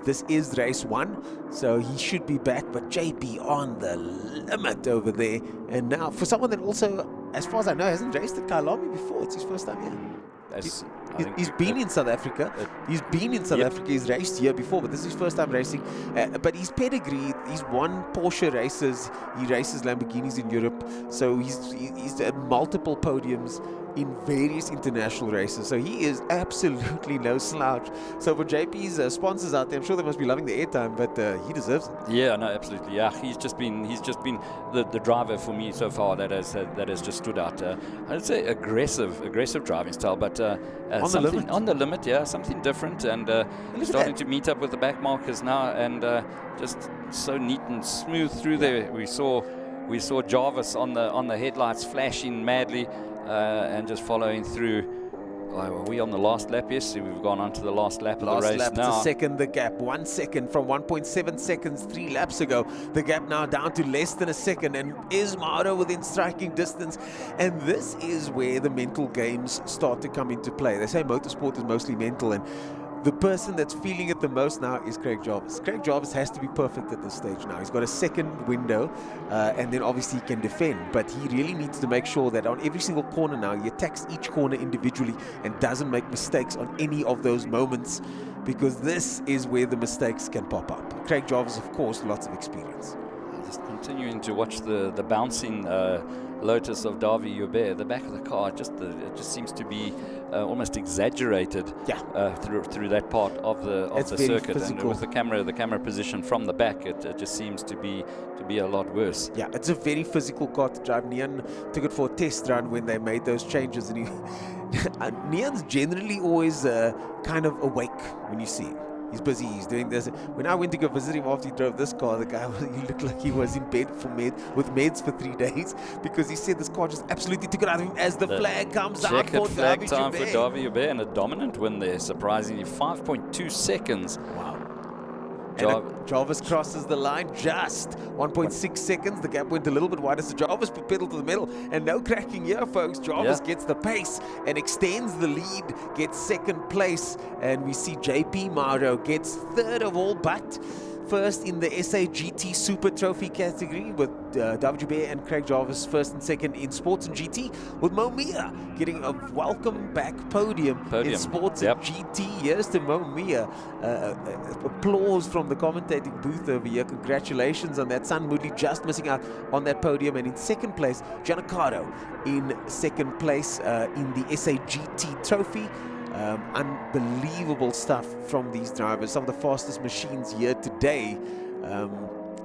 This is race 1, so he should be back, but JP on the limit over there. And now, for someone that also, as far as I know, hasn't raced at Kyalami before, it's his first time here. He's been in South Africa. He's raced here before, but this is his first time racing. But his pedigree, he's won Porsche races. He races Lamborghinis in Europe. So he's at multiple podiums in various international races. So he is absolutely no slouch. So for JP's sponsors out there, I'm sure they must be loving the airtime, but he deserves it. Yeah, no, absolutely. Yeah, he's just been the driver for me so far that has just stood out. I'd say aggressive driving style, but on the limit, yeah, something different, and starting to meet up with the back markers now, and just so neat and smooth through there. We saw Jarvis on the headlights flashing madly. And just following through. Are we on the last lap? Yes, we've gone on to the last lap of the race now. Last lap to second the gap. 1 second from 1.7 seconds 3 laps ago. The gap now down to less than a second, and is Mauro within striking distance. And this is where the mental games start to come into play. They say motorsport is mostly mental, and the person that's feeling it the most now is Craig Jarvis. Craig Jarvis has to be perfect at this stage now. He's got a second window, and then obviously he can defend, but he really needs to make sure that on every single corner now, he attacks each corner individually and doesn't make mistakes on any of those moments, because this is where the mistakes can pop up. Craig Jarvis, of course, lots of experience. Just continuing to watch the bouncing Lotus of Davy Hubert. The back of the car, it just seems to be almost exaggerated through that part of the circuit. Physical. And with the camera position from the back, it just seems to be a lot worse. Yeah, it's a very physical car to drive. Nian took it for a test run when they made those changes, and Nian's generally always kind of awake when you see him. He's busy, he's doing this. When I went to go visit him after he drove this car, the guy, he looked like he was in bed with meds for 3 days, because he said this car just absolutely took it out of him as the flag comes out for flag time Davy for Davy Hubert, and a dominant win there, surprisingly, 5.2 seconds. Wow. Jarvis crosses the line just 1.6 seconds. The gap went a little bit wider, so Jarvis put pedal to the metal, and no cracking here, folks. Jarvis gets the pace and extends the lead, gets second place, and we see JP Mauro gets third of all, but first in the SA GT Super Trophy category, with David Joubert and Craig Jarvis first and second in Sports and GT, with Mo Mia getting a welcome back podium. In Sports and GT. Here's to Mo Mia. Applause from the commentating booth over here. Congratulations on that. Sun Moodley just missing out on that podium, and in second place, Giancarlo in second place in the SA GT Trophy. Unbelievable stuff from these drivers. Some of the fastest machines here today.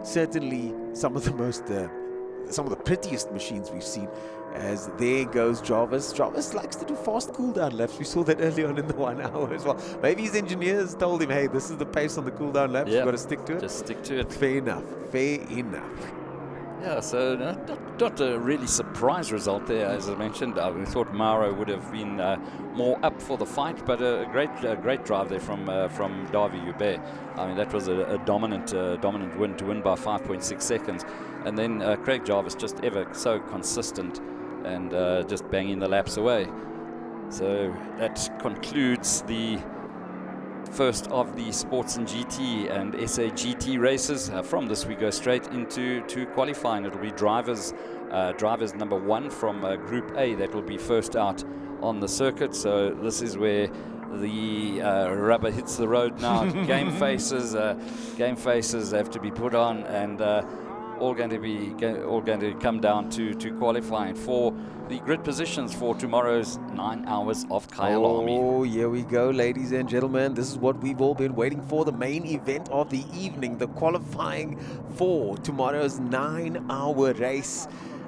Certainly some of the prettiest machines we've seen. As there goes Jarvis. Jarvis likes to do fast cool-down laps. We saw that early on in the 1 hour as well. Maybe his engineers told him, hey, this is the pace on the cool-down laps. You've got to stick to it. Just stick to it. Fair enough. Fair enough. Yeah, so not a really surprise result there, as I mentioned. We thought Mauro would have been more up for the fight, but a great drive there from Davy Hubert. I mean, that was a dominant win, to win by 5.6 seconds. And then Craig Jarvis, just ever so consistent and just banging the laps away. So that concludes the first of the Sports and GT and SA GT races. From this we go straight into qualifying. It'll be drivers number 1 from Group A that will be first out on the circuit. So this is where the rubber hits the road now. Game faces have to be put on, and all going to come down to qualifying for the grid positions for tomorrow's 9 hours of Kyalami. Oh, here we go, ladies and gentlemen. This is what we've all been waiting for, the main event of the evening, the qualifying for tomorrow's 9-hour race.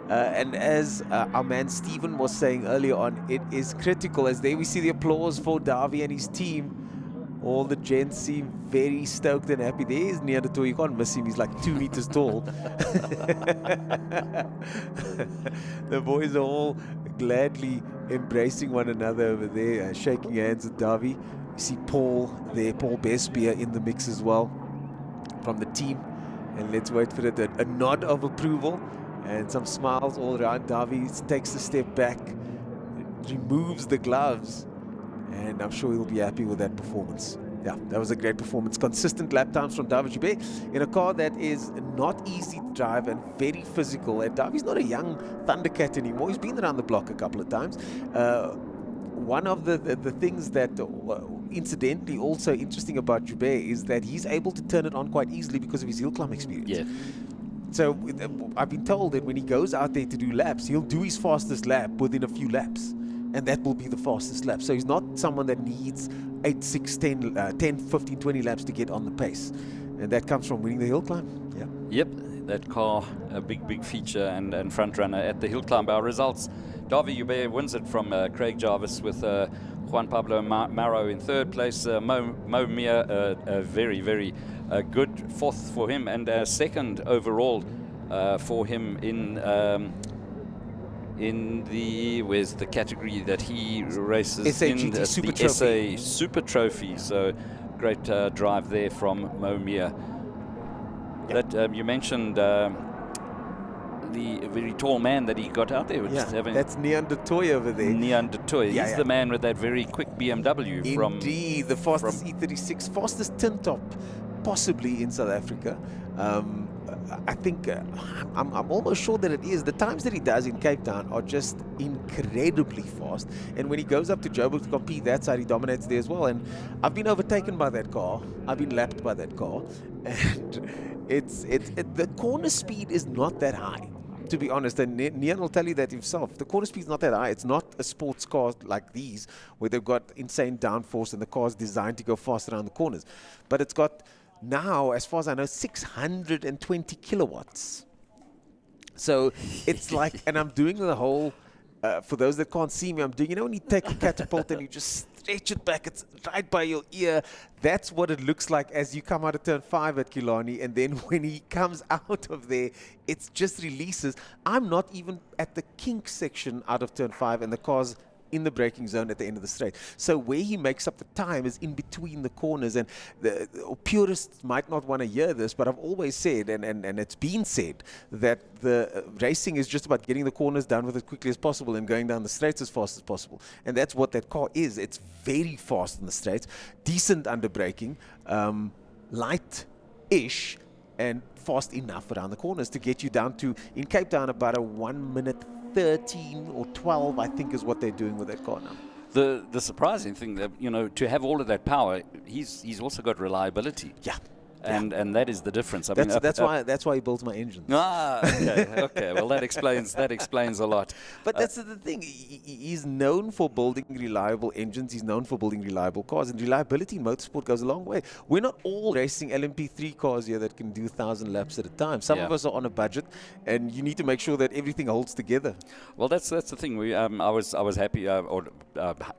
And as our man Stephen was saying earlier on, it is critical, as there we see the applause for Davy and his team. All the gents seem very stoked and happy. There's Neanderthal, you can't miss him, he's like 2 meters tall. The boys are all gladly embracing one another over there, shaking hands with Davy. You see Paul there, Paul Bespier in the mix as well from the team. And let's wait for it, a nod of approval and some smiles all around. Davy takes a step back, removes the gloves, and I'm sure he'll be happy with that performance. Yeah, that was a great performance. Consistent lap times from David Joubert in a car that is not easy to drive and very physical. And David's not a young Thundercat anymore. He's been around the block a couple of times. One of the things that incidentally also interesting about Joubert is that he's able to turn it on quite easily because of his hill climb experience. Yeah. So I've been told that when he goes out there to do laps, he'll do his fastest lap within a few laps, and that will be the fastest lap. So he's not someone that needs 8, 6, 10, 15, 20 laps to get on the pace, and that comes from winning the hill climb. Yeah. Yep, that car, a big feature and front runner at the hill climb. Our results: Davy Joubert wins it from Craig Jarvis, with Juan Pablo Mauro in third place. Mo Mia, a very good fourth for him, and second overall for him in the, where's the category that he races SA in, GT Super the Trophy. SA Super Trophy. So great drive there from Mo Mia. Yep. That you mentioned the very tall man that he got out there. That's Neanderthal over there. Neanderthal. He's the man with that very quick BMW. Indeed, the fastest E36, fastest tin top possibly in South Africa. I think I'm almost sure that it is. The times that he does in Cape Town are just incredibly fast. And when he goes up to Joburg to compete that side, he dominates there as well. And I've been overtaken by that car. I've been lapped by that car. And the corner speed is not that high, to be honest. And Nian will tell you that himself. The corner speed is not that high. It's not a sports car like these where they've got insane downforce and the car's designed to go fast around the corners. But it's got now, as far as I know, 620 kilowatts. So it's like, and I'm doing the whole, for those that can't see me, I'm doing, when you take a catapult and you just stretch it back, it's right by your ear. That's what it looks like as you come out of turn 5 at Kyalami. And then when he comes out of there, it just releases. I'm not even at the kink section out of turn 5, and the car's in the braking zone at the end of the straight. So where he makes up the time is in between the corners, and the purists might not want to hear this, but I've always said, and it's been said, that the racing is just about getting the corners done with as quickly as possible and going down the straights as fast as possible. And that's what that car is. It's very fast in the straights, decent under braking, light-ish, and fast enough around the corners to get you down to, in Cape Town, about a 1 minute 13 or 12, I think, is what they're doing with that car now. The surprising thing that, to have all of that power, he's also got reliability. Yeah. And that is the difference. That's why he builds my engines. Okay. Well, that explains a lot. But that's the thing. He's known for building reliable engines. He's known for building reliable cars. And reliability in motorsport goes a long way. We're not all racing LMP3 cars here that can do 1,000 laps at a time. Some of us are on a budget, and you need to make sure that everything holds together. Well, that's the thing. I was happy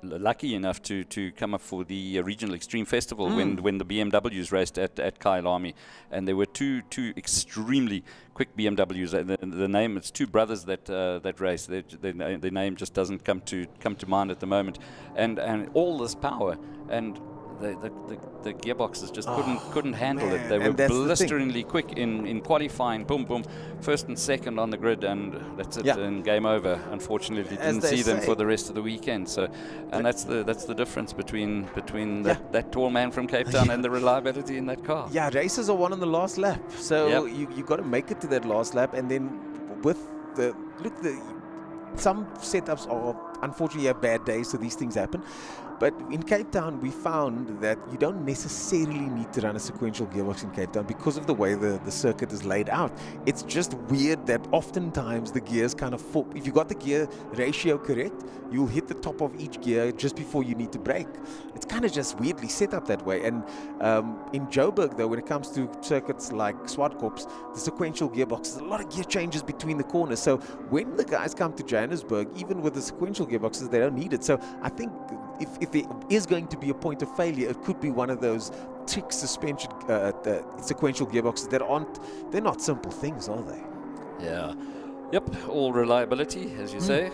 lucky enough to come up for the Regional Extreme Festival when the BMWs raced at Kyalami, and there were two extremely quick BMWs. The name, it's two brothers that race. The name just doesn't come to mind at the moment, and all this power, and the gearboxes just couldn't handle it. They were blisteringly quick in qualifying. Boom, boom, first and second on the grid, and that's it. And game over. Unfortunately, didn't see them for the rest of the weekend. So, and that's the difference between that tall man from Cape Town and the reliability in that car. Yeah, races are won on the last lap. So you got to make it to that last lap, and then with some setups are unfortunately have bad days, so these things happen. But in Cape Town, we found that you don't necessarily need to run a sequential gearbox in Cape Town because of the way the circuit is laid out. It's just weird that oftentimes the gears kind of fall. If you got the gear ratio correct, you'll hit the top of each gear just before you need to brake. It's kind of just weirdly set up that way. And in Joburg, though, when it comes to circuits like Swartkorps, the sequential gearbox, there's a lot of gear changes between the corners. So when the guys come to Johannesburg, even with the sequential gearboxes, they don't need it. So I think if there is going to be a point of failure, it could be one of those trick suspension sequential gearboxes they're not simple things, are they? Yeah. Yep, all reliability, as you say.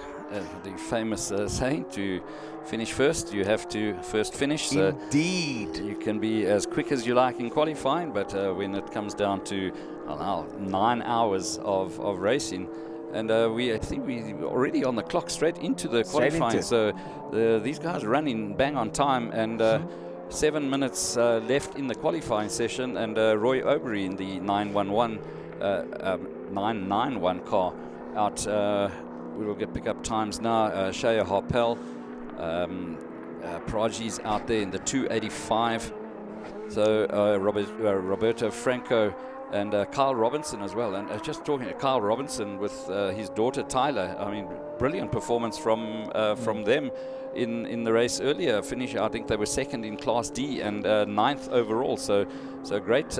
The famous saying, to finish first, you have to first finish. Indeed. You can be as quick as you like in qualifying, but when it comes down to 9 hours of racing, and I think we're already on the clock straight into the qualifying. So these guys are running bang on time, and 7 minutes left in the qualifying session, and Roy Obery in the 991 car out. We will pick up times now. Shaya Harpel, Praji's out there in the 285. So Roberto Franco and Kyle Robinson as well. And just talking to Kyle Robinson with his daughter Tyler, I mean, brilliant performance from them in the race earlier. Finish, I think they were second in Class D and 9th overall. So great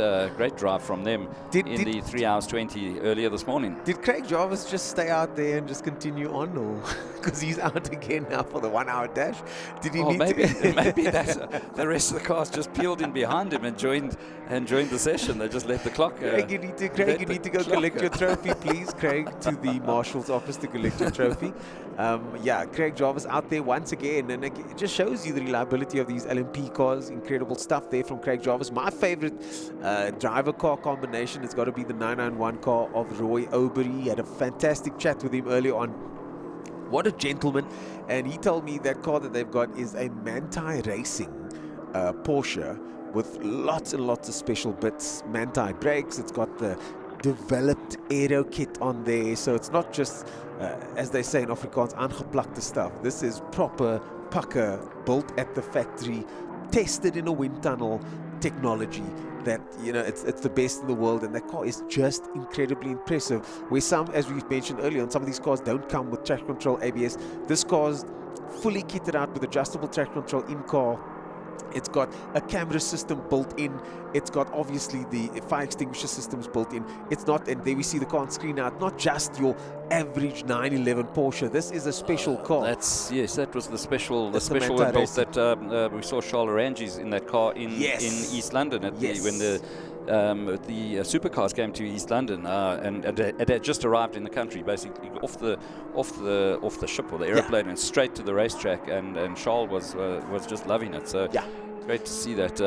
drive from them in the 3 hours 20 earlier this morning. Did Craig Jarvis just stay out there and just continue on, or because he's out again now for the 1 hour dash? Did he need maybe to? The rest of the cars just peeled in behind him and joined the session. They just let the clock. Craig, you need to go collect your trophy, please, Craig, to the marshal's office to collect your trophy. happy. Yeah, Craig Jarvis out there once again, and it just shows you the reliability of these LMP cars. Incredible stuff there from Craig Jarvis. My favorite driver car combination has got to be the 991 car of Roy Obery. Had a fantastic chat with him earlier on. What a gentleman. And he told me that car that they've got is a Manti Racing Porsche with lots and lots of special bits. Manti brakes, it's got the developed aero kit on there, so it's not just as they say in Afrikaans, aangeplakte stuff. This is proper pucker, built at the factory, tested in a wind tunnel technology that, you know, it's the best in the world, and that car is just incredibly impressive. Where some, as we mentioned earlier on, some of these cars don't come with traction control, ABS. This car's fully kitted out with adjustable traction control in-car. It's got a camera system built in. It's got obviously the fire extinguisher systems built in. It's not, and there we see the car on screen now, not just your average 911 Porsche. This is a special car. Yes, that was the special That's the build Manti Racing. that we saw Charles Oranges in that car in East London when the supercars came to East London, and it had just arrived in the country, basically off the ship or the aeroplane and straight to the racetrack, and Charles was just loving it. So yeah. Great to see that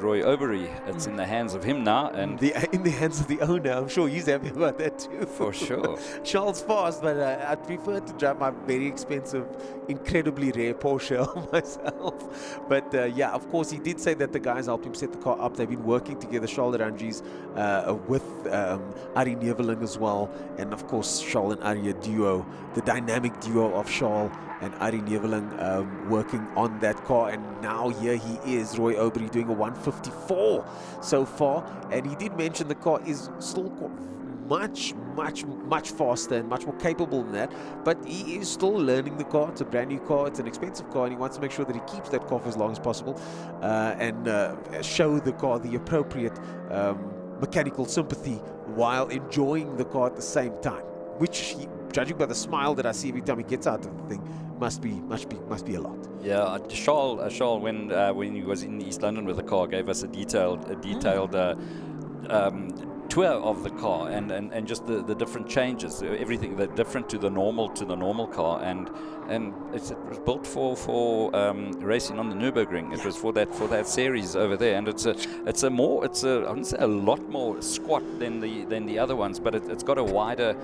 Roy Obery, it's in the hands of him now, and in the hands of the owner. I'm sure he's happy about that too. For sure. Charles fast, but I'd prefer to drive my very expensive, incredibly rare Porsche myself. But yeah, of course, he did say that the guys helped him set the car up. They've been working together, Charles Oranges, with Ari Neveling as well, and of course, Charles and Ari, a duo, the dynamic duo of Charles and Ari Neveling working on that car. And now here he is, Roy Obery, doing a 154 so far. And he did mention the car is still much faster and much more capable than that, but he is still learning the car. It's a brand new car, it's an expensive car, and he wants to make sure that he keeps that car for as long as possible, and show the car the appropriate mechanical sympathy while enjoying the car at the same time, which judging by the smile that I see every time he gets out of the thing, must be a lot. Yeah, Charles when he was in East London with the car, gave us a detailed tour of the car and just the different changes, everything that different to the normal car, and it was built for racing on the Nürburgring. It was for that series over there, and I wouldn't say a lot more squat than the other ones, but it's got a wider,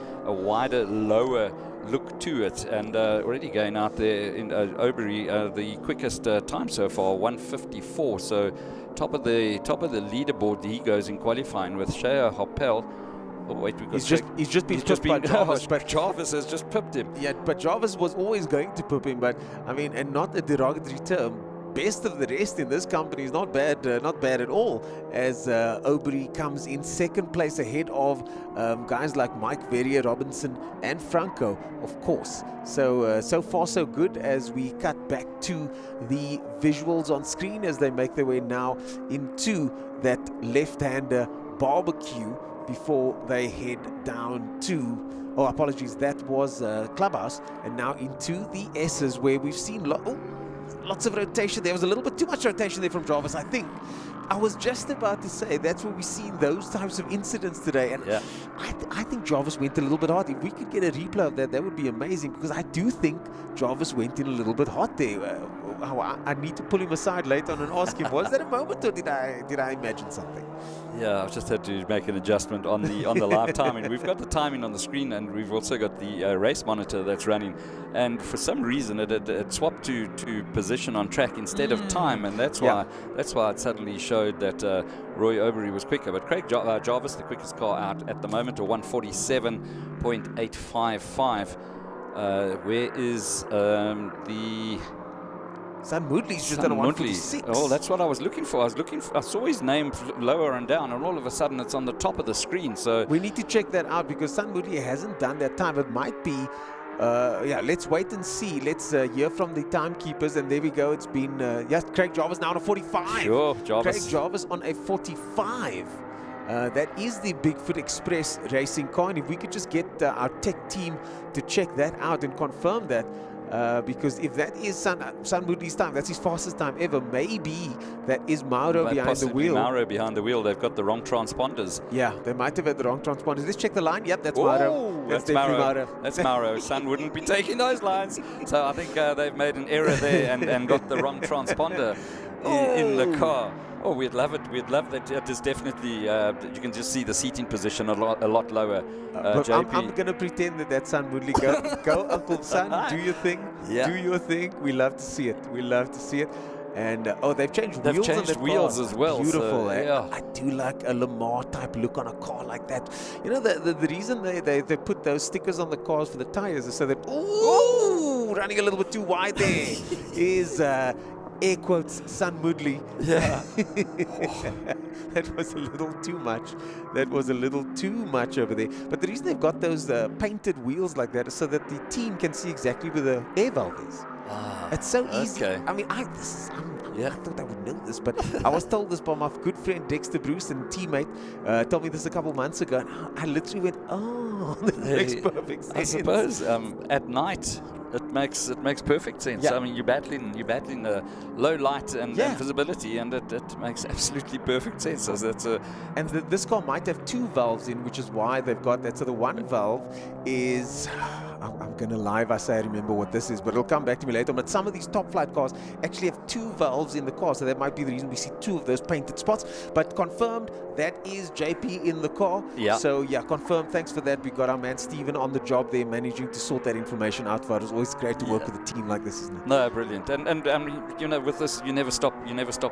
lower look to it, and already going out there in Obery, the quickest time so far, 154. So top of the leaderboard he goes in qualifying with Shea Hoppel. Oh wait, he's just been pipped by Jarvis, but Jarvis has just pipped him. Yeah, but Jarvis was always going to pip him, but I mean, and not a derogatory term. Best of the rest in this company is not bad at all, as Obery comes in second place ahead of guys like Mike Verrier, Robinson and Franco, of course. So far so good, as we cut back to the visuals on screen as they make their way now into that left-hander barbecue before they head down to, oh apologies, that was Clubhouse, and now into the S's, where we've seen lots of rotation. There was a little bit too much rotation there from Jarvis, I think. I was just about to say that's where we've seen those types of incidents today, and yeah. I think Jarvis went a little bit hard. If we could get a replay of that would be amazing, because I do think Jarvis went in a little bit hot there. I need to pull him aside later on and ask him, was that a moment, or did I imagine something? Yeah, I've just had to make an adjustment on the live timing. We've got the timing on the screen, and we've also got the race monitor that's running. And for some reason, it swapped to position on track instead of time, and that's why it suddenly showed that Roy Obery was quicker. But Craig Jarvis, the quickest car out at the moment, a 147.855. Where is the Sam Moodley's just done a 146. Oh, that's what I was looking for. I saw his name lower and down, and all of a sudden it's on the top of the screen. So we need to check that out, because Sam Moodley hasn't done that time. It might be, let's wait and see. Let's hear from the timekeepers, and there we go. It's been, Craig Jarvis now on a 45. Sure, Jarvis. Craig Jarvis on a 45. That is the Bigfoot Express racing car, and if we could just get our tech team to check that out and confirm that, because if that is San Mudli's time, that's his fastest time ever. Maybe that is Mauro But behind the possibly wheel. Mauro behind the wheel. They've got the wrong transponders. Yeah, they might have had the wrong transponders. Let's check the line. Yep, that's Mauro. That's definitely Mauro. That's Mauro. Sun wouldn't be taking those lines. So I think they've made an error there and got the wrong transponder in the car. Oh, we'd love it. We'd love that. It is definitely, you can just see the seating position a lot lower. But JP. I'm going to pretend that that's San Mudli. Go, Uncle Sun. Do your thing. Yeah. Do your thing. We love to see it. We love to see it. And they've changed They've wheels on changed that wheels car. as well, Beautiful. so, yeah. I do like a Lamar type look on a car like that. You know, the reason they put those stickers on the cars for the tires is so that, ooh, running a little bit too wide there is air quotes San Mudli. Yeah. That was a little too much. That was a little too much over there. But the reason they've got those painted wheels like that is so that the team can see exactly where the air valve is. It's so easy. Okay. I mean, I thought I would know this, but I was told this by my good friend Dexter Bruce and teammate. Told me this a couple months ago, and I literally went, "Oh, that makes perfect sense." I suppose at night it makes perfect sense. Yeah. I mean, you're battling low light and visibility, and it makes absolutely perfect sense. So that's and this car might have two valves in, which is why they've got that. So the one valve is, I'm going to lie if I say I remember what this is, but it'll come back to me later. But some of these top flight cars actually have two valves in the car, so that might be the reason we see two of those painted spots. But confirmed, that is JP in the car. Yeah. So yeah, confirmed. Thanks for that. We got our man Steven on the job there, managing to sort that information out for us. It's always great to work with a team like this, isn't it? no, brilliant. And you know, with this, you never stop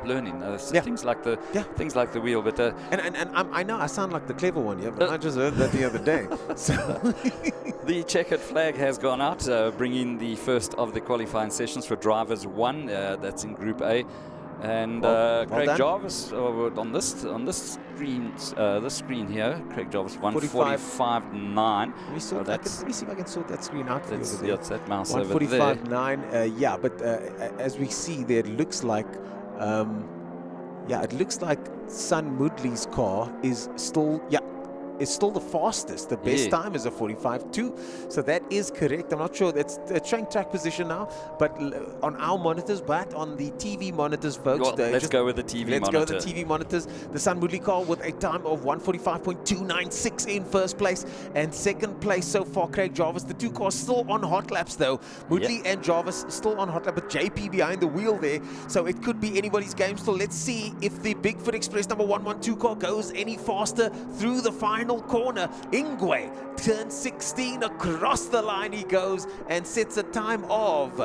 learning. Things like the wheel, but And I know I sound like the clever one, yeah, but I just heard that the other day. So the checkered flag has gone out, bringing the first of the qualifying sessions for drivers 1. That's in Group A, and Craig done. Jarvis on this screen here. Craig Jarvis 1:45.9. let me see if I can sort that screen out for you over there. That's that mouse over there. 1:45.9. Yeah, but as we see there, it looks like it looks like San Mudli's car is still it's still the fastest. The best time is a 45.2. So that is correct. I'm not sure. That's showing track position now, but on our monitors, but on the TV monitors, folks. Well, let's go with the TV monitor. Let's go with the TV monitors. The San Mudli car with a time of 1:45.296 in first place. And second place so far, Craig Jarvis. The two cars still on hot laps, though. Mudli and Jarvis still on hot lap, with JP behind the wheel there. So it could be anybody's game still. Let's see if the Bigfoot Express number 112 car goes any faster through the final corner. Ingwe turns 16, across the line he goes and sets a time of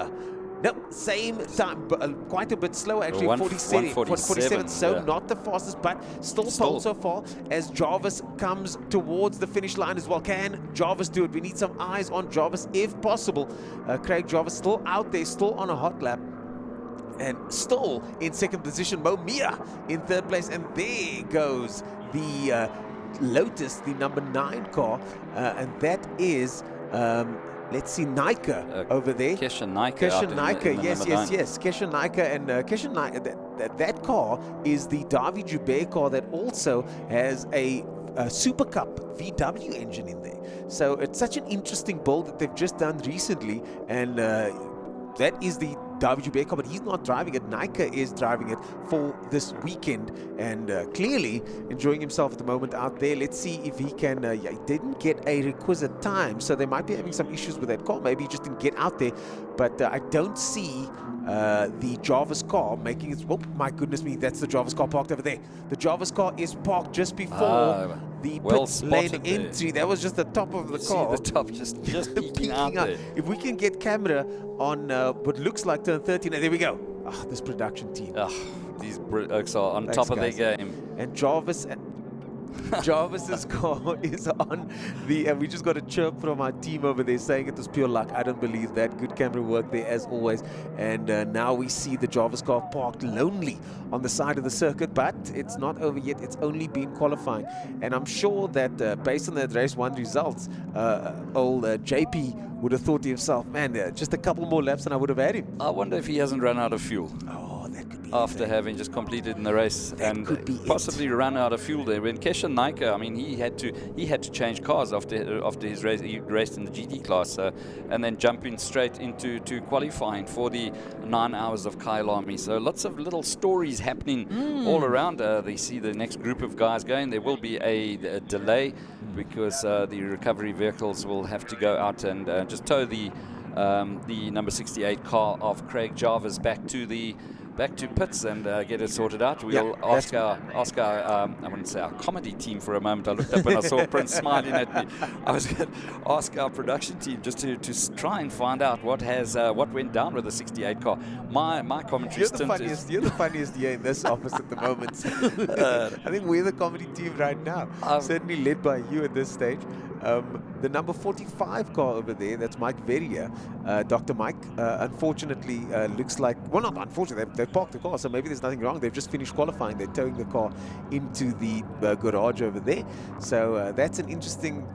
same time, but quite a bit slower actually. 1:47. So not the fastest, but still pole so far as Jarvis comes towards the finish line as well. Can Jarvis do it? We need some eyes on Jarvis if possible. Craig Jarvis still out there, still on a hot lap, and still in second position. Mo Mia in third place, and there goes the Lotus, the number 9 car, and that is let's see, Nika over there. Kesha Nika. Yes. Kesha Nika, and Kesha Nika, that car is the Davi Joubert car that also has a Super Cup VW engine in there. So it's such an interesting build that they've just done recently, and that is the Davi Joubert car, but he's not driving it. Nika is driving it for this weekend, and clearly enjoying himself at the moment out there. Let's see if he can. He didn't get a requisite time, so they might be having some issues with that car. Maybe he just didn't get out there, but I don't see the Jarvis car making its. Oh my goodness me, that's the Jarvis car parked over there. The Jarvis car is parked just before the pit lane entry. That was just the top of the car. See the top just peeking out there. If we can get camera on what looks like turn 13, there we go. This production team. These oaks are on top of their game. And Jarvis's car is on the, and we just got a chirp from our team over there saying it was pure luck. I don't believe that. Good camera work there as always. And now we see the Jarvis car parked lonely on the side of the circuit, but it's not over yet. It's only been qualifying. And I'm sure that based on that race 1 results, old JP would have thought to himself, man, just a couple more laps and I would have had him. I wonder if he hasn't run out of fuel. Oh, that could after having just completed in the race and could be possibly run out of fuel there. When Kesha Naika, I mean, he had to change cars after his race. He raced in the GT class and then jumping straight into qualifying for the 9 hours of Kyalami. So lots of little stories happening all around. They see the next group of guys going. There will be a delay because the recovery vehicles will have to go out and just tow the number 68 car of Craig Jarvis back to pits and get it sorted out. We'll ask our I wouldn't say our comedy team for a moment. I looked up and I saw Prince smiling at me. I was going to ask our production team just to try and find out what went down with the 68 car. My commentary You're the funniest here in this office at the moment. I think we're the comedy team right now. Certainly led by you at this stage. The number 45 car over there, that's Mike Verrier, Dr. Mike, unfortunately looks like, well, not unfortunately, they've parked the car, so maybe there's nothing wrong. They've just finished qualifying. They're towing the car into the garage over there. So that's an interesting,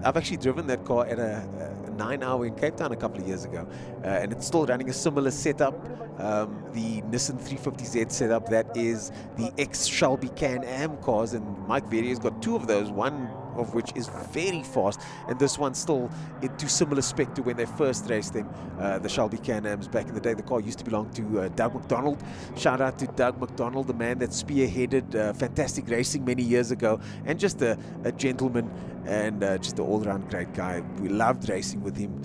I've actually driven that car at a 9-hour in Cape Town a couple of years ago, and it's still running a similar setup. The Nissan 350Z setup, that is the ex-Shelby Can-Am cars, and Mike Verrier's got two of those, one of which is very fast, and this one's still into similar spec to when they first raced them, the Shelby Can-Ams back in the day. The car used to belong to Doug McDonald. Shout out to Doug McDonald, the man that spearheaded fantastic racing many years ago, and just a gentleman and just an all-round great guy. We loved racing with him,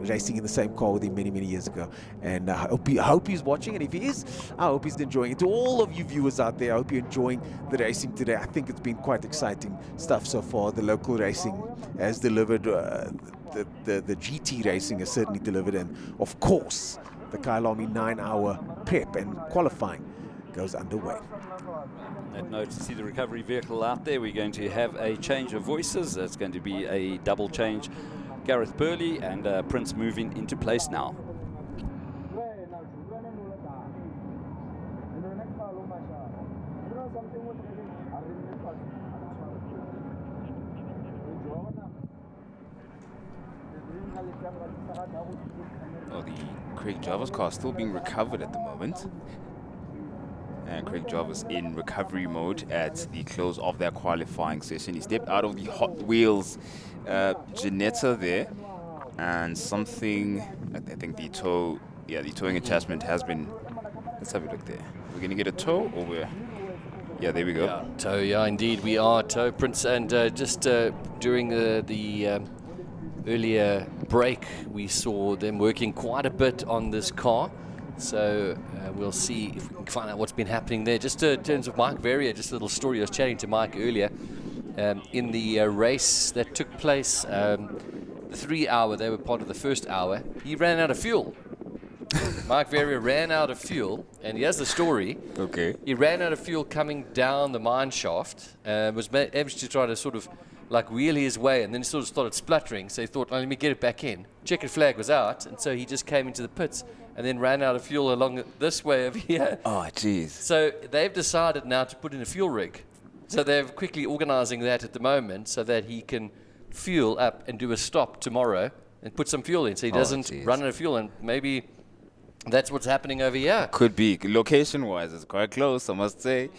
racing in the same car with him many years ago, and I hope he's watching, and if he is, I hope he's enjoying it. To all of you viewers out there, I hope you're enjoying the racing today. I think it's been quite exciting stuff so far. The local racing has delivered, the GT racing has certainly delivered, and of course the Kyalami 9-hour prep and qualifying goes underway. That note, to see the recovery vehicle out there, we're going to have a change of voices. It's going to be a double change. Gareth Burley and Prince moving into place now. Oh, the Craig Jarvis car still being recovered at the moment. And Craig Jarvis in recovery mode at the close of their qualifying session. He stepped out of the Hot Wheels Janetta there, and something, I think the towing attachment has been, let's have a look there. We're going to get a tow, or we're, yeah, there we go. Yeah, tow, yeah, indeed, we are tow, Prince, and just during the earlier break, we saw them working quite a bit on this car. So we'll see if we can find out what's been happening there. Just in terms of Mike Verrier, just a little story. I was chatting to Mike earlier. In the race that took place, the 3-hour, they were part of the first hour, he ran out of fuel. Mike Verrier ran out of fuel, and here's the story. Okay. He ran out of fuel coming down the mine shaft, was able to try to sort of like wheel his way, and then he sort of started spluttering, so he thought, oh, let me get it back in. Checkered flag was out, and so he just came into the pits and then ran out of fuel along this way over here. Oh, jeez. So they've decided now to put in a fuel rig. So they're quickly organizing that at the moment so that he can fuel up and do a stop tomorrow and put some fuel in so he doesn't run out of fuel, and maybe that's what's happening over here. Could be. Location-wise, it's quite close, I must say.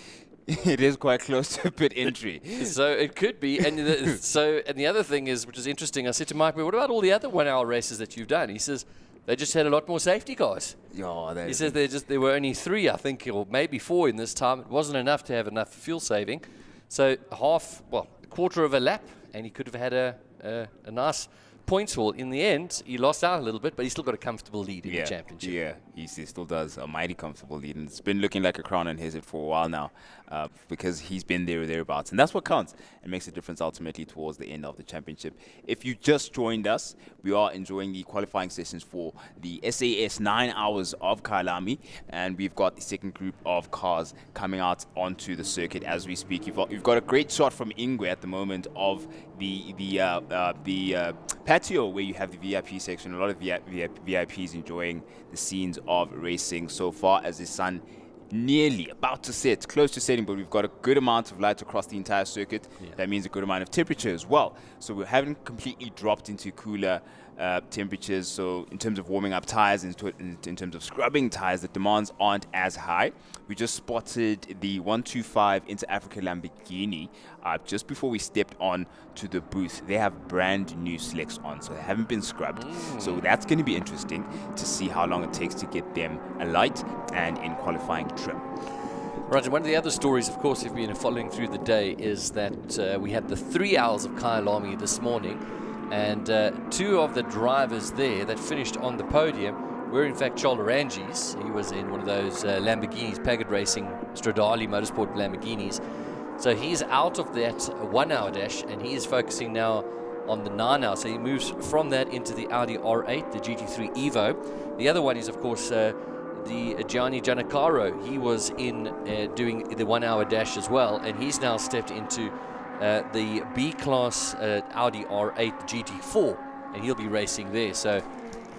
It is quite close to pit entry. So it could be. And the other thing is, which is interesting, I said to Mike, what about all the other 1-hour races that you've done? He says, they just had a lot more safety cars. Yeah, he says there were only 3, I think, or maybe 4 in this time. It wasn't enough to have enough fuel saving. So a quarter of a lap, and he could have had a nice points haul. In the end, he lost out a little bit, but he's still got a comfortable lead in the championship. Yeah, he still does a mighty comfortable lead, and it's been looking like a crown on his head for a while now, because he's been there or thereabouts, and that's what counts and makes a difference ultimately towards the end of the championship. If you just joined us, we are enjoying the qualifying sessions for the SAS 9 hours of Kyalami, and we've got the second group of cars coming out onto the circuit as we speak. You've got a great shot from Ingwe at the moment of the patio where you have the VIP section. A lot of VIPs enjoying the scenes of racing so far as the sun nearly about to set, close to setting, but we've got a good amount of light across the entire circuit. That means a good amount of temperature as well. So we haven't completely dropped into cooler temperatures. So in terms of warming up tires, in terms of scrubbing tires, the demands aren't as high. We just spotted the 125 Inter Africa Lamborghini just before we stepped on to the booth. They have brand new slicks on, so they haven't been scrubbed. So that's going to be interesting to see how long it takes to get them alight and in qualifying trim. Right, and one of the other stories, of course, if you've been following through the day, is that we had the 3 hours of Kyalami this morning, and two of the drivers there that finished on the podium were in fact Charles Rangi's. He was in one of those Lamborghinis, Pagod Racing, Stradale Motorsport Lamborghinis. So he's out of that 1 hour dash, and he is focusing now on the 9 hour. So he moves from that into the Audi R8, the GT3 Evo. The other one is, of course, the Gianni Giannacaro. He was in doing the 1 hour dash as well, and he's now stepped into the B-Class Audi R8 GT4, and he'll be racing there. So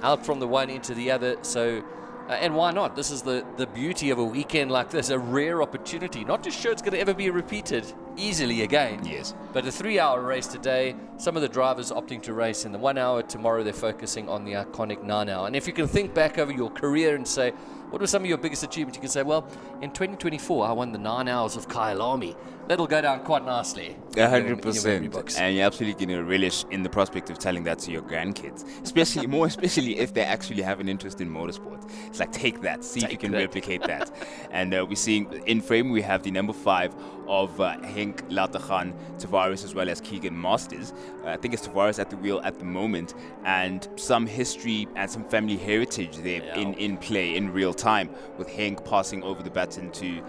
out from the one into the other. So and why not? This is the beauty of a weekend like this, a rare opportunity. Not just sure it's going to ever be repeated easily again. Yes. But a 3 hour race today, some of the drivers opting to race in the 1 hour. Tomorrow they're focusing on the iconic 9 hour. And if you can think back over your career and say, what were some of your biggest achievements? You can say, well, in 2024, I won the 9 hours of Kyalami. That'll go down quite nicely. 100%. And you're absolutely going to relish in the prospect of telling that to your grandkids, especially if they actually have an interest in motorsport. It's like, take that, see if you can replicate that. And we're seeing in frame, we have the number 5 of Henk Lateghan, Tavares, as well as Keegan Masters. I think it's Tavares at the wheel at the moment, and some history and some family heritage there in play in real time, with Henk passing over the baton to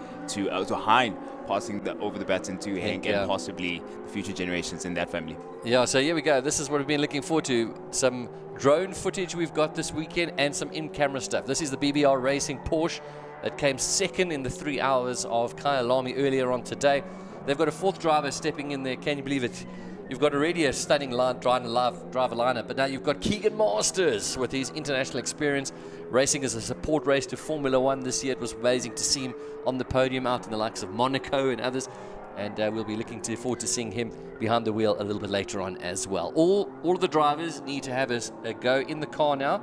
Hein passing over the baton to Henk, and possibly the future generations in that family. Yeah, so here we go. This is what we've been looking forward to. Some drone footage we've got this weekend and some in-camera stuff. This is the BBR Racing Porsche that came second in the 3 hours of Kyalami earlier on today. They've got a fourth driver stepping in there. Can you believe it? You've got already a stunning driver lineup, but now you've got Keegan Masters with his international experience, racing as a support race to Formula One this year. It was amazing to see him on the podium out in the likes of Monaco and others, and we'll be looking forward to seeing him behind the wheel a little bit later on as well. All of the drivers need to have a go in the car now.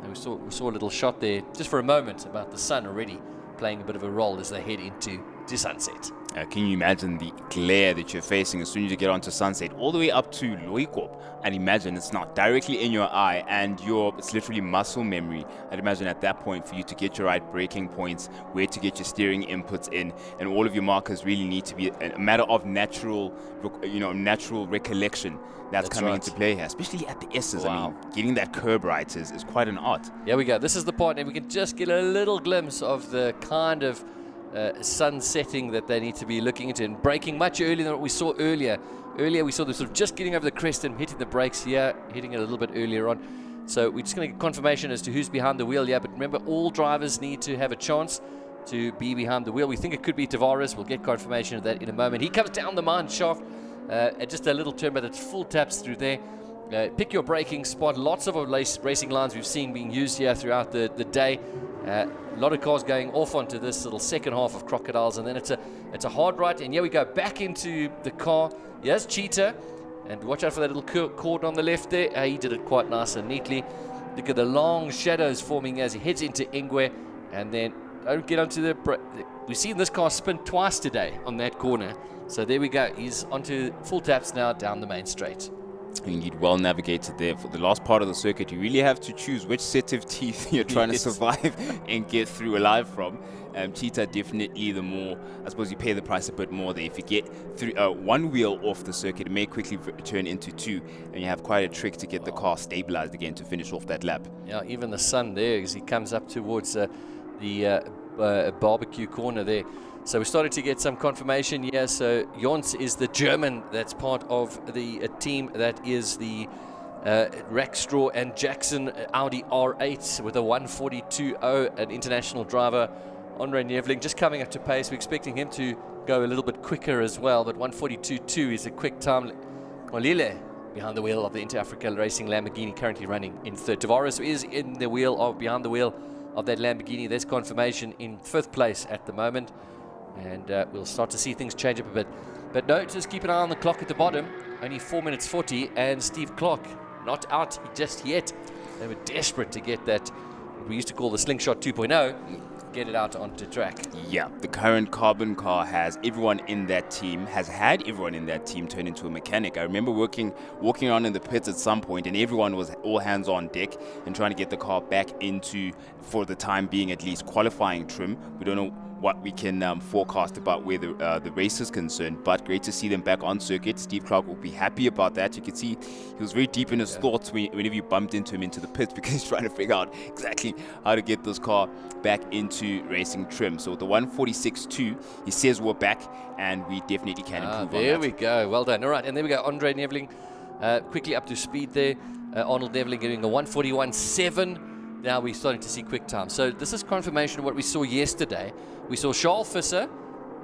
And we saw a little shot there just for a moment about the sun already playing a bit of a role as they head into sunset. Can you imagine the glare that you're facing as soon as you get onto sunset, all the way up to Loikop? And imagine it's not directly in your eye, and it's literally muscle memory. I'd imagine at that point, for you to get your right braking points, where to get your steering inputs in, and all of your markers really need to be a matter of natural recollection. That's coming into play here, especially at the S's. Wow. I mean, getting that curb right is quite an art. Here we go. This is the point, and we can just get a little glimpse of the kind of sun setting that they need to be looking into, and braking much earlier than what we saw earlier. Earlier we saw them sort of just getting over the crest and hitting the brakes here, hitting it a little bit earlier on. So we're just going to get confirmation as to who's behind the wheel here. But remember, all drivers need to have a chance to be behind the wheel. We think it could be Tavares. We'll get confirmation of that in a moment. He comes down the mine shaft at just a little turn, but it's full taps through there. Pick your braking spot. Lots of racing lines we've seen being used here throughout the day. A lot of cars going off onto this little second half of Crocodiles, and then it's a hard right, and here we go back into the car. Here's Cheetah, and watch out for that little cord on the left there. He did it quite nice and neatly. Look at the long shadows forming as he heads into Ingwe, and then don't get onto we've seen this car spin twice today on that corner. So there we go. He's onto full taps now down the main straight. Indeed, well navigated there. For the last part of the circuit, you really have to choose which set of teeth you're trying to survive and get through alive from. Cheetah, definitely the more, I suppose you pay the price a bit more there. If you get through one wheel off the circuit, it may quickly turn into two, and you have quite a trick to get the car stabilized again to finish off that lap. Yeah, even the sun there as he comes up towards the barbecue corner there. So we started to get some confirmation here. So Jons is the German that's part of the team that is the Rackstraw and Jackson Audi R8 with a 142.0, an international driver. Andre Nevling just coming up to pace. We're expecting him to go a little bit quicker as well, but 142.2 is a quick time. Molile behind the wheel of the Inter Africa Racing Lamborghini, currently running in third. Tavares is in the wheel behind the wheel of that Lamborghini. There's confirmation in fifth place at the moment. And we'll start to see things change up a bit. But no, just keep an eye on the clock at the bottom. Only 4 minutes 40, and Steve Clark not out just yet. They were desperate to get that, what we used to call the Slingshot 2.0, get it out onto track. Yeah, the current carbon car has had everyone in that team turn into a mechanic. I remember walking around in the pits at some point, and everyone was all hands on deck and trying to get the car back into, for the time being at least, qualifying trim. We don't know what we can forecast about where the race is concerned, but great to see them back on circuit. Steve Clark will be happy about that. You can see he was very deep in his thoughts whenever you bumped into him into the pits, because he's trying to figure out exactly how to get this car back into racing trim. So the 146.2, he says we're back, and we definitely can improve on that. There we go. Well done. All right, and there we go. Andre Neveling quickly up to speed there. Arnold Neveling getting a 141.7. Now we're starting to see quick time. So this is confirmation of what we saw yesterday. We saw Charles Visser,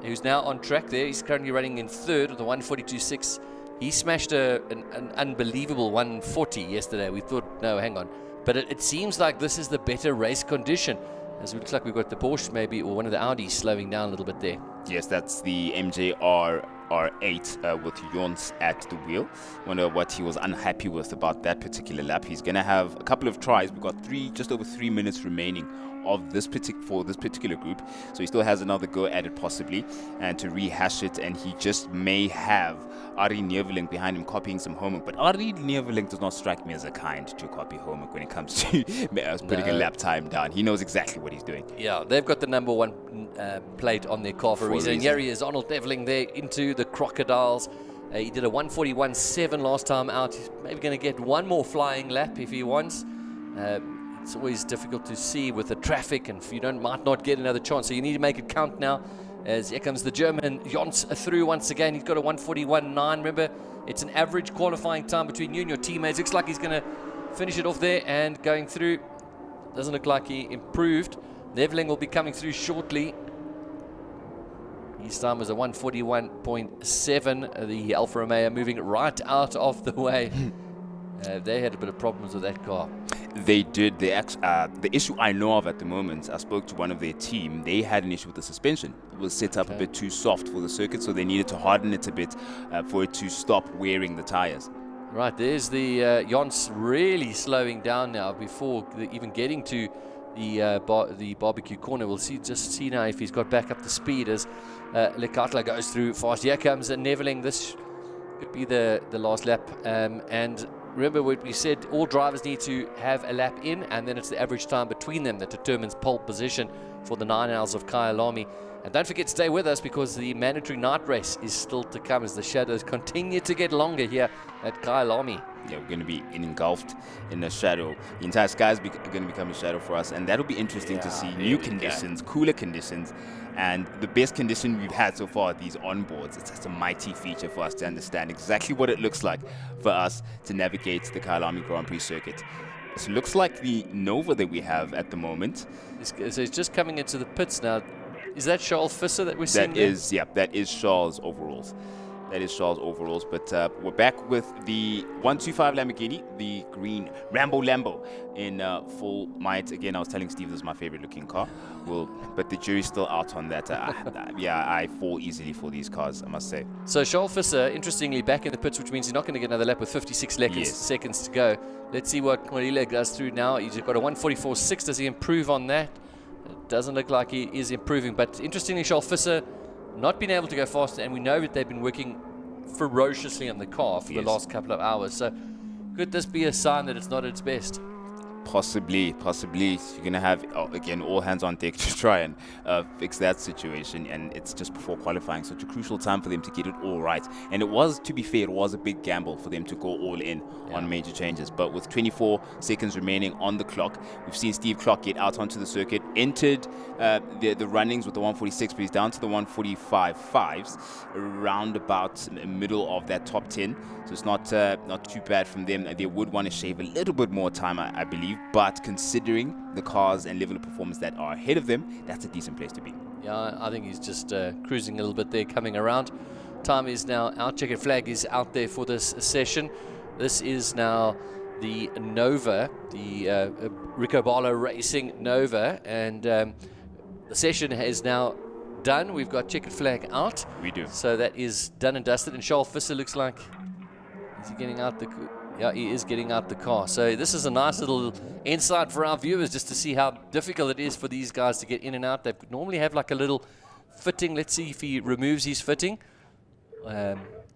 who's now on track there. He's currently running in third with a 142.6. He smashed an unbelievable 140 yesterday. We thought, no, hang on. But it seems like this is the better race condition, as it looks like we've got the Porsche maybe, or one of the Audis slowing down a little bit there. Yes, that's the MJ R8 with Jons at the wheel. Wonder what he was unhappy with about that particular lap. He's going to have a couple of tries. We've got just over 3 minutes remaining of this particular group, so he still has another go at it possibly, and to rehash it, and he just may have Ari Neveling behind him copying some homework. But Ari Neveling does not strike me as a kind to copy homework when it comes to putting a lap time down. He knows exactly what he's doing. Yeah, they've got the number one plate on their car for a reason. And here he is, Arnold Neveling there into the Crocodiles. He did a 141.7 last time out. He's maybe going to get one more flying lap if he wants. It's always difficult to see with the traffic, and you might not get another chance. So you need to make it count now. As here comes the German Jons through once again. He's got a 141.9. Remember, it's an average qualifying time between you and your teammates. Looks like he's going to finish it off there and going through. Doesn't look like he improved. Neveling will be coming through shortly. His time was a 141.7. The Alfa Romeo moving right out of the way. They had a bit of problems with that car. They did. The issue I know of at the moment, I spoke to one of their team, they had an issue with the suspension. It was set up a bit too soft for the circuit, so they needed to harden it a bit for it to stop wearing the tires. Right, there's the Jons really slowing down now before even getting to the barbecue corner. We'll see now if he's got back up to speed as Lekatla goes through fast. Here comes Neveling. This could be the last lap. And remember what we said, all drivers need to have a lap in, and then it's the average time between them that determines pole position for the 9 hours of Kyalami. And don't forget to stay with us, because the mandatory night race is still to come as the shadows continue to get longer here at Kyalami. Yeah, we're going to be engulfed in the shadow. The entire sky is going to become a shadow for us, and that'll be interesting to see. New conditions, cooler conditions, and the best condition we've had so far, these onboards. It's just a mighty feature for us to understand exactly what it looks like for us to navigate the Kyalami Grand Prix circuit. So it looks like the Nova that we have at the moment. So it's just coming into the pits now. Is that Charles Visser that we're seeing? That is Charles' overalls. That is Charles' overalls. But we're back with the 125 Lamborghini, the green Rambo Lambo in full might. Again, I was telling Steve this is my favorite looking car. But the jury's still out on that. I fall easily for these cars, I must say. So Charles Visser, interestingly, back in the pits, which means he's not going to get another lap with 56 seconds to go. Let's see what Molile goes through now. He's got a 144.6. Does he improve on that? It doesn't look like he is improving. But interestingly, Charles Visser not been able to go faster, and we know that they've been working ferociously on the car for the last couple of hours. So could this be a sign that it's not at its best? Possibly. You're going to have, again, all hands on deck to try and fix that situation. And it's just before qualifying, such a crucial time for them to get it all right. And it was, to be fair, it was a big gamble for them to go all in on major changes. But with 24 seconds remaining on the clock, we've seen Steve Clark get out onto the circuit, entered the runnings with the 146, but he's down to the 145.5s, around about middle of that top 10. So it's not too bad from them. They would want to shave a little bit more time, I believe. But considering the cars and level of performance that are ahead of them, that's a decent place to be. Yeah, I think he's just cruising a little bit there, coming around. Time is now out. Checkered flag is out there for this session. This is now the Nova, the Rico Barlow Racing Nova, and the session is now done. We've got checkered flag out. We do. So that is done and dusted. And Charles Visser looks like, is he getting out the... Yeah, he is getting out the car. So this is a nice little insight for our viewers just to see how difficult it is for these guys to get in and out. They normally have like a little fitting. Let's see if he removes his fitting.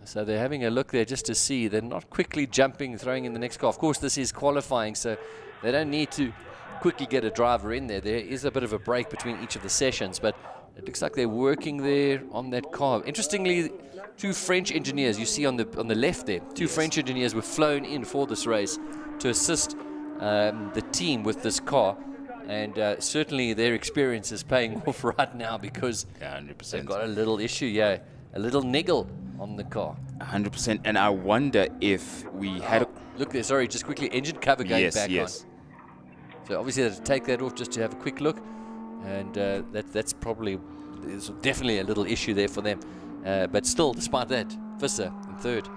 So they're having a look there just to see. They're not quickly jumping, throwing in the next car. Of course, this is qualifying, so they don't need to quickly get a driver in there. There is a bit of a break between each of the sessions, but it looks like they're working there on that car. Interestingly, two French engineers you see on the left there. Two French engineers were flown in for this race to assist the team with this car. And certainly their experience is paying off right now because 100%. they've got a little issue, a little niggle on the car. 100%. And I wonder if we had Look there, sorry, just quickly, engine cover going back on. So obviously they have to take that off just to have a quick look. And that's probably, there's definitely a little issue there for them. But still, despite that, Visser in third.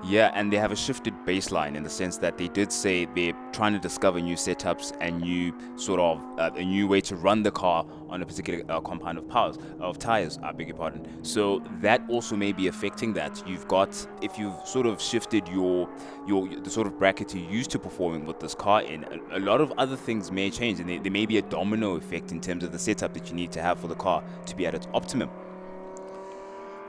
Yeah, and they have a shifted baseline in the sense that they did say they're trying to discover new setups and new sort of a new way to run the car on a particular compound of tires. I beg your pardon. So that also may be affecting that. You've got, if you've sort of shifted the sort of bracket you're used to performing with this car in, a lot of other things may change, and there may be a domino effect in terms of the setup that you need to have for the car to be at its optimum.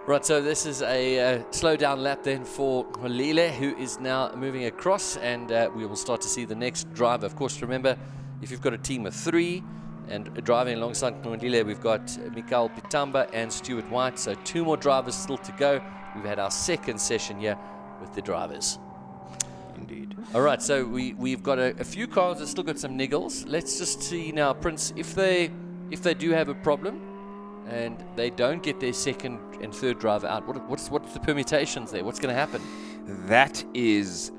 Right, so this is a slow down lap then for Lile, who is now moving across, and we will start to see the next driver. Of course, remember, if you've got a team of 3 and driving alongside Lile, we've got Mikael Pitamba and Stuart White, so 2 more drivers still to go. We've had our second session here with the drivers. Indeed. All right, so we've got a few cars that still got some niggles. Let's just see now, Prince, if they do have a problem and they don't get their second and third driver out, what's the permutations there? What's going to happen? That is,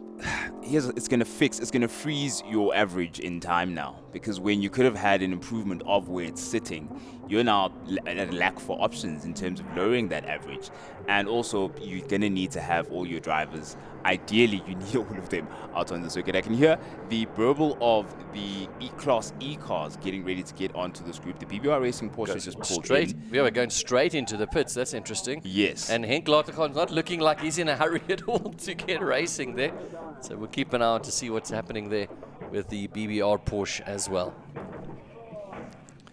it's going to freeze your average in time now, because when you could have had an improvement of where it's sitting, you're now at a lack for options in terms of lowering that average. And also, you're going to need to have all your drivers. Ideally, you need all of them out on the circuit. I can hear the burble of the Class E cars getting ready to get onto this group. The BBR Racing Porsche just pulled straight in. Yeah, we're going straight into the pits. That's interesting. Yes. And Henk Laterkhan's not looking like he's in a hurry at all to get racing there. So we'll keep an eye on to see what's happening there with the BBR Porsche as well.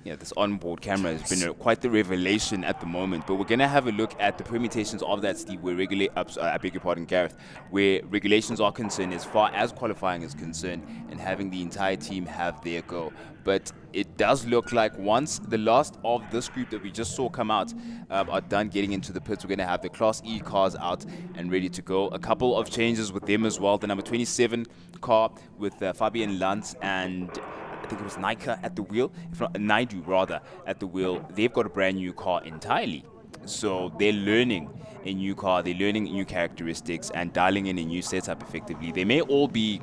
Yeah, this onboard camera has been quite the revelation at the moment. But we're going to have a look at the permutations of that, Steve, where I beg your pardon, Gareth, where regulations are concerned as far as qualifying is concerned and having the entire team have their go. But it does look like once the last of this group that we just saw come out are done getting into the pits, we're going to have the Class E cars out and ready to go. A couple of changes with them as well. The number 27 car with Fabian Lantz and I think it was Nika at the wheel, if not Naidu rather, at the wheel. They've got a brand new car entirely. So they're learning a new car, they're learning new characteristics and dialing in a new setup effectively. They may all be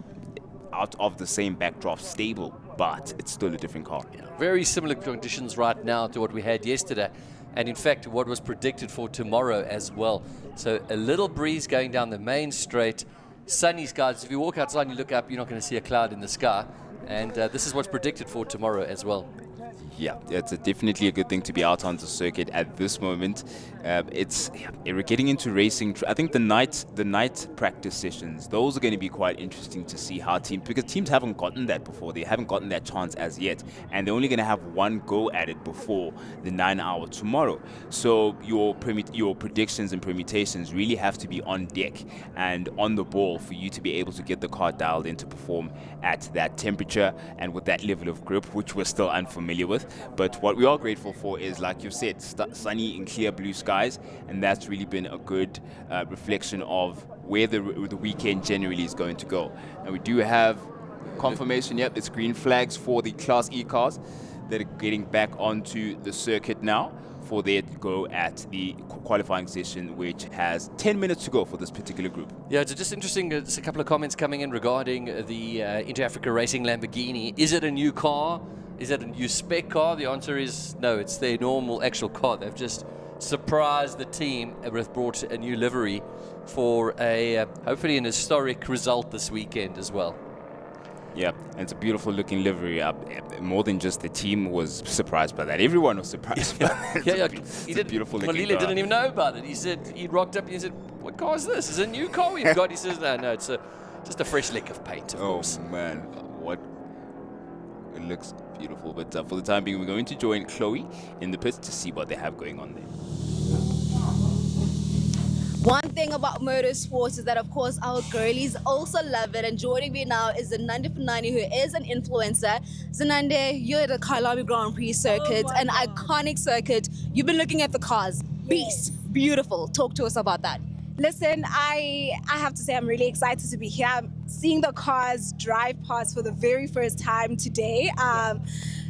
out of the same backdrop stable, but it's still a different car. Yeah, very similar conditions right now to what we had yesterday. And in fact, what was predicted for tomorrow as well. So a little breeze going down the main straight. Sunny skies. If you walk outside and you look up, you're not going to see a cloud in the sky. And this is what's predicted for tomorrow as well. Yeah, it's definitely a good thing to be out on the circuit at this moment. We're getting into racing. I think the night practice sessions, those are going to be quite interesting to see how because teams haven't gotten that before. They haven't gotten that chance as yet, and they're only going to have one go at it before the 9-hour tomorrow. So your predictions and permutations really have to be on deck and on the ball for you to be able to get the car dialed in to perform at that temperature and with that level of grip, which we're still unfamiliar with. But what we are grateful for is, like you said, sunny and clear blue skies, and that's really been a good reflection of where the weekend generally is going to go. And we do have confirmation, yep, it's green flags for the Class E cars that are getting back onto the circuit now for their go at the qualifying session, which has 10 minutes to go for this particular group. Yeah, it's just interesting. There's a couple of comments coming in regarding the Inter-Africa Racing Lamborghini. Is it a new car? Is it a new spec car? The answer is no, it's their normal actual car. They've just surprised the team with brought a new livery for a hopefully an historic result this weekend as well. Yeah, and it's a beautiful looking livery. More than just the team was surprised by that. Everyone was surprised by that. It's a beautiful looking car. Didn't even know about it. He said, he rocked up and he said, "What car is this? Is it a new car we've got?" He says, no, it's just a fresh lick of paint, of course. Oh man, what? It looks beautiful. But for the time being, we're going to join Chloe in the pits to see what they have going on there. One thing about motorsports is that, of course, our girlies also love it. And joining me now is Zinande Fanani, who is an influencer. Zinande, you're at the Kyalami Grand Prix circuit, an iconic circuit. You've been looking at the cars. Beast, beautiful. Talk to us about that. Listen, I have to say I'm really excited to be here. I'm seeing the cars drive past for the very first time today.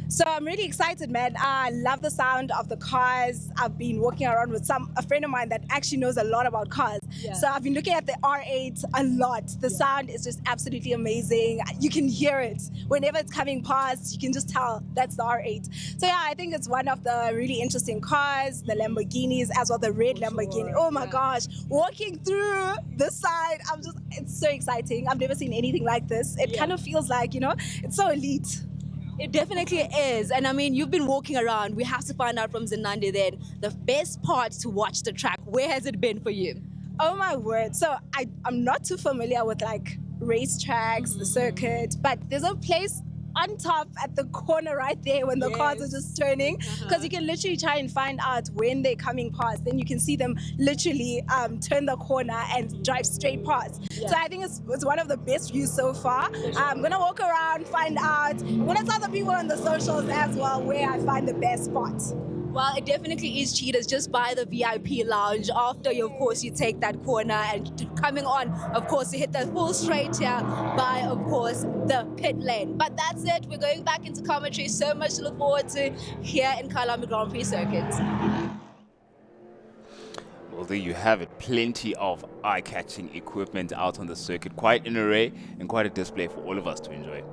So I'm really excited, man. I love the sound of the cars. I've been walking around with a friend of mine that actually knows a lot about cars. Yeah. So I've been looking at the R8 a lot. The sound is just absolutely amazing. You can hear it. Whenever it's coming past, you can just tell that's the R8. So yeah, I think it's one of the really interesting cars, the Lamborghinis, as well the red Lamborghini. Oh my gosh, walking through the side, it's so exciting. I've never seen anything like this. It kind of feels like, it's so elite. It definitely is. And I mean, you've been walking around. We have to find out from Zinande then the best part to watch the track. Where has it been for you? Oh my word. So I'm not too familiar with like racetracks, the circuit, but there's a place on top at the corner right there when the cars are just turning, because you can literally try and find out when they're coming past. Then you can see them literally turn the corner and drive straight past. So I think it's one of the best views so far. I'm gonna walk around, find out. I'm gonna tell the people on the socials as well where I find the best spots. Well, it definitely is cheaters just by the VIP lounge. After you, of course, you take that corner and coming on, of course, you hit that full straight here by, of course, the pit lane. But that's it. We're going back into commentary. So much to look forward to here in Kyalami Grand Prix circuit. Well, there you have it. Plenty of eye-catching equipment out on the circuit. Quite an array and quite a display for all of us to enjoy.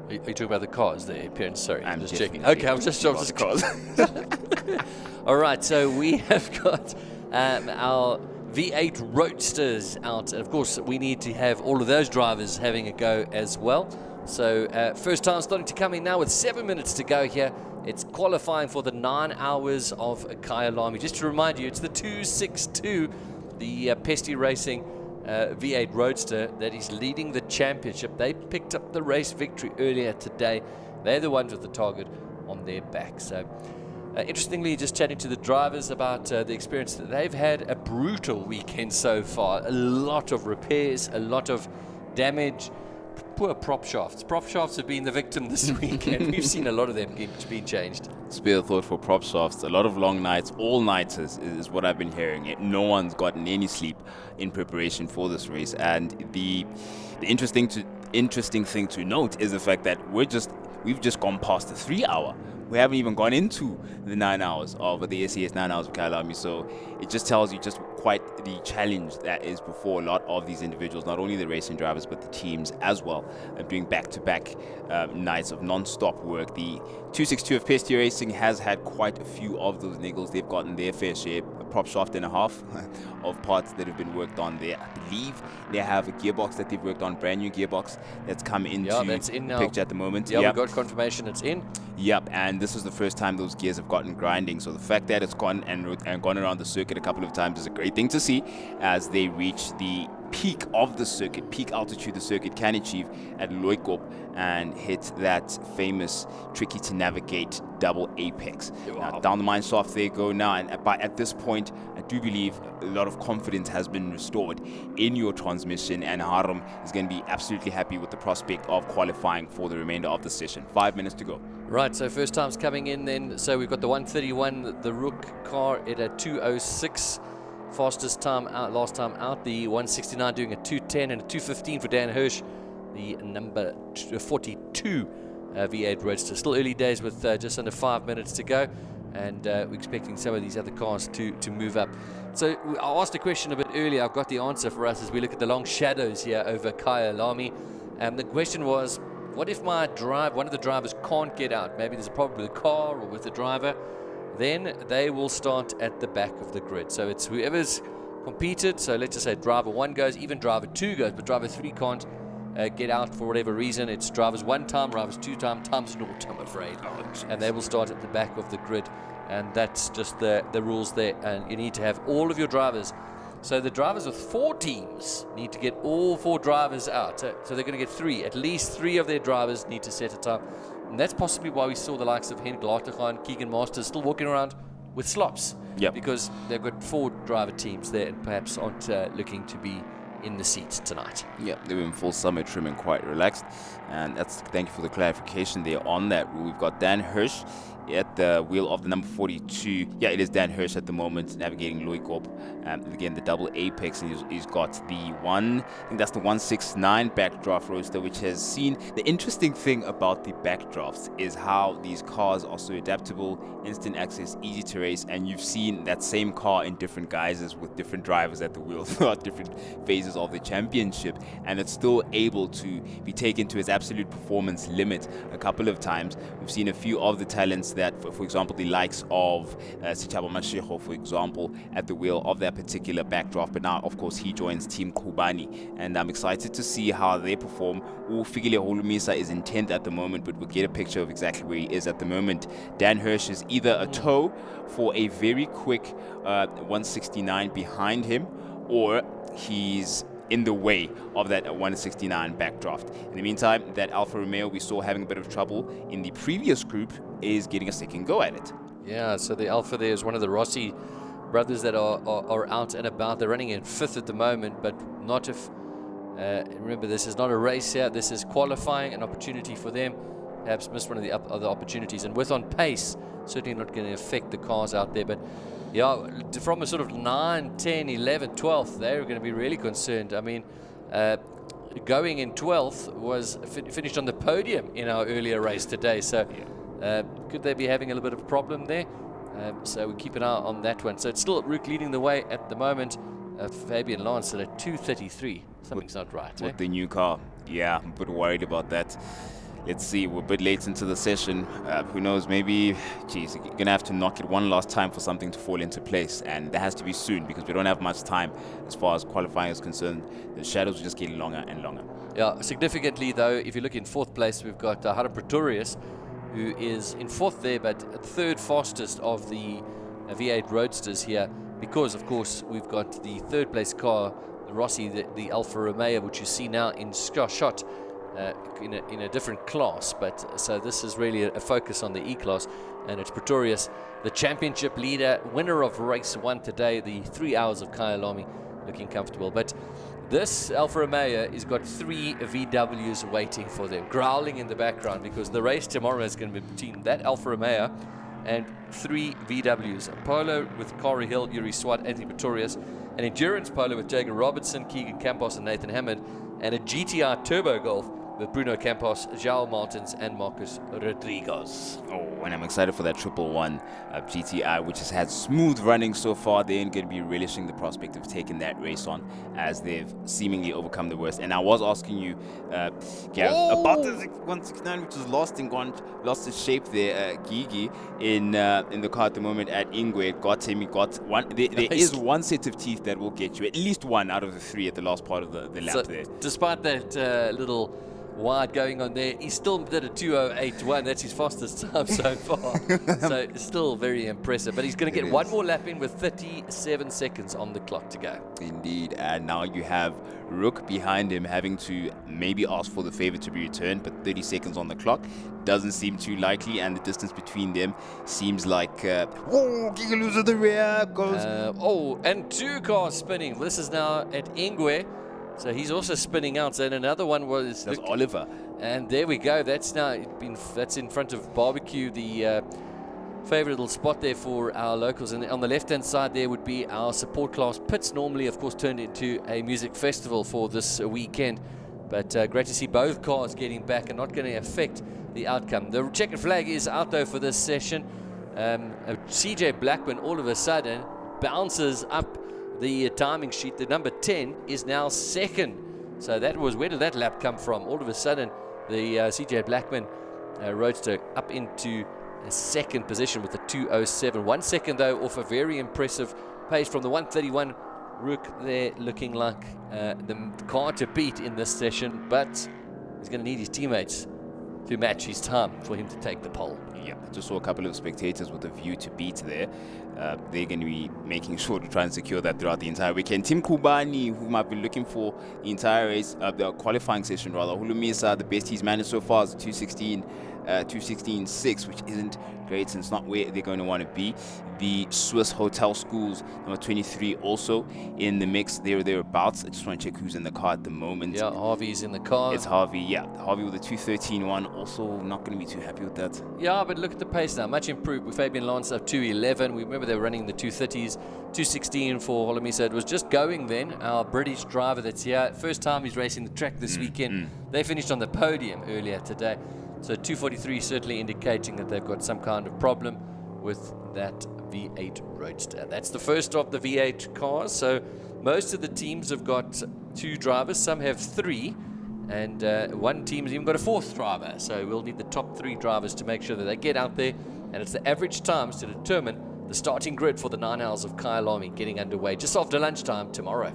Are you talking about the cars, the appearance? Sorry, I'm just checking. definitely Okay, I'm just talking about the cars. All right, so we have got our V8 roadsters out. And of course, we need to have all of those drivers having a go as well. So first time starting to come in now with 7 minutes to go here. It's qualifying for the 9 hours of Kyalami. Just to remind you, it's the 262, the Pesty Racing V8 Roadster that is leading the championship. They picked up the race victory earlier today. They're the ones with the target on their back. So interestingly, just chatting to the drivers about the experience that they've had, a brutal weekend so far. A lot of repairs, a lot of damage. Poor prop shafts. Prop shafts have been the victim this weekend. We've seen a lot of them being changed. Spare a thought for prop shafts. A lot of long nights, all-nighters is what I've been hearing. No one's gotten any sleep in preparation for this race. And the interesting thing to note is the fact that we've just gone past the 3 hour. We haven't even gone into the 9 hours of the SES 9 hours of Kyalami. So it just tells you just quite the challenge that is before a lot of these individuals, not only the racing drivers, but the teams as well, doing back-to-back nights of non-stop work. The 262 of Pesty Racing has had quite a few of those niggles. They've gotten their fair share, a prop shaft and a half of parts that have been worked on there. I believe they have a gearbox that they've worked on, brand new gearbox that's come into that's in the now. Picture at the moment. Yeah, we got confirmation it's in. Yep, and this is the first time those gears have gotten grinding. So the fact that it's gone and gone around the circuit a couple of times is a great thing to see as they reach the peak of the circuit, peak altitude the circuit can achieve at Loikop and hit that famous, tricky to navigate double apex. Now, down the mine shaft they go now, and at this point, I do believe a lot of confidence has been restored in your transmission, and Harum is going to be absolutely happy with the prospect of qualifying for the remainder of the session. 5 minutes to go. Right, so first time's coming in then. So we've got the 131, the Rook car at a 206. Fastest time out, last time out. The 169 doing a 210 and a 215 for Dan Hirsch. The number 42 V8 Roadster. Still early days with just under 5 minutes to go. And we're expecting some of these other cars to move up. So I asked a question a bit earlier. I've got the answer for us as we look at the long shadows here over Kyalami. And the question was, what if one of the drivers can't get out? Maybe there's a problem with the car or with the driver. Then they will start at the back of the grid. So it's whoever's competed. So let's just say driver 1 goes, even driver 2 goes, but driver 3 can't get out for whatever reason. It's drivers 1 time, drivers 2 time, times 0, I'm afraid. And they will start at the back of the grid. And that's just the rules there. And you need to have all of your drivers So the drivers with 4 teams need to get all 4 drivers out. So they're going to get 3. At least 3 of their drivers need to set a time. And that's possibly why we saw the likes of Henk Latergan, Keegan Masters still walking around with slops. Yep. Because they've got 4 driver teams there and perhaps aren't looking to be in the seats tonight. Yeah, they were in full summer trim and quite relaxed. And thank you for the clarification there on that rule. We've got Dan Hirsch at the wheel of the number 42. Yeah, it is Dan Hirsch at the moment navigating Loikorp. Again, the double apex, and he's got the I think that's the 169 backdraft roadster, which has seen the interesting thing about the backdrafts is how these cars are so adaptable, instant access, easy to race, and you've seen that same car in different guises with different drivers at the wheel throughout different phases of the championship, and it's still able to be taken to its absolute performance limit a couple of times. We've seen a few of the talents that, for example, the likes of Sichaba Mashego, for example, at the wheel of that particular backdraft, but now, of course, he joins Team Kubani, and I'm excited to see how they perform. Ufigile Holumisa is in 10th at the moment, but we'll get a picture of exactly where he is at the moment. Dan Hirsch is either a tow for a very quick 169 behind him, or he's in the way of that 169 backdraft. In the meantime, that Alfa Romeo we saw having a bit of trouble in the previous group is getting a second go at it. Yeah, so the Alfa there is one of the Rossi brothers that are out and about. They're running in 5th at the moment, but not if... remember, this is not a race here. This is qualifying, an opportunity for them. Perhaps missed one of the other opportunities. And with on pace, certainly not going to affect the cars out there. But yeah, from a sort of 9, 10, 11, 12th, they're going to be really concerned. I mean, going in 12th was finished on the podium in our earlier race today. So could they be having a little bit of a problem there? So we keep an eye on that one. So it's still Rook leading the way at the moment. Fabian Lance at 2:33. Something's not right. With the new car. Yeah, I'm a bit worried about that. Let's see, we're a bit late into the session. Who knows, maybe, geez, you're going to have to knock it one last time for something to fall into place. And that has to be soon because we don't have much time as far as qualifying is concerned. The shadows are just getting longer and longer. Yeah, significantly though, if you look in 4th place, we've got Haram Pretorius, who is in 4th there, but 3rd fastest of the V8 Roadsters here. Because, of course, we've got the 3rd place car, the Rossi, the Alfa Romeo, which you see now in shot. In a different class, but so this is really a focus on the E-class, and it's Pretorius, the championship leader, winner of race 1 today, the 3 hours of Kyalami, looking comfortable. But this Alfa Romeo has got 3 VWs waiting for them, growling in the background, because the race tomorrow is going to be between that Alfa Romeo and 3 VWs, a Polo with Corey Hill, Yuri Swat, Anthony Pretorius, an Endurance Polo with Jagan Robertson, Keegan Campos and Nathan Hammond, and a GTR Turbo Golf with Bruno Campos, João Martins, and Marcus Rodriguez. Oh, and I'm excited for that 111 GTI, which has had smooth running so far. They're going to be relishing the prospect of taking that race on as they've seemingly overcome the worst. And I was asking you, Gareth, about the 169, which is lost its shape there, Gigi, in the car at the moment at Ingwe. It got him. He got one. There is one set of teeth that will get you, at least one out of the 3 at the last part of the lap there. Despite that little wide going on there, he still did a 2:08.1. That's his fastest time so far. So it's still very impressive. But he's going to get one more lap in with 37 seconds on the clock to go. Indeed. And now you have Rook behind him having to maybe ask for the favor to be returned, but 30 seconds on the clock doesn't seem too likely, and the distance between them seems like Gigaloo's at the rear goes. And 2 cars spinning. This is now at Ingwe. So he's also spinning out. And another one was Oliver. And there we go. That's in front of Barbecue, the favorite little spot there for our locals. And on the left-hand side there would be our support class pits, normally, of course, turned into a music festival for this weekend. But great to see both cars getting back and not going to affect the outcome. The checkered flag is out, though, for this session. CJ Blackman all of a sudden bounces up the timing sheet. The number 10 is now 2nd. So that was, where did that lap come from? All of a sudden, the CJ Blackman roadster up into a 2nd position with a 2:07. 1 second, though, off a very impressive pace from the 1:31. Rook there looking like the car to beat in this session, but he's going to need his teammates to match his time for him to take the pole. Yeah, just saw a couple of spectators with a view to beat there. They're going to be making sure to try and secure that throughout the entire weekend. Tim Kubani, whom I've been looking for the entire race, the qualifying session rather. Hulumisa, the best he's managed so far is 2:16.6, which isn't great, and it's not where they're going to want to be. The Swiss Hotel Schools, number 23, also in the mix. Thereabouts. I just want to check who's in the car at the moment. Yeah, Harvey's in the car. It's Harvey, yeah. Harvey with a 2:13.1. Also not going to be too happy with that. Yeah, but look at the pace now. Much improved with Fabian Lance up 2:11. We remember they were running the 2:30s. 2:16 for Holomisa. It was just going then. Our British driver that's here, first time he's racing the track this weekend. They finished on the podium earlier today. So 2:43 certainly indicating that they've got some kind of problem with that V8 Roadster. That's the first of the V8 cars. So most of the teams have got 2 drivers. Some have 3. And one team has even got a 4th driver. So we'll need the top 3 drivers to make sure that they get out there. And it's the average times to determine the starting grid for the 9 hours of Kyalami getting underway just after lunchtime tomorrow.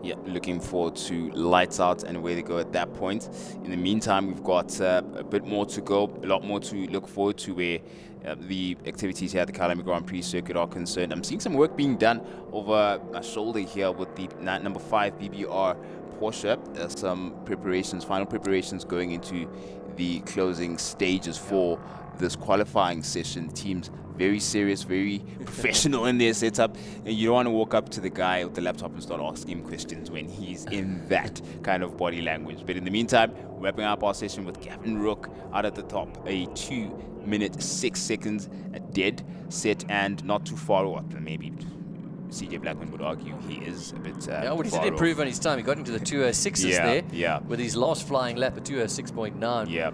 Yeah, looking forward to lights out and where they go at that point. In the meantime, we've got a bit more to go, a lot more to look forward to where the activities here at the Kyalami Grand Prix circuit are concerned. I'm seeing some work being done over my shoulder here with the number 5 BBR Porsche. There's some preparations, final preparations going into the closing stages for this qualifying session. Teams very serious, very professional in their setup, and you don't want to walk up to the guy with the laptop and start asking him questions when he's in that kind of body language. But in the meantime, wrapping up our session with Gavin Rook out at the top, a 2:06 a dead set and not too far off. Maybe CJ Blackman would argue he is a bit yeah, well, he did improve on his time. He got into the 2:06s there with his last flying lap at 2:06.9. Yeah.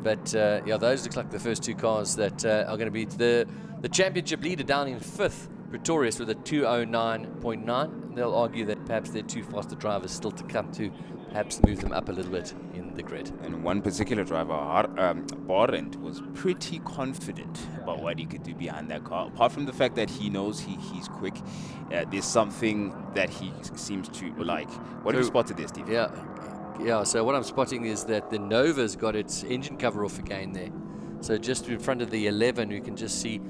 But those look like the first 2 cars that are going to be the championship leader down in 5th, Pretorius, with a 2:09.9. They'll argue that perhaps they're 2 faster drivers still to come to perhaps move them up a little bit in the grid. And one particular driver, Barend, was pretty confident about what he could do behind that car. Apart from the fact that he knows he's quick, there's something that he seems to like. What have you spotted there, Steve? Yeah, so what I'm spotting is that the Nova's got its engine cover off again there. So just in front of the 11, you can just see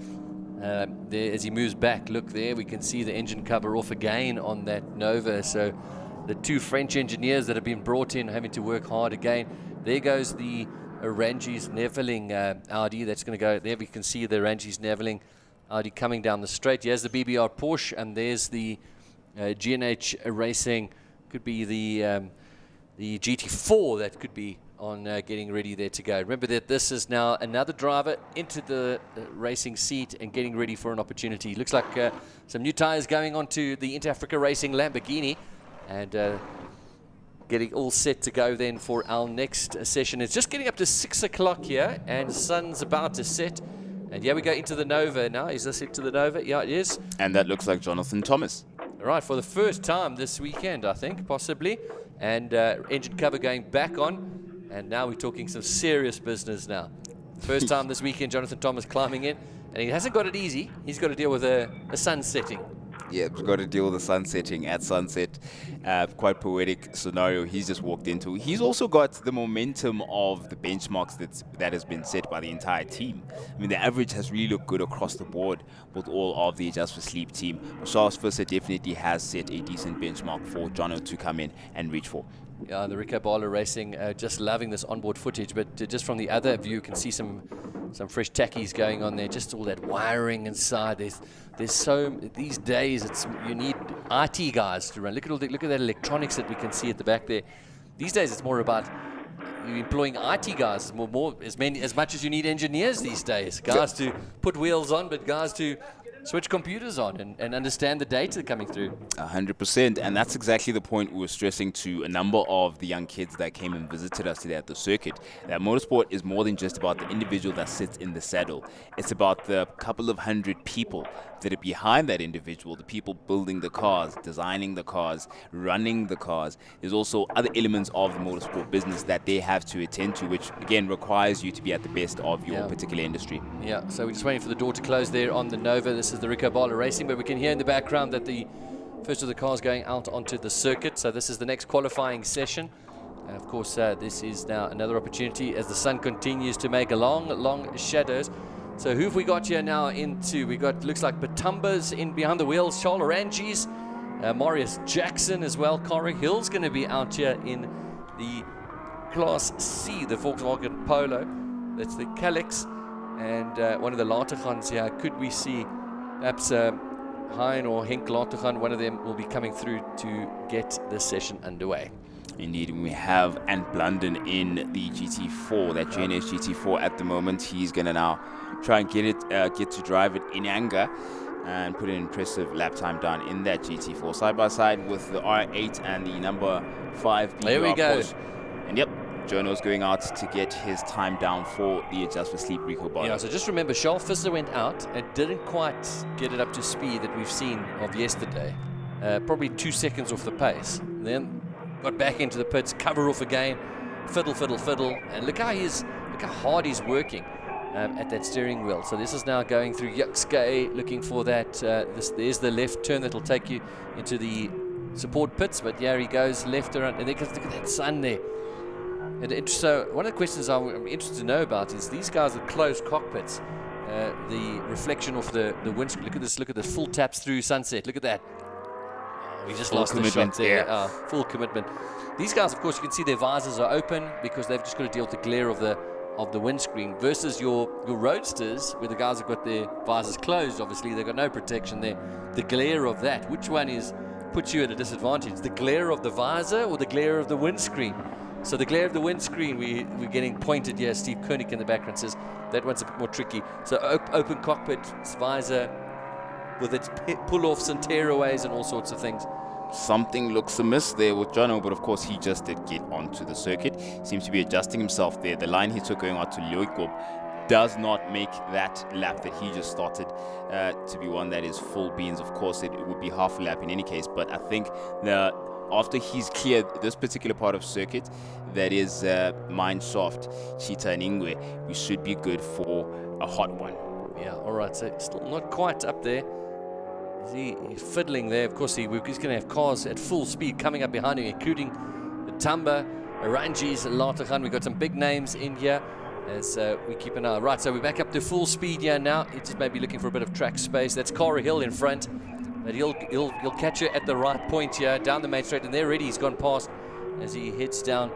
there as he moves back, look there, we can see the engine cover off again on that Nova. So the 2 French engineers that have been brought in having to work hard again. There goes the Rangis Neveling Audi that's going to go there. We can see the Rangis Neveling Audi coming down the straight. Here's the BBR Porsche, and there's the G&H Racing, could be the GT4 that could be on getting ready there to go. Remember that this is now another driver into the racing seat and getting ready for an opportunity. Looks like some new tires going onto the Inter Africa Racing Lamborghini, and getting all set to go then for our next session. It's just getting up to 6 o'clock here, and sun's about to set. And yeah, we go into the Nova now. Is this into the Nova? Yeah, it is. And that looks like Jonathan Thomas. All right, for the first time this weekend, I think, possibly. And engine cover going back on. And now we're talking some serious business now. First time this weekend, Jonathan Thomas climbing in. And he hasn't got it easy. He's got to deal with a sun setting. Yeah, we've got to deal with the sun setting at sunset. Quite poetic scenario he's just walked into. He's also got the momentum of the benchmarks that has been set by the entire team. I mean, the average has really looked good across the board with all of the Just for Sleep team. Charles Fisser definitely has set a decent benchmark for Jono to come in and reach for. Yeah, the Rico Bala Racing, just loving this onboard footage, but just from the other view, you can see some fresh tackies going on there, just all that wiring inside. There's so, these days, you need IT guys to run. Look at that electronics that we can see at the back there. These days, it's more about you employing IT guys, as much as you need engineers these days. Guys to put wheels on, but guys to switch computers on and understand the data coming through. 100%, and that's exactly the point we were stressing to a number of the young kids that came and visited us today at the circuit, that motorsport is more than just about the individual that sits in the saddle. It's about the couple of hundred people that are behind that individual, the people building the cars, designing the cars, running the cars. There's also other elements of the motorsport business that they have to attend to, which again requires you to be at the best of your particular industry. Yeah, so we're just waiting for the door to close there on the Nova. This is the Rico Bala Racing, but we can hear in the background that the first of the cars going out onto the circuit. So this is the next qualifying session. Of course, this is now another opportunity as the sun continues to make long shadows. So who have we got here now into? We got, looks like Batumba's in behind the wheels, Charles Oranges, Marius Jackson as well. Cara Hill's going to be out here in the Class C, the Volkswagen Polo. That's the Calyx. And one of the Lategans here, could we see perhaps Hein or Henk Lategan, one of them will be coming through to get the session underway. Indeed, we have Ant Blunden in the GT4, that GNS GT4 at the moment. He's going to now try and get to drive it in anger and put an impressive lap time down in that GT4. Side by side with the R8 and the number 5 BR. There we go. Porsche. And yep, Jono's going out to get his time down for the Adjust for Sleep Rico Bottom. Yeah, so just remember, Charles Visser went out and didn't quite get it up to speed that we've seen of yesterday. Probably 2 seconds off the pace. Then got back into the pits, cover off again, fiddle, and look how hard he's working at that steering wheel. So this is now going through Yuxkay, looking for that. There's the left turn that'll take you into the support pits, but yeah, he goes left around, and then look at that sun there. And so one of the questions I'm interested to know about is these guys with closed cockpits, the reflection off the windscreen. Look at this full taps through sunset. Look at that. We just lost the shot there. Full commitment. These guys, of course, you can see their visors are open because they've just got to deal with the glare of the windscreen, versus your roadsters, where the guys have got their visors closed. Obviously, they've got no protection there. The glare of that, which one puts you at a disadvantage? The glare of the visor or the glare of the windscreen? So the glare of the windscreen, we're getting pointed here. Steve Koenig in the background says that one's a bit more tricky. So open cockpit, visor with its pull-offs and tearaways and all sorts of things. Something looks amiss there with Jono, but of course he just did get onto the circuit. Seems to be adjusting himself there. The line he took going out to Leeuwkop does not make that lap that he just started to be one that is full beans. Of course, it would be half a lap in any case, but I think after he's cleared this particular part of circuit, that is Mine Shaft, Cheetah and Ingwe, we should be good for a hot one. Yeah, all right, so still not quite up there. He's fiddling there. Of course, he's going to have cars at full speed coming up behind him, including the Tamba, Arangis, Lategan. We've got some big names in here as we keep an eye. Right, so we're back up to full speed here now. It's just maybe looking for a bit of track space. That's Cara Hill in front, but he'll catch you at the right point here, down the main straight, and there already he's gone past as he heads down.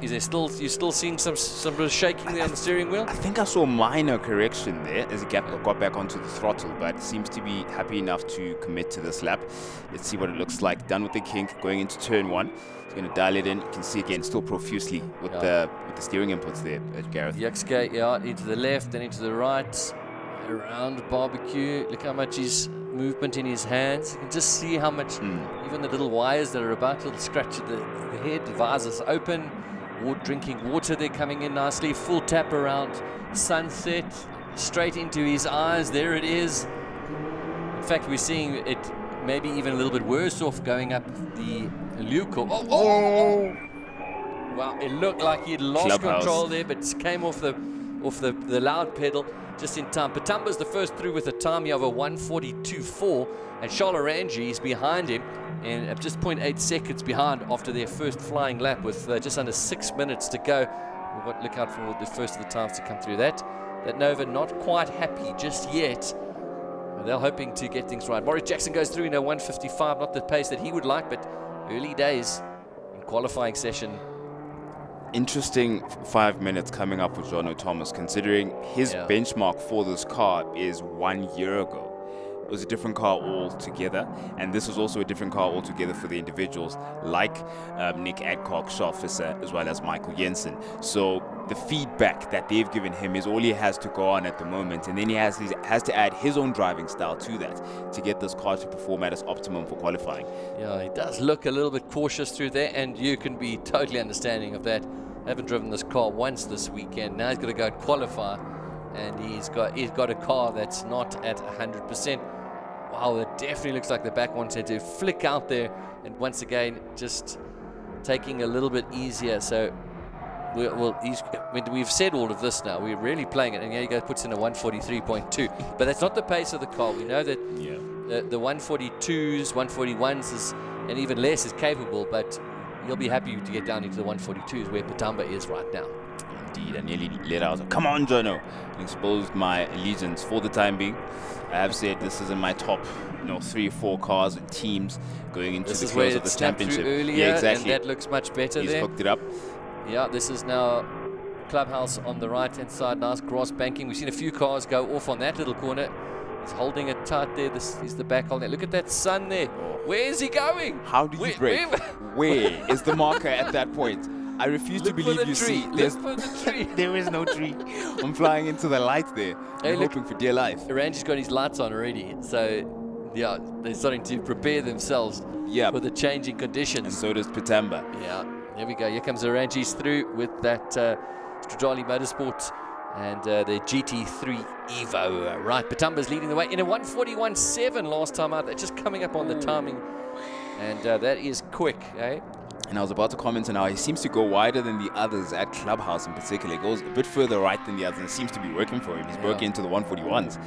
You're still seeing some bit of shaking there on the steering wheel? I think I saw a minor correction there as he got back onto the throttle, but seems to be happy enough to commit to this lap. Let's see what it looks like. Done with the kink, going into turn 1. He's going to dial it in. You can see again, still profusely with the steering inputs there, Gareth. Yuxkay, yeah, into the left, then into the right, around the barbecue. Look how much his movement in his hands. You can just see how much, even the little wires that are about to scratch at the head, the visors open. Drinking water there, coming in nicely. Full tap around sunset, straight into his eyes. There it is. In fact, we're seeing it maybe even a little bit worse off going up the Leeuwkop. Oh! Wow, it looked like he'd lost control there, but came off the loud pedal just in time. Patumba's the first through with a time of a 1:42.4, and Charles Orangi is behind him, and just 0.8 seconds behind after their first flying lap with just under 6 minutes to go. We'll look out for the first of the times to come through that. That Nova not quite happy just yet. They're hoping to get things right. Marius Jackson goes through in a 1:55, not the pace that he would like, but early days in qualifying session. Interesting 5 minutes coming up with Jono Thomas, considering his benchmark for this car is 1 year ago. It was a different car altogether, and this was also a different car altogether for the individuals like Nick Adcock, Charles Visser, as well as Michael Jensen. So the feedback that they've given him is all he has to go on at the moment, and then he has to add his own driving style to that to get this car to perform at its optimum for qualifying. Yeah, he does look a little bit cautious through there, and you can be totally understanding of that. I haven't driven this car once this weekend. Now he's got to go and qualify, and he's got a car that's not at 100%. Wow, it definitely looks like the back one had to flick out there, and once again just taking a little bit easier. So we've said all of this now. We're really playing it, and here he goes, puts in a 1:43.2. But that's not the pace of the car. We know that the 1:42s, 1:41s and even less is capable, but he'll be happy to get down into the 142s where Patamba is right now. Indeed, I nearly let out. Come on, Jono. And exposed my allegiance for the time being. I have said this is in my top, 3 or 4 cars and teams going into This the is where close of it the snapped through championship. earlier, Yeah, exactly. and that looks much better He's there. hooked it up. Yeah, this is now Clubhouse on the right-hand side. Nice grass banking. We've seen a few cars go off on that little corner. He's holding it tight there. This is the back holding it. Look at that sun there. Where is he going? How do you brake? Where is the marker at that point? I refuse to believe you see. Look for the tree. There is no tree. I'm flying into the light there. Hey, I'm look. hoping for dear life. Randy's got his lights on already. So, yeah, they're starting to prepare themselves for the changing conditions. And so does Patamba. Yeah, there we go. Here comes Oranges through with that Strajali Motorsport and their GT3 Evo. Right, Patamba's leading the way in a 141.7 last time out. They're just coming up on the timing, and that is quick, eh? And I was about to comment on how he seems to go wider than the others at Clubhouse in particular. He goes a bit further right than the others and it seems to be working for him. He's broken into the 141s.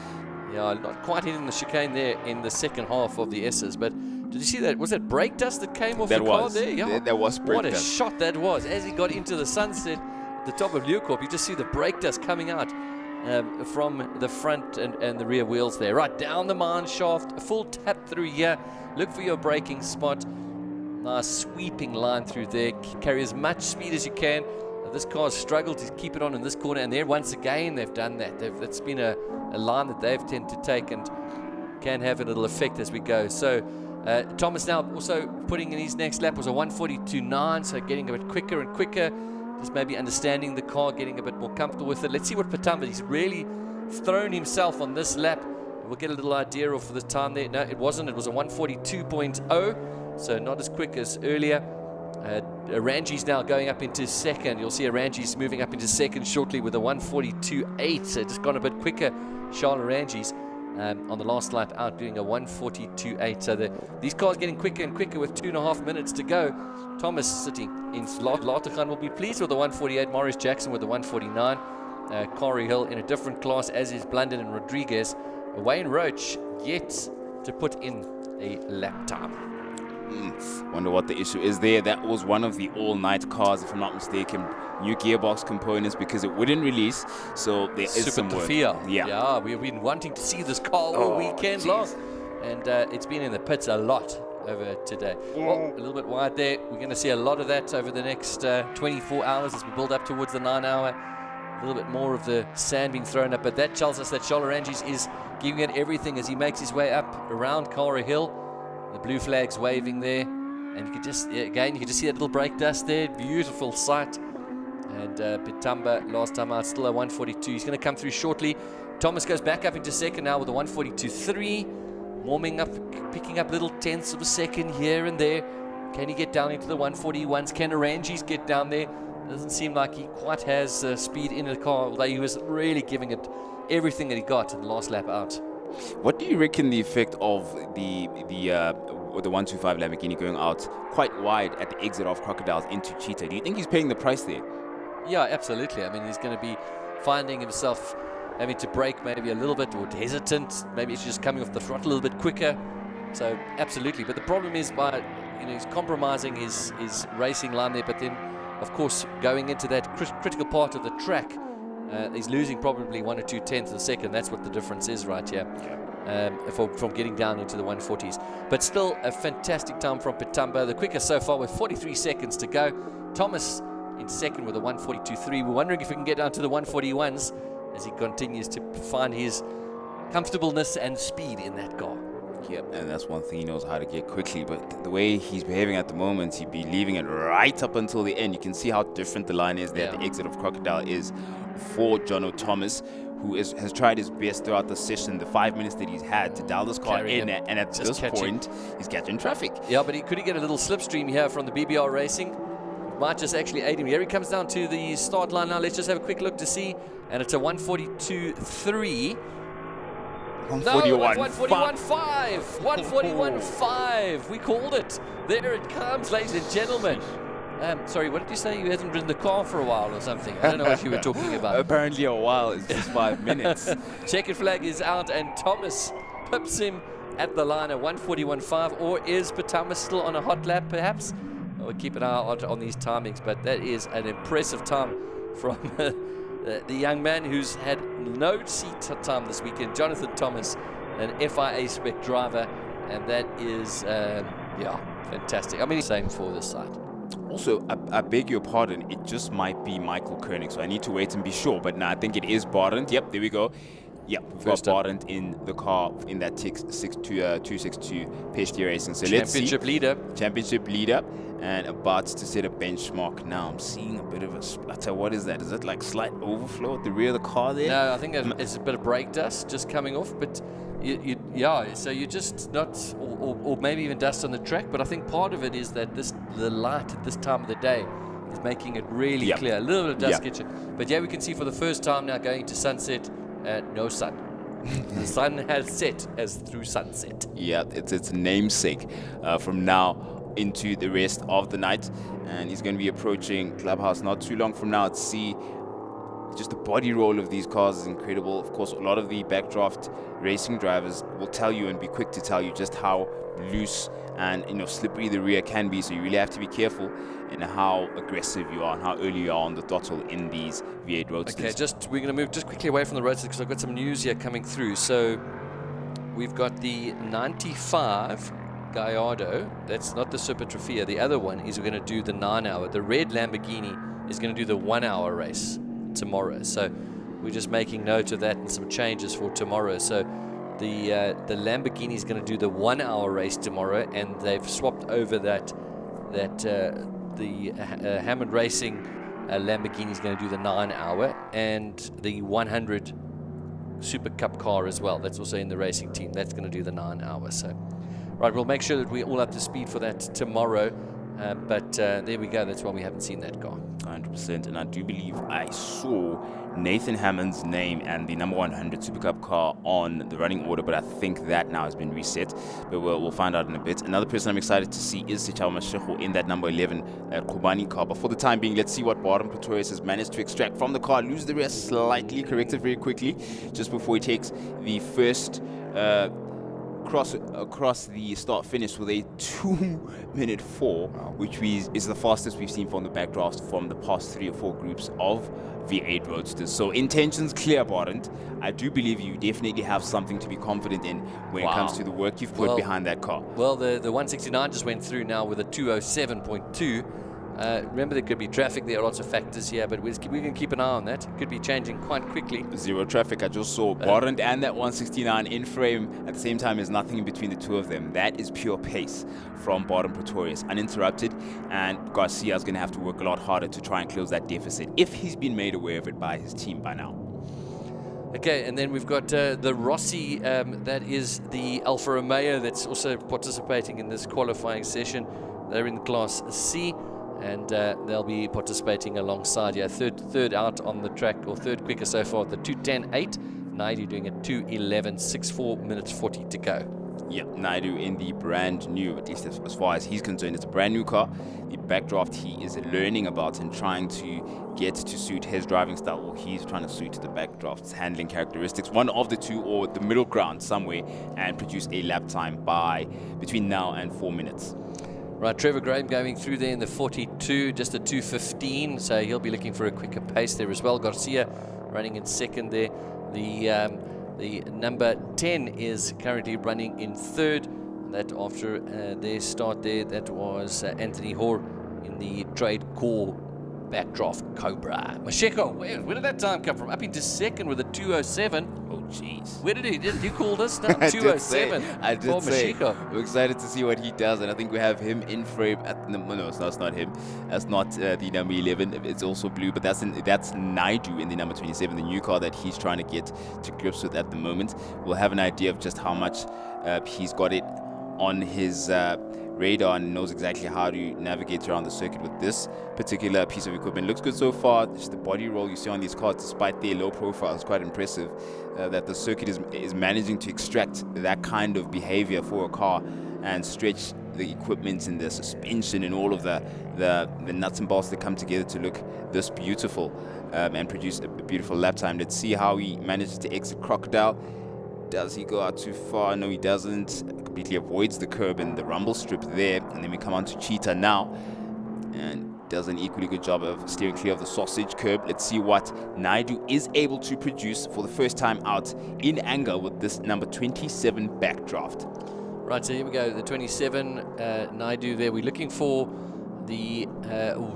Yeah, not quite hitting the chicane there in the second half of the S's, but did you see that? Was that brake dust that came off the car there? Yeah. That was brake What a dust. shot that was. As he got into the sunset at the top of Leeuwkop, you just see the brake dust coming out from the front and the rear wheels there. Right, down the mine shaft, a full tap through here. Look for your braking spot. Nice sweeping line through there. Carry as much speed as you can. This car's struggled to keep it on in this corner, and there once again they've done that. That's been a line that they've tended to take and can have a little effect as we go. So Thomas now also putting in his next lap was a 142.9, so getting a bit quicker and quicker. Just maybe understanding the car, getting a bit more comfortable with it. Let's see what Patamba, he's really thrown himself on this lap. We'll get a little idea of the time there. No, it wasn't. It was a 142.0. So not as quick as earlier. Ranji's now going up into second. You'll see Ranji's moving up into second shortly with a 142.8. So just gone a bit quicker. Charles Ranji's on the last lap out doing a 142.8. So these cars getting quicker and quicker with 2.5 minutes to go. Thomas sitting in Latergan will be pleased with the 148. Morris Jackson with the 149. Corey Hill in a different class, as is Blunden and Rodriguez. Wayne Roach yet to put in a lap time. Wonder what the issue is there. That was one of the all-night cars, if I'm not mistaken. New gearbox components because it wouldn't release. So there is some work. Yeah, we've been wanting to see this car all weekend long, and it's been in the pits a lot over today. Well, a little bit wide there. We're going to see a lot of that over the next 24 hours as we build up towards the 9 hour. A little bit more of the sand being thrown up, but that tells us that Charles is giving it everything as he makes his way up around Cara Hill. The blue flag's waving there, and you can just you can just see that little brake dust there. Beautiful sight. And Patamba last time out still a 142. He's going to come through shortly. Thomas goes back up into second now with a 142.3, warming up, picking up little tenths of a second here and there. Can he get down into the 141s? Can Oranges get down there? Doesn't seem like he quite has speed in the car, although he was really giving it everything that he got in the last lap out. What do you reckon the effect of the 125 Lamborghini going out quite wide at the exit of Crocodiles into Cheetah? Do you think he's paying the price there? Yeah, absolutely. I mean, he's going to be finding himself having to brake maybe a little bit or hesitant. Maybe it's just coming off the throttle a little bit quicker. So absolutely. But the problem is by he's compromising his racing line there. But then, of course, going into that critical part of the track, he's losing probably 1 or 2 tenths of a second. That's what the difference is right here from getting down into the 140s. But still a fantastic time from Patamba. The quickest so far with 43 seconds to go. Thomas in second with a 142.3. We're wondering if we can get down to the 141s as he continues to find his comfortableness and speed in that car. Yep, and that's one thing he knows how to get quickly, but the way he's behaving at the moment, he'd be leaving it right up until the end. You can see how different the line is there at the exit of Crocodile is for Jono Thomas, who has tried his best throughout the session, the 5 minutes that he's had to dial this car in, and at this point, he's catching traffic. Yeah, but could he get a little slipstream here from the BBR Racing? Might just actually aid him. Here he comes down to the start line now. Let's just have a quick look to see, and it's a 142.3. 141.5. 141.5. We called it. There it comes, ladies and gentlemen. Sorry, what did you say? You hadn't ridden the car for a while or something? I don't know what you were talking about. Apparently a while. It's just 5 minutes. Checkered flag is out, and Thomas pips him at the line at 141.5. Or is Patamba still on a hot lap, perhaps? we'll keep an eye out on these timings, but that is an impressive time from the young man who's had no seat time this weekend, Jonathan Thomas, an FIA spec driver, and that is, fantastic. I mean, same for this side. Also, I beg your pardon, it just might be Michael Koenig, so I need to wait and be sure, but no, I think it is Barend. Yep, there we go. Yep, we've got Barend in the car in that 262 PhD Racing. So let's see. Championship leader, and about to set a benchmark now. I'm seeing a bit of a splatter. What is that? Is it like slight overflow at the rear of the car there? No, I think it's a bit of brake dust just coming off, but so you're just not, or maybe even dust on the track, but I think part of it is that the light at this time of the day is making it really clear. A little bit of dust kitchen. But yeah, we can see for the first time now going to sunset, no sun. The sun has set as through sunset. Yeah, it's namesake from now into the rest of the night, and he's going to be approaching Clubhouse not too long from now. Let's see. Just the body roll of these cars is incredible. Of course, a lot of the backdraft racing drivers will tell you and be quick to tell you just how loose and slippery the rear can be. So you really have to be careful in how aggressive you are and how early you are on the throttle in these V8 roadsters. Okay, we're going to move just quickly away from the roadsters because I've got some news here coming through. So we've got the 95 Gallardo. That's not the Super Trofeo. The other one is we're going to do the 9-hour. The red Lamborghini is going to do the 1-hour race tomorrow. So we're just making note of that and some changes for tomorrow. So the Lamborghini is going to do the 1-hour race tomorrow, and they've swapped over the Hammond Racing Lamborghini is going to do the 9-hour, and the 100 Super Cup car as well. That's also in the racing team. That's going to do the 9-hour. So, right, we'll make sure that we're all up to speed for that tomorrow. But there we go. That's why we haven't seen that car. 100%. And I do believe I saw Nathan Hammond's name and the number 100 Super Cup car on the running order, but I think that now has been reset. But we'll find out in a bit. Another person I'm excited to see is Sechao Mashego in that number 11 Kobani car. But for the time being, let's see what Barend Pretorius has managed to extract from the car. Lose the rear slightly, correct it very quickly, just before he takes the first across the start finish with a 2:04, which is the fastest we've seen from the backdraft from the past 3 or 4 groups of V8 roadsters. So intentions clear, Barend. I do believe you definitely have something to be confident in when it comes to the work you've put behind that car. Well, the 169 just went through now with a 207.2. Remember, there could be traffic. There are lots of factors here, but we can keep an eye on that. It could be changing quite quickly. Zero traffic. I just saw Barend and that 169 in frame at the same time. There's nothing in between the two of them. That is pure pace from Barend Pretorius, uninterrupted. And Garcia is going to have to work a lot harder to try and close that deficit, if he's been made aware of it by his team by now. Okay, and then we've got the Rossi, that is the Alfa Romeo that's also participating in this qualifying session. They're in Class C. And they'll be participating alongside third out on the track, or third quicker so far at the 2:10.8. Naidu doing a 2:11.6, 4 minutes 40 to go. Yeah, Naidu in the brand new, at least as far as he's concerned, it's a brand new car. The backdraft he is learning about and trying to get to suit his driving style, or he's trying to suit the backdraft's handling characteristics, one of the two or the middle ground somewhere, and produce a lap time by between now and 4 minutes. Right, Trevor Graham going through there in the 42, just a 2:15, so he'll be looking for a quicker pace there as well. Garcia running in second there. The number 10 is currently running in third. That after their start there, that was Anthony Hoare in the Trade Core Backdraft Cobra. Mashego, where did that time come from? Up into second with a 2:07. Oh, jeez. Where did you call this now? 2:07. I did say. Mashego. We're excited to see what he does, and I think we have him in frame at the... No, that's not him. That's not the number 11. It's also blue, but that's Naidu in the number 27, the new car that he's trying to get to grips with at the moment. We'll have an idea of just how much he's got it on his radar and knows exactly how to navigate around the circuit with this particular piece of equipment. Looks good so far. Just the body roll you see on these cars, despite their low profile, is quite impressive. That the circuit is managing to extract that kind of behavior for a car and stretch the equipment and the suspension and all of the nuts and bolts that come together to look this beautiful and produce a beautiful lap time. Let's see how he manages to exit Crocodile. Does he go out too far? No, he doesn't. Completely avoids the curb and the rumble strip there. And then we come on to Cheetah now. and does an equally good job of steering clear of the sausage curb. Let's see what Naidu is able to produce for the first time out in anger with this number 27 backdraft. Right, so here we go. The 27 Naidu there. We're looking for the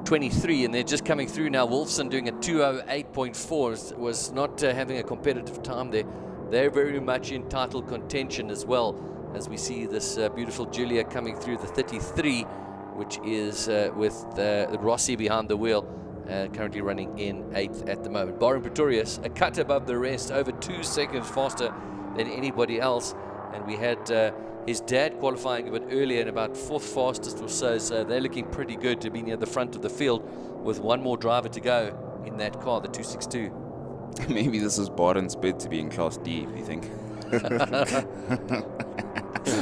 23, and they're just coming through now. Wolfson doing a 2:08.4 was not having a competitive time there. They're very much in title contention as well, as we see this beautiful Julia coming through the 33, which is with Rossi behind the wheel, currently running in 8th at the moment. Baron Pretorius, a cut above the rest, over 2 seconds faster than anybody else, and we had his dad qualifying a bit earlier and about 4th fastest or so they're looking pretty good to be near the front of the field with one more driver to go in that car, the 262. Maybe this is Baron's bid to be in Class D, you think?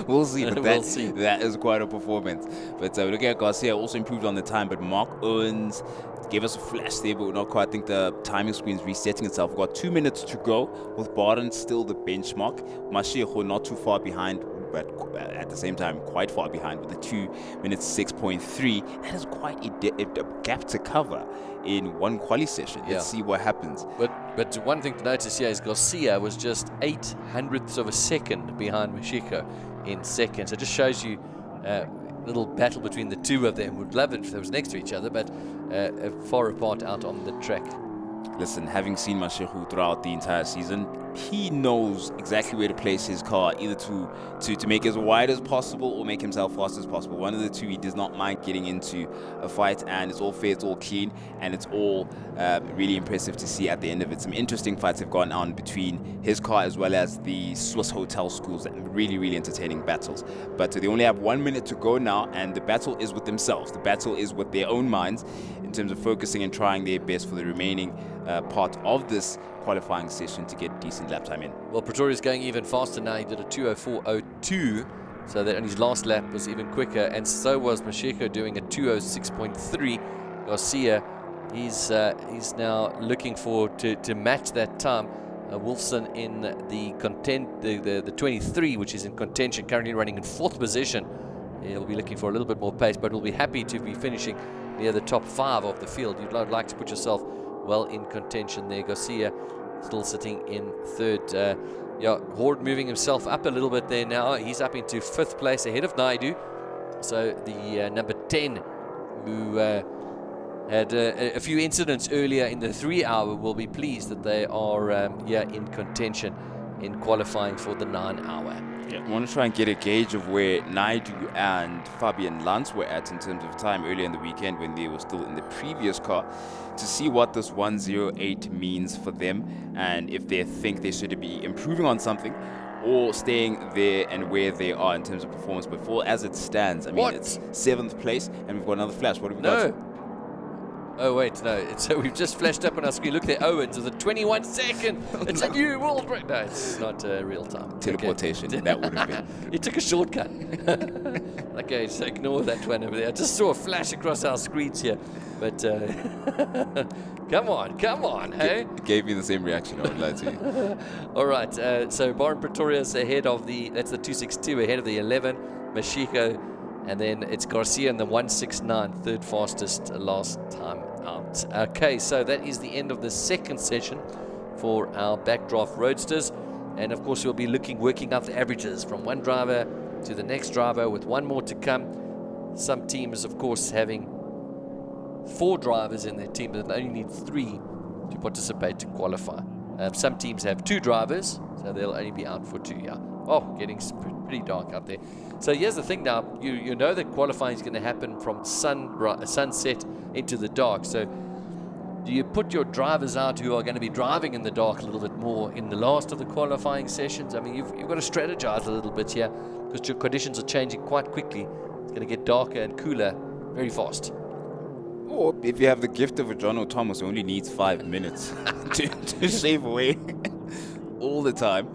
We'll see, but We'll see. that is quite a performance. But looking at Garcia, also improved on the time, but Mark Owens gave us a flash there, but we're not quite. I think the timing screen is resetting itself. We've got 2 minutes to go, with Baron still the benchmark. Mashiach not too far behind, but at the same time quite far behind with the 2 minutes 6.3. That is quite a gap to cover in one quali session. Let's see what happens. But one thing to notice here is Garcia was just 0.08 of a second behind Mashiko in second. So it just shows you a little battle between the two of them. Would love it if they was next to each other, but far apart out on the track. Listen, having seen Mashiach throughout the entire season, he knows exactly where to place his car, either to make it as wide as possible or make himself fast as possible. One of the two. He does not mind getting into a fight, and it's all fair, it's all clean, and it's all really impressive to see at the end of it. Some interesting fights have gone on between his car as well as the Swiss hotel schools, and really, really entertaining battles. But they only have 1 minute to go now, and the battle is with themselves. The battle is with their own minds in terms of focusing and trying their best for the remaining part of this qualifying session to get decent lap time in. Well, Pretorius going even faster now. He did a 2:04.02, so that on his last lap was even quicker, and so was Mashiko doing a 2:06.3. Garcia, he's now looking for to match that time. Wolfson in the 23, which is in contention, currently running in 4th position. He'll be looking for a little bit more pace, but will be happy to be finishing near the top 5 of the field. You'd like to put yourself well in contention there. Garcia still sitting in 3rd. Horde moving himself up a little bit there now. He's up into 5th place ahead of Naidu. So the number 10, who had a few incidents earlier in the 3 hour, will be pleased that they are in contention in qualifying for the 9 hour. Yeah, I want to try and get a gauge of where Naidu and Fabian Lantz were at in terms of time earlier in the weekend when they were still in the previous car, to see what this 1:08 means for them, and if they think they should be improving on something or staying there and where they are in terms of performance. But for as it stands, I mean, it's 7th place, and we've got another flash. What have we got? Oh, wait, no. So we've just flashed up on our screen. Look there, Owens with a 21 second. It's a new world record. No, it's not real time. Teleportation, okay. That would have been. He took a shortcut. Okay, so ignore that one over there. I just saw a flash across our screens here. But come on, hey? It gave me the same reaction, I would lie to you. All right, so Baron Pretorius ahead of that's the 262, ahead of the 11. Mashiko, and then it's Garcia in the 169, 3rd fastest last time out. Okay, so that is the end of the 2nd session for our backdraft roadsters. And of course, we'll be working out the averages from one driver to the next driver, with one more to come. Some teams, of course, having 4 drivers in their team, but they only need 3 to participate to qualify. Some teams have 2 drivers, so they'll only be out for 2. Yeah. Oh, getting pretty dark out there. So here's the thing now. You know that qualifying is going to happen from sunset into the dark. So do you put your drivers out who are going to be driving in the dark a little bit more in the last of the qualifying sessions? I mean, you've got to strategize a little bit here, because your conditions are changing quite quickly. It's going to get darker and cooler very fast. Or if you have the gift of a John O'Thomas, who only needs 5 minutes to save away all the time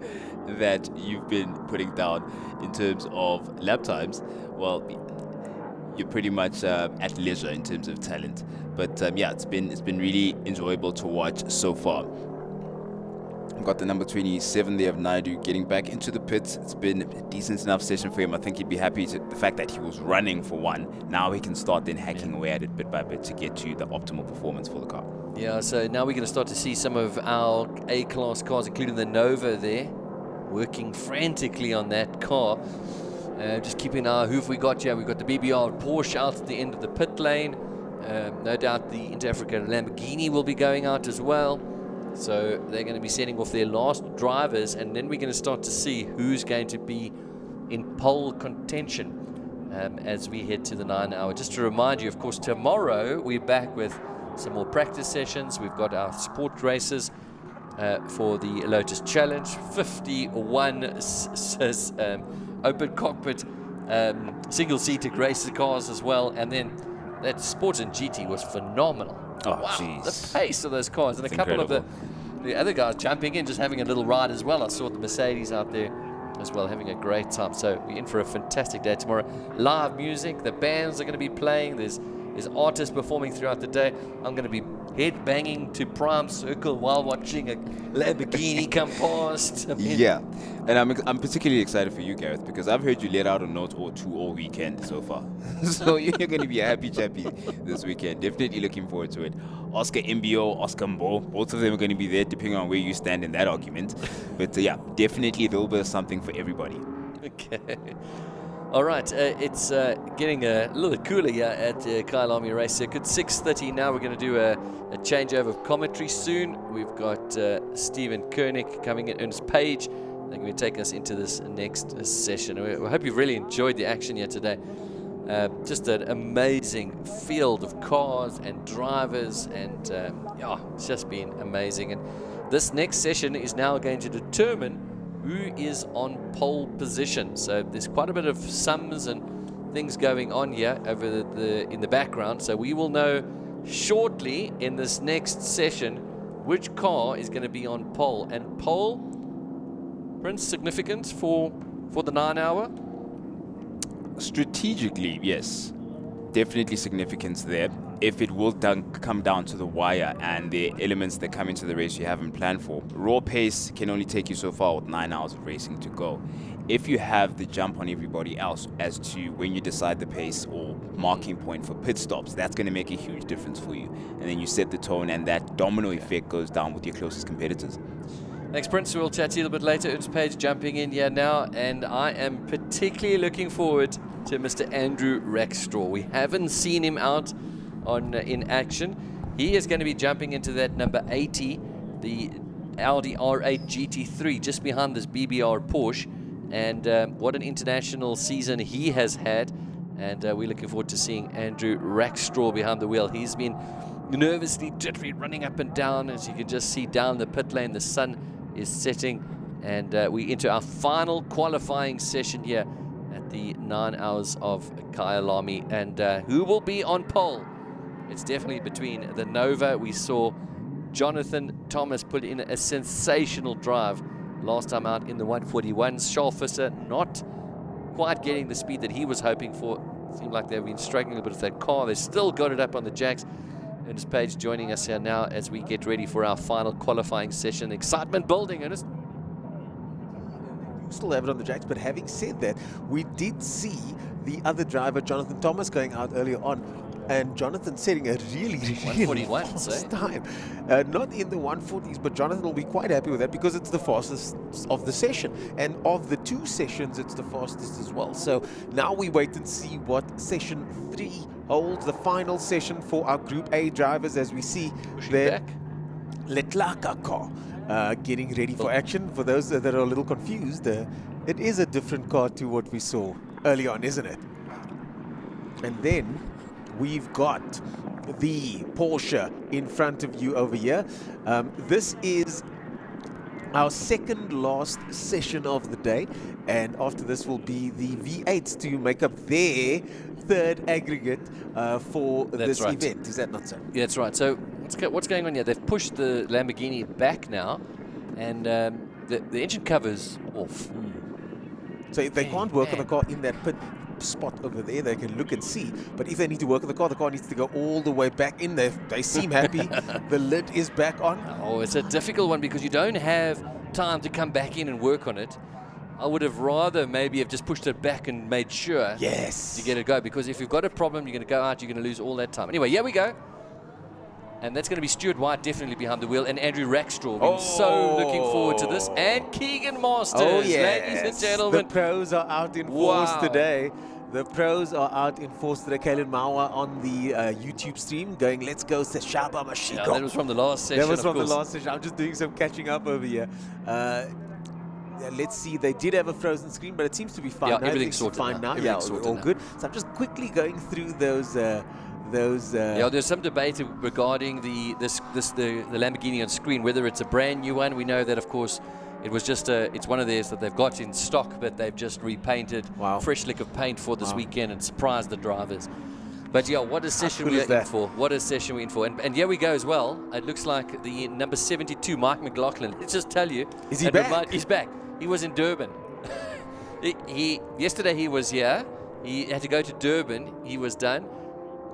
that you've been putting down in terms of lap times, well, you're pretty much at leisure in terms of talent. But yeah, it's been really enjoyable to watch so far. We've got the number 27 there of Naidu getting back into the pits. It's been a decent enough session for him. I think he'd be happy to the fact that he was running for one. Now he can start then hacking away at it bit by bit to get to the optimal performance for the car. Yeah, so now we're going to start to see some of our A-class cars, including the Nova there, working frantically on that car. Just keeping an eye, who have we got here? We've got the BBR Porsche out at the end of the pit lane. No doubt the Inter-Africa Lamborghini will be going out as well. So they're going to be sending off their last drivers, and then we're going to start to see who's going to be in pole contention as we head to the 9 hour. Just to remind you, of course, tomorrow we're back with some more practice sessions. We've got our sport races for the Lotus Challenge, 51 open cockpit single-seated race cars as well, and then that Sports and GT was phenomenal. Oh, wow, jeez. the pace of those cars, and It's a couple incredible. of the other guys jumping in, just having a little ride as well. I saw the Mercedes out there as well, having a great time. So we're in for a fantastic day tomorrow. Live music, the bands are going to be playing. There's artists performing throughout the day. I'm going to be head banging to Prime Circle while watching a Lamborghini come past. I mean, Yeah, and I'm particularly excited for you, Gareth, because I've heard you let out a note or two all weekend so far. So you're going to be a happy chappy this weekend. Definitely looking forward to it. Oscar MBO, Oscar Mbo, both of them are going to be there depending on where you stand in that argument. But yeah, definitely a little bit of something for everybody. Okay. All right, it's getting a little cooler here at Kyalami Race Circuit. 6:30 now. We're going to do a changeover of commentary soon. We've got Stephen Koenig coming in, Ernst Page. They're going to take us into this next session. We hope you've really enjoyed the action here today. Just an amazing field of cars and drivers, and yeah, it's just been amazing. And this next session is now going to determine who is on pole position. So there's quite a bit of sums and things going on here over in the background. So we will know shortly in this next session which car is going to be on pole. And pole, Prince, significant for the 9 hour? Strategically, yes, definitely significance there. If it will come down to the wire and the elements that come into the race you haven't planned for, raw pace can only take you so far with 9 hours of racing to go. If you have the jump on everybody else as to when you decide the pace or marking point for pit stops, that's going to make a huge difference for you. And then you set the tone, and that domino effect goes down with your closest competitors. Thanks, Prince. We'll chat to you a little bit later. Ernst Page jumping in here now, and I am particularly looking forward to Mr. Andrew Rackstraw. We haven't seen him out in action. He is going to be jumping into that number 80, the Audi R8 GT3, just behind this BBR Porsche. And what an international season he has had. And we're looking forward to seeing Andrew Rackstraw behind the wheel. He's been nervously jittery, running up and down. As you can just see down the pit lane, the sun is setting. And we enter our final qualifying session here at the 9 hours of Kyalami. And who will be on pole? It's definitely between the Nova. We saw Jonathan Thomas put in a sensational drive last time out in the 141. Charles Visser not quite getting the speed that he was hoping for. It seemed like they've been struggling a bit with that car. They still got it up on the jacks. Ernest Page joining us here now as we get ready for our final qualifying session. Excitement building, Ernest. Still have it on the jacks, but having said that, we did see the other driver, Jonathan Thomas, going out earlier on, and Jonathan setting a really 141, fast time. Not in the 140s, but Jonathan will be quite happy with that because it's the fastest of the session. And of the two sessions, it's the fastest as well. So now we wait and see what session 3 holds, the final session for our Group A drivers, as we see their Letlaka car getting ready for action. For those that are a little confused, it is a different car to what we saw early on, isn't it? And then we've got the Porsche in front of you over here. This is our second last session of the day, and after this will be the V8s to make up their third aggregate for this event. Is that not so? Yeah, that's right. So what's going on here? They've pushed the Lamborghini back now, and the engine cover's off. So they can't work on the car in that pit spot over there they can look and see. But if they need to work on the car needs to go all the way back in there. They seem happy. The lid is back on. Oh, it's a difficult one because you don't have time to come back in and work on it. I would have rather maybe have just pushed it back and made sure Yes. you get it go, because if you've got a problem, you're going to go out, you're going to lose all that time. Anyway, here we go. And that's going to be Stuart White definitely behind the wheel, and Andrew Rackstraw. We're so looking forward to this. And Keegan Masters, ladies and gentlemen. The pros are out in force today. The pros are out in force today. Kalen Mawa on the YouTube stream going, let's go, Seshaba Mashiko. Yeah, that was from the last session. That was from the last session. I'm just doing some catching up over here. Let's see, they did have a frozen screen, but it seems to be fine. Yeah, now. everything's sorted fine now. now. Yeah, Sorted all now. good. So I'm just quickly going through those. Yeah, there's some debate regarding the Lamborghini on screen, whether it's a brand new one. We know that, of course, it was just it's one of theirs that they've got in stock, but they've just repainted. Wow. Fresh lick of paint for this weekend and surprised the drivers. But yeah, what a session cool we is are in that? for. What a session we're in for. And here we go as well. It looks like the number 72, Mike McLaughlin. Let's just tell you. Is he back? He's back. He was in Durban. Yesterday he was here. He had to go to Durban. He was done.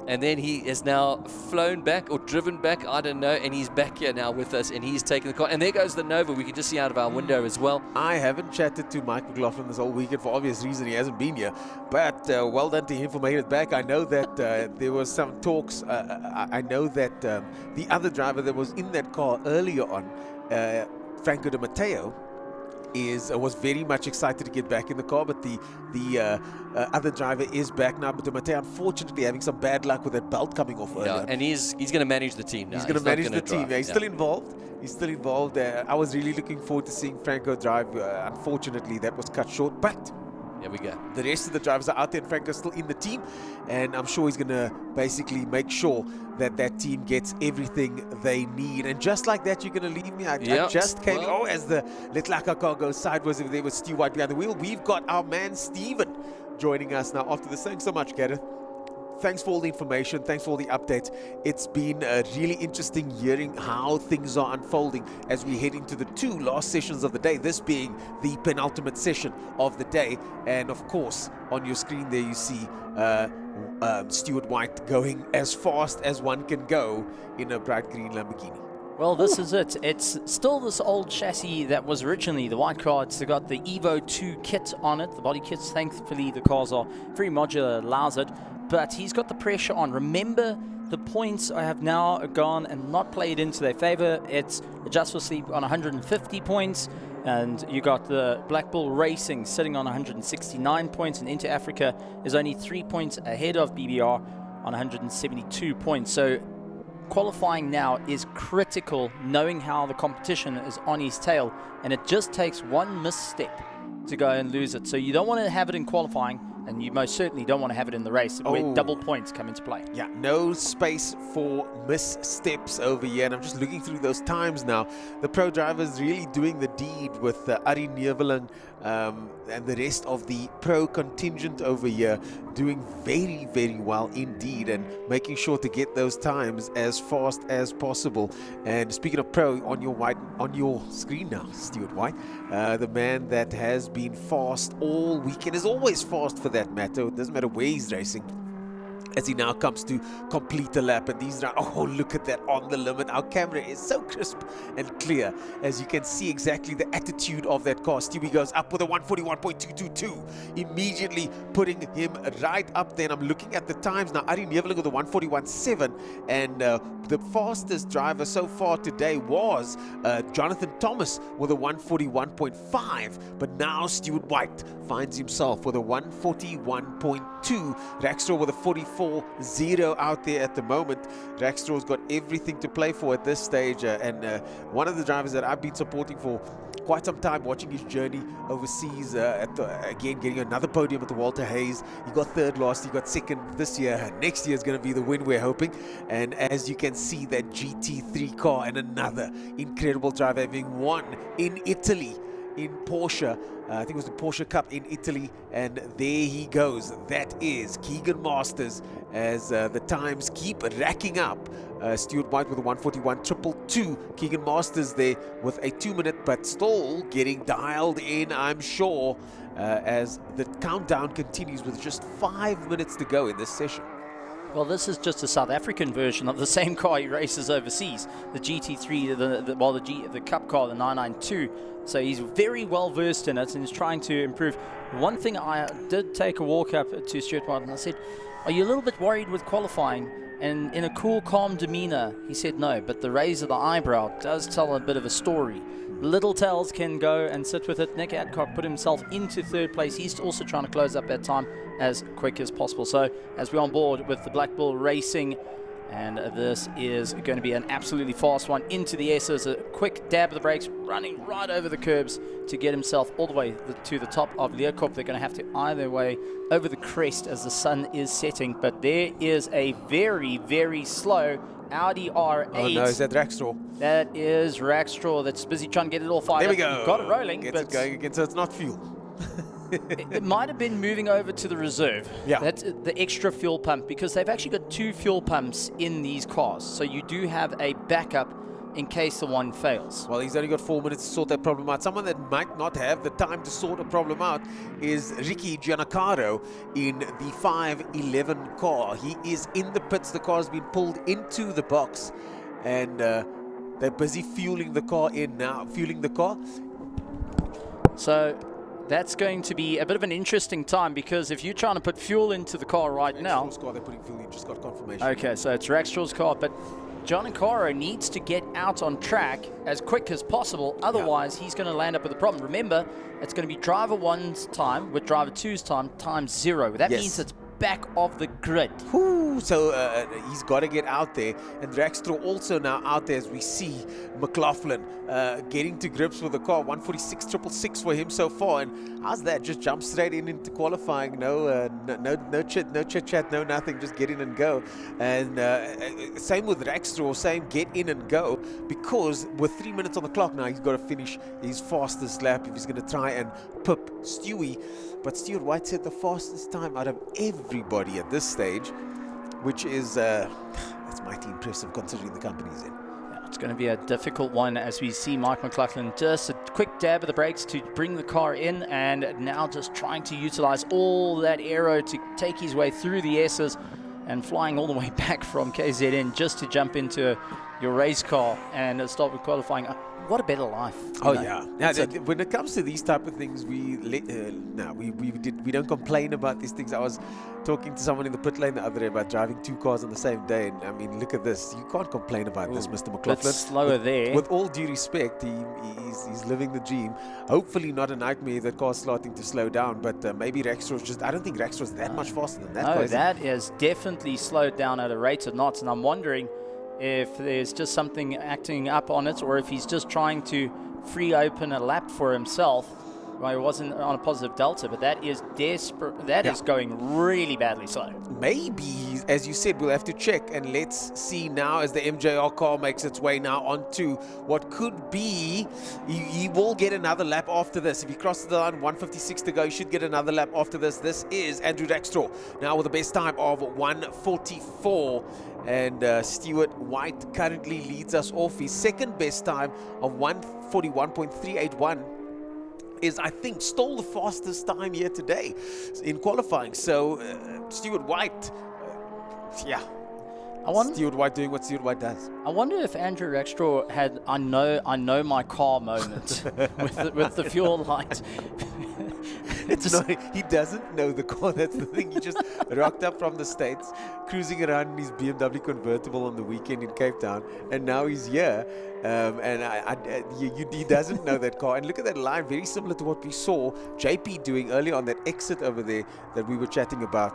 And then he has now flown back or driven back, I don't know, and he's back here now with us, and he's taking the car. And there goes the Nova. We can just see out of our window as well. I haven't chatted to Mike McLaughlin this whole weekend for obvious reason. He hasn't been here. But well done to him for making it back. I know that there was some talks. I know that the other driver that was in that car earlier on, Franco Di Matteo, was very much excited to get back in the car, but the other driver is back now. But Di Matteo, unfortunately, having some bad luck with that belt coming off earlier. Yeah, and he's going to manage the team now. He's going to manage the team. Drive. Yeah, he's still involved. He's still involved. I was really looking forward to seeing Franco drive. Unfortunately, that was cut short, but there we go. the rest of the drivers are out there, and Franco's still in the team, and I'm sure he's going to basically make sure that that team gets everything they need. And just like that, you're going to leave me. I just came. As the Letlaka car goes sideways over there with Stu White behind the wheel, we've got our man Steven joining us now after this. Thanks so much, Gareth. Thanks for all the information. Thanks for all the updates. It's been really interesting hearing how things are unfolding as we head into the two last sessions of the day, this being the penultimate session of the day. And of course, on your screen there you see Stuart White going as fast as one can go in a bright green Lamborghini. Well, this is it. It's still this old chassis that was originally the white car. It's got the Evo 2 kit on it. The body kits, thankfully, the cars are very modular, allows it. But he's got the pressure on. Remember, the points have now gone and not played into their favor. It's Just for Sleep on 150 points. And you got the Black Bull Racing sitting on 169 points. And Into Africa is only 3 points ahead of BBR on 172 points. So qualifying now is critical, knowing how the competition is on his tail, and it just takes one misstep to go and lose it. So you don't want to have it in qualifying, and you most certainly don't want to have it in the race where double points come into play. Yeah, no space for missteps over here. And I'm just looking through those times now. The pro drivers really doing the deed with Ari Neveling and the rest of the pro contingent over here doing very, very well indeed, and making sure to get those times as fast as possible. And speaking of pro, on your screen now, Stuart White, the man that has been fast all weekend, is always fast for that matter. It doesn't matter where he's racing, as he now comes to complete the lap. And these are, oh, look at that, on the limit. Our camera is so crisp and clear, as you can see exactly the attitude of that car. Stewie goes up with a 141.222, immediately putting him right up there. And I'm looking at the times now. Ari Neveling with a 141.7, and the fastest driver so far today was Jonathan Thomas with a 141.5, but now Stuart White finds himself with a 141.2. Rackstraw with a 44.0 out there at the moment. Rackstraw's got everything to play for at this stage, and one of the drivers that I've been supporting for quite some time, watching his journey overseas, again getting another podium at the Walter Hayes. He got third last, he got second this year. Next year is going to be the win, we're hoping. And as you can see, that GT3 car, and another incredible driver, having won in Italy in Porsche. I think it was the Porsche Cup in Italy, and there he goes. That is Keegan Masters, as the times keep racking up. Stuart White with a 1:41.222. Keegan Masters there with a 2-minute, but still getting dialed in, I'm sure, as the countdown continues with just 5 minutes to go in this session. Well, this is just a South African version of the same car he races overseas, the GT3, the Cup car, the 992. So he's very well versed in it and is trying to improve. One thing, I did take a walk up to Stuart White and I said, "Are you a little bit worried with qualifying?" And in a cool, calm demeanor, he said no, but the raise of the eyebrow does tell a bit of a story. Little Tells can go and sit with it. Nick Adcock put himself into 3rd place. He's also trying to close up that time as quick as possible. So as we're on board with the Black Bull Racing, and this is going to be an absolutely fast one into the S's. A quick dab of the brakes, running right over the curbs to get himself all the way to the top of Leeuwkop. They're going to have to either way over the crest as the sun is setting. But there is a very, very slow Audi R8. Oh no, is that Rackstraw? That is Rackstraw that's busy trying to get it all fired There we up. go. Got it rolling. Gets but it going again, so it's not fuel. it might have been moving over to the reserve. Yeah. That's the extra fuel pump, because they've actually got 2 fuel pumps in these cars. So you do have a backup in case the one fails. Well, he's only got 4 minutes to sort that problem out. Someone that might not have the time to sort a problem out is Ricky Giannacaro in the 511 car. He is in the pits. The car has been pulled into the box, and they're busy fueling the car in now. So that's going to be a bit of an interesting time, because if you're trying to put fuel into the car right now... Rackstraw's car, they're putting fuel in, just got confirmation. Okay, so it's Rackstraw's car, but Giannacaro needs to get out on track as quick as possible, otherwise he's going to land up with a problem. Remember, it's going to be driver 1's time with driver 2's time times 0. That means it's back of the grid. So he's got to get out there, and Rackstraw also now out there as we see McLaughlin getting to grips with the car. 1:46.666 for him so far, and how's that? Just jump straight into qualifying. No chit chat, no nothing. Just get in and go. And same with Rackstraw, same get in and go, because with 3 minutes on the clock now, he's got to finish his fastest lap if he's going to try and pip Stewie. But Stuart White said the fastest time out of everybody at this stage, which is that's mighty impressive considering the company he's in. Yeah, it's going to be a difficult one as we see Mike McLaughlin just a quick dab of the brakes to bring the car in, and now just trying to utilize all that aero to take his way through the S's and flying all the way back from KZN just to jump into your race car and start with qualifying. What a better life. Oh, yeah. When it comes to these type of things, we don't complain about these things. I was talking to someone in the pit lane the other day about driving 2 cars on the same day, and I mean, look at this. You can't complain about this, Mr. McLaughlin. Slower there. With all due respect, he's living the dream. Hopefully not a nightmare that car's starting to slow down, but maybe Rackstraw's just... I don't think Rackstraw's that much faster than that. No, that is definitely slowed down at a rate of knots, and I'm wondering if there's just something acting up on it, or if he's just trying to free open a lap for himself. Well, he wasn't on a positive delta, but that is desperate. That is going really badly slow. Maybe, as you said, we'll have to check, and let's see now as the MJR car makes its way now onto what could be. He will get another lap after this. If he crosses the line, 1:56 to go, he should get another lap after this. This is Andrew Rackstraw now with the best time of 1:44. And Stuart White currently leads us off. His second best time of 1:41.381 is, I think, still the fastest time here today in qualifying. So Stuart White, Stuart White doing what Stuart White does. I wonder if Andrew Rackstraw had I know my car moment with the fuel light. He doesn't know the car. That's the thing. He just rocked up from the States, cruising around in his BMW convertible on the weekend in Cape Town, and now he's here. He doesn't know that car. And look at that line, very similar to what we saw JP doing earlier on that exit over there that we were chatting about.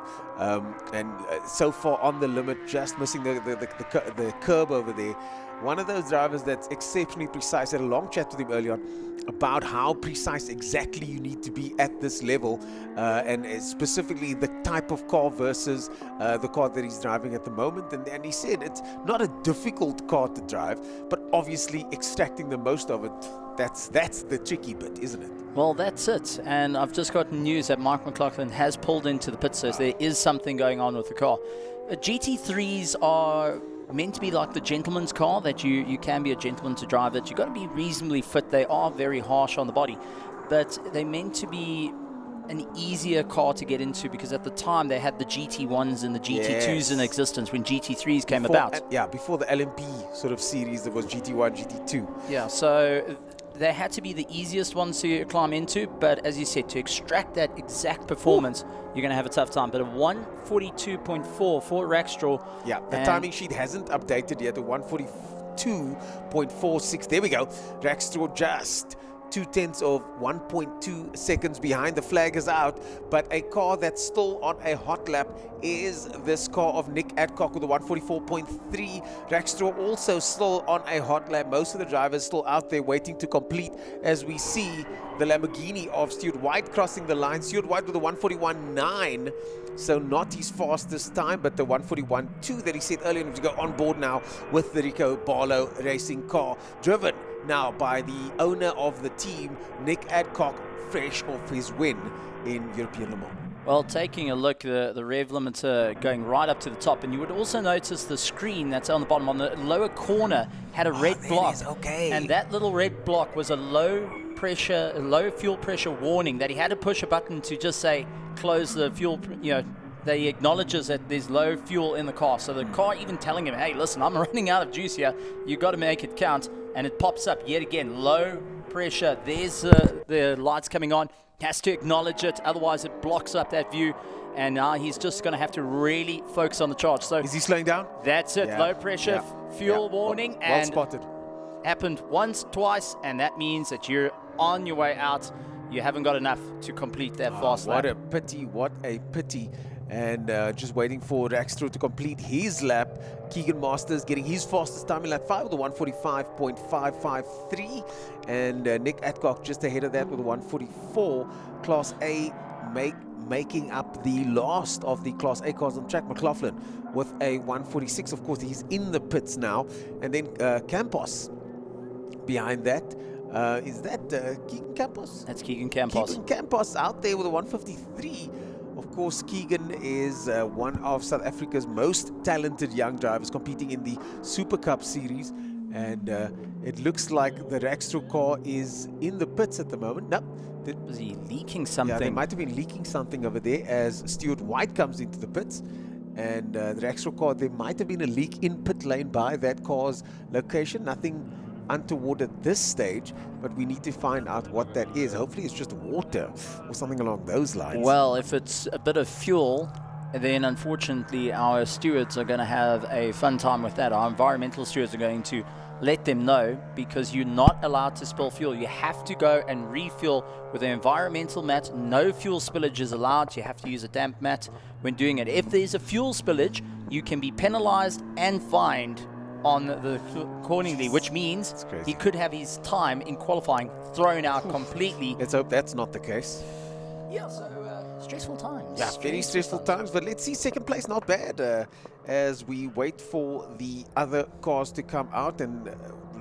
And so far on the limit, just missing the curb over there. one of those drivers that's exceptionally precise. I had a long chat with him earlier on about how precise exactly you need to be at this level, and specifically the type of car versus the car that he's driving at the moment. And he said it's not a difficult car to drive, but obviously extracting the most of it, that's the tricky bit, isn't it? Well, that's it. And I've just got news that Mike McLaughlin has pulled into the pit, so there is something going on with the car. GT3s are meant to be like the gentleman's car, that you can be a gentleman to drive it. You've got to be reasonably fit. They are very harsh on the body, but they're meant to be an easier car to get into, because at the time they had the GT1s and the GT2s in existence when GT3s came about. Before the LMP sort of series, there was GT1, GT2. Yeah, so they had to be the easiest ones to climb into, but as you said, to extract that exact performance, you're going to have a tough time. But a 142.4 for Rackstraw. Yeah, the timing sheet hasn't updated yet. The 142.46. There we go. Rackstraw just 0.2 of 1.2 seconds behind. The flag is out, but a car that's still on a hot lap is this car of Nick Adcock with a 144.3. Rackstraw also still on a hot lap. Most of the drivers still out there waiting to complete, as we see the Lamborghini of Stuart White crossing the line. Stuart White with a 141.9. So not his fastest time, but the 141.2 that he said earlier to go on board now with the Rico Barlow racing car, driven now by the owner of the team, Nick Adcock, fresh off his win in European Le Mans. Well, taking a look, the rev limiter going right up to the top, and you would also notice the screen that's on the bottom, on the lower corner, had a red block. And that little red block was a low fuel pressure warning that he had to push a button to just say, close the fuel, they acknowledges that there's low fuel in the car. So the car even telling him, hey, listen, I'm running out of juice here. You've got to make it count. And it pops up yet again, low pressure. There's the lights coming on. Has to acknowledge it, otherwise it blocks up that view. And now he's just going to have to really focus on the charge. So is he slowing down? That's it. Low pressure fuel warning. Well spotted. Happened once, twice, and that means that you're on your way out. You haven't got enough to complete that fast lap. What a pity. And just waiting for Rackstraw to complete his lap. Keegan Masters getting his fastest time in lap 5 with a 145.553. And Nick Adcock just ahead of that with a 144. Class A making up the last of the Class A cars on track. McLaughlin with a 146. Of course, he's in the pits now. And then Campos behind that. Is that Keegan Campos? That's Keegan Campos. Keegan Campos out there with a 153. Of course, Keegan is one of South Africa's most talented young drivers competing in the Super Cup series. And it looks like the Rackstraw car is in the pits at the moment. No. Was he leaking something? Yeah, they might have been leaking something over there as Stuart White comes into the pits. And the Rackstraw car, there might have been a leak in pit lane by that car's location. Nothing untoward at this stage, but we need to find out what that is. Hopefully it's just water or something along those lines. Well, if it's a bit of fuel, then unfortunately our stewards are going to have a fun time with that. Our environmental stewards are going to let them know, because you're not allowed to spill fuel. You have to go and refuel with an environmental mat. No fuel spillage is allowed. You have to use a damp mat when doing it. If there's a fuel spillage, you can be penalized and fined on the accordingly, which means he could have his time in qualifying thrown out completely. Let's hope that's not the case. Yeah, so stressful times. Yeah, very stressful times, but let's see, second place, not bad, as we wait for the other cars to come out and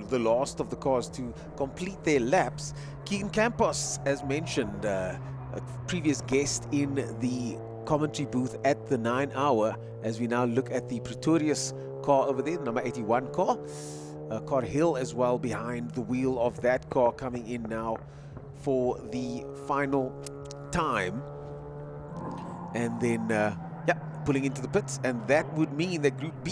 the last of the cars to complete their laps. Keegan Campos, as mentioned, a previous guest in the commentary booth at the 9 hour, as we now look at the Pretorius car over there, number 81 car. Car Hill as well behind the wheel of that car, coming in now for the final time. And then, pulling into the pits. And that would mean that Group B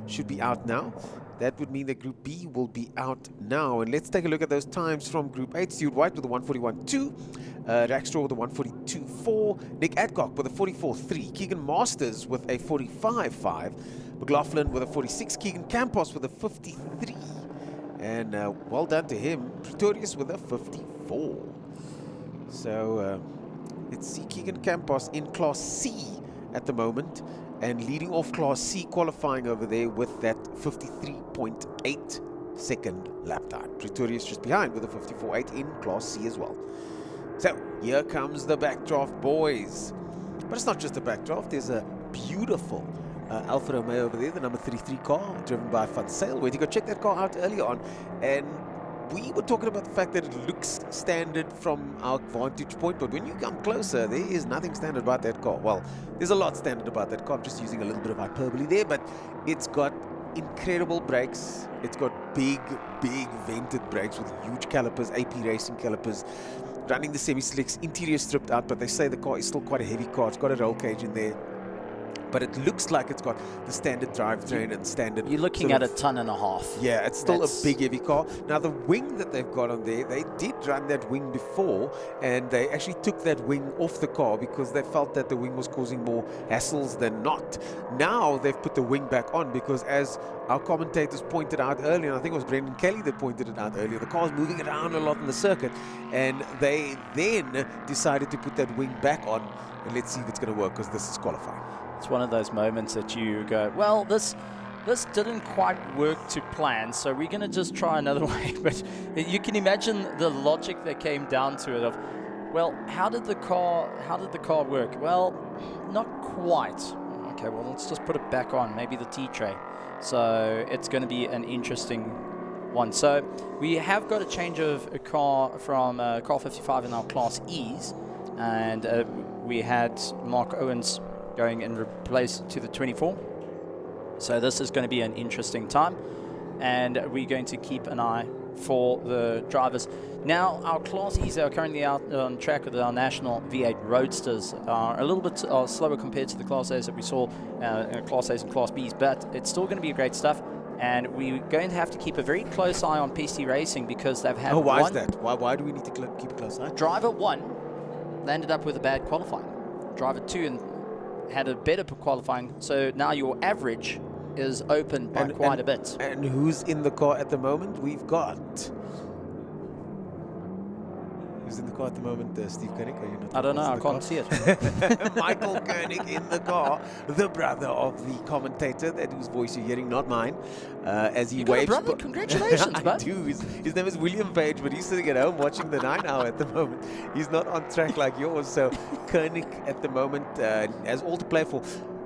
should be out now. That would mean that Group B will be out now. And let's take a look at those times from Group 8. Stuart White with a 141.2. Rackstraw with a 142.4. Nick Adcock with a 44.3. Keegan Masters with a 45.5. McLaughlin with a 46. Keegan Campos with a 53. And well done to him. Pretorius with a 54. So let's see, Keegan Campos in Class C at the moment. and leading off Class C, qualifying over there with that 53.8 second lap time. Pretorius just behind with a 54.8 in Class C as well. So here comes the backdraft, boys. But it's not just a backdraft. There's a beautiful Alfa Romeo over there, the number 33 car, driven by Van Sail. Where you go check that car out earlier on, and we were talking about the fact that it looks standard from our vantage point, but when you come closer, there is nothing standard about that car. Well, there's a lot standard about that car. I'm just using a little bit of hyperbole there, but it's got incredible brakes. It's got big vented brakes with huge calipers, AP racing calipers, running the semi-slicks, interior stripped out, but they say the car is still quite a heavy car. It's got a roll cage in there, but it looks like it's got the standard drivetrain and standard. You're looking at 1.5 tons. Yeah, it's still a big heavy car. Now the wing that they've got on there, they did run that wing before, and they actually took that wing off the car because they felt that the wing was causing more hassles than not. Now they've put the wing back on because, as our commentators pointed out earlier, and I think it was Brendan Kelly that pointed it out earlier, the car's moving around a lot in the circuit, and they then decided to put that wing back on, and let's see if it's going to work because this is qualifying. It's one of those moments that you go, well, this didn't quite work to plan, so we're going to just try another way. But you can imagine the logic that came down to it of, well, how did the car work? Well, not quite. Okay, well, let's just put it back on, maybe the T-tray. So it's going to be an interesting one. So we have got a change of a car from car 55 in our Class E's, and we had Mark Owens going in replace to the 24. So this is going to be an interesting time, and we're going to keep an eye for the drivers. Now our Class E's are currently out on track with our national V8 roadsters are a little bit slower compared to the Class A's that we saw Class A's and Class B's, but it's still going to be great stuff, and we're going to have to keep a very close eye on PT Racing because they've had why is that? Why do we need to keep a close eye? Driver 1 landed up with a bad qualifying. Driver 2 had a better qualifying, so now your average is open by quite a bit. And who's in the car at the moment? We've got... Who's in the car at the moment? Steve Koenig? Are you not? I don't know, I can't see it. Michael Koenig in the car, the brother of the commentator, that whose voice you're hearing, not mine, as he waves. Brother, congratulations, I bud. do. His name is William Page, but he's sitting at home watching the 9 Hour at the moment. He's not on track like yours, so Koenig at the moment has all to play for.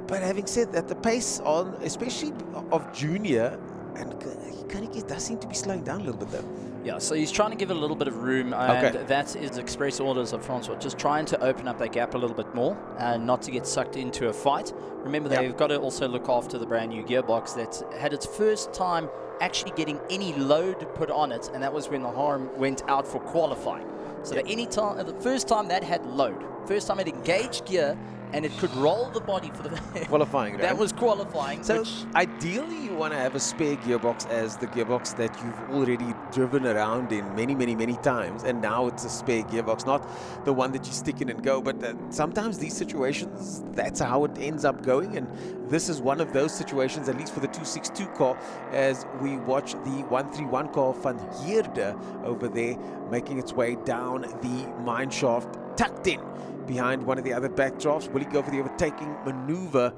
But having said that, the pace on, especially of Junior, and Koenig does seem to be slowing down a little bit though. Yeah, so he's trying to give it a little bit of room, and that is express orders of Francois, just trying to open up that gap a little bit more and not to get sucked into a fight. Remember, they've got to also look after the brand new gearbox that's had its first time actually getting any load put on it, and that was when the harm went out for qualifying. So the first time that had load, first time it engaged gear, and it could roll the body for the qualifying. Right? That was qualifying. So ideally, you want to have a spare gearbox as the gearbox that you've already driven around in many times, and now it's a spare gearbox, not the one that you stick in and go. But sometimes these situations, that's how it ends up going, and this is one of those situations, at least for the 262 car, as we watch the 131 car Van Heerde over there making its way down the mine shaft, tucked in behind one of the other backdrafts. Will he go for the overtaking maneuver?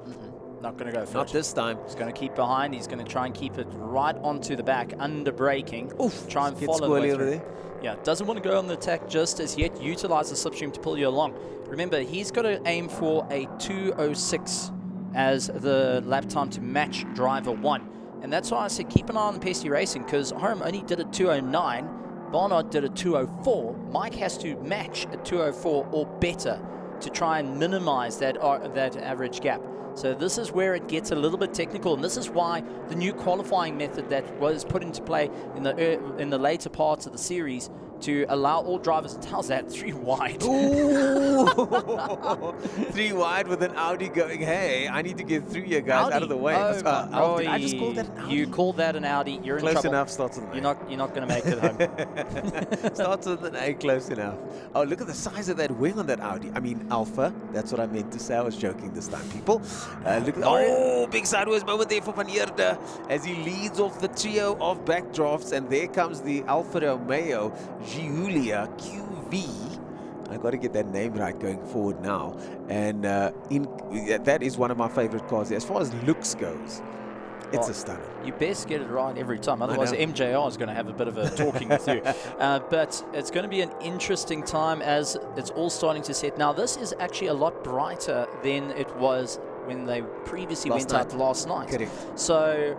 Not going to go for Not it. this time. He's going to keep behind. He's going to try and keep it right onto the back, under braking. Try and follow the way over through. there. Yeah, doesn't want to go on the attack just as yet. Utilize the slipstream to pull you along. Remember, he's got to aim for a 2:06 as the lap time to match driver 1. And that's why I said keep an eye on the PT Racing, because Harm only did a 2:09. Barnard did a 2:04. Mike has to match a 2:04 or better to try and minimize that average gap. So this is where it gets a little bit technical, and this is why the new qualifying method that was put into play in the later parts of the series to allow all drivers, how's that, 3 wide? Ooh. 3 wide with an Audi going, hey, I need to get through you guys out of the way. Did I just called that an Audi? You called that an Audi. You're in close trouble. enough, starts with an A. You're not going to make it home. Starts with an A, close enough. Oh, look at the size of that wing on that Audi. I mean, Alpha. That's what I meant to say. I was joking this time, people. Look at big sideways moment there for Van Heerde as he leads off the trio of backdrafts, and there comes the Alfa Romeo Giulia QV. I got to get that name right going forward now. And that is one of my favorite cars. As far as looks goes, it's a stunner. You best get it right every time, otherwise MJR is going to have a bit of a talking with you. But it's going to be an interesting time as it's all starting to set. Now, this is actually a lot brighter than it was when they previously went out last night. Correct. So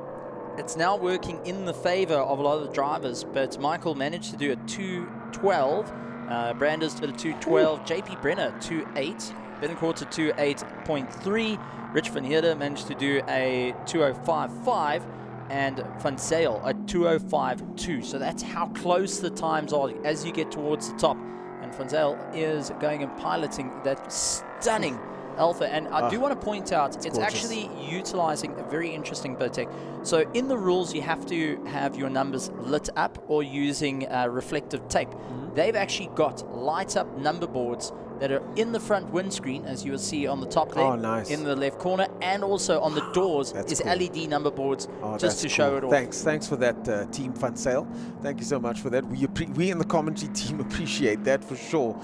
it's now working in the favor of a lot of the drivers, but Michael managed to do a 2:12. Branders did a 2:12. JP Brenner 2:8. Betancourt to 2:8.3. Rich van Heerden managed to do a 2:05.5, and Van Zyl a 2:05.2. So that's how close the times are as you get towards the top. And Van Zyl is going and piloting that stunning Alpha. And I do want to point out, it's actually utilizing a very interesting bit of tech. So in the rules, you have to have your numbers lit up or using reflective tape. They've actually got light up number boards that are in the front windscreen, as you will see on the top there, in the left corner, and also on the doors is cool. LED number boards, just to show it all. Thanks for that, Team Van Zyl. Thank you so much for that. We in the commentary team appreciate that for sure.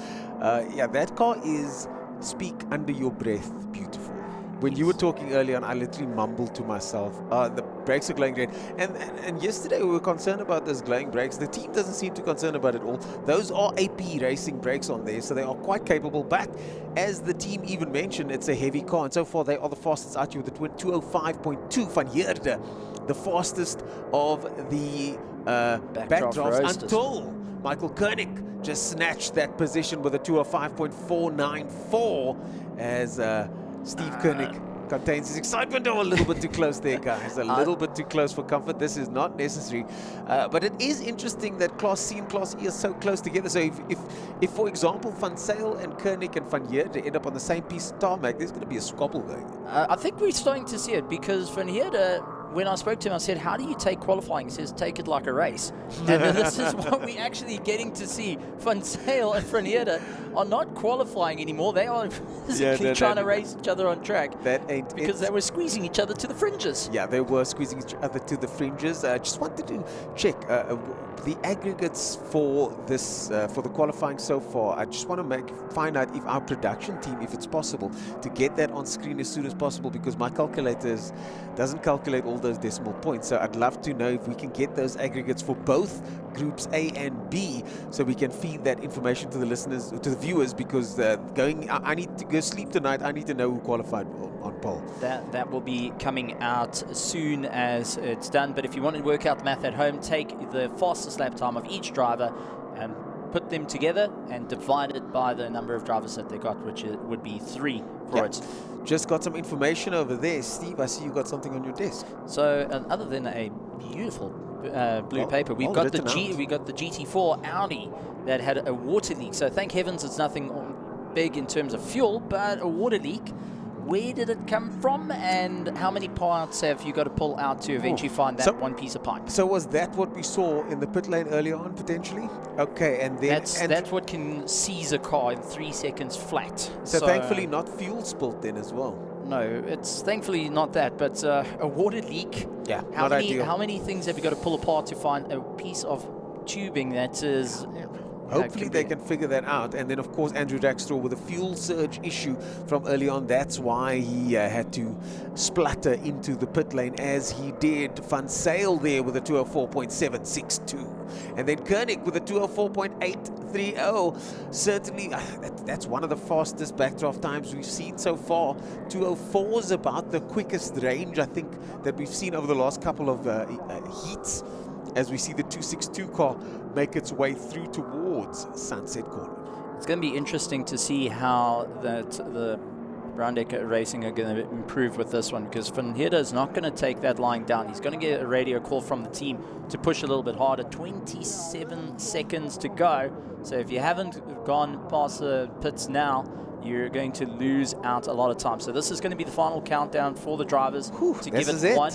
Yeah, that car is speak under your breath beautiful. When you were talking earlier on, I literally mumbled to myself, the brakes are glowing red. And yesterday we were concerned about those glowing brakes. The team doesn't seem too concerned about it all. Those are AP racing brakes on there, so they are quite capable. But as the team even mentioned, it's a heavy car, and so far they are the fastest out here with the 2:05.2. Van Heerden, the fastest of the backdrafts until Michael Koenig just snatched that position with a 2:05.494 as Steve Koenig contains his excitement. A little bit too close there, guys. A little bit too close for comfort. This is not necessary. But it is interesting that Class C and Class E are so close together. So if for example, Van Zyl and Koenig and Van Heerden end up on the same piece of tarmac, there's going to be a squabble going. I think we're starting to see it because Van Heerden, when I spoke to him, I said, how do you take qualifying? He says, take it like a race. And this is what we're actually getting to see. Van Zyl and Van Heerden are not qualifying anymore. They are physically trying to race each other on track. That ain't because they were squeezing each other to the fringes. Yeah, they were squeezing each other to the fringes. I just wanted to check the aggregates for this, for the qualifying so far. I just want to find out if our production team, if it's possible, to get that on screen as soon as possible, because my calculators doesn't calculate all those decimal points. So I'd love to know if we can get those aggregates for both groups A and B, so we can feed that information to the listeners, to the viewers, because I need to go sleep tonight. I need to know who qualified on pole. That will be coming out as soon as it's done. But if you want to work out the math at home, take the fastest lap time of each driver and put them together and divide it by the number of drivers that they got, which would be 3 for it. Just got some information over there. Steve, I see you got something on your desk. So other than a beautiful blue paper, we've got the GT4 Audi that had a water leak. So thank heavens it's nothing big in terms of fuel, but a water leak. Where did it come from, and how many parts have you got to pull out to eventually find that one piece of pipe? So was that what we saw in the pit lane earlier on, potentially? Okay, and then... That's what can seize a car in 3 seconds flat. So thankfully not fuel spilt then as well. No, it's thankfully not that, but a water leak. Yeah, how many things have you got to pull apart to find a piece of tubing that is... Hopefully they can figure that out. And then, of course, Andrew Rackstraw with a fuel surge issue from early on. That's why he had to splutter into the pit lane as he did. Van Zyl there with a 2:04.762. And then Koenig with a 2:04.830. Certainly, that's one of the fastest backdraft times we've seen so far. 2:04 is about the quickest range, I think, that we've seen over the last couple of heats, as we see the 262 car make its way through towards Sunset Corner. It's going to be interesting to see how the Brown Decker Racing are going to improve with this one, because Van Heerden is not going to take that line down. He's going to get a radio call from the team to push a little bit harder. 27 seconds to go. So if you haven't gone past the pits now, you're going to lose out a lot of time. So this is going to be the final countdown for the drivers to give it one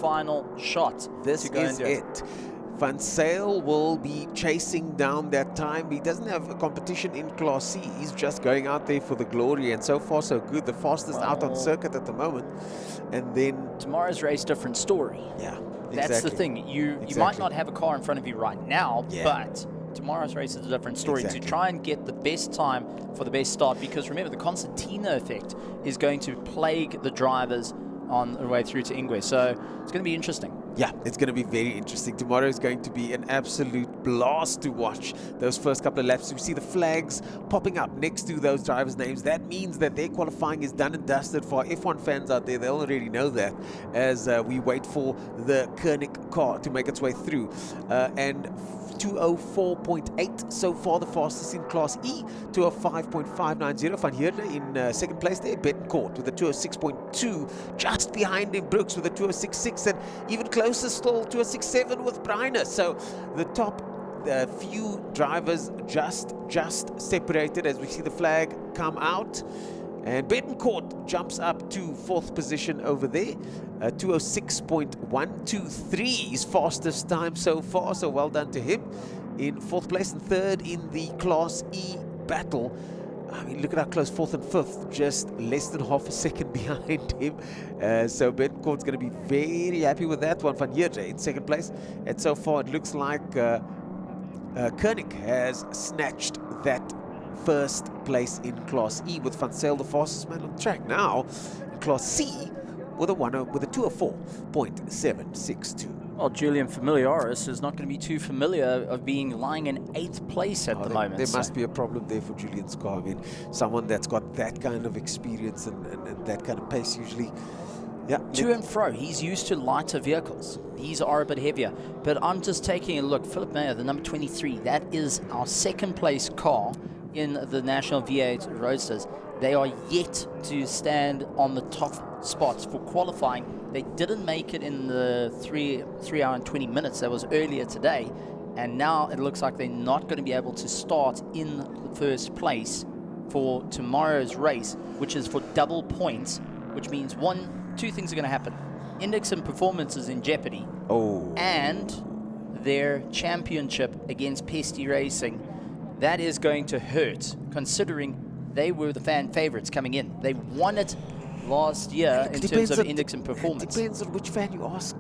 final shot. This is it. Van Zyl will be chasing down that time. He doesn't have a competition in Class C. He's just going out there for the glory, and so far so good. The fastest out on circuit at the moment. And then tomorrow's race, different story. Yeah, that's the thing. You might not have a car in front of you right now, but tomorrow's race is a different story. Exactly. To try and get the best time for the best start, because remember, the concertina effect is going to plague the drivers on the way through to Ingwe. So it's going to be interesting. Yeah, it's going to be very interesting. Tomorrow is going to be an absolute blast to watch those first couple of laps. We see the flags popping up next to those drivers' names. That means that their qualifying is done and dusted. For our F1 fans out there, they'll already know that as we wait for the Koenig car to make its way through. And 204.8 so far, the fastest in Class E. 205.590. Van Heerden in second place there. Bettencourt with a 206.2. Just behind him, Brooks with a 206.6. And even closer still, 206.7 with Breiner. So the top few drivers just separated as we see the flag come out. And Bettencourt jumps up to fourth position over there. 206.123, his fastest time so far, so well done to him. In fourth place and third in the Class E battle. I mean, look at how close fourth and fifth, just less than half a second behind him. So Bettencourt's going to be very happy with that one. Van Heerden in second place. And so far it looks like Koenig has snatched that first place in Class E, with Van Zyl the fastest man on track now in Class C with a 204.762. Well, Julian Familiaris is not going to be too familiar of being lying in 8th place at the moment. There must be a problem there for Julian's car. I mean, someone that's got that kind of experience and that kind of pace usually. Yeah, to and fro. He's used to lighter vehicles. These are a bit heavier. But I'm just taking a look. Philip Mayer, the number 23, that is our second place car in the National V8 Roadsters. They are yet to stand on the top spots for qualifying. They didn't make it in the 3 hour and 20 minutes. That was earlier today. And now it looks like they're not going to be able to start in the first place for tomorrow's race, which is for double points, which means two things are going to happen. Index and performance is in jeopardy. Oh. And their championship against Pesty Racing, that is going to hurt, considering they were the fan favorites coming in. They won it last year in terms of index and performance. It depends on which fan you ask,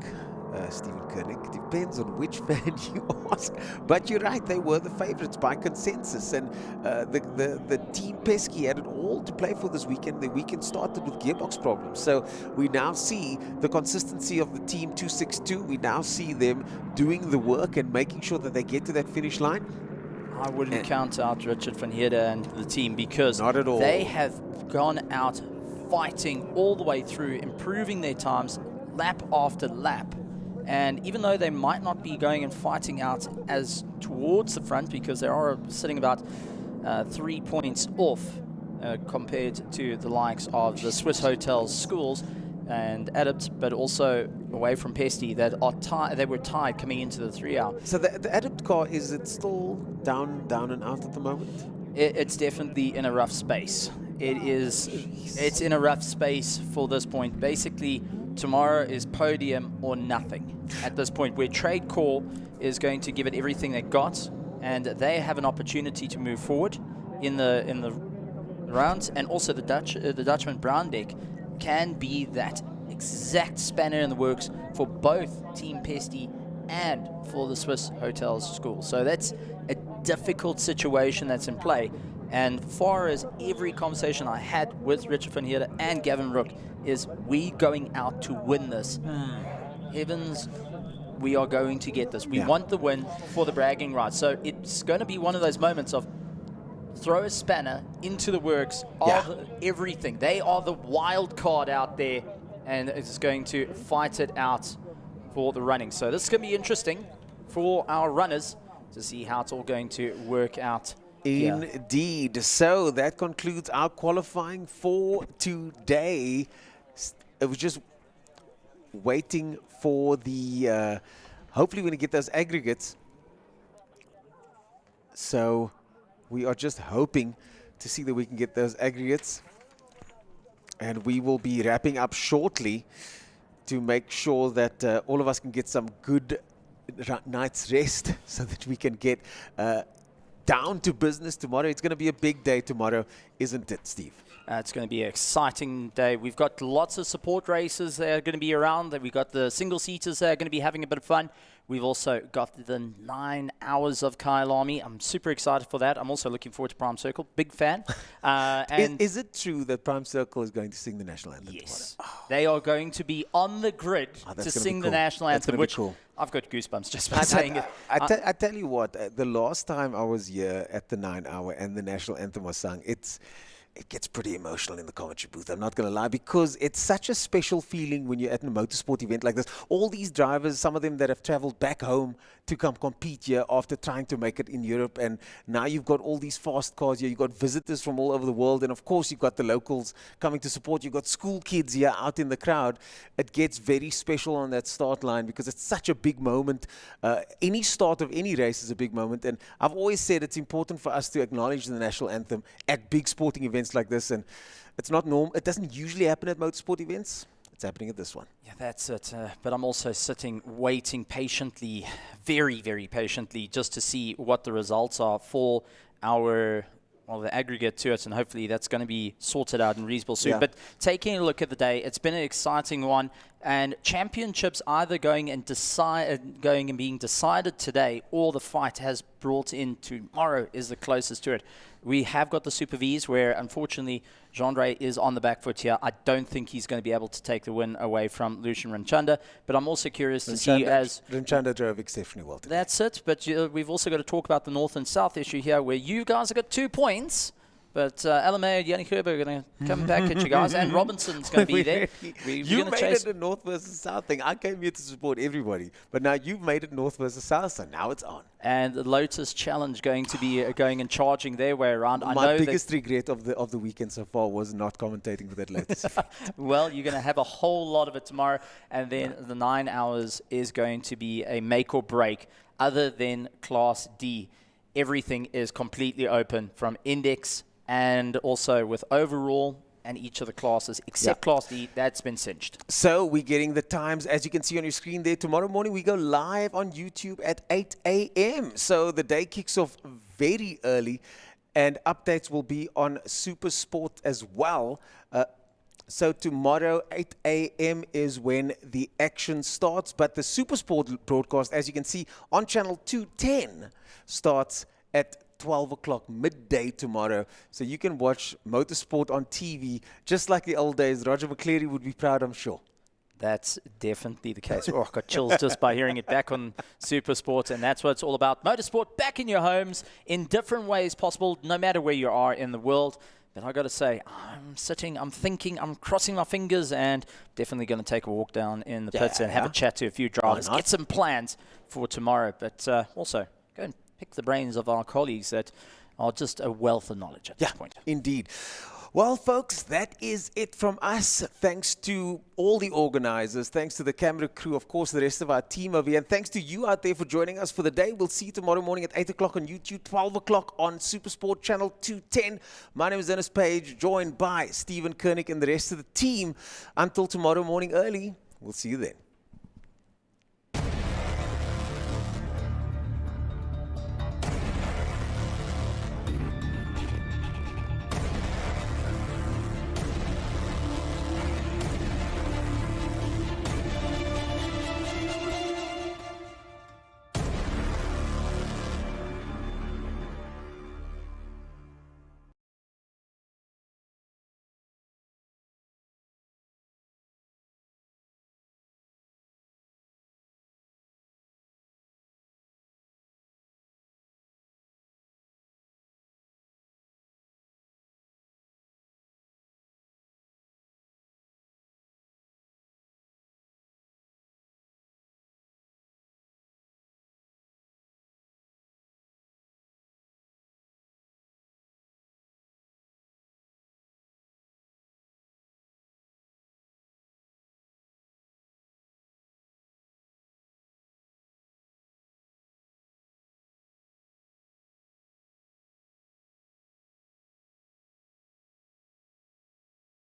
Stephen Koenig. It depends on which fan you ask. But you're right, they were the favorites by consensus. And the Team Pesky had it all to play for this weekend. The weekend started with gearbox problems. So we now see the consistency of the Team 262. We now see them doing the work and making sure that they get to that finish line. I wouldn't count out Richard van Heerden and the team, because not at all. They have gone out fighting all the way through, improving their times lap after lap. And even though they might not be going and fighting out as towards the front, because they are sitting about 3 points off compared to the likes of the Swiss Hotels Schools and Adept, but also away from Pesty, that are they were tied coming into the 3 hour. So the Adept car, is it still down and out at the moment? It's definitely in a rough space. It's in a rough space for this point. Basically, tomorrow is podium or nothing at this point, where Trade Core is going to give it everything they got, and they have an opportunity to move forward in the rounds. And also the Dutchman Brown deck can be that exact spanner in the works for both Team Pesty and for the Swiss Hotels School. So that's a difficult situation that's in play. And far as every conversation I had with Richard van Heerden and Gavin Rook is, we going out to win this. Heavens, we are going to get this. We want the win for the bragging rights. So it's going to be one of those moments of throw a spanner into the works of everything. They are the wild card out there, and it's going to fight it out for the running. So this is going to be interesting for our runners to see how it's all going to work out. Indeed. So that concludes our qualifying for today. It was just waiting for the hopefully we're going to get those aggregates. So we are just hoping to see that we can get those aggregates, and we will be wrapping up shortly to make sure that all of us can get some good night's rest so that we can get down to business tomorrow. It's going to be a big day tomorrow, isn't it, Steve? It's going to be an exciting day. We've got lots of support races that are going to be around. We've got the single-seaters that are going to be having a bit of fun. We've also got the 9 hours of Kyalami. I'm super excited for that. I'm also looking forward to Prime Circle. Big fan. And Is it true that Prime Circle is going to sing the national anthem? yes, they are going to be on the grid to sing the national anthem, which cool. I've got goosebumps just by saying it. I tell you what, the last time I was here at the 9 hour and the national anthem was sung, it gets pretty emotional in the commentary booth, I'm not going to lie, because it's such a special feeling when you're at a motorsport event like this. All these drivers, some of them that have traveled back home to come compete here after trying to make it in Europe, and now you've got all these fast cars here, you've got visitors from all over the world, and of course you've got the locals coming to support, you've got school kids here out in the crowd. It gets very special on that start line because it's such a big moment. Any start of any race is a big moment, and I've always said it's important for us to acknowledge the national anthem at big sporting events like this, and it's not normal. It doesn't usually happen at motorsport events. It's happening at this one. Yeah, that's it. But I'm also sitting, waiting patiently, very, very patiently, just to see what the results are for the aggregate to it, and hopefully that's going to be sorted out in reasonable soon. Yeah. But taking a look at the day, it's been an exciting one, and championships either going and being decided today, or the fight has brought in tomorrow is the closest to it. We have got the Super Vs, where unfortunately Gendre is on the back foot here. I don't think he's going to be able to take the win away from Lucian Ranchanda, but I'm also curious to see as Ranchanda drove exceptionally well today. that's it. But we've also got to talk about the North and South issue here, where you guys have got 2 points. But LMA and Yanni Gerber are going to come back at you guys, and Robinson's going to be there. You made it a North versus South thing. I came here to support everybody, but now you've made it North versus South, so now it's on. And the Lotus Challenge going to be going and charging their way around. My biggest regret of the weekend so far was not commentating for that Lotus. Well, you're going to have a whole lot of it tomorrow, and then the 9 hours is going to be a make or break. Other than Class D, everything is completely open from index and also with overall and each of the classes, except Class D, that's been cinched. So we're getting the times, as you can see on your screen there. Tomorrow morning we go live on YouTube at 8 a.m. So the day kicks off very early, and updates will be on Super Sport as well. So tomorrow, 8 a.m. is when the action starts. But the Super Sport broadcast, as you can see on channel 210, starts at 12 o'clock midday tomorrow. So you can watch motorsport on TV just like the old days. Roger McCleary would be proud, I'm sure. That's definitely the case. Oh, I got chills just by hearing it back on Super Sport, and that's what it's all about. Motorsport back in your homes in different ways possible, no matter where you are in the world. But I got to say, I'm sitting, I'm thinking, I'm crossing my fingers, and definitely going to take a walk down in the pits and have a chat to a few drivers, get some plans for tomorrow. But also, go and pick the brains of our colleagues that are just a wealth of knowledge at this point. Indeed. Well, folks, that is it from us. Thanks to all the organizers, thanks to the camera crew, of course, the rest of our team over here, and thanks to you out there for joining us for the day. We'll see you tomorrow morning at 8 o'clock on YouTube, 12 o'clock on Supersport Channel 210. My name is Dennis Page, joined by Stephen Koenig and the rest of the team. Until tomorrow morning early, we'll see you then.